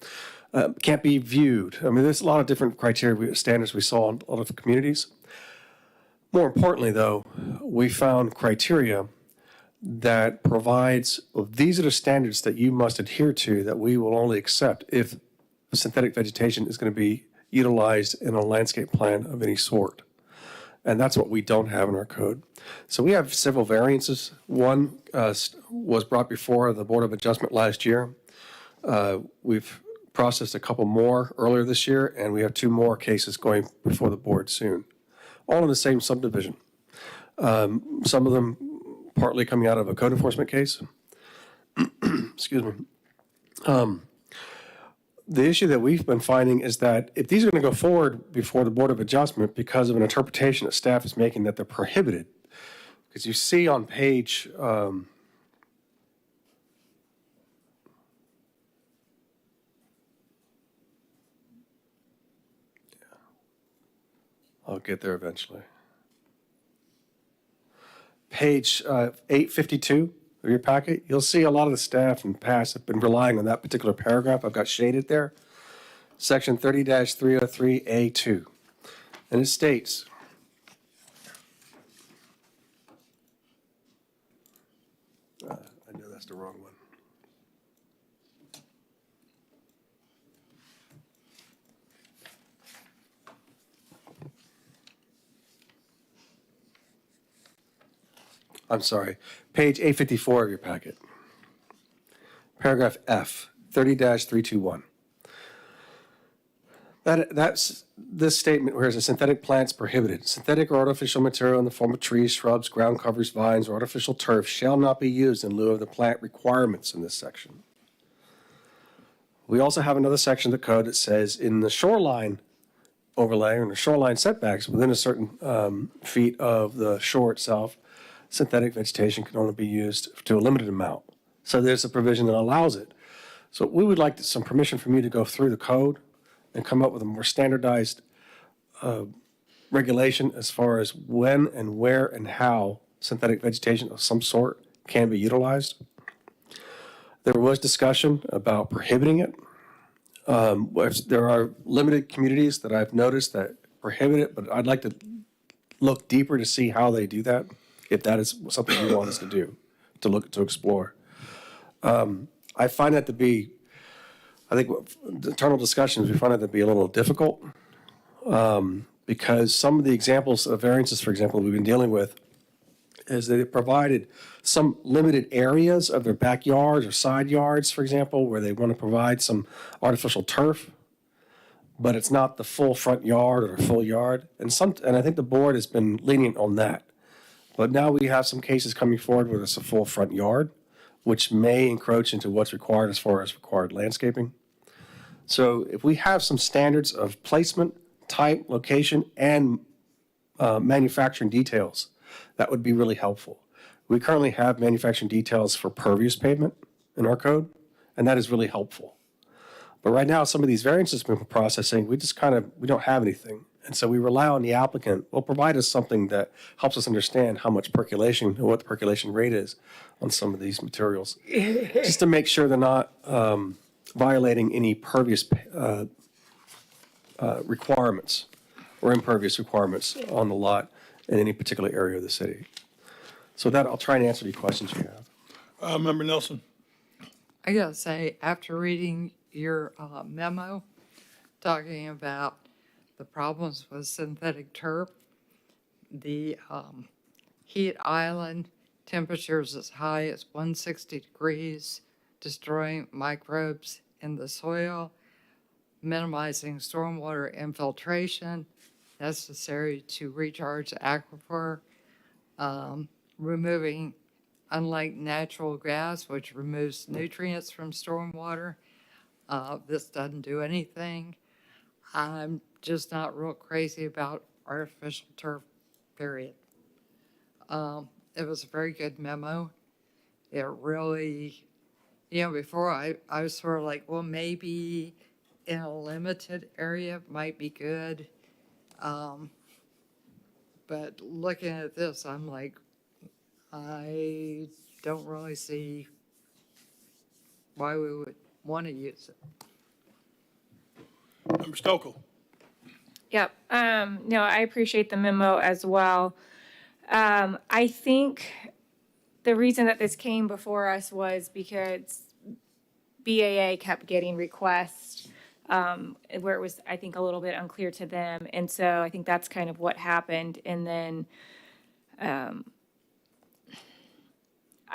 Speaker 16: can't be viewed. I mean, there's a lot of different criteria, standards we saw in a lot of communities. More importantly, though, we found criteria that provides, well, these are the standards that you must adhere to that we will only accept if synthetic vegetation is going to be utilized in a landscape plan of any sort. And that's what we don't have in our code. So we have several variances. One was brought before the Board of Adjustment last year. We've processed a couple more earlier this year, and we have 2 more cases going before the board soon, all in the same subdivision. Some of them partly coming out of a code enforcement case. Excuse me. The issue that we've been finding is that if these are going to go forward before the Board of Adjustment because of an interpretation that staff is making that they're prohibited, because you see on page I'll get there eventually. Page 852 of your packet, you'll see a lot of the staff in the past have been relying on that particular paragraph. I've got shaded there. Section 30-303A2. And it states, I know that's the wrong one. I'm sorry, page 854 of your packet. Paragraph F, 30-321. That's this statement where it's a synthetic plants prohibited. Synthetic or artificial material in the form of trees, shrubs, ground covers, vines, or artificial turf shall not be used in lieu of the plant requirements in this section. We also have another section of the code that says in the shoreline overlay or in the shoreline setbacks within a certain feet of the shore itself, synthetic vegetation can only be used to a limited amount. So there's a provision that allows it. So we would like some permission from you to go through the code and come up with a more standardized regulation as far as when and where and how synthetic vegetation of some sort can be utilized. There was discussion about prohibiting it. There are limited communities that I've noticed that prohibit it, but I'd like to look deeper to see how they do that, if that is something you want us to do, to explore. I find that to be, I think the internal discussions, we find it to be a little difficult because some of the examples of variances, for example, we've been dealing with is that it provided some limited areas of their backyards or side yards, for example, where they want to provide some artificial turf, but it's not the full front yard or full yard. And I think the board has been lenient on that. But now we have some cases coming forward where it's a full front yard, which may encroach into what's required as far as required landscaping. So if we have some standards of placement, type, location, and manufacturing details, that would be really helpful. We currently have manufacturing details for pervious pavement in our code, and that is really helpful. But right now, some of these variances we've been processing, we don't have anything. And so we rely on the applicant. Will provide us something that helps us understand how much percolation and what the percolation rate is on some of these materials, just to make sure they're not violating any pervious requirements or impervious requirements on the lot in any particular area of the city. So that I'll try and answer any questions you have.
Speaker 5: Member Nelson.
Speaker 9: I gotta say, after reading your memo talking about the problems with synthetic turf, the heat island, temperatures as high as 160 degrees, destroying microbes in the soil, minimizing stormwater infiltration necessary to recharge the aquifer, removing unlike natural gas, which removes nutrients from stormwater, this doesn't do anything. I'm just not real crazy about artificial turf, period. It was a very good memo. It really, before I was sort of like, well, maybe in a limited area might be good. But looking at this, I'm like, I don't really see why we would want to use it.
Speaker 5: Member Stokel.
Speaker 12: Yep. No, I appreciate the memo as well. I think the reason that this came before us was because BAA kept getting requests where it was, I think, a little bit unclear to them. And so I think that's kind of what happened. And then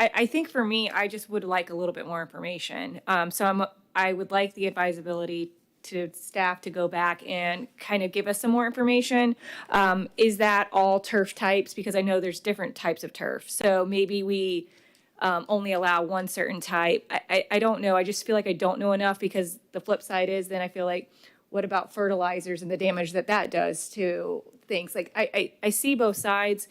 Speaker 12: I think for me, I just would like a little bit more information. I would like the advisability to staff to go back and kind of give us some more information. Is that all turf types? Because I know there's different types of turf. So maybe we only allow one certain type. I don't know. I just feel like I don't know enough, because the flip side is then I feel like, what about fertilizers and the damage that that does to things? Like I see both sides.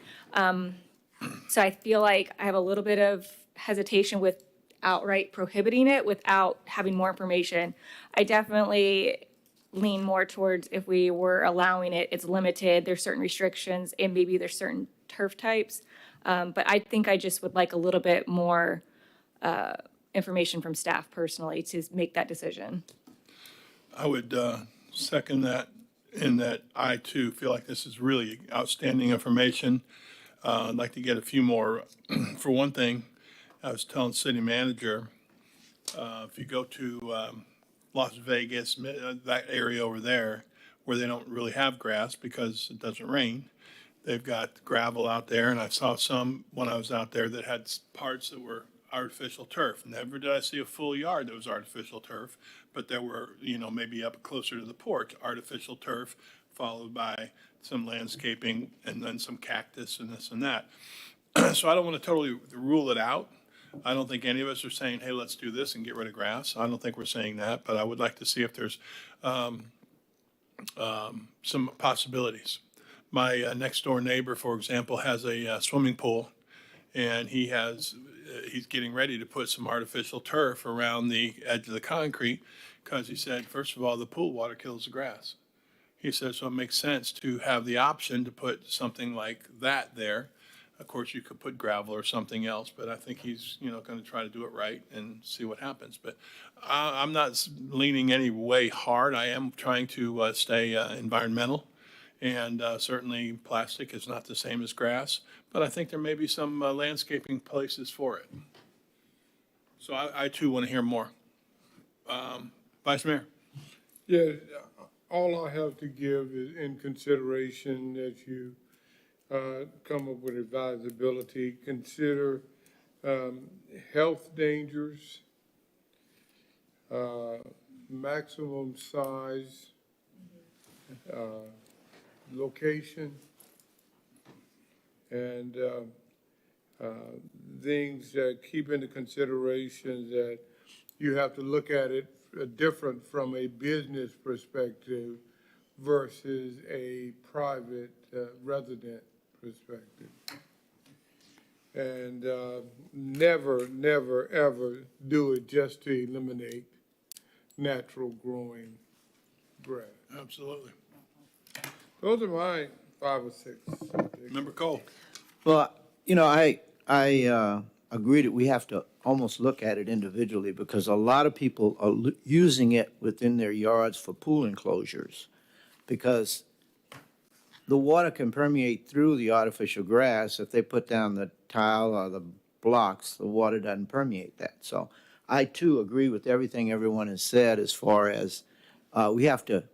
Speaker 12: So I feel like I have a little bit of hesitation with outright prohibiting it without having more information. I definitely lean more towards, if we were allowing it, it's limited, there's certain restrictions, and maybe there's certain turf types. But I think I just would like a little bit more information from staff personally to make that decision.
Speaker 5: I would second that, in that I too feel like this is really outstanding information. I'd like to get a few more. For one thing, I was telling city manager, if you go to Las Vegas, that area over there, where they don't really have grass because it doesn't rain, they've got gravel out there, and I saw some when I was out there that had parts that were artificial turf. Never did I see a full yard that was artificial turf, but there were, maybe up closer to the porch, artificial turf, followed by some landscaping and then some cactus and this and that. So I don't want to totally rule it out. I don't think any of us are saying, hey, let's do this and get rid of grass. I don't think we're saying that, but I would like to see if there's some possibilities. My next door neighbor, for example, has a swimming pool, and he's getting ready to put some artificial turf around the edge of the concrete, because he said, first of all, the pool water kills the grass. He said, so it makes sense to have the option to put something like that there. Of course, you could put gravel or something else, but I think he's, going to try to do it right and see what happens. But I'm not leaning any way hard. I am trying to stay environmental, and certainly plastic is not the same as grass, but I think there may be some landscaping places for it. So I too want to hear more. Vice Mayor?
Speaker 21: Yeah, all I have to give is, in consideration that you come up with advisability, consider health dangers, maximum size, location, and things that keep into consideration that you have to look at it different from a business perspective versus a private resident perspective. And never, never, ever do it just to eliminate natural growing grass.
Speaker 5: Absolutely.
Speaker 21: Those are my 5 or 6.
Speaker 5: Member Cole?
Speaker 17: Well, I agree that we have to almost look at it individually, because a lot of people are using it within their yards for pool enclosures, because the water can permeate through the artificial grass. If they put down the tile or the blocks, the water doesn't permeate that. So I too agree with everything everyone has said as far as we have to.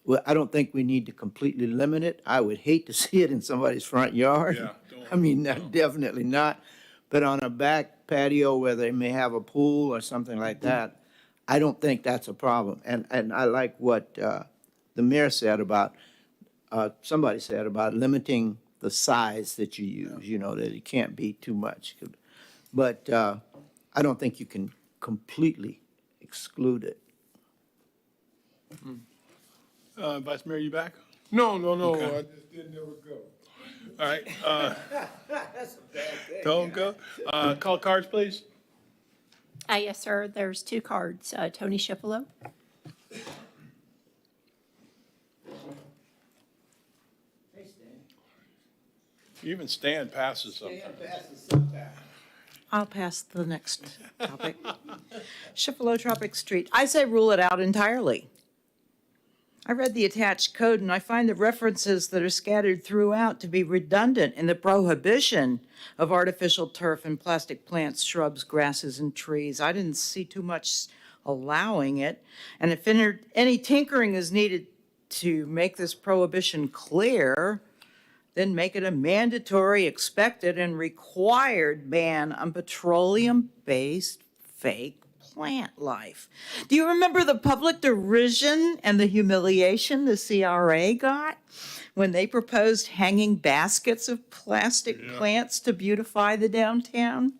Speaker 17: Well, I don't think we need to completely limit it. I would hate to see it in somebody's front yard.
Speaker 5: Yeah,
Speaker 17: I mean, definitely not. But on a back patio where they may have a pool or something like that, I don't think that's a problem. And I like what the mayor said about, somebody said about limiting the size that you use, that it can't be too much. but I don't think you can completely exclude it.
Speaker 5: Vice Mayor, you back?
Speaker 21: No,
Speaker 5: Okay.
Speaker 21: I just didn't ever go.
Speaker 5: All right.
Speaker 17: That's a bad thing.
Speaker 5: Don't go. Call cards, please.
Speaker 2: Yes, sir. There's two cards. Tony Schifolo.
Speaker 5: Even Stan passes something.
Speaker 15: I'll pass the next topic. Cephalotropic Street. I say rule it out entirely. I read the attached code and I find the references that are scattered throughout to be redundant in the prohibition of artificial turf and plastic plants, shrubs, grasses, and trees. I didn't see too much allowing it. And if any tinkering is needed to make this prohibition clear, then make it a mandatory, expected, and required ban on petroleum-based fake plant life. Do you remember the public derision and the humiliation the CRA got when they proposed hanging baskets of plastic plants to beautify the downtown?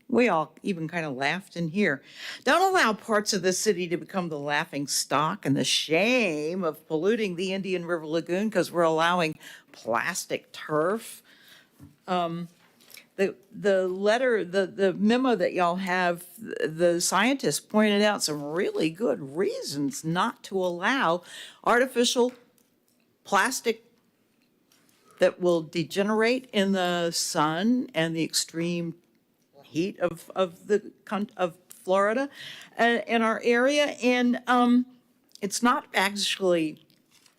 Speaker 15: We all even kind of laughed in here. Don't allow parts of the city to become the laughing stock and the shame of polluting the Indian River Lagoon because we're allowing plastic turf. The letter, the memo that y'all have, the scientists pointed out some really good reasons not to allow artificial plastic that will degenerate in the sun and the extreme heat of Florida in our area. And it's not actually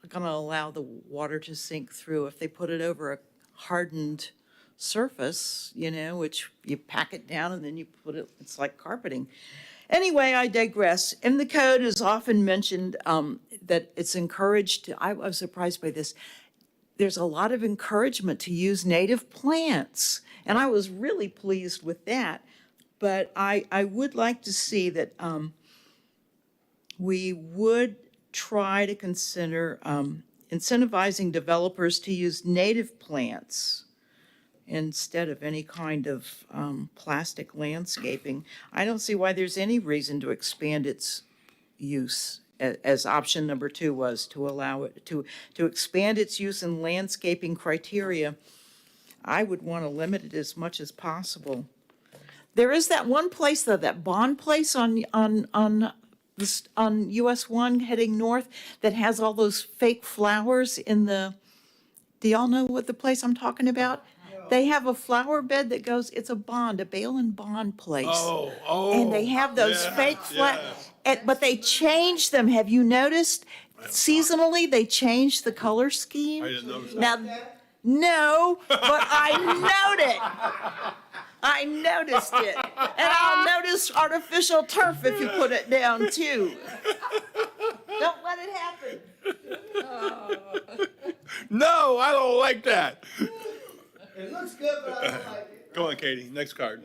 Speaker 15: going to allow the water to sink through if they put it over a hardened surface, which you pack it down and then you put it, it's like carpeting. Anyway, I digress. In the code is often mentioned that it's encouraged, I was surprised by this, there's a lot of encouragement to use native plants. And I was really pleased with that. But I would like to see that we would try to consider incentivizing developers to use native plants instead of any kind of plastic landscaping. I don't see why there's any reason to expand its use, as option number 2 was, to allow it to expand its use in landscaping criteria. I would want to limit it as much as possible. There is that one place, though, that Bond place on US 1 heading north that has all those fake flowers in the, do y'all know what the place I'm talking about? No. They have a flower bed that goes, it's a Bale and Bond place.
Speaker 5: Oh.
Speaker 15: And they have those fake flowers, but they change them. Have you noticed? Seasonally, they change the color scheme.
Speaker 5: I didn't notice that.
Speaker 15: Now, no, but I noticed it. And I'll notice artificial turf if you put it down too. Don't let it happen.
Speaker 5: No, I don't like that.
Speaker 17: It looks good, but I don't like it.
Speaker 5: Go on, Katie. Next card.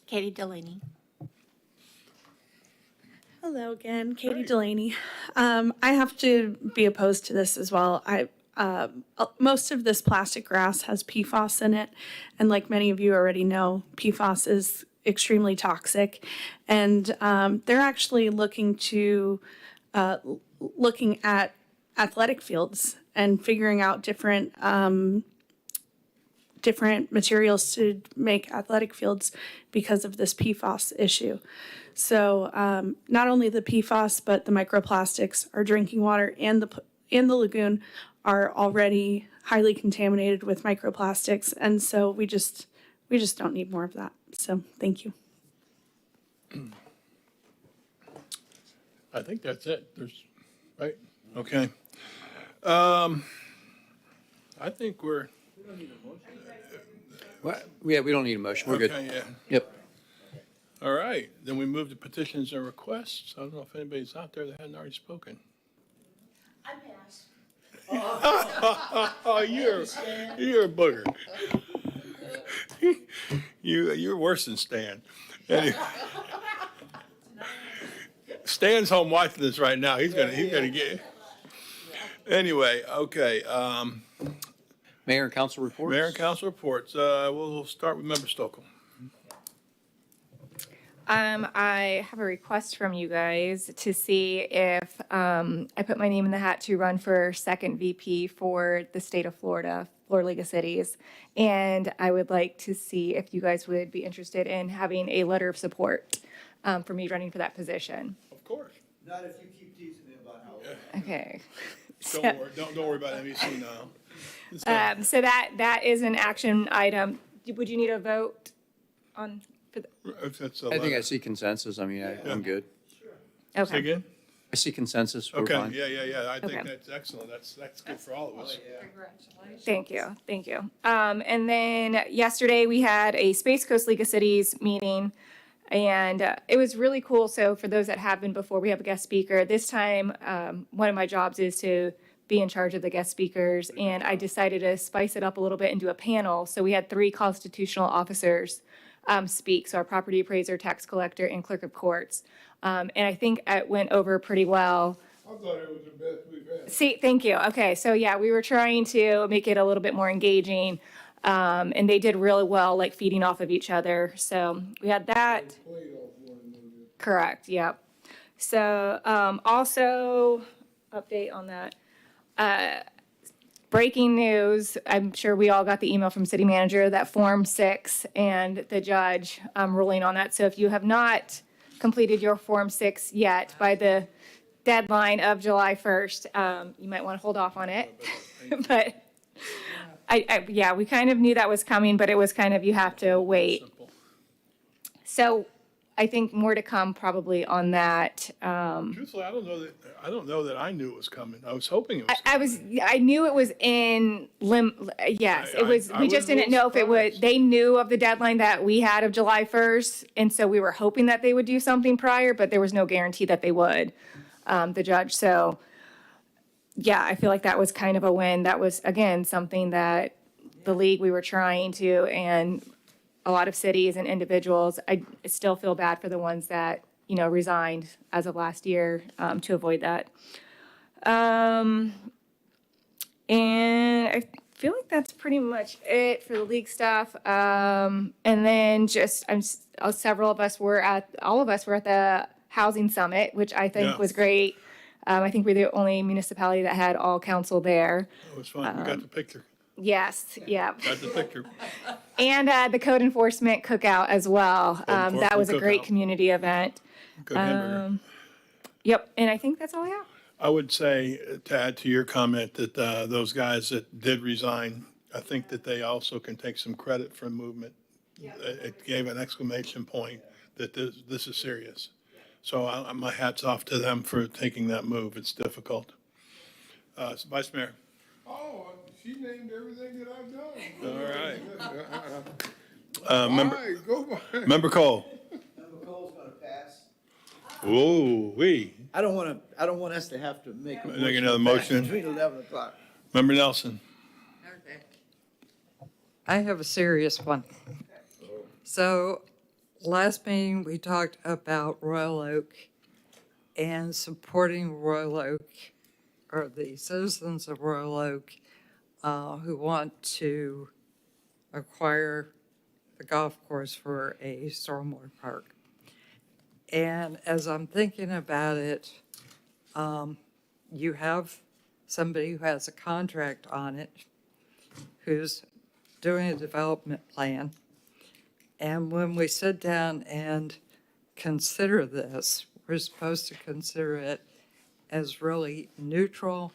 Speaker 2: Katie Delaney.
Speaker 11: Hello again, Katie Delaney. I have to be opposed to this as well. Most of this plastic grass has PFAS in it, and like many of you already know, PFAS is extremely toxic, and they're actually looking at athletic fields and figuring out different materials to make athletic fields because of this PFAS issue. So not only the PFAS, but the microplastics, our drinking water and the lagoon are already highly contaminated with microplastics. And so we just don't need more of that. So thank you.
Speaker 5: I think that's it. Right? Okay. I think we're.
Speaker 4: What? Yeah, we don't need a motion. We're good.
Speaker 5: Okay, yeah.
Speaker 4: Yep.
Speaker 5: All right. Then we move to petitions and requests. I don't know if anybody's out there that hadn't already spoken.
Speaker 6: I pass.
Speaker 5: Oh, you're a booger. You're worse than Stan. Anyway. Stan's home watching this right now. He's gonna get. Anyway, okay.
Speaker 4: Mayor and council reports.
Speaker 5: Mayor and council reports. We'll start with Member Stokel.
Speaker 12: I have a request from you guys to see if I put my name in the hat to run for second VP for the state of Florida, Florida League of Cities. And I would like to see if you guys would be interested in having a letter of support for me running for that position.
Speaker 5: Of course.
Speaker 17: Not if you keep teasing me about how.
Speaker 12: Okay.
Speaker 5: Don't worry about MEC now.
Speaker 12: So that is an action item. Would you need a vote on? For the,
Speaker 5: If that's a
Speaker 4: I think
Speaker 5: letter.
Speaker 4: I see consensus. I mean, I'm good.
Speaker 5: Say
Speaker 12: okay.
Speaker 5: again?
Speaker 4: I see consensus. We're
Speaker 5: Okay,
Speaker 4: fine.
Speaker 5: yeah. I think
Speaker 12: Okay.
Speaker 5: that's excellent. That's good for all of us.
Speaker 12: Thank you. And then yesterday we had a Space Coast League of Cities meeting, and it was really cool. So for those that have been before, we have a guest speaker. This time, one of my jobs is to be in charge of the guest speakers, and I decided to spice it up a little bit and do a panel. So we had 3 constitutional officers speak, so our property appraiser, tax collector, and clerk of courts. And I think it went over pretty well.
Speaker 21: I thought it was the best we've had.
Speaker 12: See, thank you. Okay, so yeah, we were trying to make it a little bit more engaging, and they did really well, like feeding off of each other. So we had that.
Speaker 21: Played off one another.
Speaker 12: Correct, yep. So also, update on that. Breaking news, I'm sure we all got the email from city manager that Form 6 and the judge ruling on that. So if you have not completed your Form 6 yet by the deadline of July 1st, you might want to hold off on it. But yeah, we kind of knew that was coming, but it was kind of, you have to wait. So I think more to come probably on that.
Speaker 5: Truthfully, I don't know that I knew it was coming. I was hoping it was.
Speaker 12: I knew it was in yes, it was,
Speaker 5: I
Speaker 12: we
Speaker 5: was
Speaker 12: just
Speaker 5: a
Speaker 12: didn't
Speaker 5: little
Speaker 12: know if it would,
Speaker 5: surprised.
Speaker 12: they knew of the deadline that we had of July 1st. And so we were hoping that they would do something prior, but there was no guarantee that they would, the judge. So yeah, I feel like that was kind of a win. That was, again, something that the league, we were trying to, and a lot of cities and individuals, I still feel bad for the ones that, resigned as of last year to avoid that. And I feel like that's pretty much it for the league stuff. And then just, all of us were at the housing summit, which I think was great. I think we're the only municipality that had all council there.
Speaker 5: It was fun. We got the picture.
Speaker 12: Yes, yeah.
Speaker 5: Got the picture.
Speaker 12: And the code enforcement cookout as well. That was a great
Speaker 5: cookout.
Speaker 12: community event.
Speaker 5: Good hamburger.
Speaker 12: Yep, and I think that's all I have.
Speaker 5: I would say, to add to your comment, that those guys that did resign, I think that they also can take some credit for movement. It gave an exclamation point that this is serious. So my hat's off to them for taking that move. It's difficult. Vice Mayor.
Speaker 21: Oh, she named everything that I've done.
Speaker 5: All right.
Speaker 21: All right, go by.
Speaker 5: Member Cole.
Speaker 17: Member Cole's gonna pass.
Speaker 5: Ooh,
Speaker 17: I don't want us to have to make a
Speaker 5: Make another motion.
Speaker 17: between 11 o'clock.
Speaker 5: Member Nelson.
Speaker 9: I have a serious one. So last meeting, we talked about Royal Oak and supporting Royal Oak, or the citizens of Royal Oak who want to acquire the golf course for a stormwater park. And as I'm thinking about it, you have somebody who has a contract on it, who's doing a development plan. And when we sit down and consider this, we're supposed to consider it as really neutral,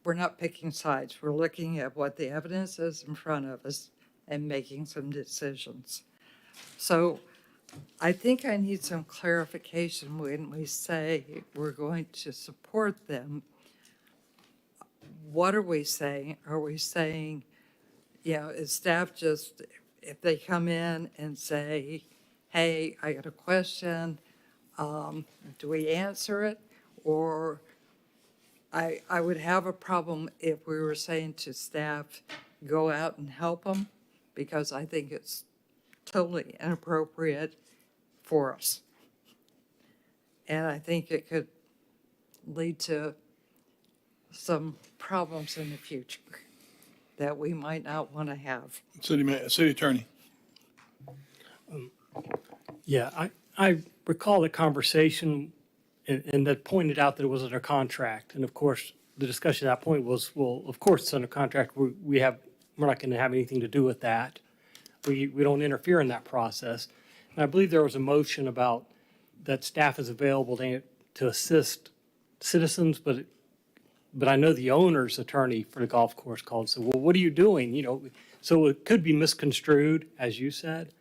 Speaker 9: we're not picking sides. We're looking at what the evidence is in front of us and making some decisions. So I think I need some clarification when we say we're going to support them. What are we saying? Are we saying, is staff just, if they come in and say, hey, I got a question, do we answer it? Or I would have a problem if we were saying to staff, go out and help them, because I think it's totally inappropriate for us. And I think it could lead to some problems in the future that we might not want to have.
Speaker 5: City Attorney.
Speaker 3: Yeah, I recall the conversation and that pointed out that it was under contract. And of course, the discussion at that point was, well, of course it's under contract. We're not going to have anything to do with that. We don't interfere in that process. And I believe there was a motion about that staff is available to assist citizens, but I know the owner's attorney for the golf course called and said, well, what are you doing? You know, so it could be misconstrued, as you said.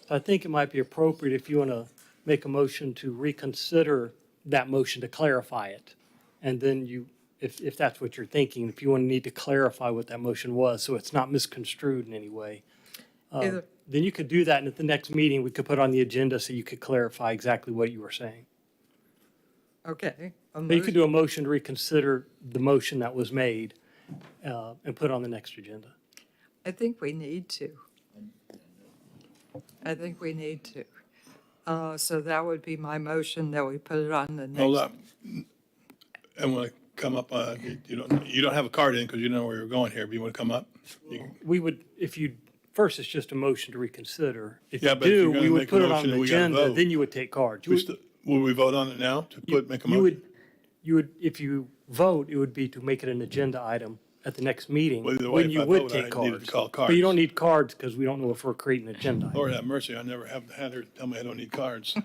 Speaker 3: So I think it might be appropriate if you want to make a motion to reconsider that motion to clarify it. And then you, if that's what you're thinking, if you want to need to clarify what that motion was, so it's not misconstrued in any way, then you could do that. And at the next meeting, we could put on the agenda so you could clarify exactly what you were saying.
Speaker 9: Okay.
Speaker 3: But you could do a motion to reconsider the motion that was made and put it on the next agenda.
Speaker 9: I think we need to. I think we need to. So that would be my motion that we put it on the next.
Speaker 5: Hold up. I want to come up, you don't have a card in because you know where you're going here, but you want to come up?
Speaker 3: We would, first it's just a motion to reconsider. If
Speaker 5: Yeah,
Speaker 3: you
Speaker 5: but if you're
Speaker 3: do,
Speaker 5: gonna
Speaker 3: we would
Speaker 5: make a
Speaker 3: put it
Speaker 5: motion,
Speaker 3: on the
Speaker 5: then we gotta
Speaker 3: agenda,
Speaker 5: vote.
Speaker 3: then you would take cards.
Speaker 5: Will we vote on it now to make a motion?
Speaker 3: You would, if you vote, it would be to make it an agenda item at the next meeting,
Speaker 5: Well, either way,
Speaker 3: when
Speaker 5: if
Speaker 3: you
Speaker 5: I
Speaker 3: would
Speaker 5: vote,
Speaker 3: take
Speaker 5: I needed
Speaker 3: cards.
Speaker 5: to call
Speaker 3: But you don't
Speaker 5: cards.
Speaker 3: need cards because we don't know if we're creating an agenda. item.
Speaker 5: Lord have mercy, I never have had her tell me I don't need cards.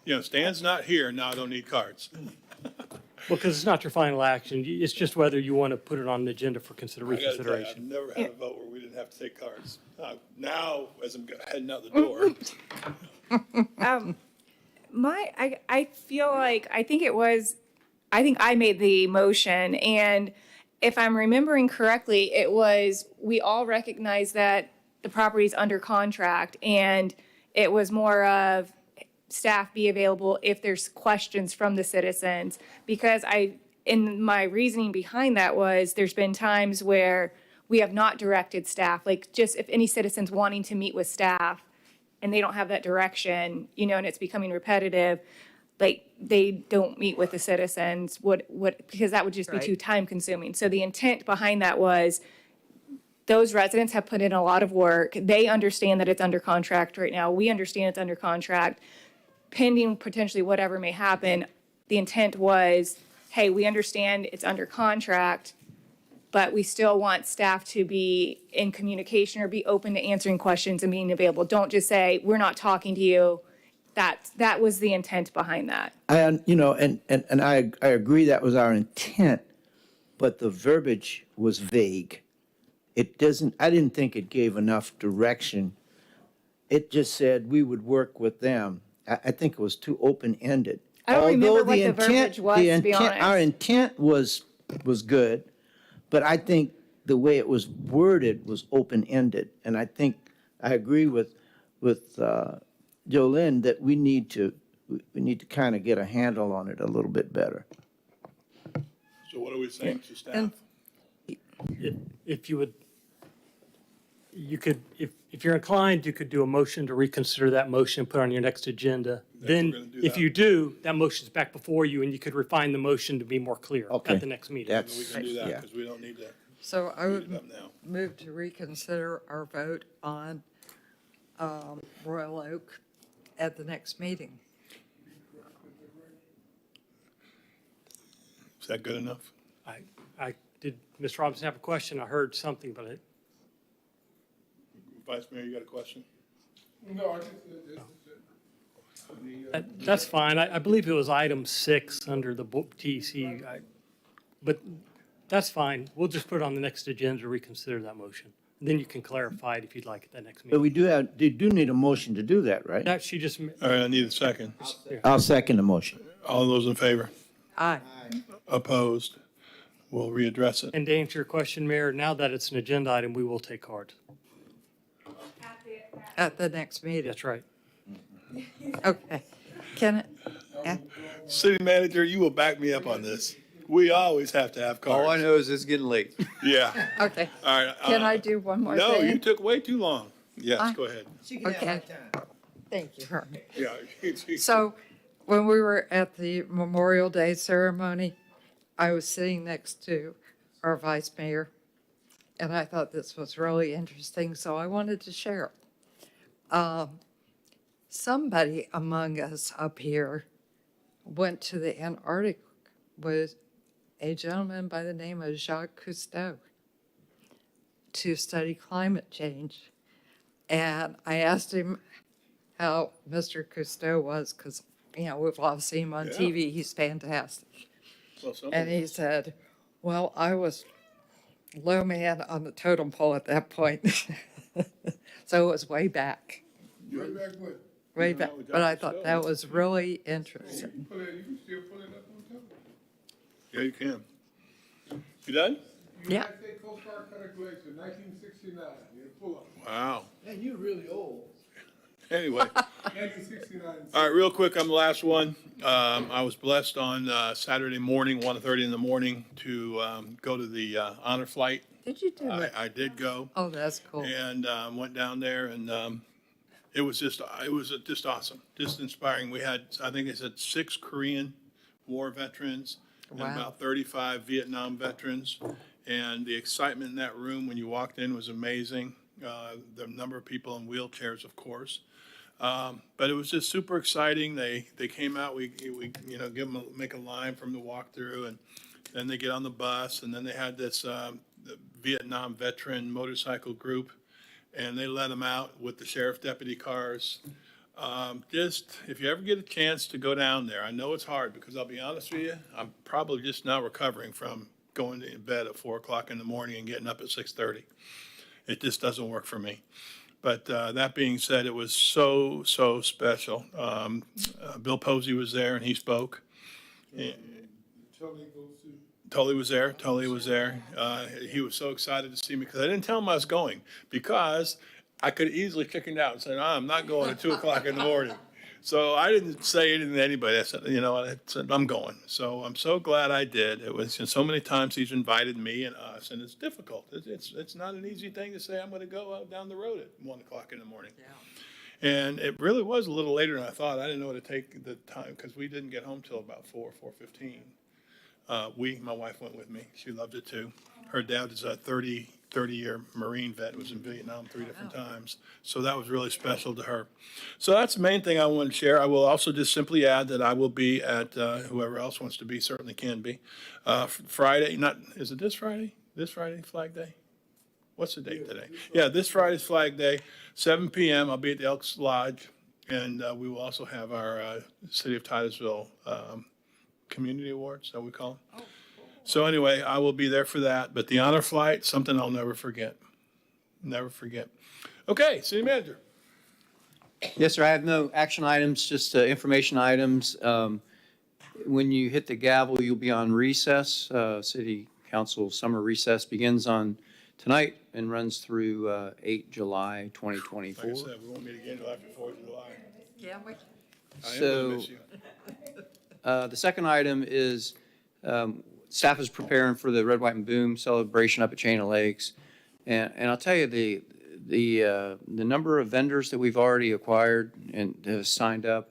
Speaker 5: You know, Stan's not here, now I don't need cards.
Speaker 3: Because it's not your final action. It's just whether you want to put it on the agenda for
Speaker 5: I gotta tell you, I've
Speaker 3: reconsideration.
Speaker 5: never had a vote where we didn't have to take cards. Now, as I'm heading out the door,
Speaker 12: I feel like, I think I made the motion, and if I'm remembering correctly, it was, we all recognize that the property's under contract, and it was more of staff be available if there's questions from the citizens. Because in my reasoning behind that was, there's been times where we have not directed staff, like just if any citizens wanting to meet with staff and they don't have that direction, and it's becoming repetitive, like they don't meet with the citizens, because that would just be
Speaker 9: Right.
Speaker 12: too time consuming. So the intent behind that was, those residents have put in a lot of work. They understand that it's under contract right now. We understand it's under contract. Pending potentially whatever may happen, the intent was, hey, we understand it's under contract, but we still want staff to be in communication or be open to answering questions and being available. Don't just say, we're not talking to you. That was the intent behind that.
Speaker 17: And I agree that was our intent, but the verbiage was vague. I didn't think it gave enough direction. It just said we would work with them. I think it was too open-ended.
Speaker 12: I don't remember
Speaker 17: Although
Speaker 12: what the verbiage was, to be honest.
Speaker 17: Our intent was good, but I think the way it was worded was open-ended. And I think I agree with Jolynn that we need to kind of get a handle on it a little bit better.
Speaker 5: so what are we saying to staff?
Speaker 3: If you would, you could, if you're inclined, you could do a motion to reconsider that motion, put it on your next agenda.
Speaker 5: we're gonna
Speaker 3: Then,
Speaker 5: do
Speaker 3: if
Speaker 5: that.
Speaker 3: you do, that motion's back before you, and you could refine the motion to be more clear
Speaker 17: Okay.
Speaker 3: at the next meeting.
Speaker 5: We can do that,
Speaker 17: Yeah.
Speaker 5: because we don't need to
Speaker 9: So I
Speaker 5: beat
Speaker 9: would
Speaker 5: it up now.
Speaker 9: move to reconsider our vote on Royal Oak at the next meeting.
Speaker 5: Is that good enough?
Speaker 3: Did Ms. Robinson have a question? I heard something, but
Speaker 5: Vice Mayor, you got a question?
Speaker 21: No,
Speaker 3: that's fine. I believe it was item 6 under the TC. But that's fine. We'll just put it on the next agenda to reconsider that motion. Then you can clarify it if you'd like at that next
Speaker 17: But
Speaker 3: meeting.
Speaker 17: they do need a motion to do that, right?
Speaker 3: That she just,
Speaker 5: All right, I need a second.
Speaker 17: I'll second the motion.
Speaker 5: All those in favor?
Speaker 9: Aye.
Speaker 5: Opposed? We'll readdress it.
Speaker 3: and to answer your question, Mayor, now that it's an agenda item, we will take cards.
Speaker 9: At the next meeting.
Speaker 3: That's right.
Speaker 9: Okay. Can it?
Speaker 5: City Manager, you will back me up on this. We always have to have cards.
Speaker 4: All I know is it's getting late.
Speaker 5: Yeah.
Speaker 9: Okay.
Speaker 5: All right.
Speaker 9: Can I do one more
Speaker 5: No,
Speaker 9: thing?
Speaker 5: you took way too long. Yes,
Speaker 9: I-
Speaker 5: go ahead.
Speaker 9: Okay. Thank you, Herman.
Speaker 5: Yeah.
Speaker 9: So when we were at the Memorial Day ceremony, I was sitting next to our vice mayor, and I thought this was really interesting, so I wanted to share it. Somebody among us up here went to the Antarctic with a gentleman by the name of Jacques Cousteau to study climate change. And I asked him how Mr. Cousteau was, because, we've all seen him on
Speaker 5: Yeah.
Speaker 9: TV. He's fantastic.
Speaker 5: Well,
Speaker 9: And he said, well, I was low man on the totem pole at that point. So it was way back.
Speaker 21: Way back when?
Speaker 9: Way back. But I thought that was really interesting.
Speaker 21: You can still pull it up on top.
Speaker 5: Yeah, you can. You done?
Speaker 9: Yeah.
Speaker 21: United States Coast Guard Cutter Glacier, 1969. Yeah, pull up.
Speaker 5: Wow.
Speaker 21: Man, you're really old.
Speaker 5: Anyway.
Speaker 21: 1969.
Speaker 5: All right, real quick, I'm the last one. I was blessed on Saturday morning, 1:30 in the morning, to go to the honor flight.
Speaker 9: Did you do it?
Speaker 5: I did go.
Speaker 9: Oh, that's cool.
Speaker 5: And went down there, and it was just awesome, just inspiring. We had, I think it said 6 Korean War veterans and
Speaker 9: Wow.
Speaker 5: about 35 Vietnam veterans. And the excitement in that room when you walked in was amazing. The number of people in wheelchairs, of course. But it was just super exciting. They came out, we give them make a line from the walkthrough, and then they get on the bus, and then they had this Vietnam veteran motorcycle group, and they let them out with the sheriff deputy cars. Just, if you ever get a chance to go down there, I know it's hard, because I'll be honest with you, I'm probably just now recovering from going to bed at 4 o'clock in the morning and getting up at 6:30. It just doesn't work for me. But that being said, it was so special. Bill Posey was there, and he spoke. Tully was there. He was so excited to see me, because I didn't tell him I was going, because I could easily chickened out and said, I'm not going at 2 o'clock in the morning. So I didn't say anything to anybody. I said, I said, I'm going. So I'm so glad I did. It was, so many times he's invited me and us, and it's difficult. It's not an easy thing to say, I'm going to go out down the road at 1 o'clock in the morning. Yeah. And it really was a little later than I thought. I didn't know what to take the time, because we didn't get home till about 4:15. My wife went with me. She loved it too. Her dad is a 30-year Marine vet, was in Vietnam 3 different times. So that was really special to her. So that's the main thing I wanted to share. I will also just simply add that I will be at, whoever else wants to be, certainly can be, Friday, is it this Friday? This Friday, Flag Day? What's the date today? Yeah, this Friday's Flag Day, 7 p.m. I'll be at the Elks Lodge, and we will also have our City of Titusville Community Awards, that we call them. So anyway, I will be there for that. But the honor flight, something I'll never forget. Never forget. Okay, City Manager.
Speaker 4: Yes, sir. I have no action items, just information items. When you hit the gavel, you'll be on recess. City Council summer recess begins on tonight and runs through 8 July 2024.
Speaker 5: Like I said, we won't meet again until after 4th of July.
Speaker 9: Yeah, we
Speaker 5: I am gonna miss you.
Speaker 4: The second item is staff is preparing for the Red, White, and Boom celebration up at Chain of Lakes. And I'll tell you, the number of vendors that we've already acquired and have signed up,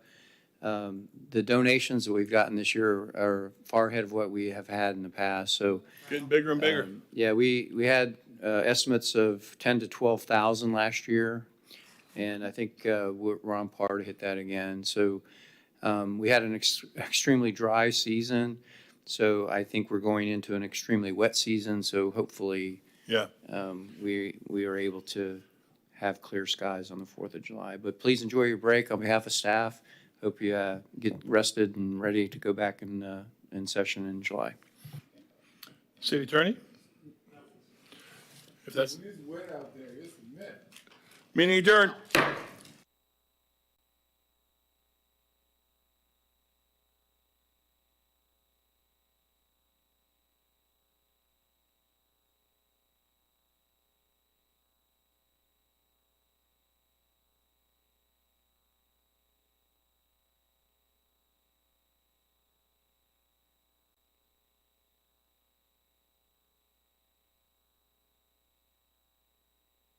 Speaker 4: the donations that we've gotten this year are far ahead of what we have had in the past. So
Speaker 5: Getting bigger and bigger.
Speaker 4: yeah, we had estimates of 10 to 12,000 last year, and I think we're on par to hit that again. So we had an extremely dry season, so I think we're going into an extremely wet season. So hopefully, we are able to have clear skies on the 4th of July. But please enjoy your break on behalf of staff. Hope you get rested and ready to go back in session in July.
Speaker 5: City Attorney? If that's
Speaker 21: It's wet out there. It's a mess.
Speaker 5: meeting adjourned.